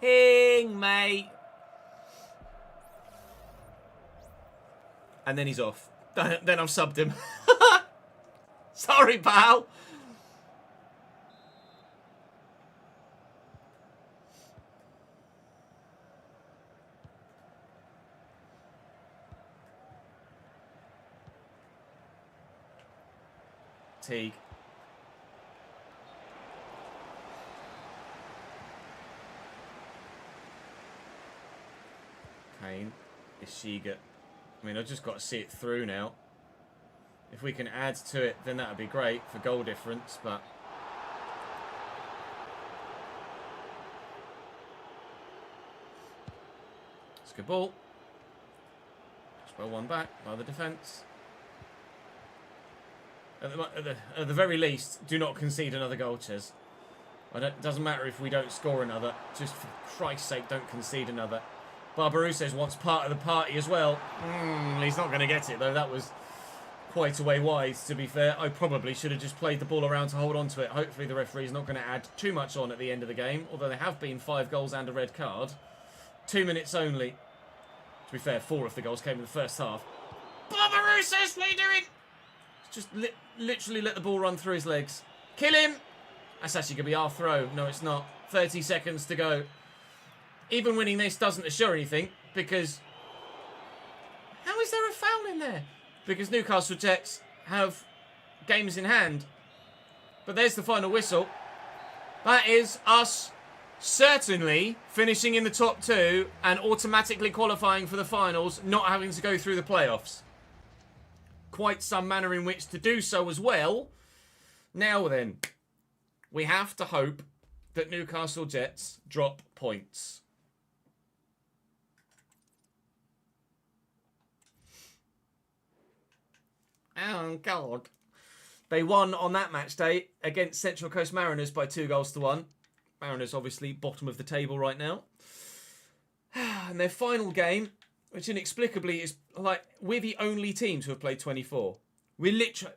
Ping, mate. And then he's off. Then I've subbed him. Sorry, pal. Teague. Kane. Ishiga. I mean, I've just got to see it through now. If we can add to it, then that would be great for goal difference, but... It's a good ball. Just well won back by the defence. At the very least, do not concede another goal, Ches. It doesn't matter if we don't score another. Just for Christ's sake, don't concede another. Barbarou says wants part of the party as well. He's not going to get it, though. That was quite a way wide, to be fair. I probably should have just played the ball around to hold on to it. Hopefully the referee's not going to add too much on at the end of the game, although there have been 5 goals and a red card. 2 minutes only. To be fair, 4 of the goals came in the first half. Barbarou says, what are you doing? Just literally let the ball run through his legs. Kill him! That's actually going to be our throw. No, it's not. 30 seconds to go. Even winning this doesn't assure anything, because... How is there a foul in there? Because Newcastle Jets have games in hand. But there's the final whistle. That is us certainly finishing in the top 2 and automatically qualifying for the finals, not having to go through the playoffs. Quite some manner in which to do so as well. Now then, we have to hope that Newcastle Jets drop points. Oh, God. They won on that match day against Central Coast Mariners by 2-1. Mariners, obviously, bottom of the table right now. And their final game, which inexplicably is like, we're the only team to have played 24. We literally...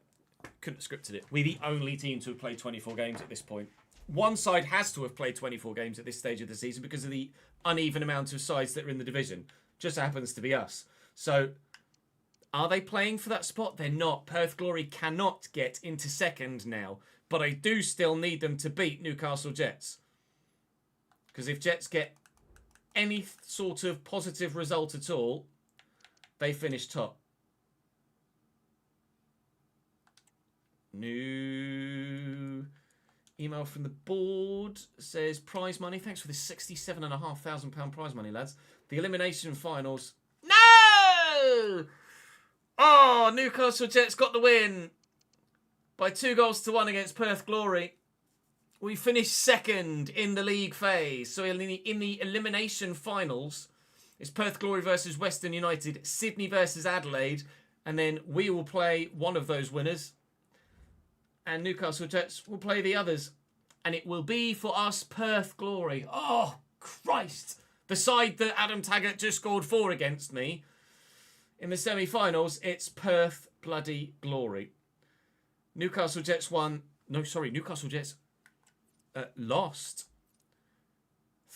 Couldn't have scripted it. We're the only team to have played 24 games at this point. One side has to have played 24 games at this stage of the season because of the uneven amount of sides that are in the division. Just happens to be us. So... Are they playing for that spot? They're not. Perth Glory cannot get into second now. But I do still need them to beat Newcastle Jets. Because if Jets get any sort of positive result at all, they finish top. New email from the board says prize money. Thanks for this £67,500 prize money, lads. The elimination finals. No! Oh, Newcastle Jets got the win by 2-1 against Perth Glory. We finished second in the league phase. So in the elimination finals, it's Perth Glory versus Western United, Sydney versus Adelaide, and then we will play one of those winners, and Newcastle Jets will play the others, and it will be for us Perth Glory. Oh, Christ. The side that Adam Taggart just scored 4 against me. In the semi-finals, it's Perth bloody Glory. Newcastle Jets won... No, sorry, Newcastle Jets lost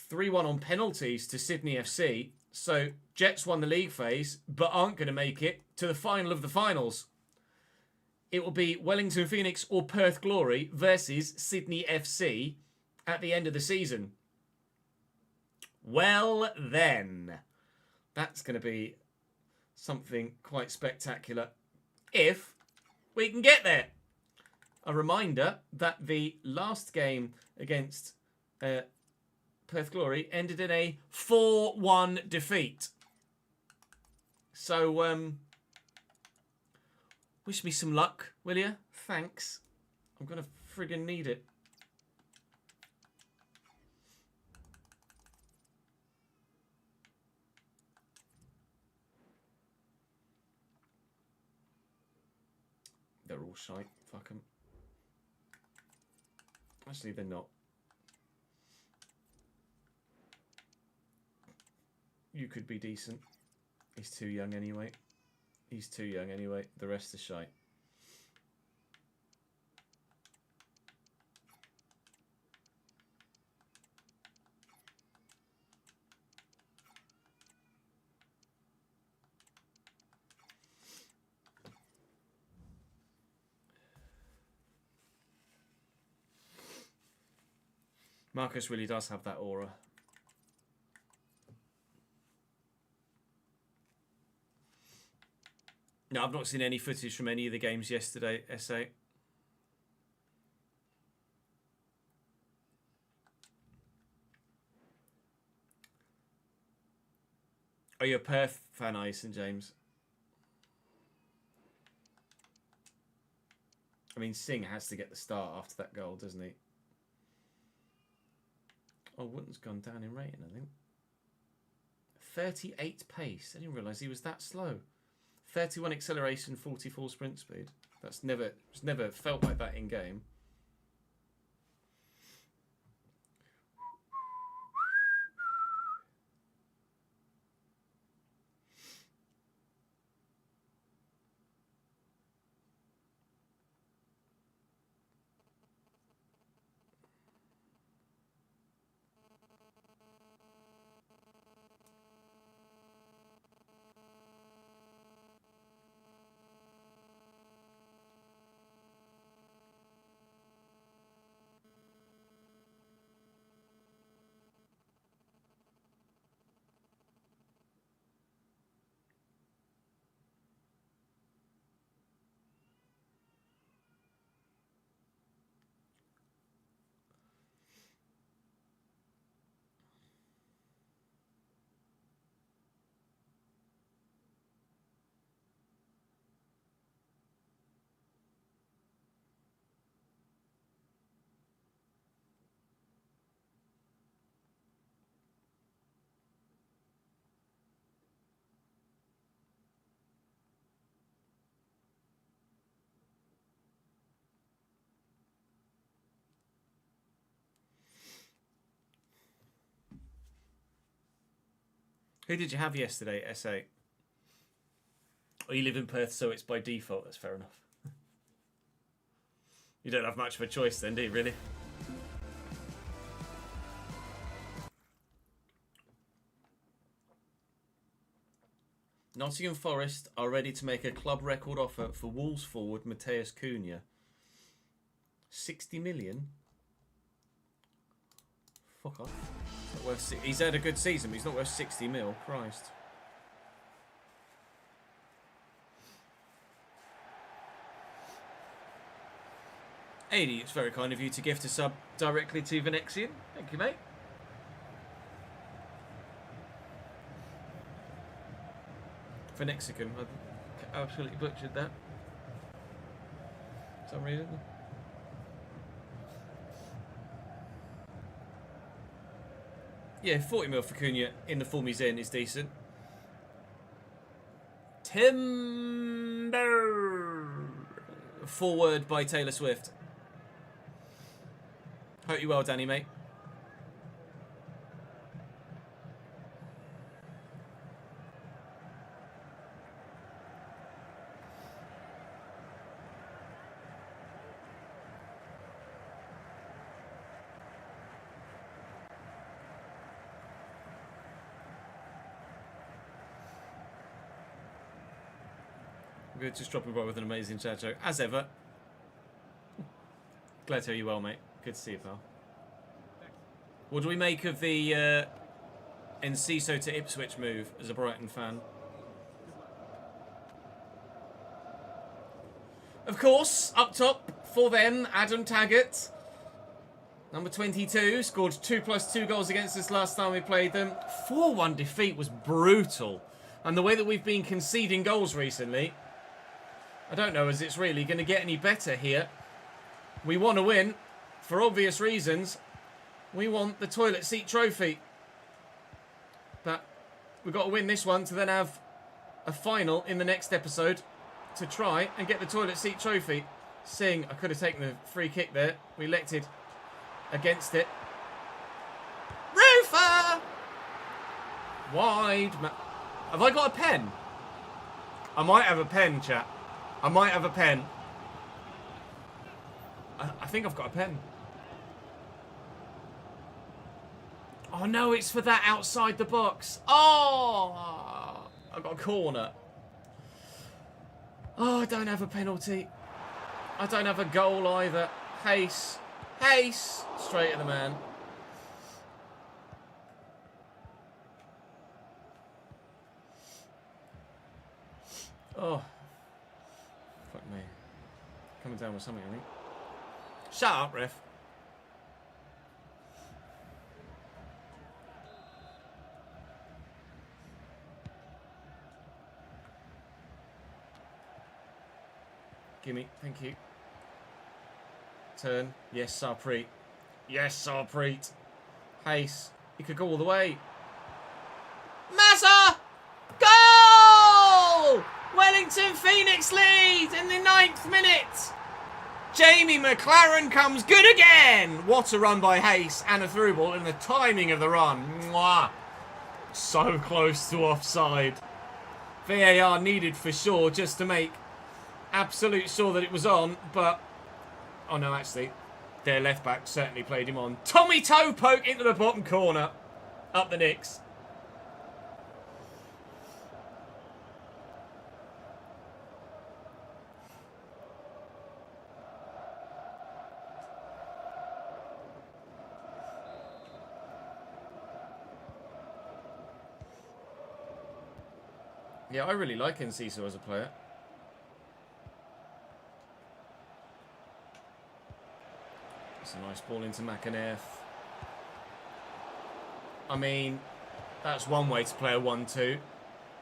3-1 on penalties to Sydney FC. So, Jets won the league phase, but aren't going to make it to the final of the finals. It will be Wellington Phoenix or Perth Glory versus Sydney FC at the end of the season. Well, then. That's going to be... something quite spectacular if we can get there. A reminder that the last game against Perth Glory ended in a 4-1 defeat. So, wish me some luck, will you? Thanks. I'm going to friggin' need it. They're all shite. Fuck them. Actually, they're not. You could be decent. He's too young anyway. He's too young anyway. The rest are shite. Marcus really does have that aura. No, I've not seen any footage from any of the games yesterday, SA. Are you a Perth fan, are you, St James? I mean, Singh has to get the start after that goal, doesn't he? Oh, Wooden's gone down in rating, I think. 38 pace. I didn't realise he was that slow. 31 acceleration, 44 sprint speed. It's never felt like that in game. Who did you have yesterday, SA? Oh, you live in Perth, so it's by default. That's fair enough. You don't have much of a choice then, do you, really? Nottingham Forest are ready to make a club record offer for Wolves forward Mateus Cunha. 60 million? Fuck off. He's had a good season, but he's not worth 60 mil. Christ. Adi, it's very kind of you to gift a sub directly to Venexian. Thank you, mate. Venexicum. I absolutely butchered that. For some reason. Yeah, 40 mil for Cunha in the form he's in is decent. Timber. Forward by Taylor Swift. Hope you well, Danny, mate. We're just dropping by with an amazing chat joke, as ever. Glad to hear you well, mate. Good to see you, pal. What do we make of the Enciso to Ipswich move as a Brighton fan? of course, up top for them, Adam Taggart. Number 22, scored 2+2 goals against us last time we played them. 4-1 defeat was brutal. And the way that we've been conceding goals recently, I don't know as it's really going to get any better here. We want to win, for obvious reasons. We want the toilet seat trophy. But we've got to win this one to then have a final in the next episode to try and get the toilet seat trophy. Seeing I could have taken the free kick there. We elected against it. Rufa! Wide. Have I got a pen? I might have a pen, chat. I might have a pen. I think I've got a pen. Oh no, it's for that outside the box. Oh! I've got a corner. Oh, I don't have a penalty. I don't have a goal either. Hayes. Hayes! Straight at the man. Oh. Fuck me. Coming down with something, I think. Shut up, ref. Gimme, thank you. Turn. Yes, Sarpreet. Yes, Sarpreet. Hayes. He could go all the way. Mazza! Goal! Wellington Phoenix lead in the 9th minute. Jamie McLaren comes good again. What a run by Hayes and a through ball, and the timing of the run. Mwah. So close to offside. VAR needed for sure just to make absolute sure that it was on, but oh no, actually, their left back certainly played him on. Tommy toe poke into the bottom corner. Up the Knicks. Yeah, I really like Enciso as a player. It's a nice ball into McInerney. I mean, that's one way to play a 1-2.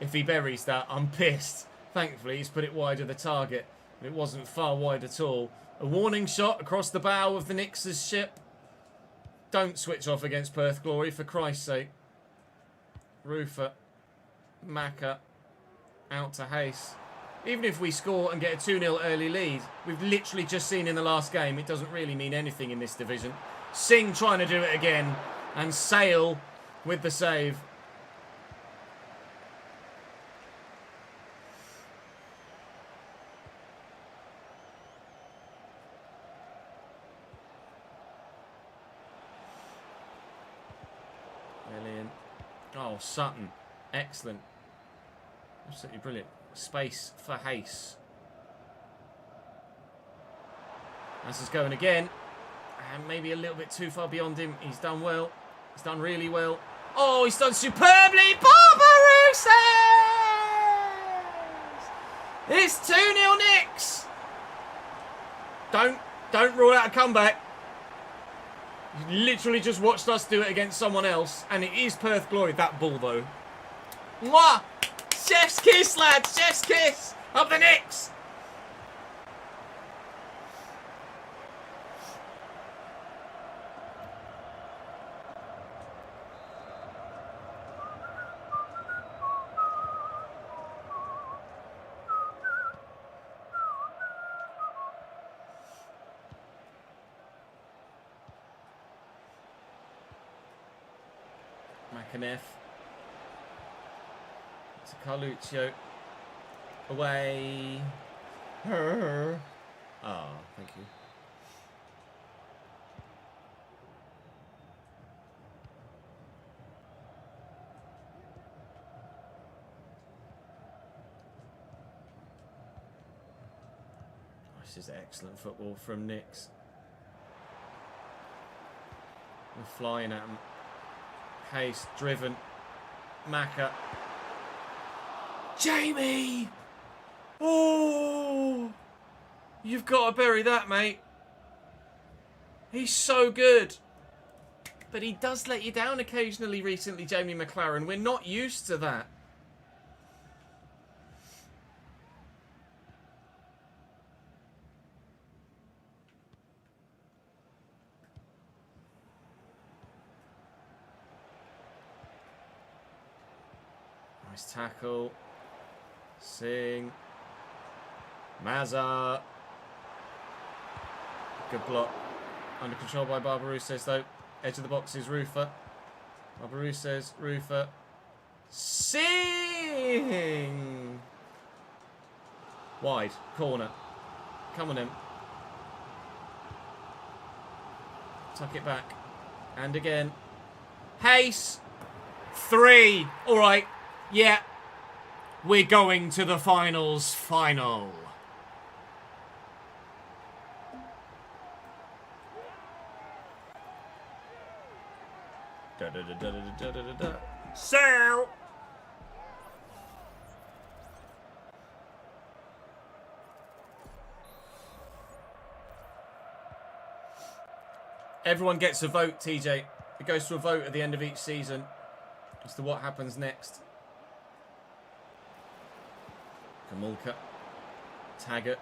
If he buries that, I'm pissed. Thankfully, he's put it wide of the target. But it wasn't far wide at all. A warning shot across the bow of the Knicks' ship. Don't switch off against Perth Glory, for Christ's sake. Rufa. Macca. Out to Hayes. Even if we score and get a 2-0 early lead, we've literally just seen in the last game, it doesn't really mean anything in this division. Singh trying to do it again, and Sale with the save. Brilliant. Oh, Sutton. Excellent. Absolutely brilliant. Space for Hayes. This is going again. And maybe a little bit too far beyond him. He's done well. He's done really well. Oh, he's done superbly. Barbarouses! It's 2-0 Knicks. Don't rule out a comeback. You literally just watched us do it against someone else. And it is Perth Glory, that ball though. Mwah! Chef's kiss, lads! Chef's kiss! Up the Knicks! McInerney. To Carluccio. Away. Ah, thank you. This is excellent football from Knicks. We're flying at him. Hayes, driven. Macca. Jamie! Oh! You've got to bury that, mate. He's so good. But he does let you down occasionally recently, Jamie McLaren. We're not used to that. Nice tackle. Sing. Mazza. Good block. Under control by Barbarouses, though. Edge of the box is Rufer. Barbarouses, Rufer. Sing! Wide. Corner. Come on in. Tuck it back. And again. Hayes! 3. All right. Yeah. We're going to the finals final. So. Everyone gets a vote, TJ. It goes to a vote at the end of each season as to what happens next. Kamulka. Taggart.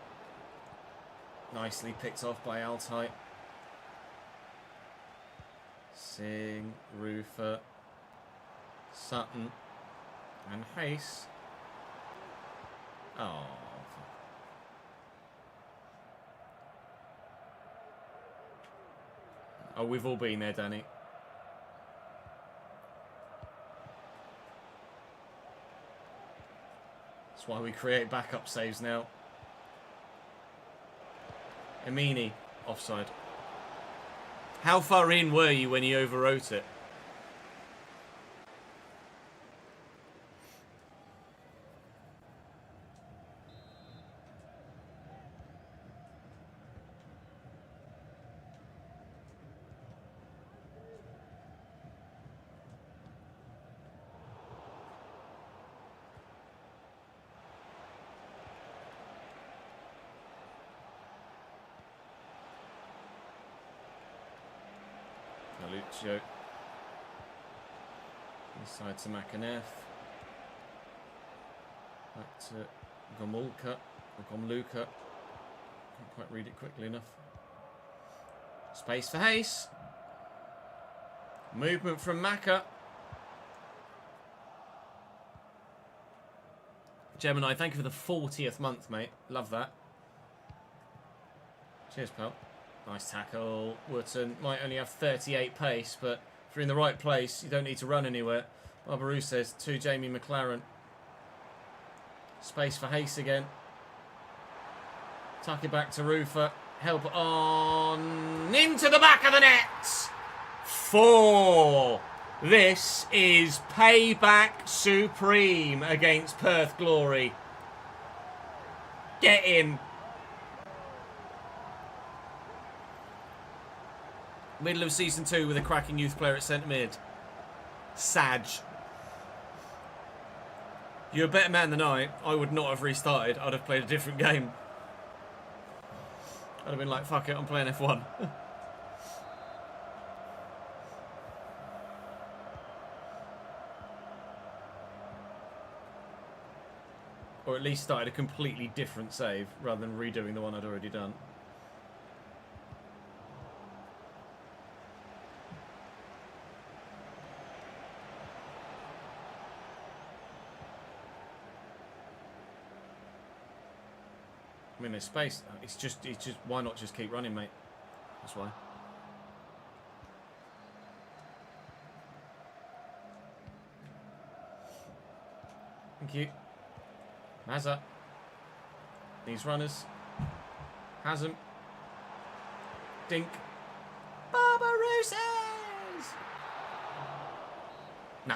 Nicely picked off by Altai. Singh, Rufer, Sutton, and Hayes. Oh. Oh, we've all been there, Danny. That's why we create backup saves now. Amini, offside. How far in were you when he overwrote it? Lucio. Inside to Makanef. Back to Gomulka. Or Gomluka. Can't quite read it quickly enough. Space for Hayes. Movement from Maka. Gemini, thank you for the 40th month, mate. Love that. Cheers, pal. Nice tackle. Wootton might only have 38 pace, but if you're in the right place, you don't need to run anywhere. Barbarou says to Jamie McLaren. Space for Hayes again. Tuck it back to Rufer. Help on into the back of the net. 4. This is payback supreme against Perth Glory. Get in. Middle of season 2 with a cracking youth player at centre mid. Saj. You're a better man than I would not have restarted. I'd have played a different game. I'd have been like, fuck it, I'm playing F1. Or at least started a completely different save rather than redoing the one I'd already done. I mean, there's space. It's just, why not just keep running, mate? That's why. Thank you. Mazza. These runners. Has them. Dink. Barbarouses! No.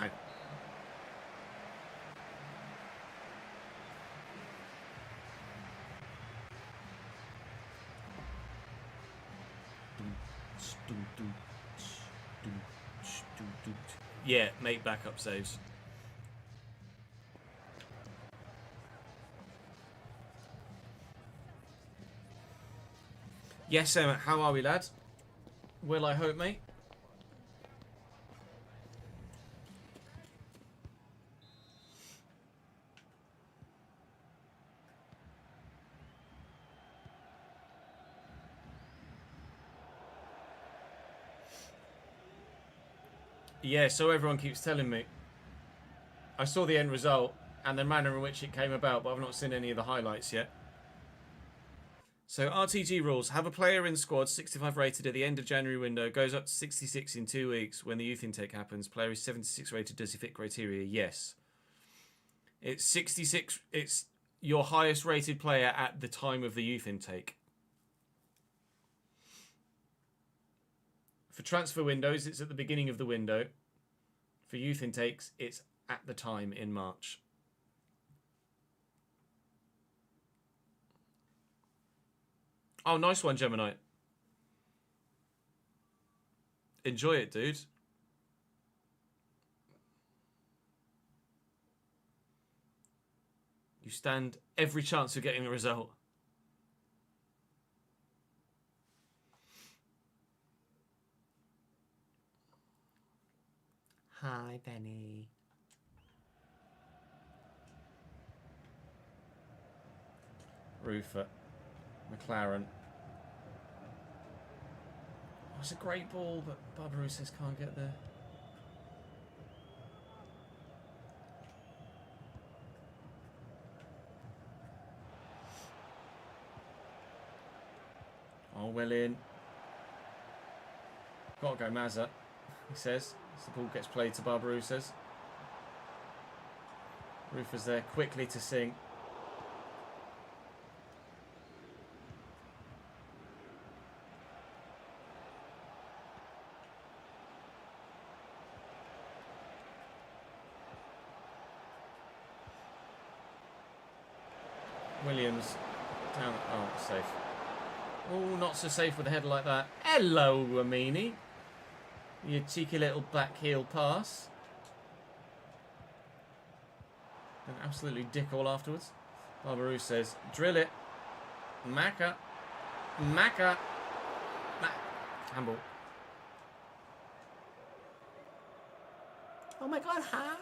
Yeah, make backup saves. Yes, Emma, how are we, lad? Well, I hope, mate. Yeah, so everyone keeps telling me. I saw the end result and the manner in which it came about, but I've not seen any of the highlights yet. So RTG rules. Have a player in squad 65 rated at the end of January window. Goes up to 66 in 2 weeks when the youth intake happens. Player is 76 rated. Does he fit criteria? Yes. It's 66. It's your highest rated player at the time of the youth intake. For transfer windows, it's at the beginning of the window. For youth intakes, it's at the time in March. Oh, nice one, Gemini. Enjoy it, dude. You stand every chance of getting a result. Hi, Benny. Roofer. McLaren. Oh, it's a great ball, but Barbarouses can't get there. Oh, well in. Gotta go Mazza, he says. As the ball gets played to Barbarouses. Roofer's there quickly to sing. Williams down. Oh, safe. Oh, not so safe with a header like that. Hello, Amini. Your cheeky little back heel pass. And absolutely dick all afterwards. Barbarou says, drill it. Macca. Macca. Handball. Oh my god, hi.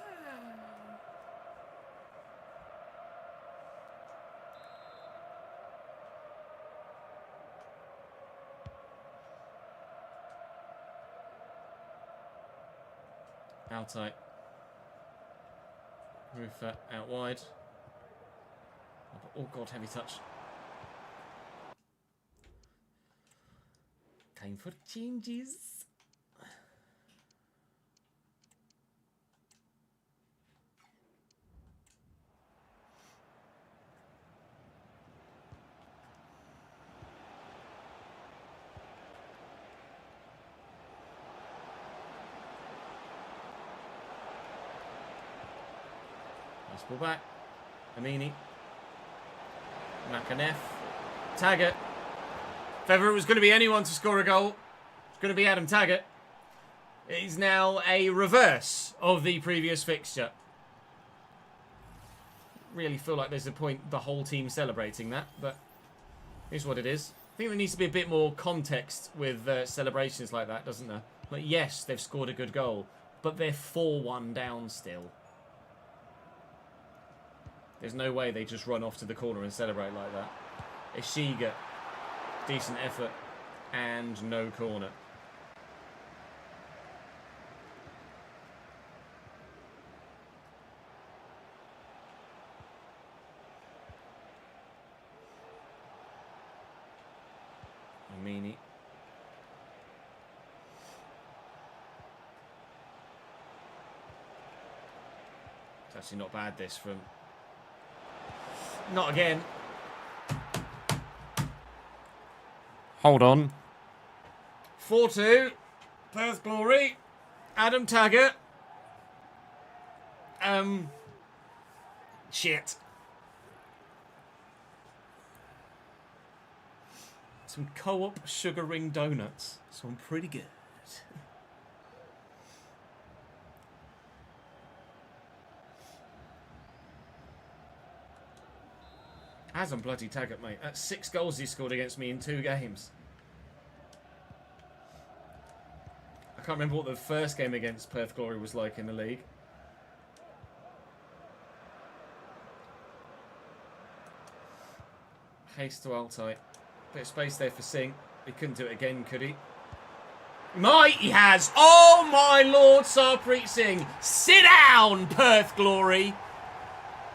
Out tight. Roofer out wide. Oh god, heavy touch. Time for changes. Nice ball back. Amini. Makanef. Taggart. If ever it was going to be anyone to score a goal, it's going to be Adam Taggart. It is now a reverse of the previous fixture. Really feel like there's a point the whole team celebrating that, but here's what it is. I think there needs to be a bit more context with celebrations like that, doesn't there? Like, yes, they've scored a good goal, but they're 4-1 down still. There's no way they just run off to the corner and celebrate like that. Ishiga, decent effort, and no corner. Amini. It's actually not bad, this, from... Not again. Hold on. 4-2. Perth Glory. Adam Taggart. Shit. Some co-op sugar ring donuts. So I'm pretty good. Adam bloody Taggart, mate. That's 6 goals he scored against me in 2 games. Can't remember what the first game against Perth Glory was like in the league. Haste to Altai. Bit of space there for Singh. He couldn't do it again, could he? Might, he has. Oh my lord, Sarpreet Singh. Sit down, Perth Glory.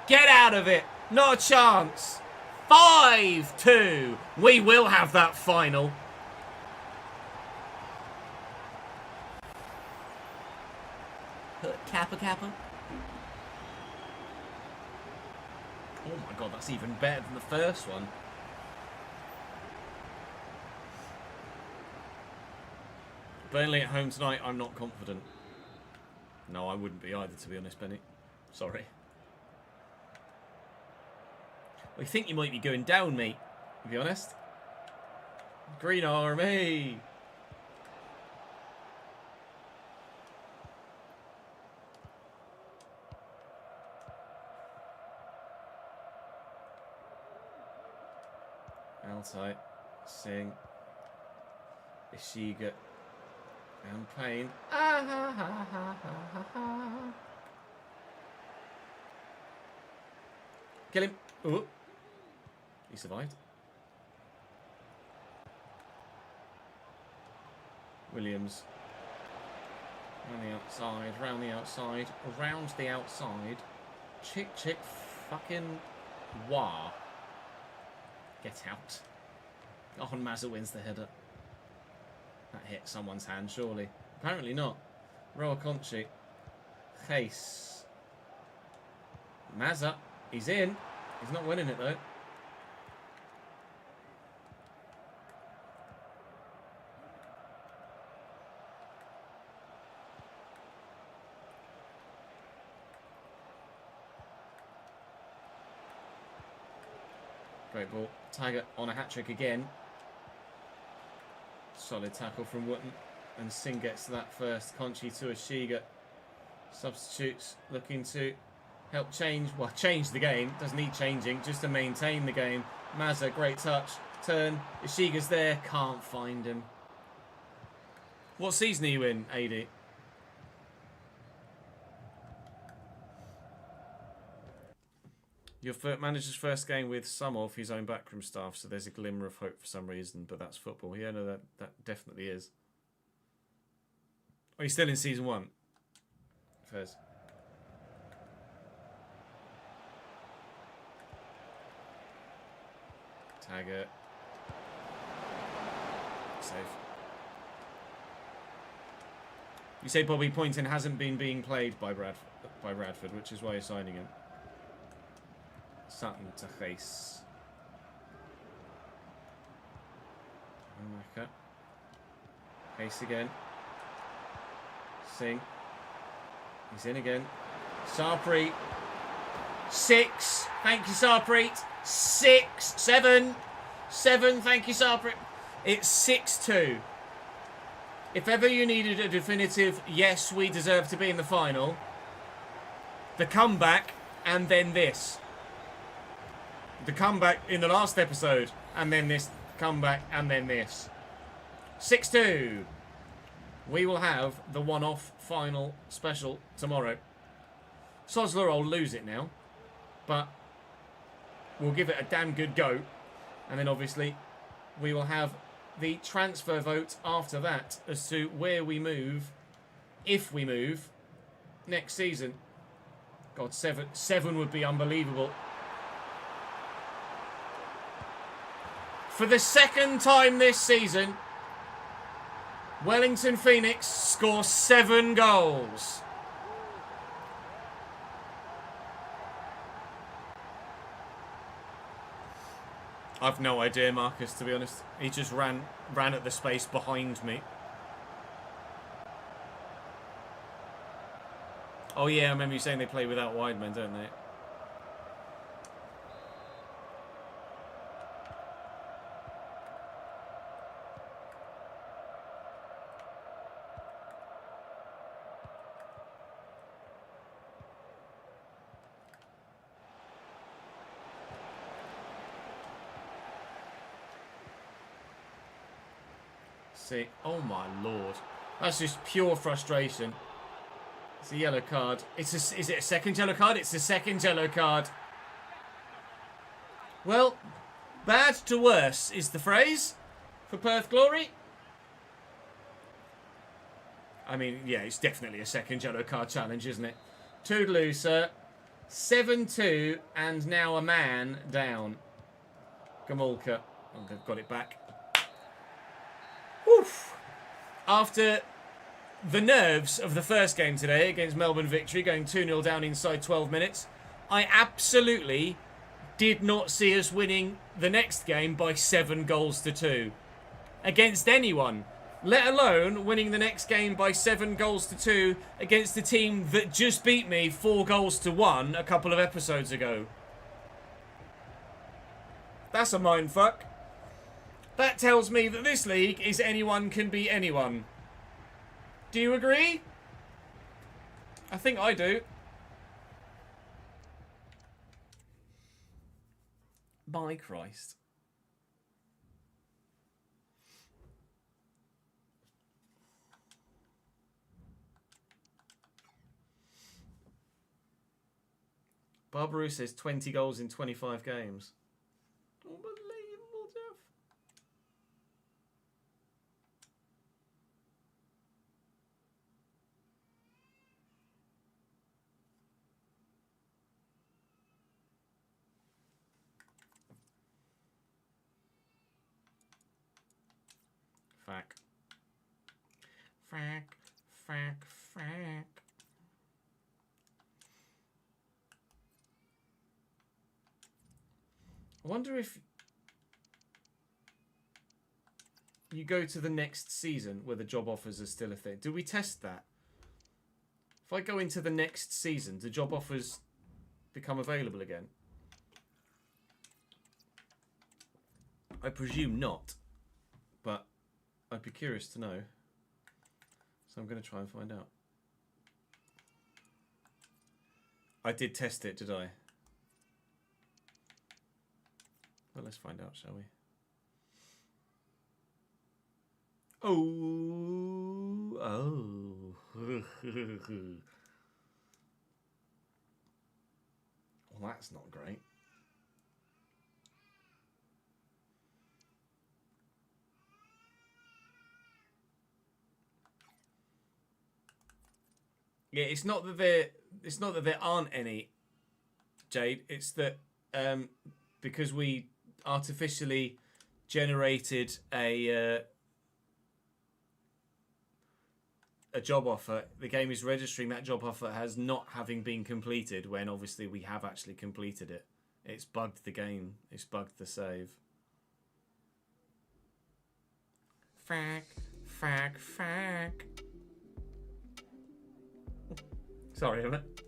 Get out of it. Not a chance. 5-2. We will have that final. Kappa Kappa. Oh my god, that's even better than the first one. Burnley at home tonight, I'm not confident. No, I wouldn't be either, to be honest, Benny. Sorry. I think you might be going down, mate, to be honest. Green Army! Altai, Singh, Ishiga, and Payne. Kill him. Ooh. He survived. Williams. Round the outside, round the outside, around the outside. Chick, fucking wah. Get out. Oh, and Mazza wins the header. That hit someone's hand, surely. Apparently not. Roa Conchi. Chase. Mazza. He's in. He's not winning it, though. Great ball. Tiger on a hat-trick again. Solid tackle from Wotton. And Singh gets to that first. Conchi to Ishiga. Substitutes looking to help change. Well, change the game. Doesn't need changing. Just to maintain the game. Mazza, great touch. Turn. Ishiga's there. Can't find him. What season are you in, AD? Your manager's first game with some of his own backroom staff, so there's a glimmer of hope for some reason, but that's football. Yeah, no, that definitely is. Are you still in season 1? Fez. Tagger. Safe. You say Bobby Poynton hasn't been being played by Bradford, which is why you're signing him. Sutton to face. Face again. Singh. He's in again. Sarpreet. 6. Thank you, Sarpreet. 6. 7. 7. Thank you, Sarpreet. It's 6-2. If ever you needed a definitive, yes, we deserve to be in the final, the comeback and then this. The comeback in the last episode, and then this comeback, and then this. 6-2. We will have the one-off final special tomorrow. Sosler will lose it now, but we'll give it a damn good go. And then obviously we will have the transfer vote after that as to where we move, if we move, next season. God, 7 would be unbelievable. For the second time this season, Wellington Phoenix score 7 goals. I've no idea, Marcus, to be honest. He just ran at the space behind me. Oh yeah, I remember you saying they play without wide men, don't they? See, oh my lord. That's just pure frustration. It's a yellow card. Is it a second yellow card? It's a second yellow card. Well, bad to worse is the phrase for Perth Glory. I mean, yeah, it's definitely a second yellow card challenge, isn't it? Toodaloo, sir. 7-2 and now a man down. Gamulka. Oh, they've got it back. Woof. After the nerves of the first game today against Melbourne Victory, going 2-0 down inside 12 minutes, I absolutely did not see us winning the next game by 7 goals to 2. Against anyone. Let alone winning the next game by 7 goals to 2 against the team that just beat me 4 goals to 1 a couple of episodes ago. That's a mindfuck. That tells me that this league is anyone can beat anyone. Do you agree? I think I do. By Christ. Barbaroo says 20 goals in 25 games. Unbelievable, Jeff. Fack. Frack, frack, frack. I wonder if you go to the next season where the job offers are still a thing. Do we test that? If I go into the next season, do job offers become available again? I presume not, but I'd be curious to know. So I'm going to try and find out. I did test it, did I? Well, let's find out, shall we? Oh. Well, that's not great. Yeah, it's not that there aren't any, Jade. It's that because we artificially generated a job offer, the game is registering that job offer as not having been completed when obviously we have actually completed it. It's bugged the game. It's bugged the save. Frack, frack, frack. Sorry, Emmett.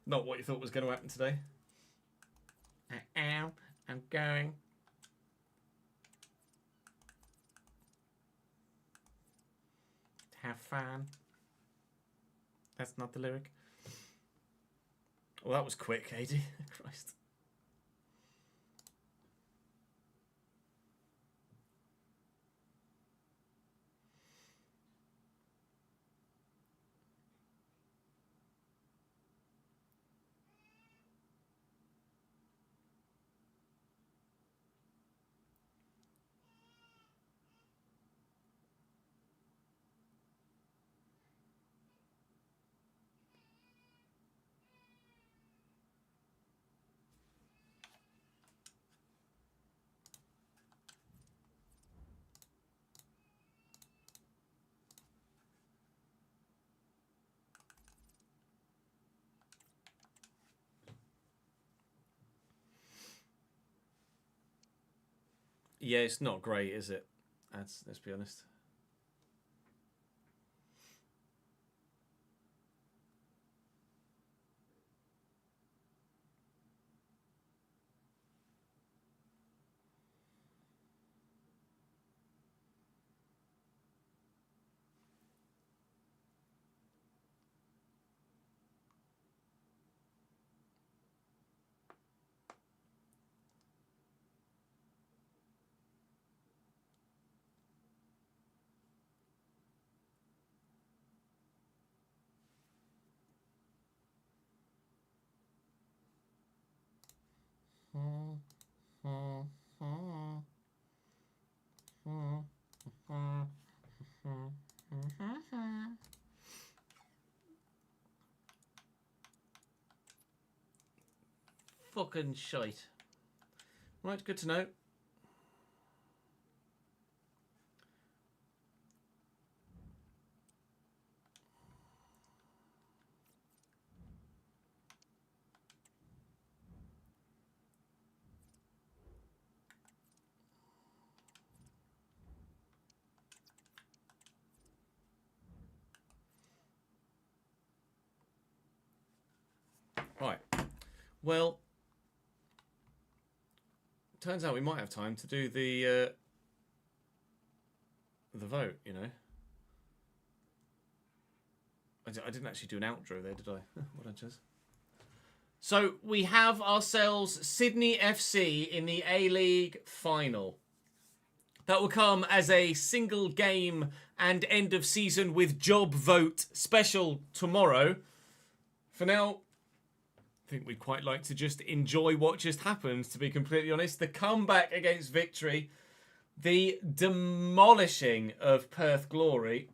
Not what you thought was going to happen today. I am. I'm going. Have fun. That's not the lyric. Well, that was quick, AD. Christ. Yeah, it's not great, is it? Let's be honest. fucking shite. Right, good to know. Right. Well, turns out we might have time to do the vote, you know. I didn't actually do an outro there, did I? What I just... So we have ourselves Sydney FC in the A-League final. That will come as a single game and end of season with job vote special tomorrow. For now, I think we'd quite like to just enjoy what just happened, to be completely honest. The comeback against Victory, the demolishing of Perth Glory,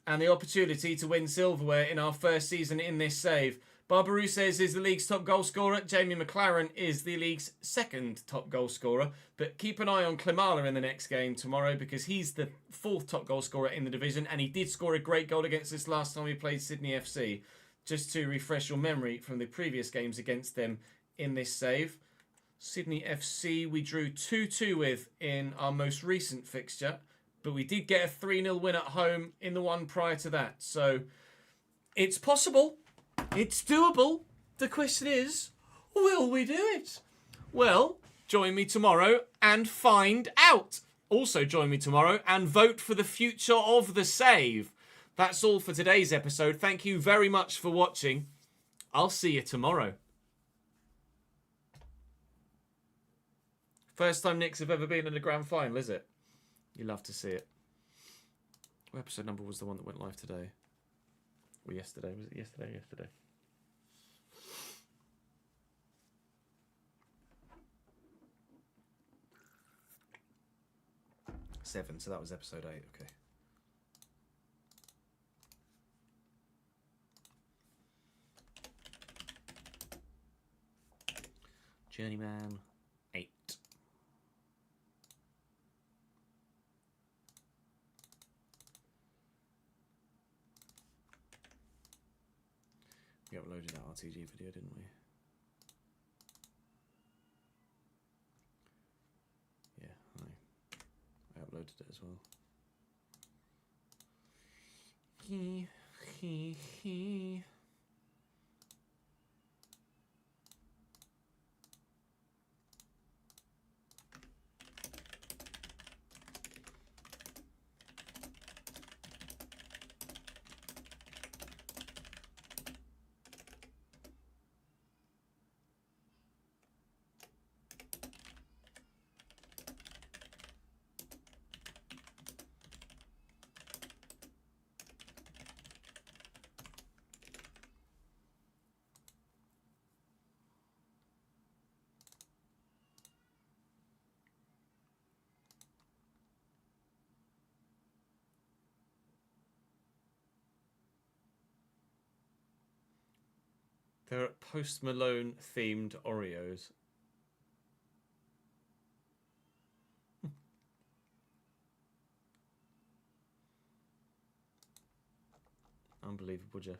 and the opportunity to win silverware in our first season in this save. Barbarou says is the league's top goal scorer. Jamie McLaren is the league's second top goal scorer. But keep an eye on Klimala in the next game tomorrow, because he's the fourth top goal scorer in the division, and he did score a great goal against us last time we played Sydney FC. Just to refresh your memory from the previous games against them in this save. Sydney FC we drew 2-2 with in our most recent fixture, but we did get a 3-0 win at home in the one prior to that. So it's possible. It's doable. The question is, will we do it? Well, join me tomorrow and find out. Also join me tomorrow and vote for the future of the save. That's all for today's episode. Thank you very much for watching. I'll see you tomorrow. First time Knicks have ever been in a grand final, is it? You love to see it. What episode number was the one that went live today? Or yesterday? Was it yesterday? Yesterday. Seven, so that was episode 8, okay. Journeyman 8. We uploaded that RTG video, didn't we? Yeah, I uploaded it as well. He. There are Post Malone themed Oreos. Unbelievable, Jeff.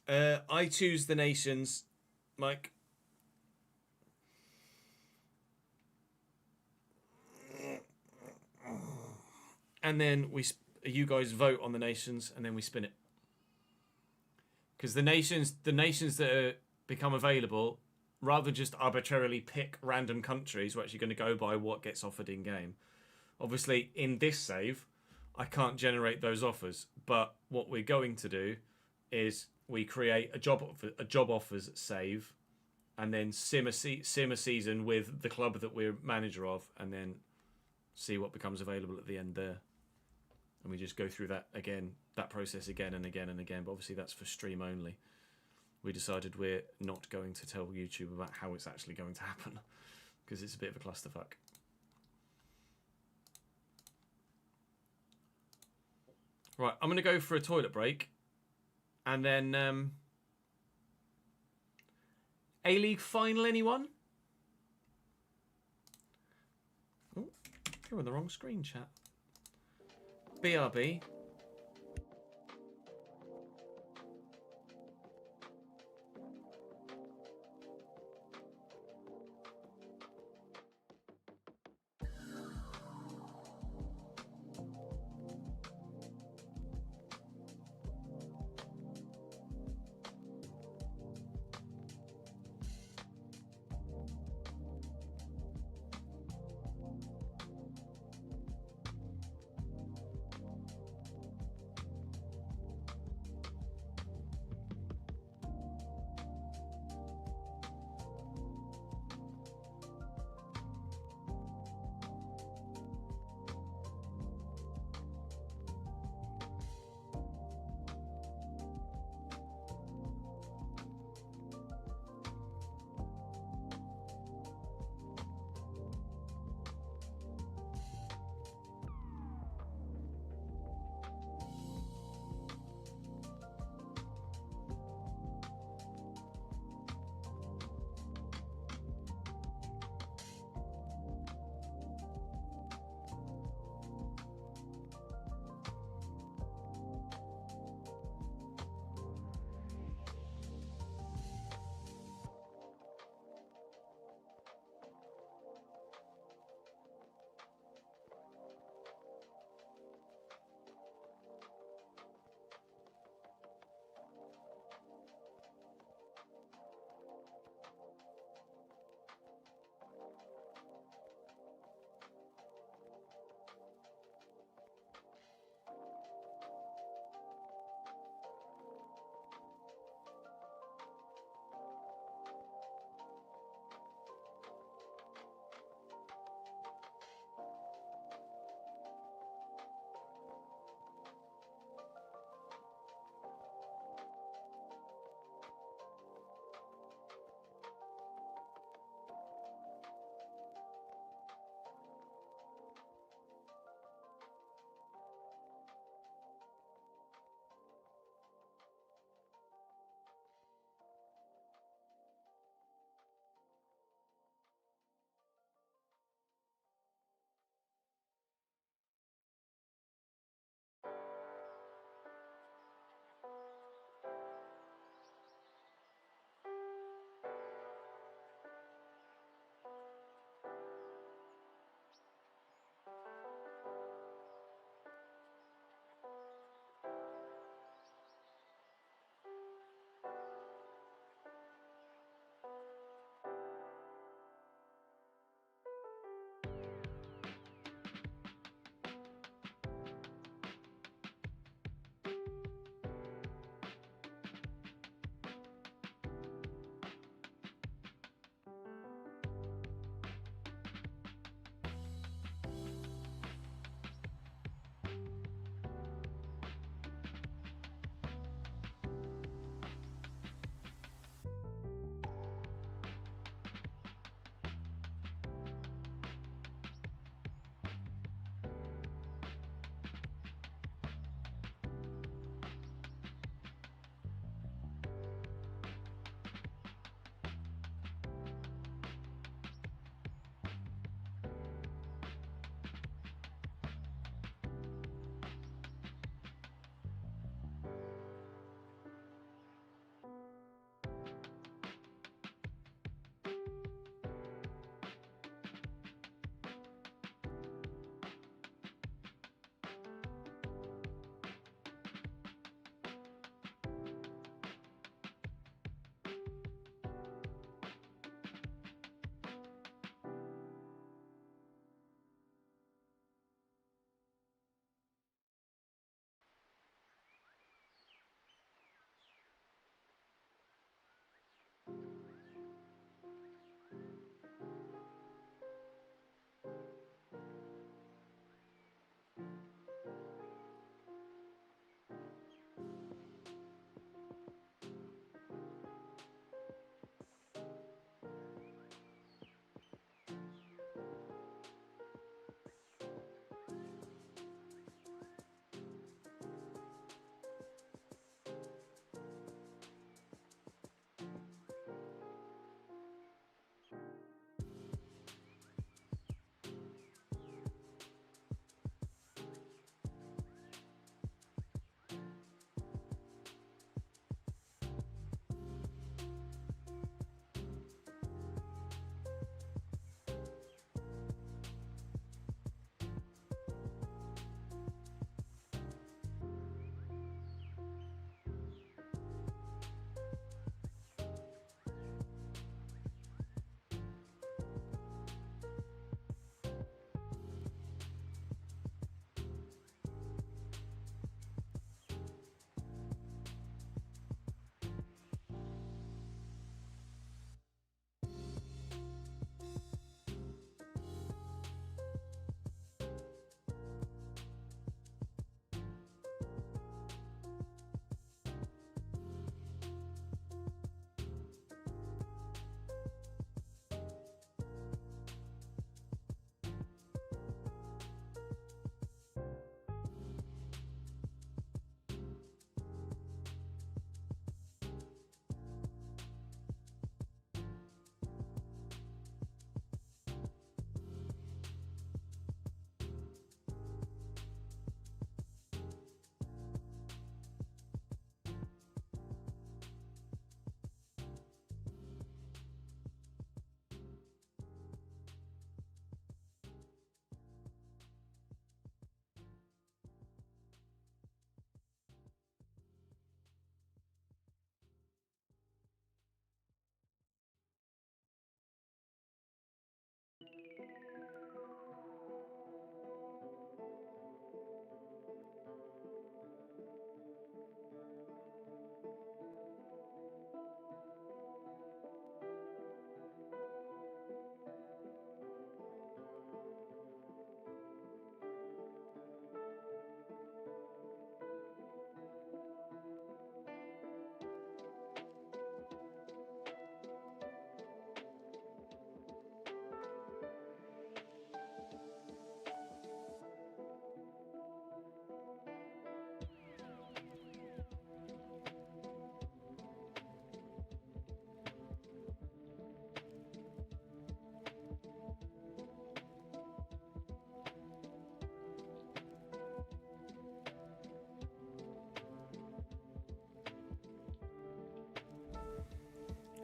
I choose the nations, Mike. And then you guys vote on the nations, and then we spin it. Because the nations that become available, rather than just arbitrarily pick random countries, we're actually going to go by what gets offered in game. Obviously, in this save, I can't generate those offers. But what we're going to do is we create a job offers save, and then sim a season with the club that we're manager of, and then see what becomes available at the end there. And we just go through that process again and again and again. But obviously that's for stream only. We decided we're not going to tell YouTube about how it's actually going to happen, because it's a bit of a clusterfuck. Right, I'm going to go for a toilet break. And then A-League final, anyone? Oh, you're on the wrong screen, chat. BRB.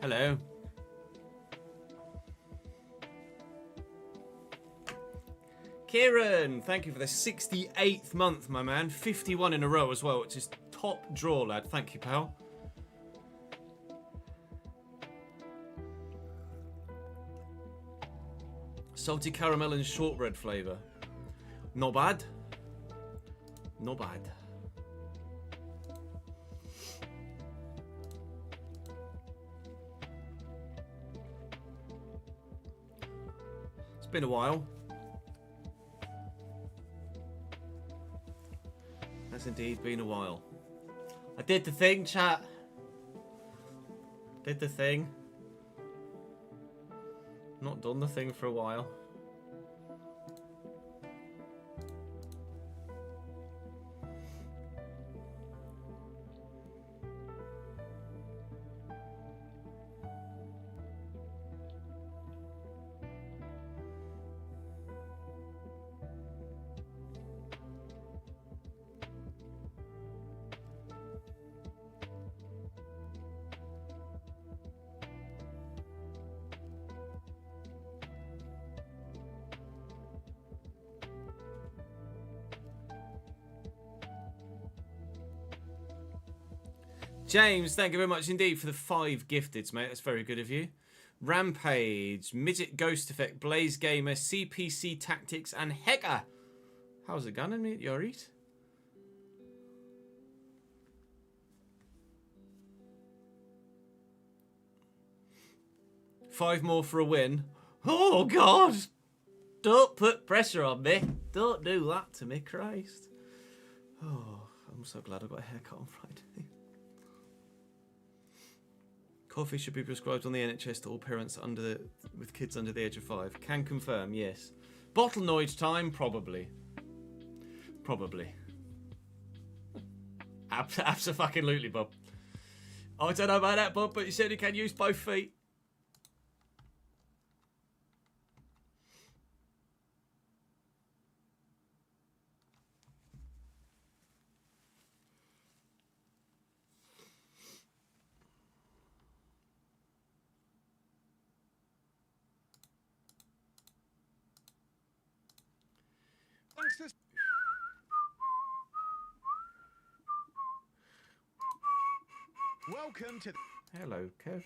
Hello. Kieran, thank you for the 68th month, my man. 51 in a row as well, which is top draw, lad. Thank you, pal. Salty caramel and shortbread flavour. Not bad. Not bad. It's been a while. Has indeed been a while. I did the thing, chat. Did the thing. Not done the thing for a while. James, thank you very much indeed for the 5 gifteds, mate. That's very good of you. Rampage, Midget Ghost Effect, Blaze Gamer, CPC Tactics, and Hecka. How's it going, mate? You alright? Five more for a win. Oh, God! Don't put pressure on me. Don't do that to me, Christ. Oh, I'm so glad I got a haircut on Friday. Coffee should be prescribed on the NHS to all parents with kids under the age of 5. Can confirm, yes. Bottlenose time, probably. Probably. Abso-fucking-lutely, Bob. I don't know about that, Bob, but you said you can use both feet. Welcome to. Hello, Kev.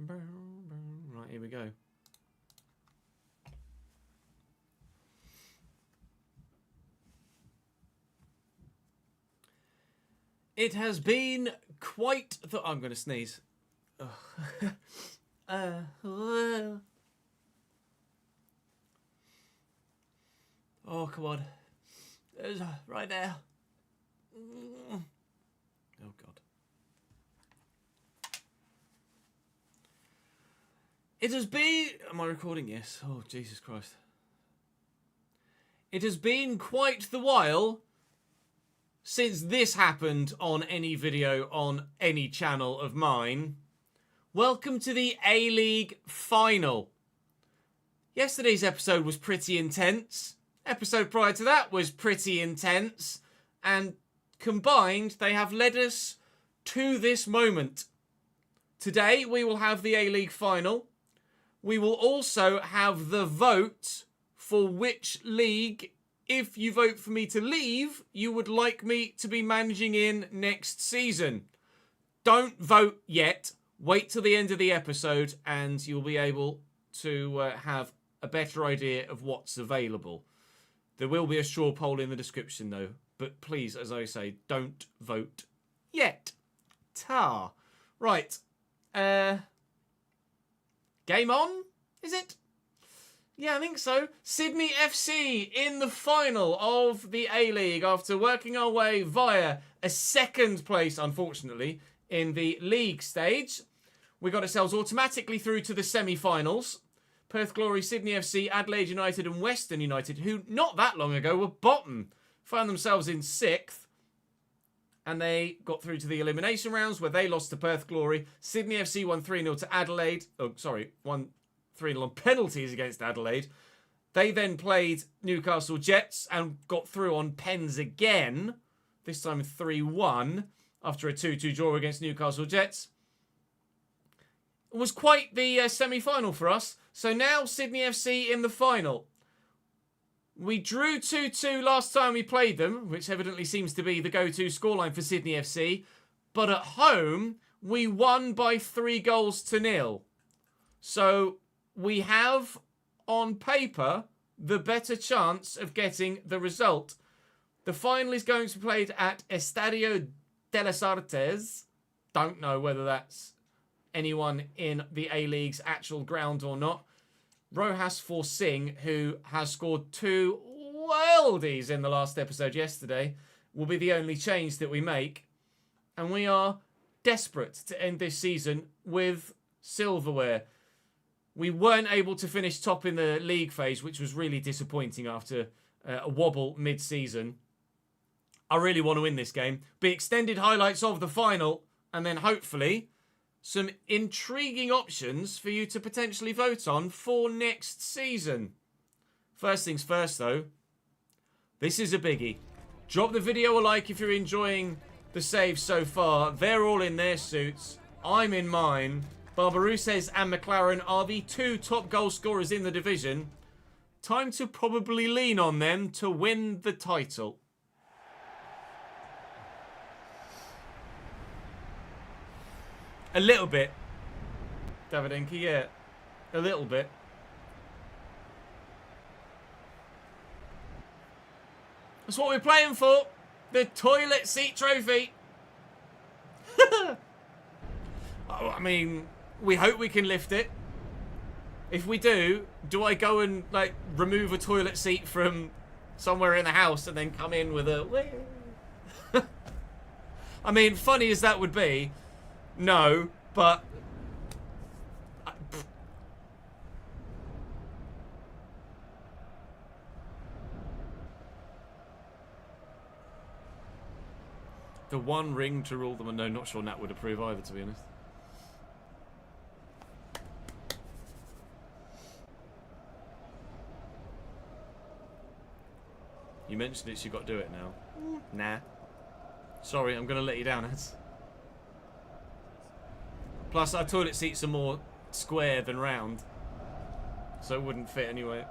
Right, here we go. It has been quite the... I'm going to sneeze. Oh, come on. There's right there. Oh, God. It has been... Am I recording? Yes. Oh, Jesus Christ. It has been quite the while since this happened on any video on any channel of mine. Welcome to the A-League final. Yesterday's episode was pretty intense. Episode prior to that was pretty intense. And combined, they have led us to this moment. Today, we will have the A-League final. We will also have the vote for which league, if you vote for me to leave, you would like me to be managing in next season. don't vote yet. Wait till the end of the episode and you'll be able to have a better idea of what's available. There will be a straw poll in the description, though. But please, as I say, don't vote yet. Ta. Right. Game on? Is it? Yeah, I think so. Sydney FC in the final of the A-League after working our way via a second place, unfortunately, in the league stage. We got ourselves automatically through to the semi-finals. Perth Glory, Sydney FC, Adelaide United and Western United, who not that long ago were bottom, found themselves in 6th. And they got through to the elimination rounds where they lost to Perth Glory. Sydney FC won 3-0 to Adelaide. Oh, sorry, won 3-0 on penalties against Adelaide. They then played Newcastle Jets and got through on pens again. This time 3-1 after a 2-2 draw against Newcastle Jets. It was quite the semi-final for us. So now Sydney FC in the final. We drew 2-2 last time we played them, which evidently seems to be the go-to scoreline for Sydney FC. But at home, we won by 3-0. So we have, on paper, the better chance of getting the result. The final is going to be played at Estadio de las Artes. Don't know whether that's anyone in the A-League's actual ground or not. Rojas for Singh, who has scored 2 worldies in the last episode yesterday, will be the only change that we make. And we are desperate to end this season with silverware. We weren't able to finish top in the league phase, which was really disappointing after a wobble mid-season. I really want to win this game. Be extended highlights of the final, and then hopefully some intriguing options for you to potentially vote on for next season. First things first, though. This is a biggie. Drop the video a like if you're enjoying the saves so far. They're all in their suits. I'm in mine. Barbarouses and McLaren are the 2 top goal scorers in the division. Time to probably lean on them to win the title. A little bit. Davidenko, yeah. A little bit. That's what we're playing for. The toilet seat trophy. I mean, we hope we can lift it. If we do I go and like remove a toilet seat from somewhere in the house and then come in with a... I mean, funny as that would be, no, but... The one ring to rule them, and no, not sure Nat would approve either, to be honest. You mentioned it, so you got to do it now. Nah. Sorry, I'm going to let you down, Ads. Plus, our toilet seats are more square than round, so it wouldn't fit anyway.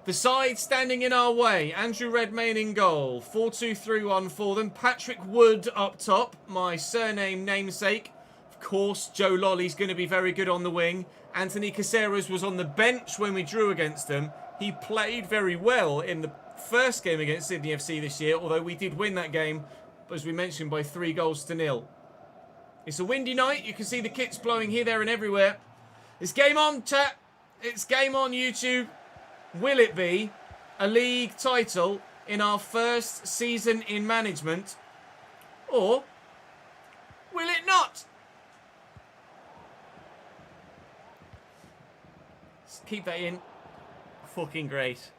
The side standing in our way. Andrew Redmayne in goal. 4-2-3-1 for them. Patrick Wood up top. My surname namesake. Of course, Joe Lolly's going to be very good on the wing. Anthony Caceres was on the bench when we drew against them. He played very well in the first game against Sydney FC this year, although we did win that game, as we mentioned, by 3-0. It's a windy night. You can see the kits blowing here, there and everywhere. It's game on, chat. It's game on, YouTube. Will it be a league title in our first season in management? Or will it not? Let's keep that in. Fucking great.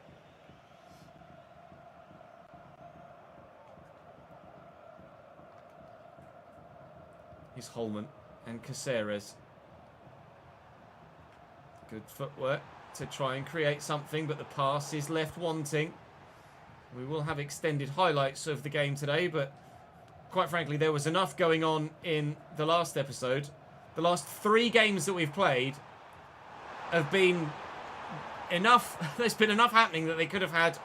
Here's Holman and Caceres. Good footwork to try and create something, but the pass is left wanting. We will have extended highlights of the game today, but quite frankly, there was enough going on in the last episode. The last 3 games that we've played have been enough. There's been enough happening that they could have had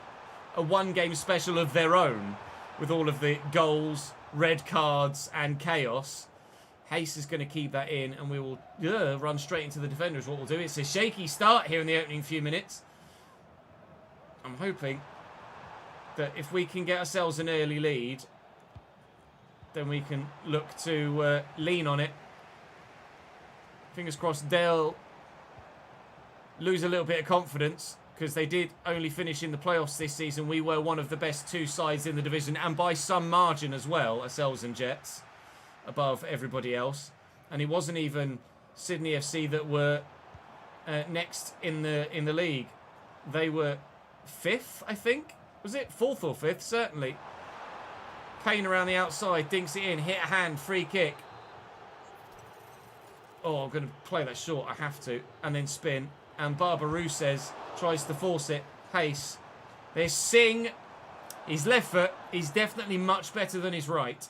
a 1-game special of their own. with all of the goals, red cards and chaos. Hayes is going to keep that in, and we will run straight into the defenders. What we'll do, it's a shaky start here in the opening few minutes. I'm hoping that if we can get ourselves an early lead, then we can look to lean on it. Fingers crossed they'll lose a little bit of confidence, because they did only finish in the playoffs this season. We were one of the best two sides in the division, and by some margin as well, ourselves and Jets, above everybody else. And it wasn't even Sydney FC that were next in the league. They were 5th, I think. Was it 4th or 5th? Certainly. Kane around the outside, dinks it in, hit a hand, free kick. Oh, I'm going to play that short, I have to. And then spin. And Barbarou says, tries to force it. Hayes. There's Singh. His left foot is definitely much better than his right.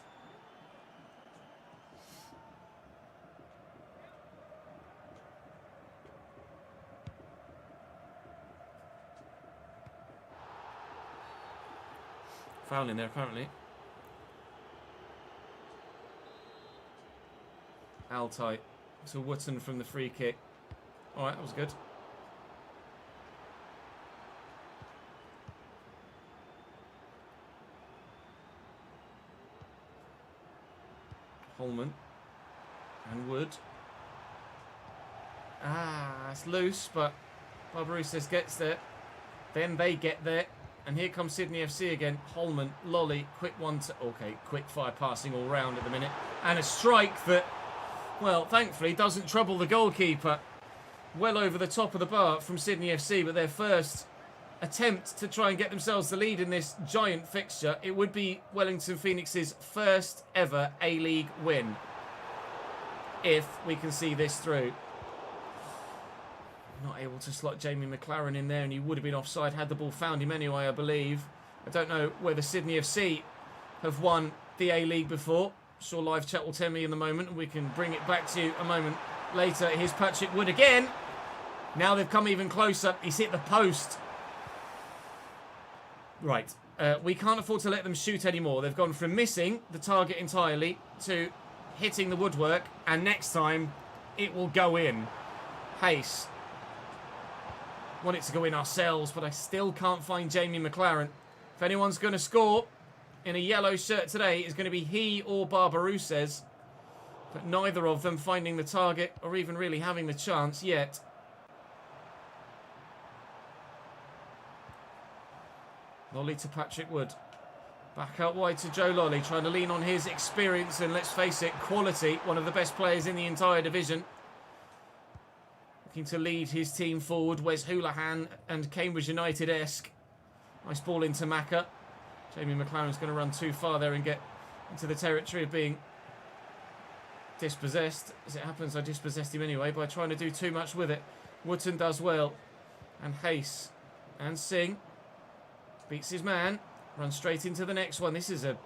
Foul in there, apparently. Altai to Wootton from the free kick. Alright, that was good. Holman. And Wood. It's loose, but Barbarouses gets there. Then they get there. And here comes Sydney FC again. Holman, Lolly, quick one to... Okay, quick fire passing all round at the minute. And a strike that, well, thankfully doesn't trouble the goalkeeper. Well over the top of the bar from Sydney FC, but their first attempt to try and get themselves the lead in this giant fixture. It would be Wellington Phoenix's first ever A-League win, if we can see this through. Not able to slot Jamie McLaren in there, and he would have been offside had the ball found him anyway, I believe. I don't know whether Sydney FC have won the A-League before. Sure, live chat will tell me in the moment, and we can bring it back to you a moment later. Here's Patrick Wood again. Now they've come even closer. He's hit the post. Right. We can't afford to let them shoot anymore. They've gone from missing the target entirely to hitting the woodwork, and next time it will go in. Hayes. Want it to go in ourselves, but I still can't find Jamie McLaren. If anyone's going to score in a yellow shirt today, it's going to be he or Barbarouses. But neither of them finding the target or even really having the chance yet. Lolly to Patrick Wood. Back out wide to Joe Lolly, trying to lean on his experience and, let's face it, quality. One of the best players in the entire division. Looking to lead his team forward. Wes Houlihan and Cambridge United-esque. Nice ball into Macca. Jamie McLaren's going to run too far there and get into the territory of being dispossessed. As it happens, I dispossessed him anyway by trying to do too much with it. Wootton does well. And Hayes and Singh beats his man. Runs straight into the next one. This is a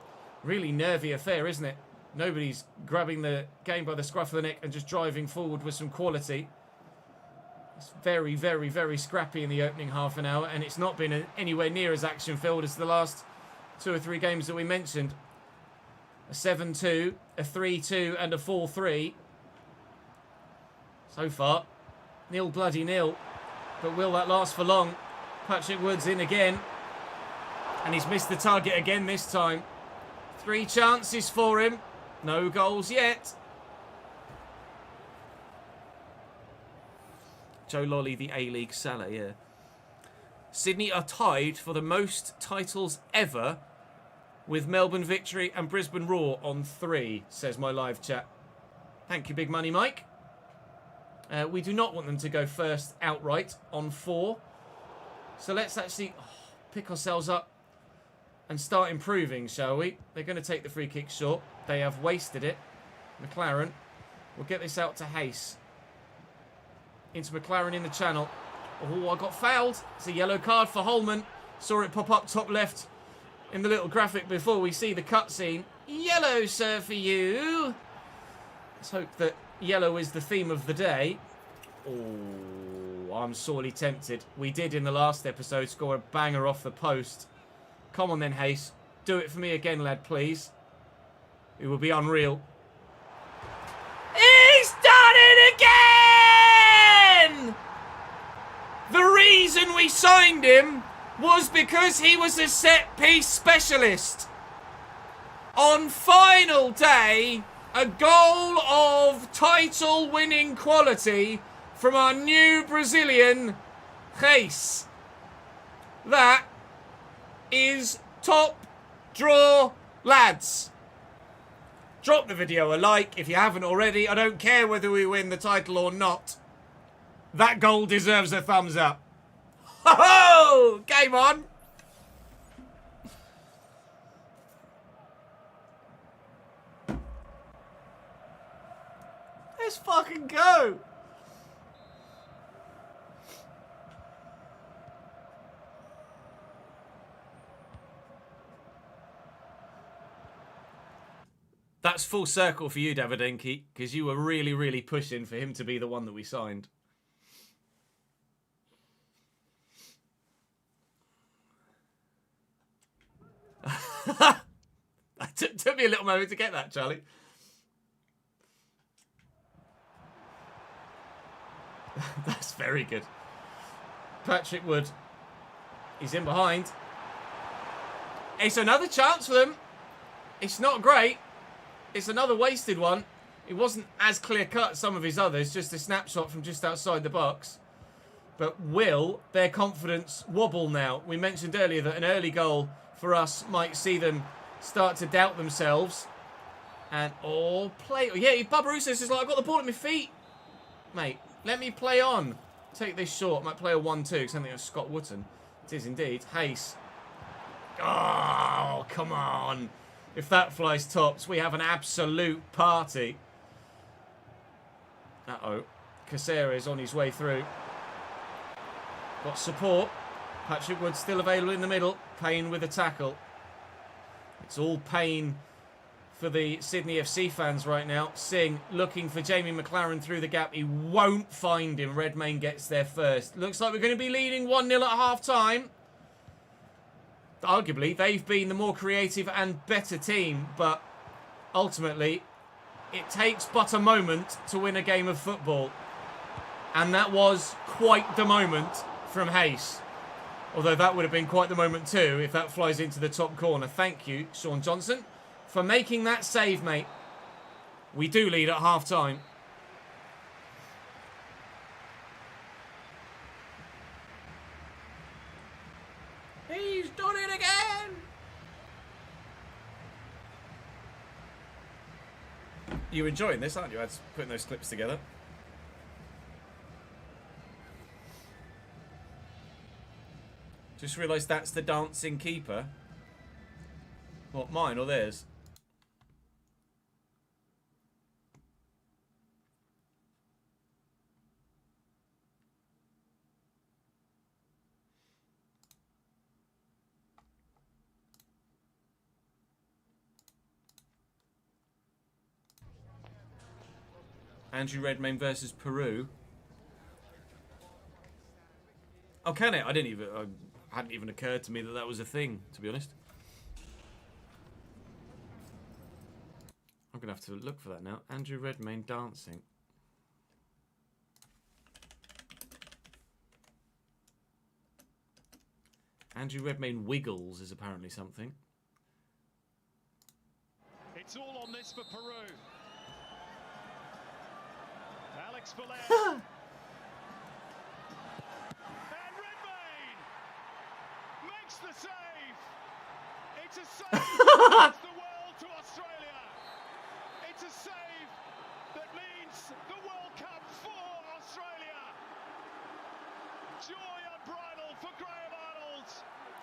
really nervy affair, isn't it? Nobody's grabbing the game by the scruff of the neck and just driving forward with some quality. It's very, very, very scrappy in the opening half an hour, and it's not been anywhere near as action-filled as the last 2 or 3 games that we mentioned. A 7-2, a 3-2, and a 4-3. So far, 0-0. But will that last for long? Patrick Wood's in again. And he's missed the target again this time. 3 chances for him. No goals yet. Joe Lolly, the A-League seller, yeah. Sydney are tied for the most titles ever with Melbourne Victory and Brisbane Roar on 3, says my live chat. Thank you, Big Money Mike. We do not want them to go first outright on 4. So let's actually pick ourselves up and start improving, shall we? They're going to take the free kick short. They have wasted it. McLaren will get this out to Hayes. Into McLaren in the channel. Oh, I got fouled. It's a yellow card for Holman. Saw it pop up top left in the little graphic before we see the cutscene. Yellow, sir, for you. Let's hope that yellow is the theme of the day. Oh, I'm sorely tempted. We did in the last episode score a banger off the post. Come on then, Hayes. Do it for me again, lad, please. It would be unreal. He's done it again! The reason we signed him was because he was a set-piece specialist. On final day, a goal of title-winning quality from our new Brazilian, Reis. That is top draw, lads. Drop the video a like if you haven't already. I don't care whether we win the title or not. That goal deserves a thumbs up. Ho ho! Game on! Let's fucking go! That's full circle for you, Davidenki, because you were really, really pushing for him to be the one that we signed. It took me a little moment to get that, Charlie. That's very good. Patrick Wood. He's in behind. It's another chance for them. It's not great. It's another wasted one. It wasn't as clear-cut as some of his others, just a snapshot from just outside the box. But will their confidence wobble now? We mentioned earlier that an early goal for us might see them start to doubt themselves. And, yeah, Barbarouses is like, I've got the ball at my feet. Mate, let me play on. Take this short. I might play a 1-2, because I think it's Scott Wootton. It is indeed. Hayes. Oh, come on. If that flies tops, we have an absolute party. Uh-oh. Caceres is on his way through. Got support. Patrick Wood still available in the middle. Payne with a tackle. It's all pain for the Sydney FC fans right now. Singh looking for Jamie McLaren through the gap. He won't find him. Redmayne gets there first. Looks like we're going to be leading 1-0 at half-time. Arguably, they've been the more creative and better team, but ultimately, it takes but a moment to win a game of football. And that was quite the moment from Hayes. Although that would have been quite the moment too if that flies into the top corner. Thank you, Sean Johnson, for making that save, mate. We do lead at half-time. He's done it again! You're enjoying this, aren't you? Putting those clips together. Just realised that's the dancing keeper. What, mine or theirs? Andrew Redmayne versus Peru. Oh, can it? I hadn't even occurred to me that that was a thing, to be honest. I'm going to have to look for that now. Andrew Redmayne dancing. Andrew Redmayne wiggles is apparently something. It's all on this for Peru. Alex Valer. And Redmayne makes the save. It's a save that means the world to Australia. It's a save that means the World Cup for Australia. Joy unbridled for Graham Arnold.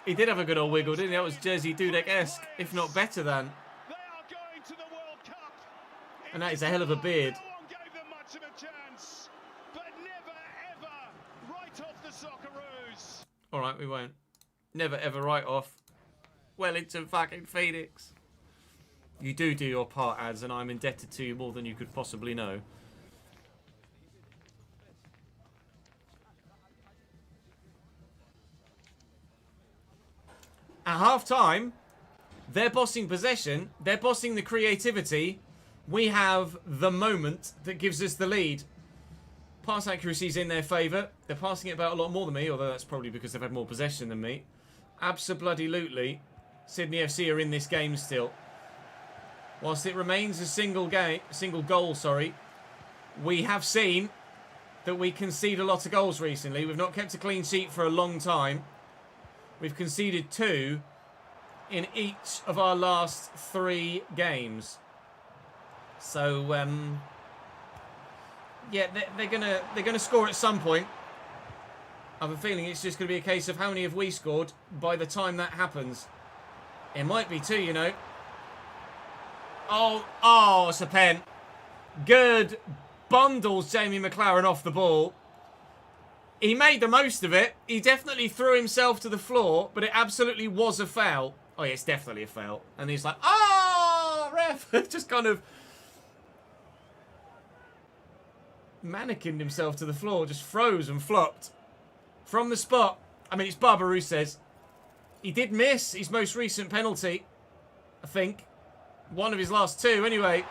He did have a good old wiggle, didn't he? That was Jersey Dudek-esque, if not better than. They are going to the World Cup. And that is a hell of a beard. No one gave them much of a chance, but never ever right off the Socceroos. All right, we won't. Never ever write off Wellington fucking Phoenix. You do your part, ads, and I'm indebted to you more than you could possibly know. At half-time, They're bossing possession. They're bossing the creativity. We have the moment that gives us the lead. Pass accuracy's in their favour. They're passing it about a lot more than me, although that's probably because they've had more possession than me. Abso-bloody-lutely, Sydney FC are in this game still. Whilst it remains a single goal, we have seen that we concede a lot of goals recently. We've not kept a clean sheet for a long time. We've conceded 2 in each of our last 3 games. So, yeah, they're gonna score at some point. I have a feeling it's just going to be a case of how many have we scored by the time that happens. It might be 2, you know. Oh, it's a pen. Good bundles Jamie McLaren off the ball. He made the most of it. He definitely threw himself to the floor, but it absolutely was a foul. Oh, yeah, it's definitely a foul. And he's like, oh, ref. Just kind of mannequined himself to the floor, just froze and flopped from the spot. I mean, it's Barbarousse says. He did miss his most recent penalty, I think. One of his last 2, anyway.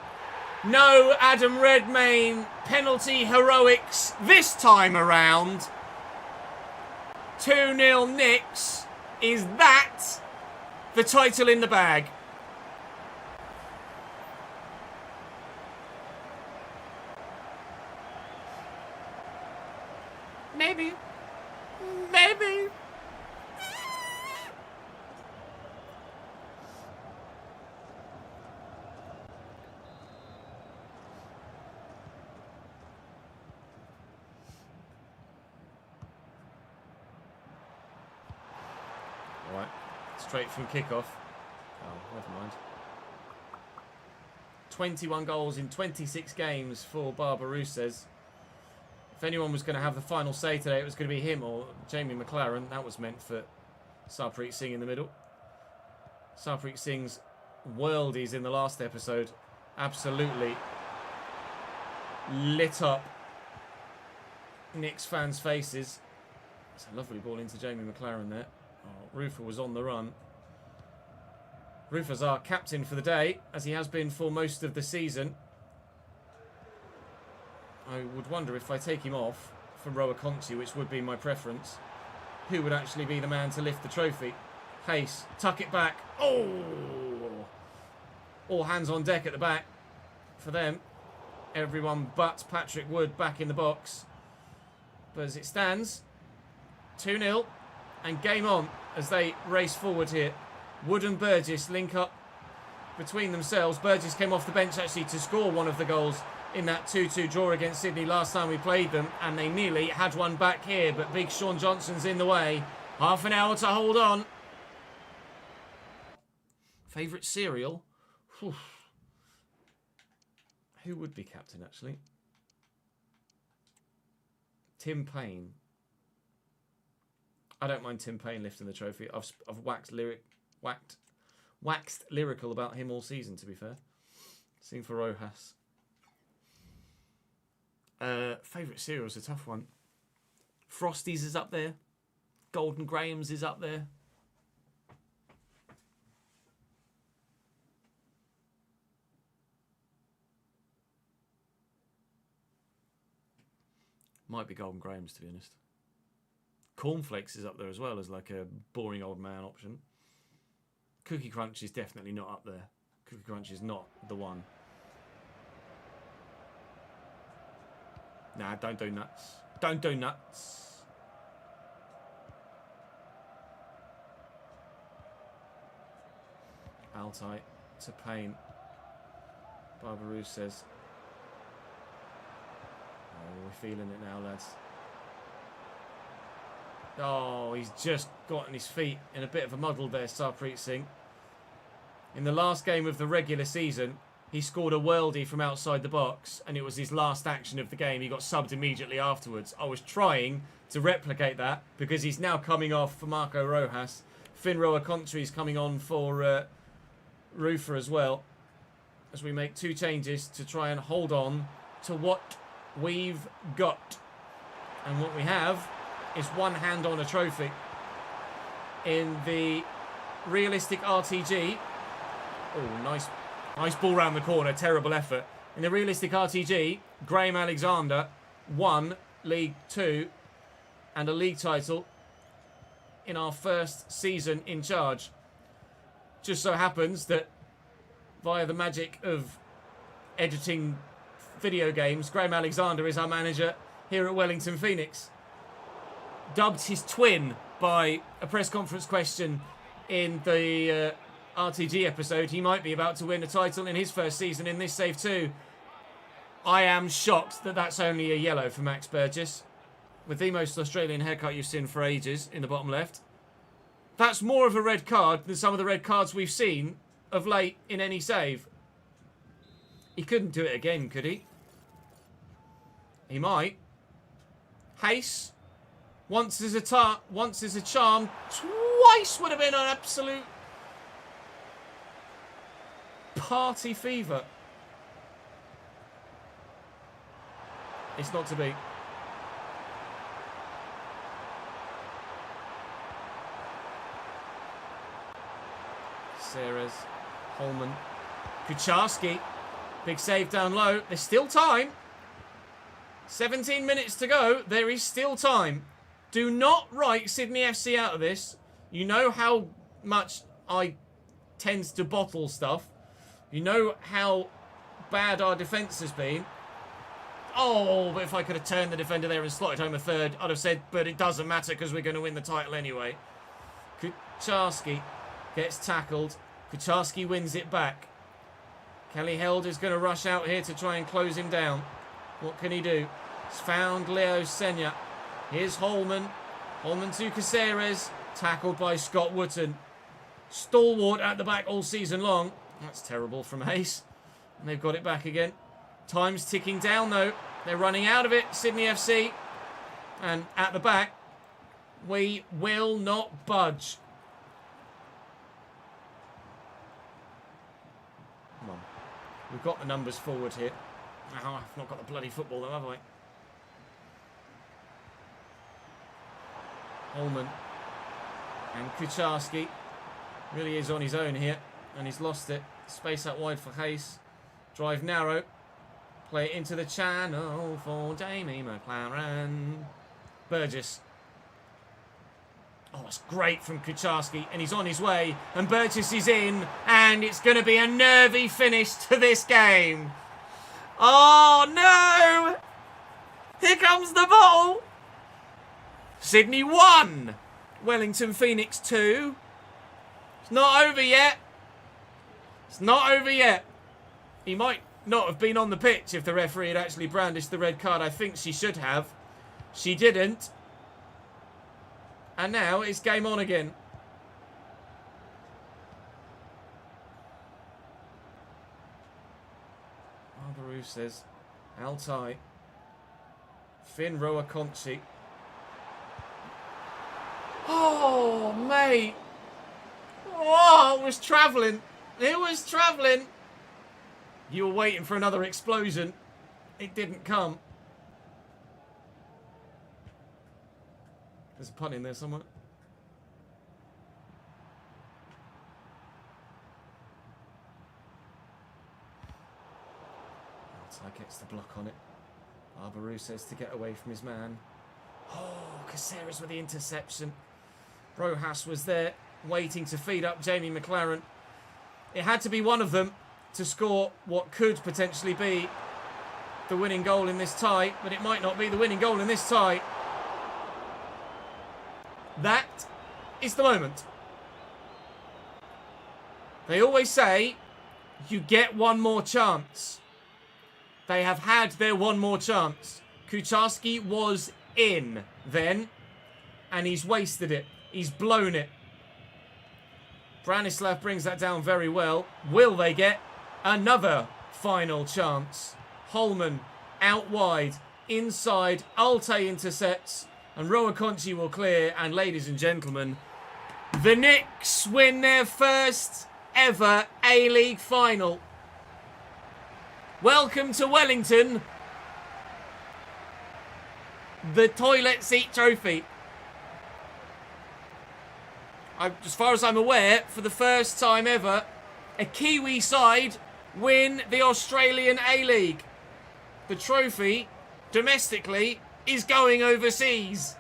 No Adam Redmayne penalty heroics this time around. 2-0 Knicks. Is that the title in the bag? Maybe. Maybe. All right. Straight from kickoff. Oh, never mind. 21 goals in 26 games for Barbarousse says. If anyone was going to have the final say today, it was going to be him or Jamie McLaren. That was meant for Sarpreet Singh in the middle. Sarpreet Singh's worldies in the last episode absolutely lit up Knicks fans' faces. It's a lovely ball into Jamie McLaren there. Oh, Rufer was on the run. Rufer's our captain for the day, as he has been for most of the season. I would wonder if I take him off for Roa Conti, which would be my preference, who would actually be the man to lift the trophy. Hayes, tuck it back. Oh! All hands on deck at the back for them. Everyone but Patrick Wood back in the box. But as it stands, 2-0 and game on as they race forward here. Wood and Burgess link up between themselves. Burgess came off the bench actually to score one of the goals in that 2-2 draw against Sydney last time we played them, and they nearly had one back here, but big Sean Johnson's in the way. Half an hour to hold on. Favourite cereal? Whew. Who would be captain, actually? Tim Payne. I don't mind Tim Payne lifting the trophy. I've waxed lyrical about him all season, to be fair. Sing for Rojas. Favourite cereal's a tough one. Frosties is up there. Golden Grahams is up there. Might be Golden Grahams, to be honest. Cornflakes is up there as well as like a boring old man option. Cookie Crunch is definitely not up there. Cookie Crunch is not the one. Nah, don't do nuts. Don't do nuts. Altai to Payne. Barbarousse says. Oh, we're feeling it now, lads. Oh, he's just gotten his feet in a bit of a muddle there, Sarpreet Singh. In the last game of the regular season, he scored a worldie from outside the box, and it was his last action of the game. He got subbed immediately afterwards. I was trying to replicate that because he's now coming off for Marco Rojas. Finn Roa-Contri is coming on for Rufer as well, as we make 2 changes to try and hold on to what we've got. And what we have is one hand on a trophy in the Realistic Rtg Oh, nice ball round the corner. Terrible effort. In the Realistic RTG, Graham Alexander won League 2 and a league title in our first season in charge. Just so happens that via the magic of editing video games, Graham Alexander is our manager here at Wellington Phoenix. Dubbed his twin by a press conference question in the RTG episode. He might be about to win a title in his first season in this save too. I am shocked that that's only a yellow for Max Burgess, with the most Australian haircut you've seen for ages in the bottom left. That's more of a red card than some of the red cards we've seen of late in any save. He couldn't do it again, could he? He might. Hayes. Once is a charm. Twice would have been an absolute party fever. It's not to be. Ceres, Holman, Kucharski. Big save down low. There's still time. 17 minutes to go. There is still time. Do not write Sydney FC out of this. You know how much I tend to bottle stuff. You know how bad our defence has been. Oh, but if I could have turned the defender there and slotted home a third, I'd have said, but it doesn't matter because we're going to win the title anyway. Kucharski gets tackled. Kucharski wins it back. Kelly Held is going to rush out here to try and close him down. What can he do? He's found Leo Senya. Here's Holman. Holman to Caceres. Tackled by Scott Wootton. Stalwart at the back all season long. That's terrible from Hayes. And they've got it back again. Time's ticking down though. They're running out of it, Sydney FC. And at the back, we will not budge. Come on. We've got the numbers forward here. Oh, I've not got the bloody football though, have I? Holman. And Kucharski really is on his own here. And he's lost it. Space out wide for Hayes. Drive narrow. Play it into the channel for Jamie McLaren. Burgess. Oh, it's great from Kucharski. And he's on his way. And Burgess is in. And it's going to be a nervy finish to this game. Oh, no! Here comes the ball. Sydney 1. Wellington Phoenix 2. It's not over yet. It's not over yet. He might not have been on the pitch if the referee had actually brandished the red card. I think she should have. She didn't. And now it's game on again. Barbaru says Altai. Finn Roa-Conchi. Oh, mate. Oh, it was travelling. It was travelling. You were waiting for another explosion. It didn't come. There's a pun in there somewhere. Altai gets the block on it. Barbaru says to get away from his man. Oh, Caceres with the interception. Rojas was there, waiting to feed up Jamie McLaren. It had to be one of them to score what could potentially be the winning goal in this tie, but it might not be the winning goal in this tie. That is the moment. They always say, you get one more chance. They have had their one more chance. Kucharski was in then, and he's wasted it. He's blown it. Branislav brings that down very well. Will they get another final chance? Holman out wide, inside. Altai intercepts, and Roa-Conchi will clear. And ladies and gentlemen, the Knicks win their first ever A-League final. Welcome to Wellington. The toilet seat trophy. As far as I'm aware, for the first time ever a Kiwi side win the Australian A-League. The trophy, domestically, is going overseas.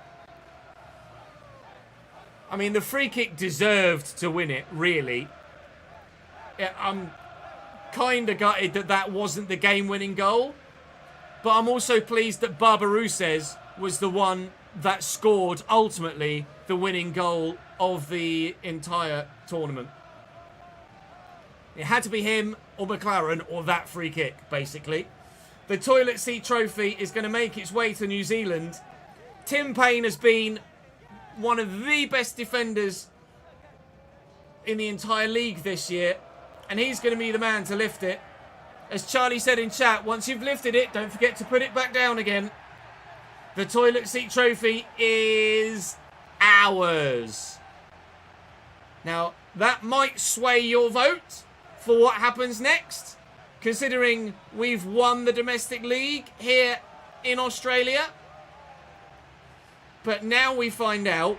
I mean, the free kick deserved to win it, really. Yeah, I'm kind of gutted that that wasn't the game-winning goal. But I'm also pleased that Barbarouses was the one that scored, ultimately, the winning goal of the entire tournament. It had to be him or McLaren or that free kick, basically. The toilet seat trophy is going to make its way to New Zealand. Tim Payne has been one of the best defenders in the entire league this year, and he's going to be the man to lift it. As Charlie said in chat, once you've lifted it, don't forget to put it back down again. The toilet seat trophy is ours. Now, that might sway your vote for what happens next, considering we've won the domestic league here in Australia. But now we find out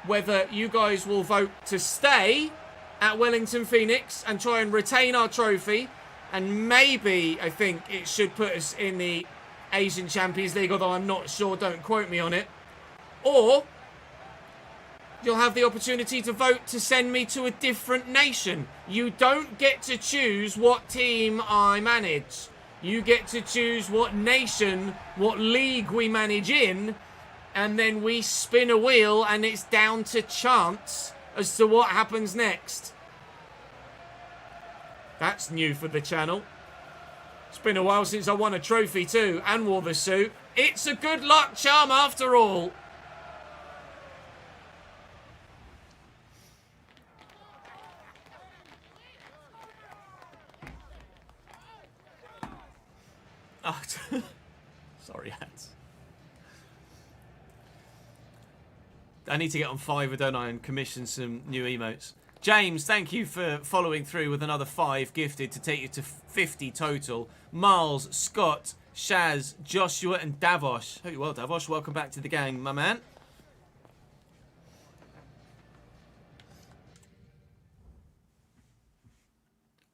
whether you guys will vote to stay at Wellington Phoenix and try and retain our trophy. And maybe, I think, it should put us in the Asian Champions League, although I'm not sure, don't quote me on it. Or you'll have the opportunity to vote to send me to a different nation. You don't get to choose what team I manage. You get to choose what nation, what league we manage in, and then we spin a wheel and it's down to chance as to what happens next. That's new for the channel. It's been a while since I won a trophy too, and wore the suit. It's a good luck charm after all. Oh, sorry, Hans. I need to get on Fiverr, don't I, and commission some new emotes. James, thank you for following through with another 5 gifted to take you to 50 total. Miles, Scott, Shaz, Joshua, and Davos. Hope you're well, Davos. Welcome back to the gang, my man.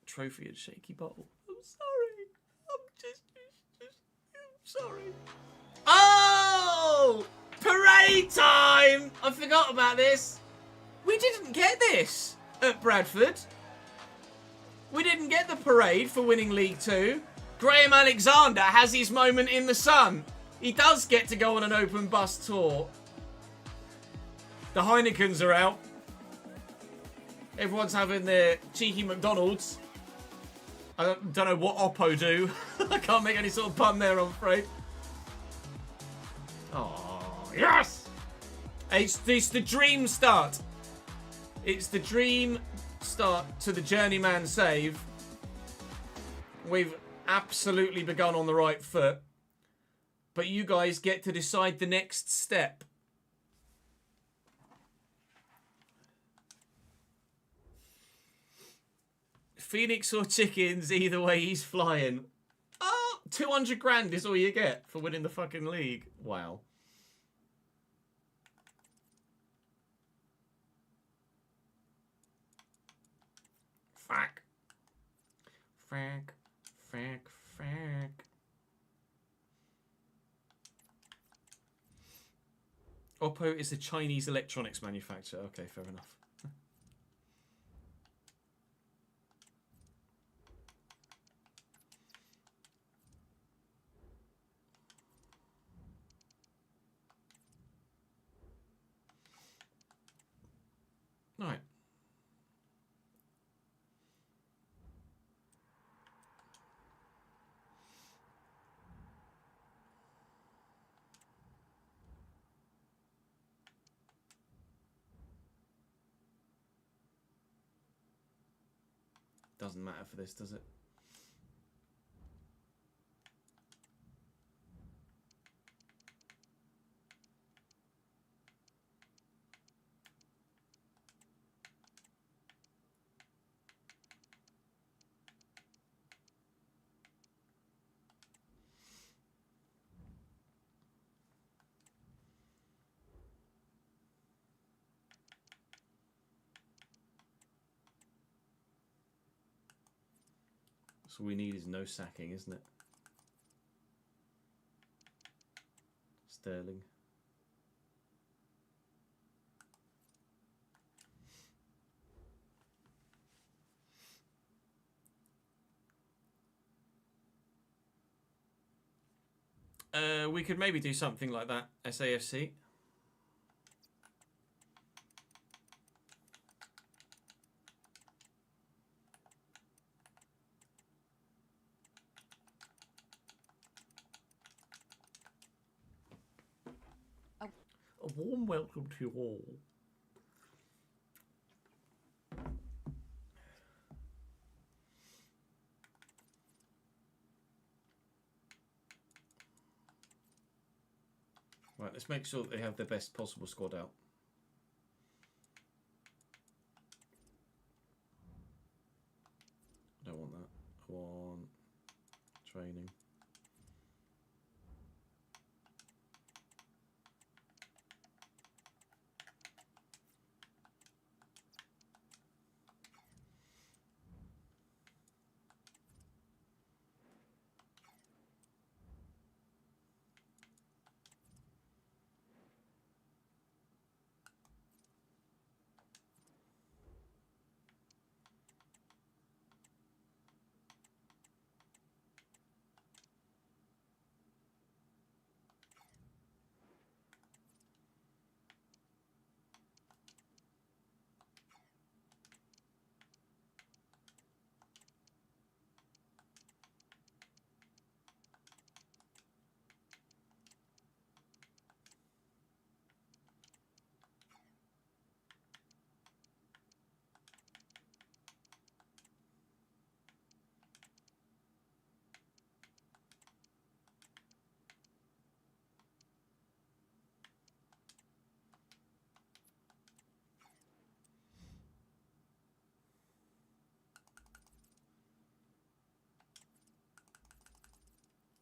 Trophy and shaky bottle. I'm sorry. I'm just sorry. Oh! Parade time! I forgot about this. We didn't get this at Bradford. We didn't get the parade for winning League 2. Graham Alexander has his moment in the sun. He does get to go on an open bus tour. The Heinekens are out. Everyone's having their cheeky McDonald's. I don't know what Oppo do. I can't make any sort of pun there, I'm afraid. Oh, yes! It's the dream start. It's the dream start to the journeyman save. We've absolutely begun on the right foot. But you guys get to decide the next step. Phoenix or chickens, either way he's flying. Oh, 200 grand is all you get for winning the fucking league. Wow. Fuck. Fuck. Fuck. Fuck. Oppo is a Chinese electronics manufacturer. Okay, fair enough. Right. Doesn't matter for this, does it? So all we need is no sacking, isn't it? Sterling. We could maybe do something like that. SAFC. A warm welcome to you all. Right, let's make sure that they have the best possible squad out. I don't want that. I want training.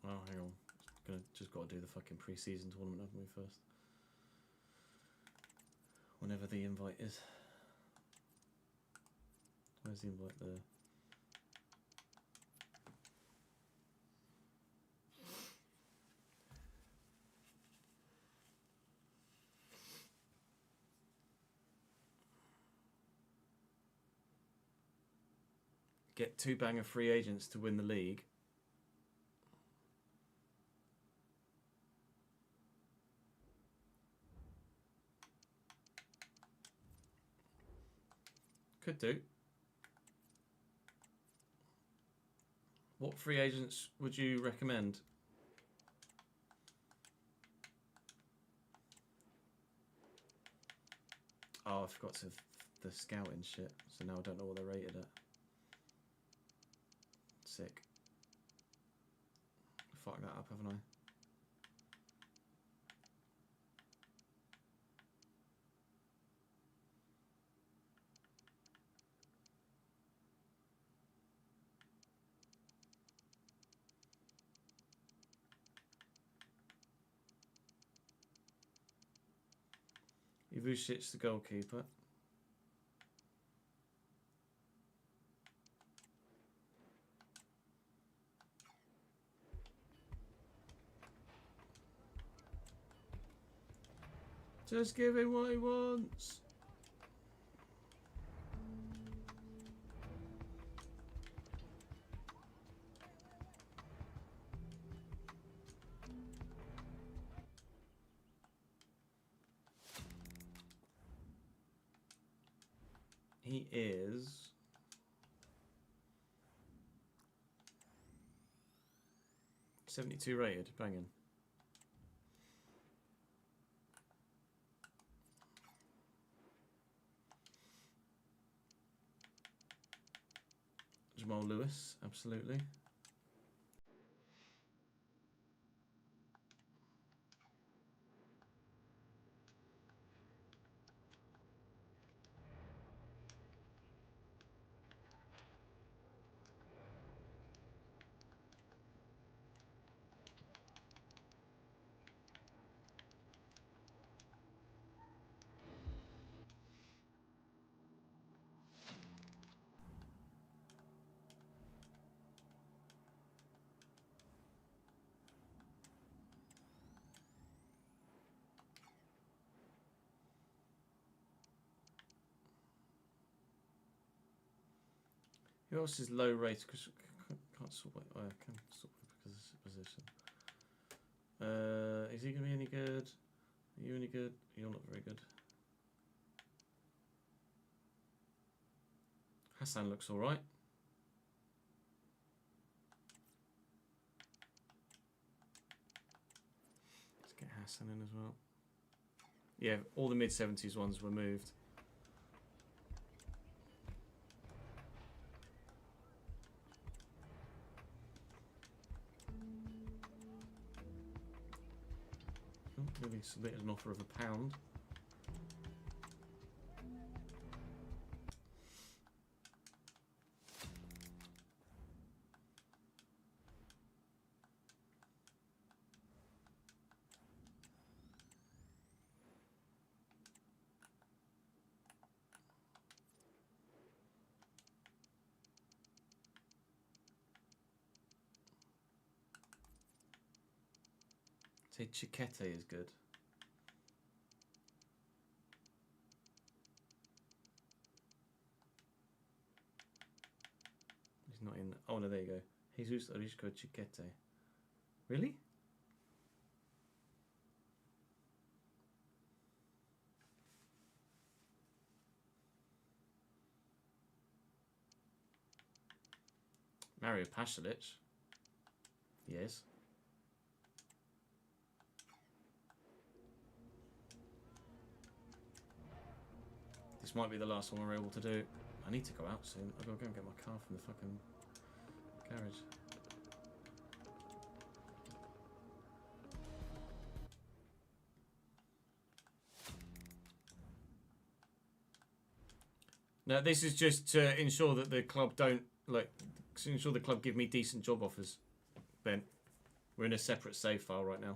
Oh, hang on. Just got to do the fucking pre-season tournament, haven't we, first? Whenever the invite is. Where's the invite there? Get 2 banger free agents to win the league. Could do. What free agents would you recommend? Oh, I forgot to the scouting shit, so now I don't know what they're rated at. Sick. Fuck that up, haven't I? Ivusic's the goalkeeper. Just give him what he wants. He is 72 rated, banging. Jamal Lewis, absolutely. Who else is low rate? Because can't sort. Oh, I can sort because position. Is he going to be any good? Are you any good? You're not very good. Hassan looks all right. Let's get Hassan in as well. Yeah, all the mid-70s ones were moved. Maybe submitted an offer of £1. Say Chiquete is good. He's not in. Oh no, there you go. Jesus Arisco Chiquete. Really? Mario Pasalic. Yes. This might be the last one we're able to do. I need to go out soon. I've got to go and get my car from the fucking garage. No, this is just to ensure that the club don't, like, to ensure the club give me decent job offers, Ben. We're in a separate save file right now.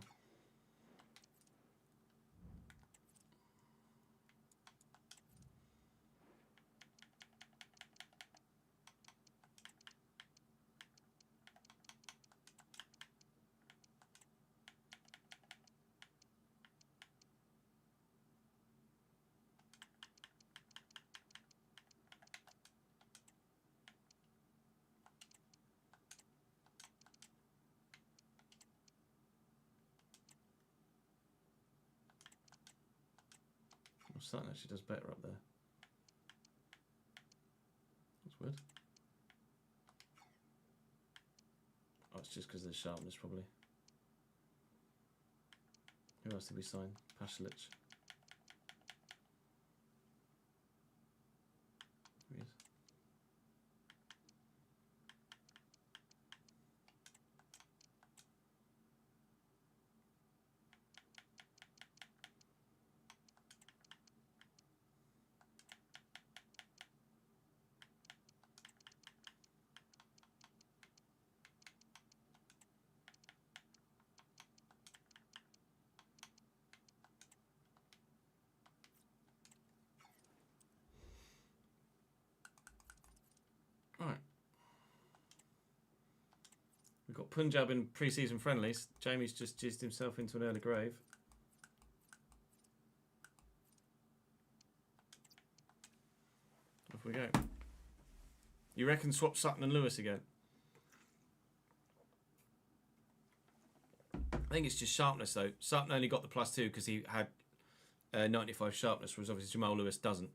Sutton actually does better up there. That's weird. Oh, it's just because of the sharpness, probably. Who else did we sign? Pasalic. Who is? Alright. We've got Punjab in pre-season friendlies. Jamie's just jizzed himself into an early grave. Off we go. You reckon swap Sutton and Lewis again? I think it's just sharpness though. Sutton only got the +2 because he had 95 sharpness, whereas obviously Jamal Lewis doesn't.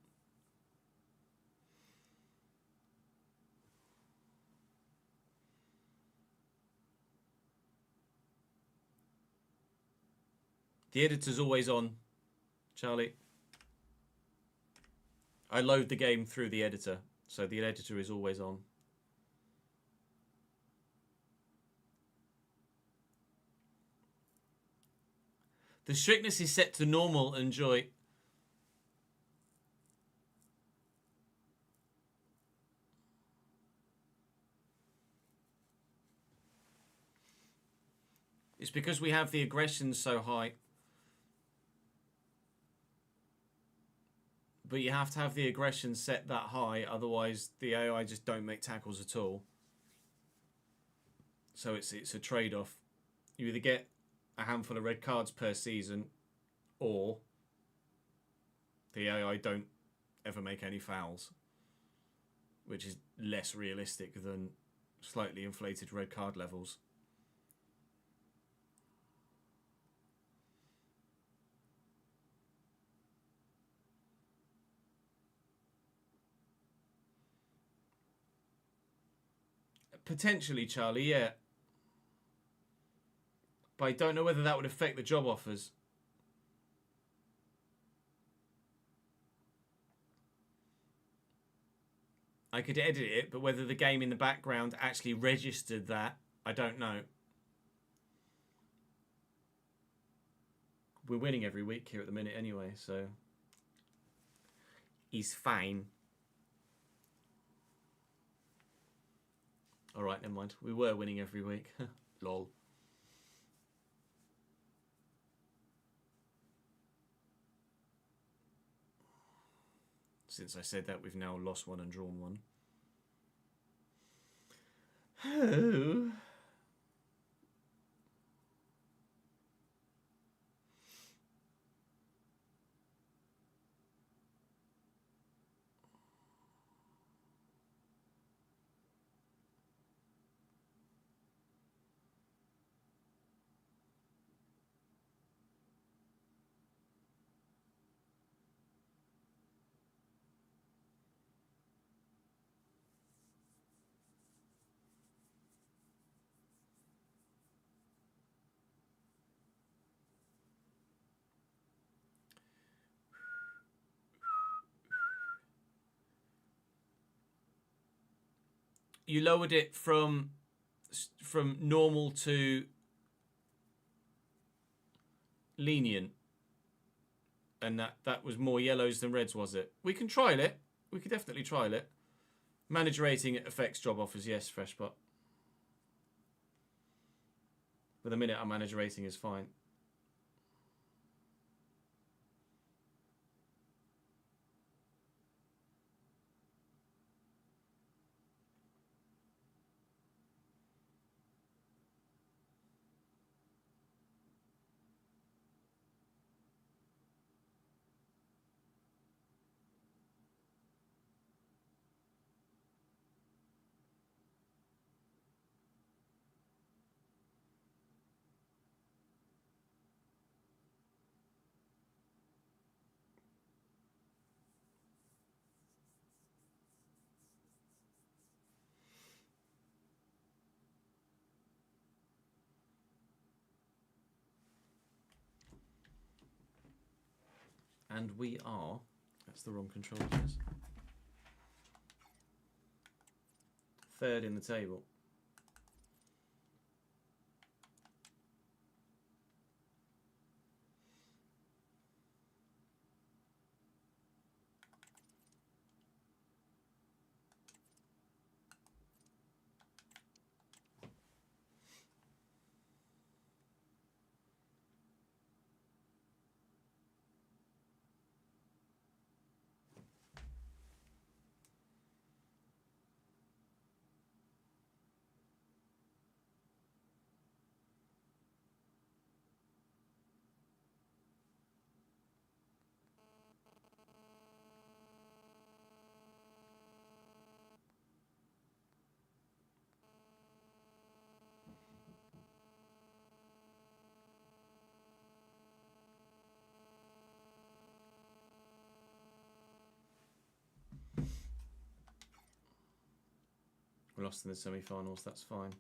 The editor's always on, Charlie. I load the game through the editor, so the editor is always on. The strictness is set to normal and joy. It's because we have the aggression so high. But you have to have the aggression set that high, otherwise the AI just don't make tackles at all. So it's a trade-off. You either get a handful of red cards per season, or the AI don't ever make any fouls. which is less realistic than slightly inflated red card levels. Potentially, Charlie, yeah. But I don't know whether that would affect the job offers. I could edit it, but whether the game in the background actually registered that, I don't know. We're winning every week here at the minute anyway, so he's fine. Alright, never mind. We were winning every week. Lol. Since I said that, we've now lost one and drawn one. Oh. You lowered it from normal to lenient, and that was more yellows than reds, was it? We can trial it. We could definitely trial it. Manager rating affects job offers, yes, Freshbot. For the minute, our manager rating is fine. And we are... That's the wrong control, yes. Third in the table. We lost in the semi-finals, that's fine.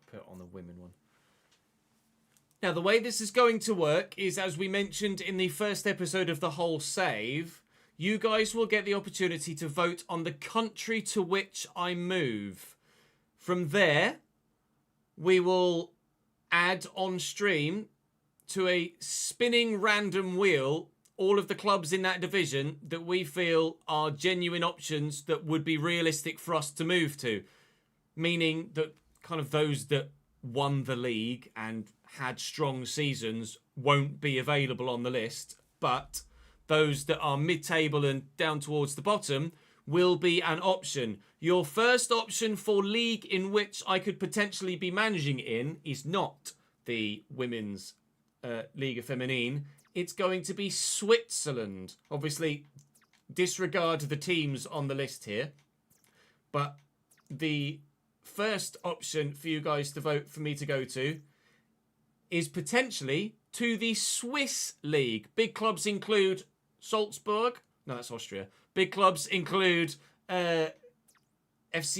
Put it on the women one. Now, the way this is going to work is, as we mentioned in the first episode of The Whole Save, you guys will get the opportunity to vote on the country to which I move. From there, we will add on stream to a spinning random wheel all of the clubs in that division that we feel are genuine options that would be realistic for us to move to. Meaning that kind of those that won the league and had strong seasons won't be available on the list, but those that are mid-table and down towards the bottom will be an option. Your first option for league in which I could potentially be managing in is not the Women's Liga Feminine. It's going to be Switzerland. Obviously, disregard the teams on the list here. But the first option for you guys to vote for me to go to is potentially to the Swiss League. Big clubs include Salzburg. No, that's Austria. Big clubs include FC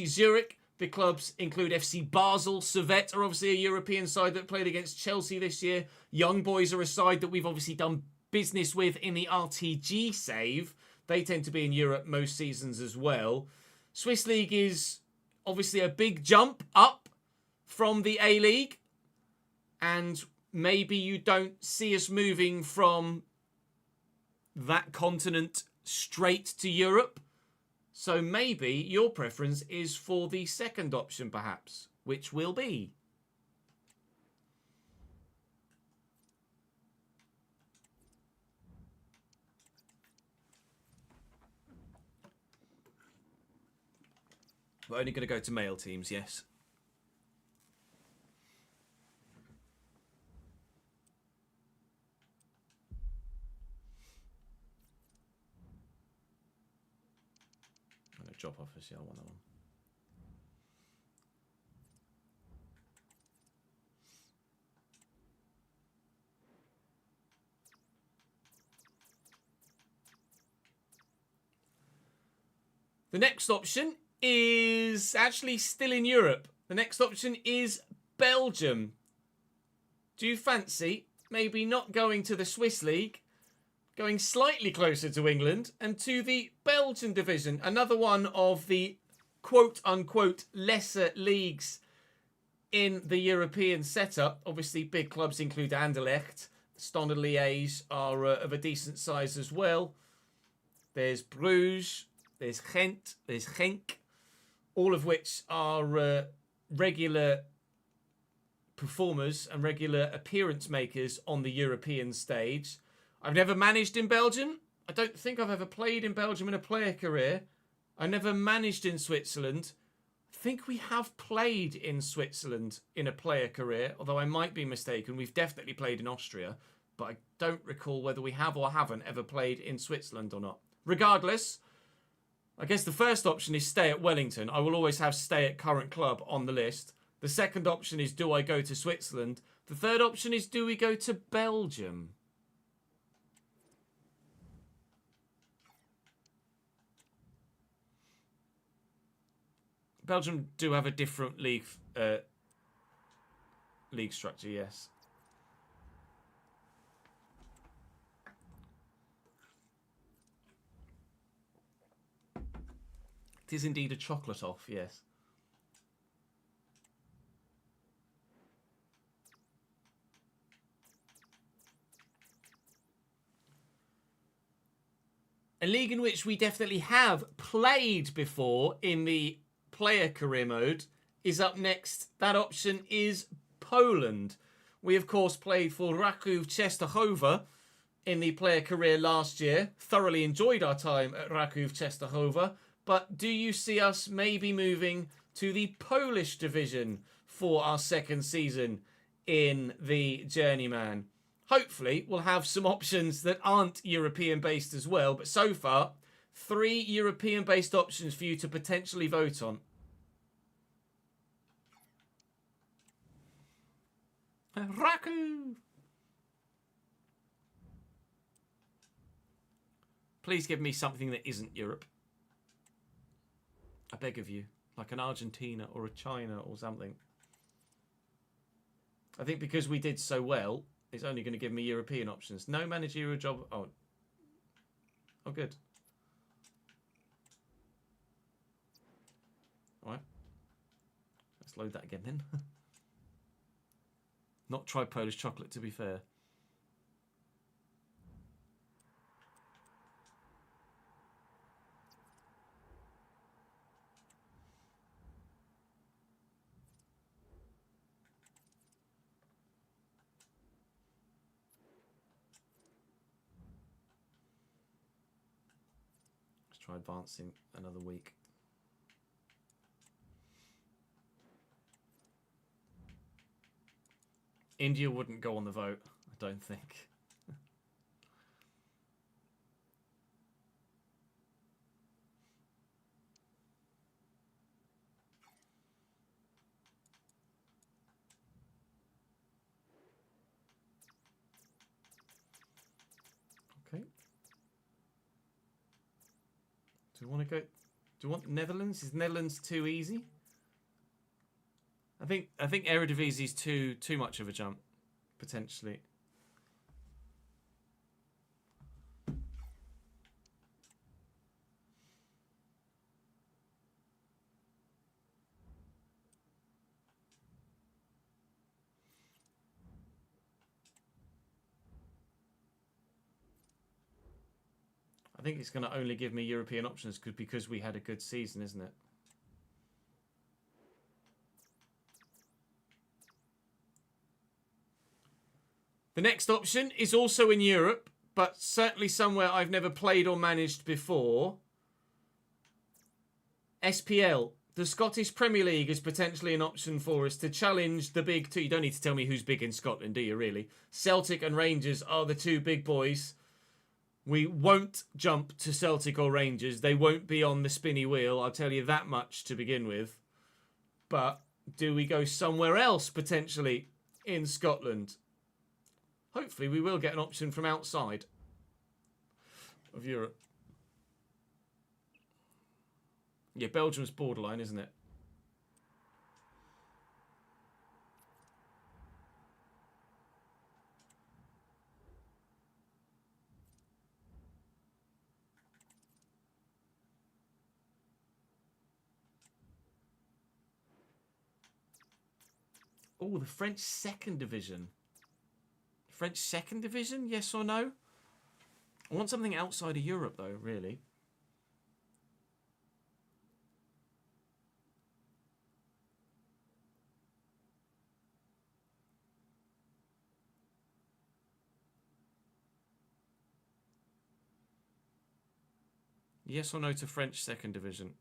Zurich. Big clubs include FC Basel. Servette are obviously a European side that played against Chelsea this year. Young Boys are a side that we've obviously done business with in the RTG save. They tend to be in Europe most seasons as well. Swiss League is obviously a big jump up from the A-League. And maybe you don't see us moving from that continent straight to Europe. So maybe your preference is for the second option, perhaps, which will be... We're only going to go to male teams, yes. Job offers, yeah, I want that one. The next option is actually still in Europe. The next option is Belgium. Do you fancy maybe not going to the Swiss League, going slightly closer to England and to the Belgian division, another one of the quote-unquote lesser leagues in the European setup? Obviously, big clubs include Anderlecht. Standard Liège are of a decent size as well. There's Bruges, there's Ghent, there's Genk, all of which are regular performers and regular appearance makers on the European stage. I've never managed in Belgium. I don't think I've ever played in Belgium in a player career. I never managed in Switzerland. I think we have played in Switzerland in a player career, although I might be mistaken. We've definitely played in Austria, but I don't recall whether we have or haven't ever played in Switzerland or not. Regardless, I guess the first option is stay at Wellington. I will always have stay at current club on the list. The second option is do I go to Switzerland? The third option is do we go to Belgium? Belgium do have a different league structure, yes. It is indeed a chocolate off, yes. A league in which we definitely have played before in the player career mode is up next. That option is Poland. We, of course, played for Raków Częstochowa in the player career last year. Thoroughly enjoyed our time at Raków Częstochowa. But do you see us maybe moving to the Polish division for our second season in the Journeyman? Hopefully, we'll have some options that aren't European-based as well. But so far, 3 European-based options for you to potentially vote on. Raku! Please give me something that isn't Europe. I beg of you. Like an Argentina or a China or something. I think because we did so well, it's only going to give me European options. No managerial job. Oh, good. All right. Let's load that again then. Not try Polish chocolate, to be fair. Try advancing another week. India wouldn't go on the vote, I don't think. Okay. Do we want to go? Do we want Netherlands? Is Netherlands too easy? I think Eredivisie is too much of a jump, potentially. I think it's going to only give me European options because we had a good season, isn't it? The next option is also in Europe, but certainly somewhere I've never played or managed before. SPL. The Scottish Premier League is potentially an option for us to challenge the big two. You don't need to tell me who's big in Scotland, do you, really? Celtic and Rangers are the two big boys. We won't jump to Celtic or Rangers. They won't be on the spinny wheel. I'll tell you that much to begin with. But do we go somewhere else, potentially, in Scotland? Hopefully we will get an option from outside of Europe. Yeah, Belgium's borderline, isn't it? Oh, the French second division. French second division, yes or no? I want something outside of Europe, though, really. Yes or no to French second division?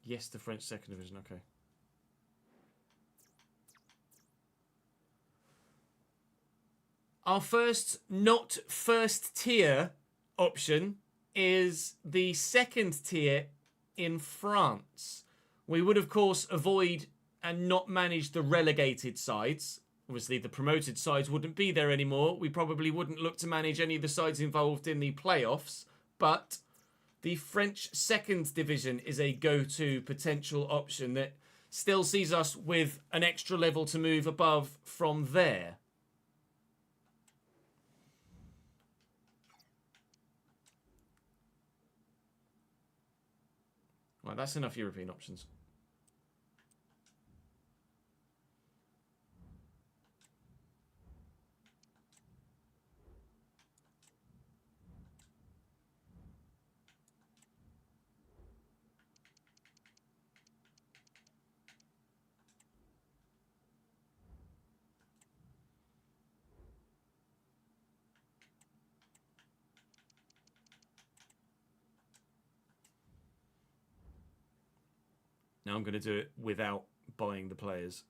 Yes to French second division, okay. Our first not first tier option is the second tier in France. We would, of course, avoid and not manage the relegated sides. Obviously, the promoted sides wouldn't be there anymore. We probably wouldn't look to manage any of the sides involved in the playoffs. But the French second division is a go-to potential option that still sees us with an extra level to move above from there. Right, that's enough European options. Now I'm going to do it without buying the players.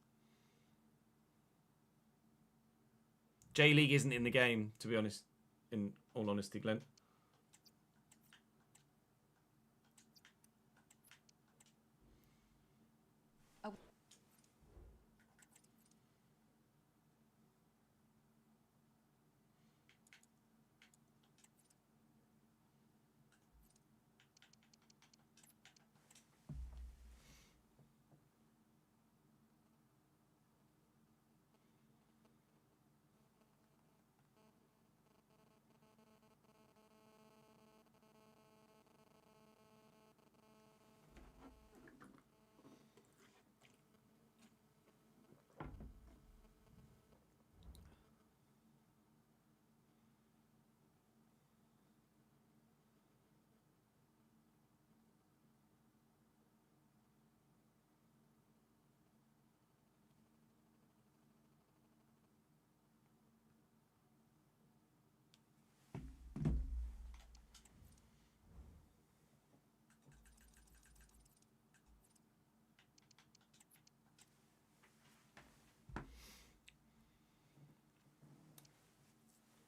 J-League isn't in the game, to be honest, in all honesty, Glenn.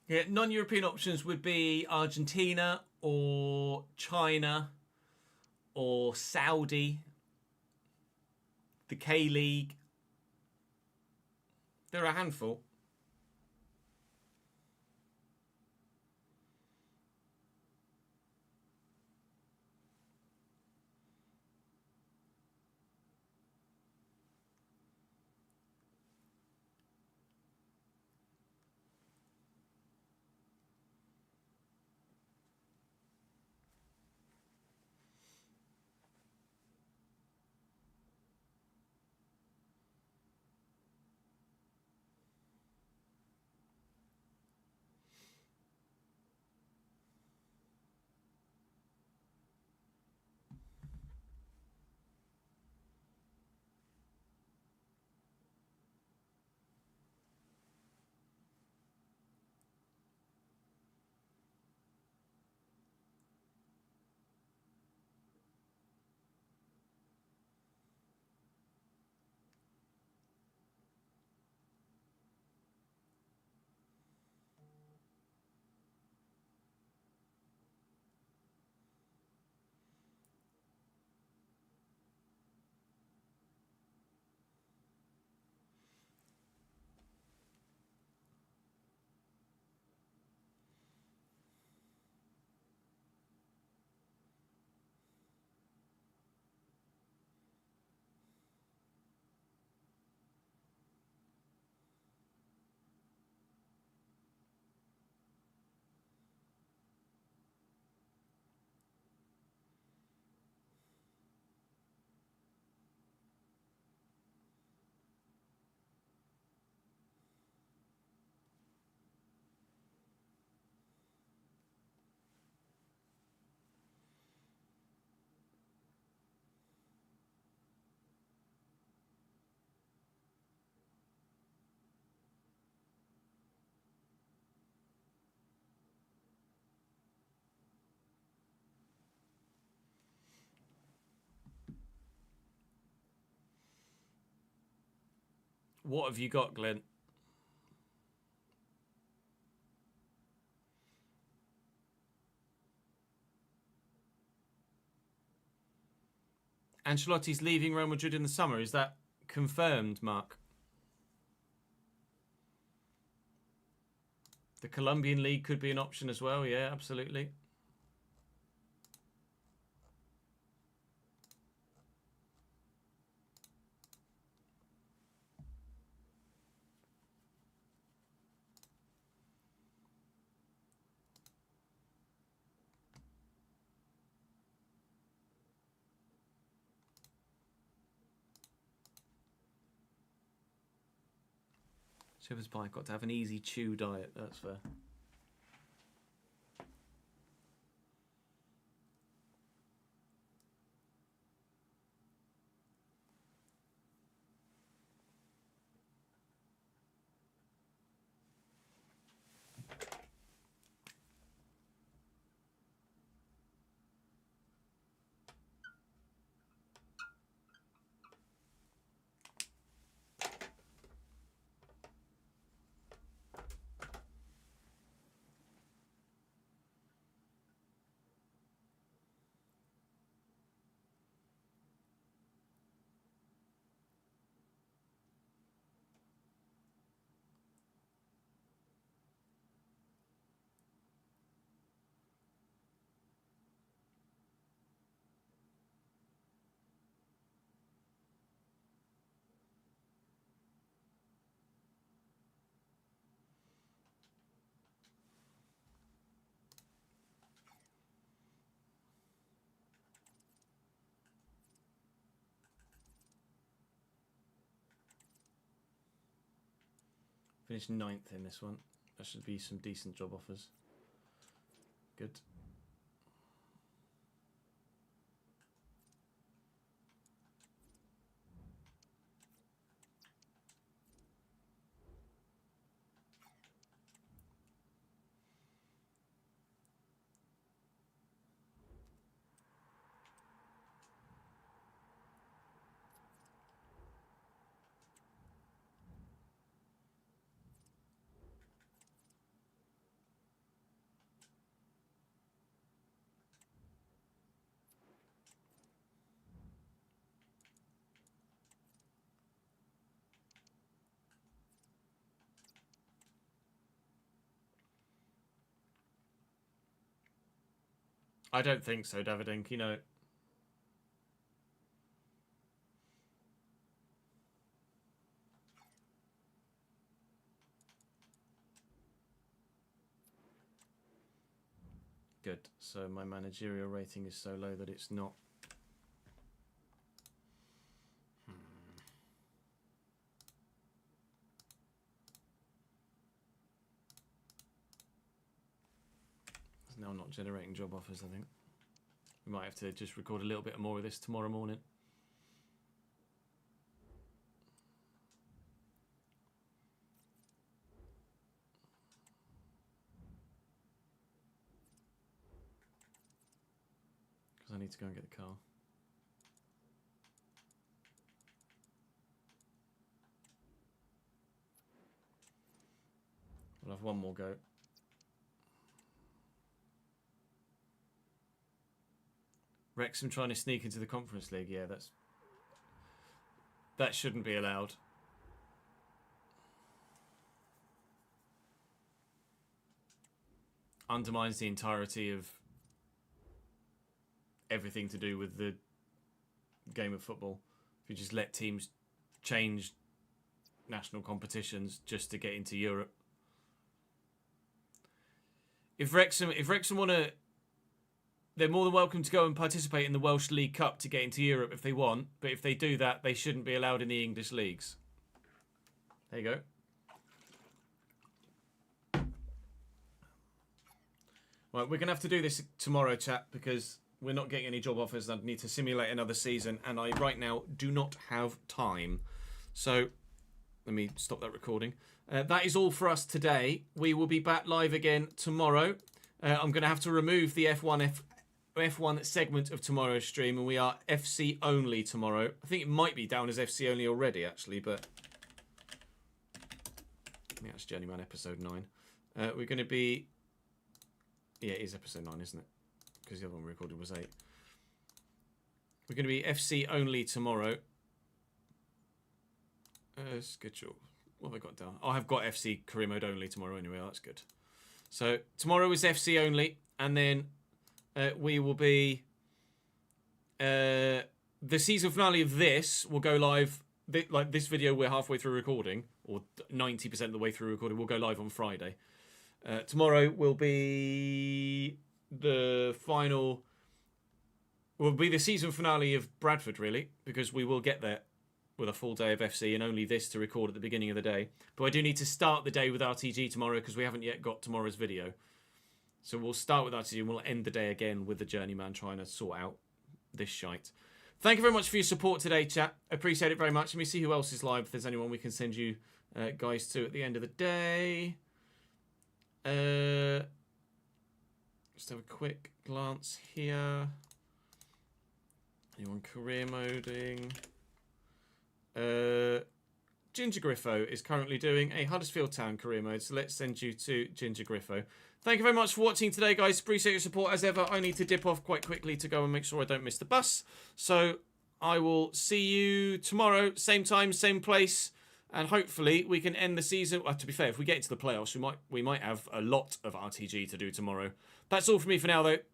Yeah, non-European options would be Argentina or China or Saudi, the K-League. There are a handful. What have you got, Glenn? Ancelotti's leaving Real Madrid in the summer. Is that confirmed, Mark? The Colombian League could be an option as well. Yeah, absolutely. Shepherd's pie. Got to have an easy chew diet. That's fair. Finished 9th in this one. That should be some decent job offers. Good. I don't think so, Davidink, you know. Good. So my managerial rating is so low that it's not. It's now not generating job offers, I think. We might have to just record a little bit more of this tomorrow morning. Because I need to go and get the car. We'll have one more go. Wrexham trying to sneak into the Conference League. Yeah, that shouldn't be allowed. Undermines the entirety of everything to do with the game of football. If you just let teams change national competitions just to get into Europe. If Wrexham want to, they're more than welcome to go and participate in the Welsh League Cup to get into Europe if they want. But if they do that, they shouldn't be allowed in the English leagues. There you go. Right, we're going to have to do this tomorrow, chat, because we're not getting any job offers. I need to simulate another season, and I right now do not have time. So let me stop that recording. That is all for us today. We will be back live again tomorrow. I'm going to have to remove the F1 segment of tomorrow's stream, and we are FC only tomorrow. I think it might be down as FC only already, actually, but I think that's Journeyman episode 9. We're going to be... Yeah, it is episode 9, isn't it? Because the other one we recorded was 8. We're going to be FC only tomorrow. Schedule. What have I got down? Oh, I've got FC career mode only tomorrow anyway. Oh, that's good. So tomorrow is FC only, and then we will be... the season finale of this will go live... like this video we're halfway through recording, or 90% of the way through recording, will go live on Friday. Tomorrow will be the final... will be the season finale of Bradford, really, because we will get there with a full day of FC and only this to record at the beginning of the day. But I do need to start the day with RTG tomorrow because we haven't yet got tomorrow's video. So we'll start with RTG and we'll end the day again with the Journeyman trying to sort out this shite. Thank you very much for your support today, chat. Appreciate it very much. Let me see who else is live, if there's anyone we can send you guys to at the end of the day. Just have a quick glance here. Anyone career moding? Ginger Griffo is currently doing a Huddersfield Town career mode, so let's send you to Ginger Griffo. Thank you very much for watching today, guys. Appreciate your support as ever. I need to dip off quite quickly to go and make sure I don't miss the bus. So I will see you tomorrow, same time, same place, and hopefully we can end the season. Well, to be fair, if we get into the playoffs, we might have a lot of RTG to do tomorrow. That's all from me for now, though.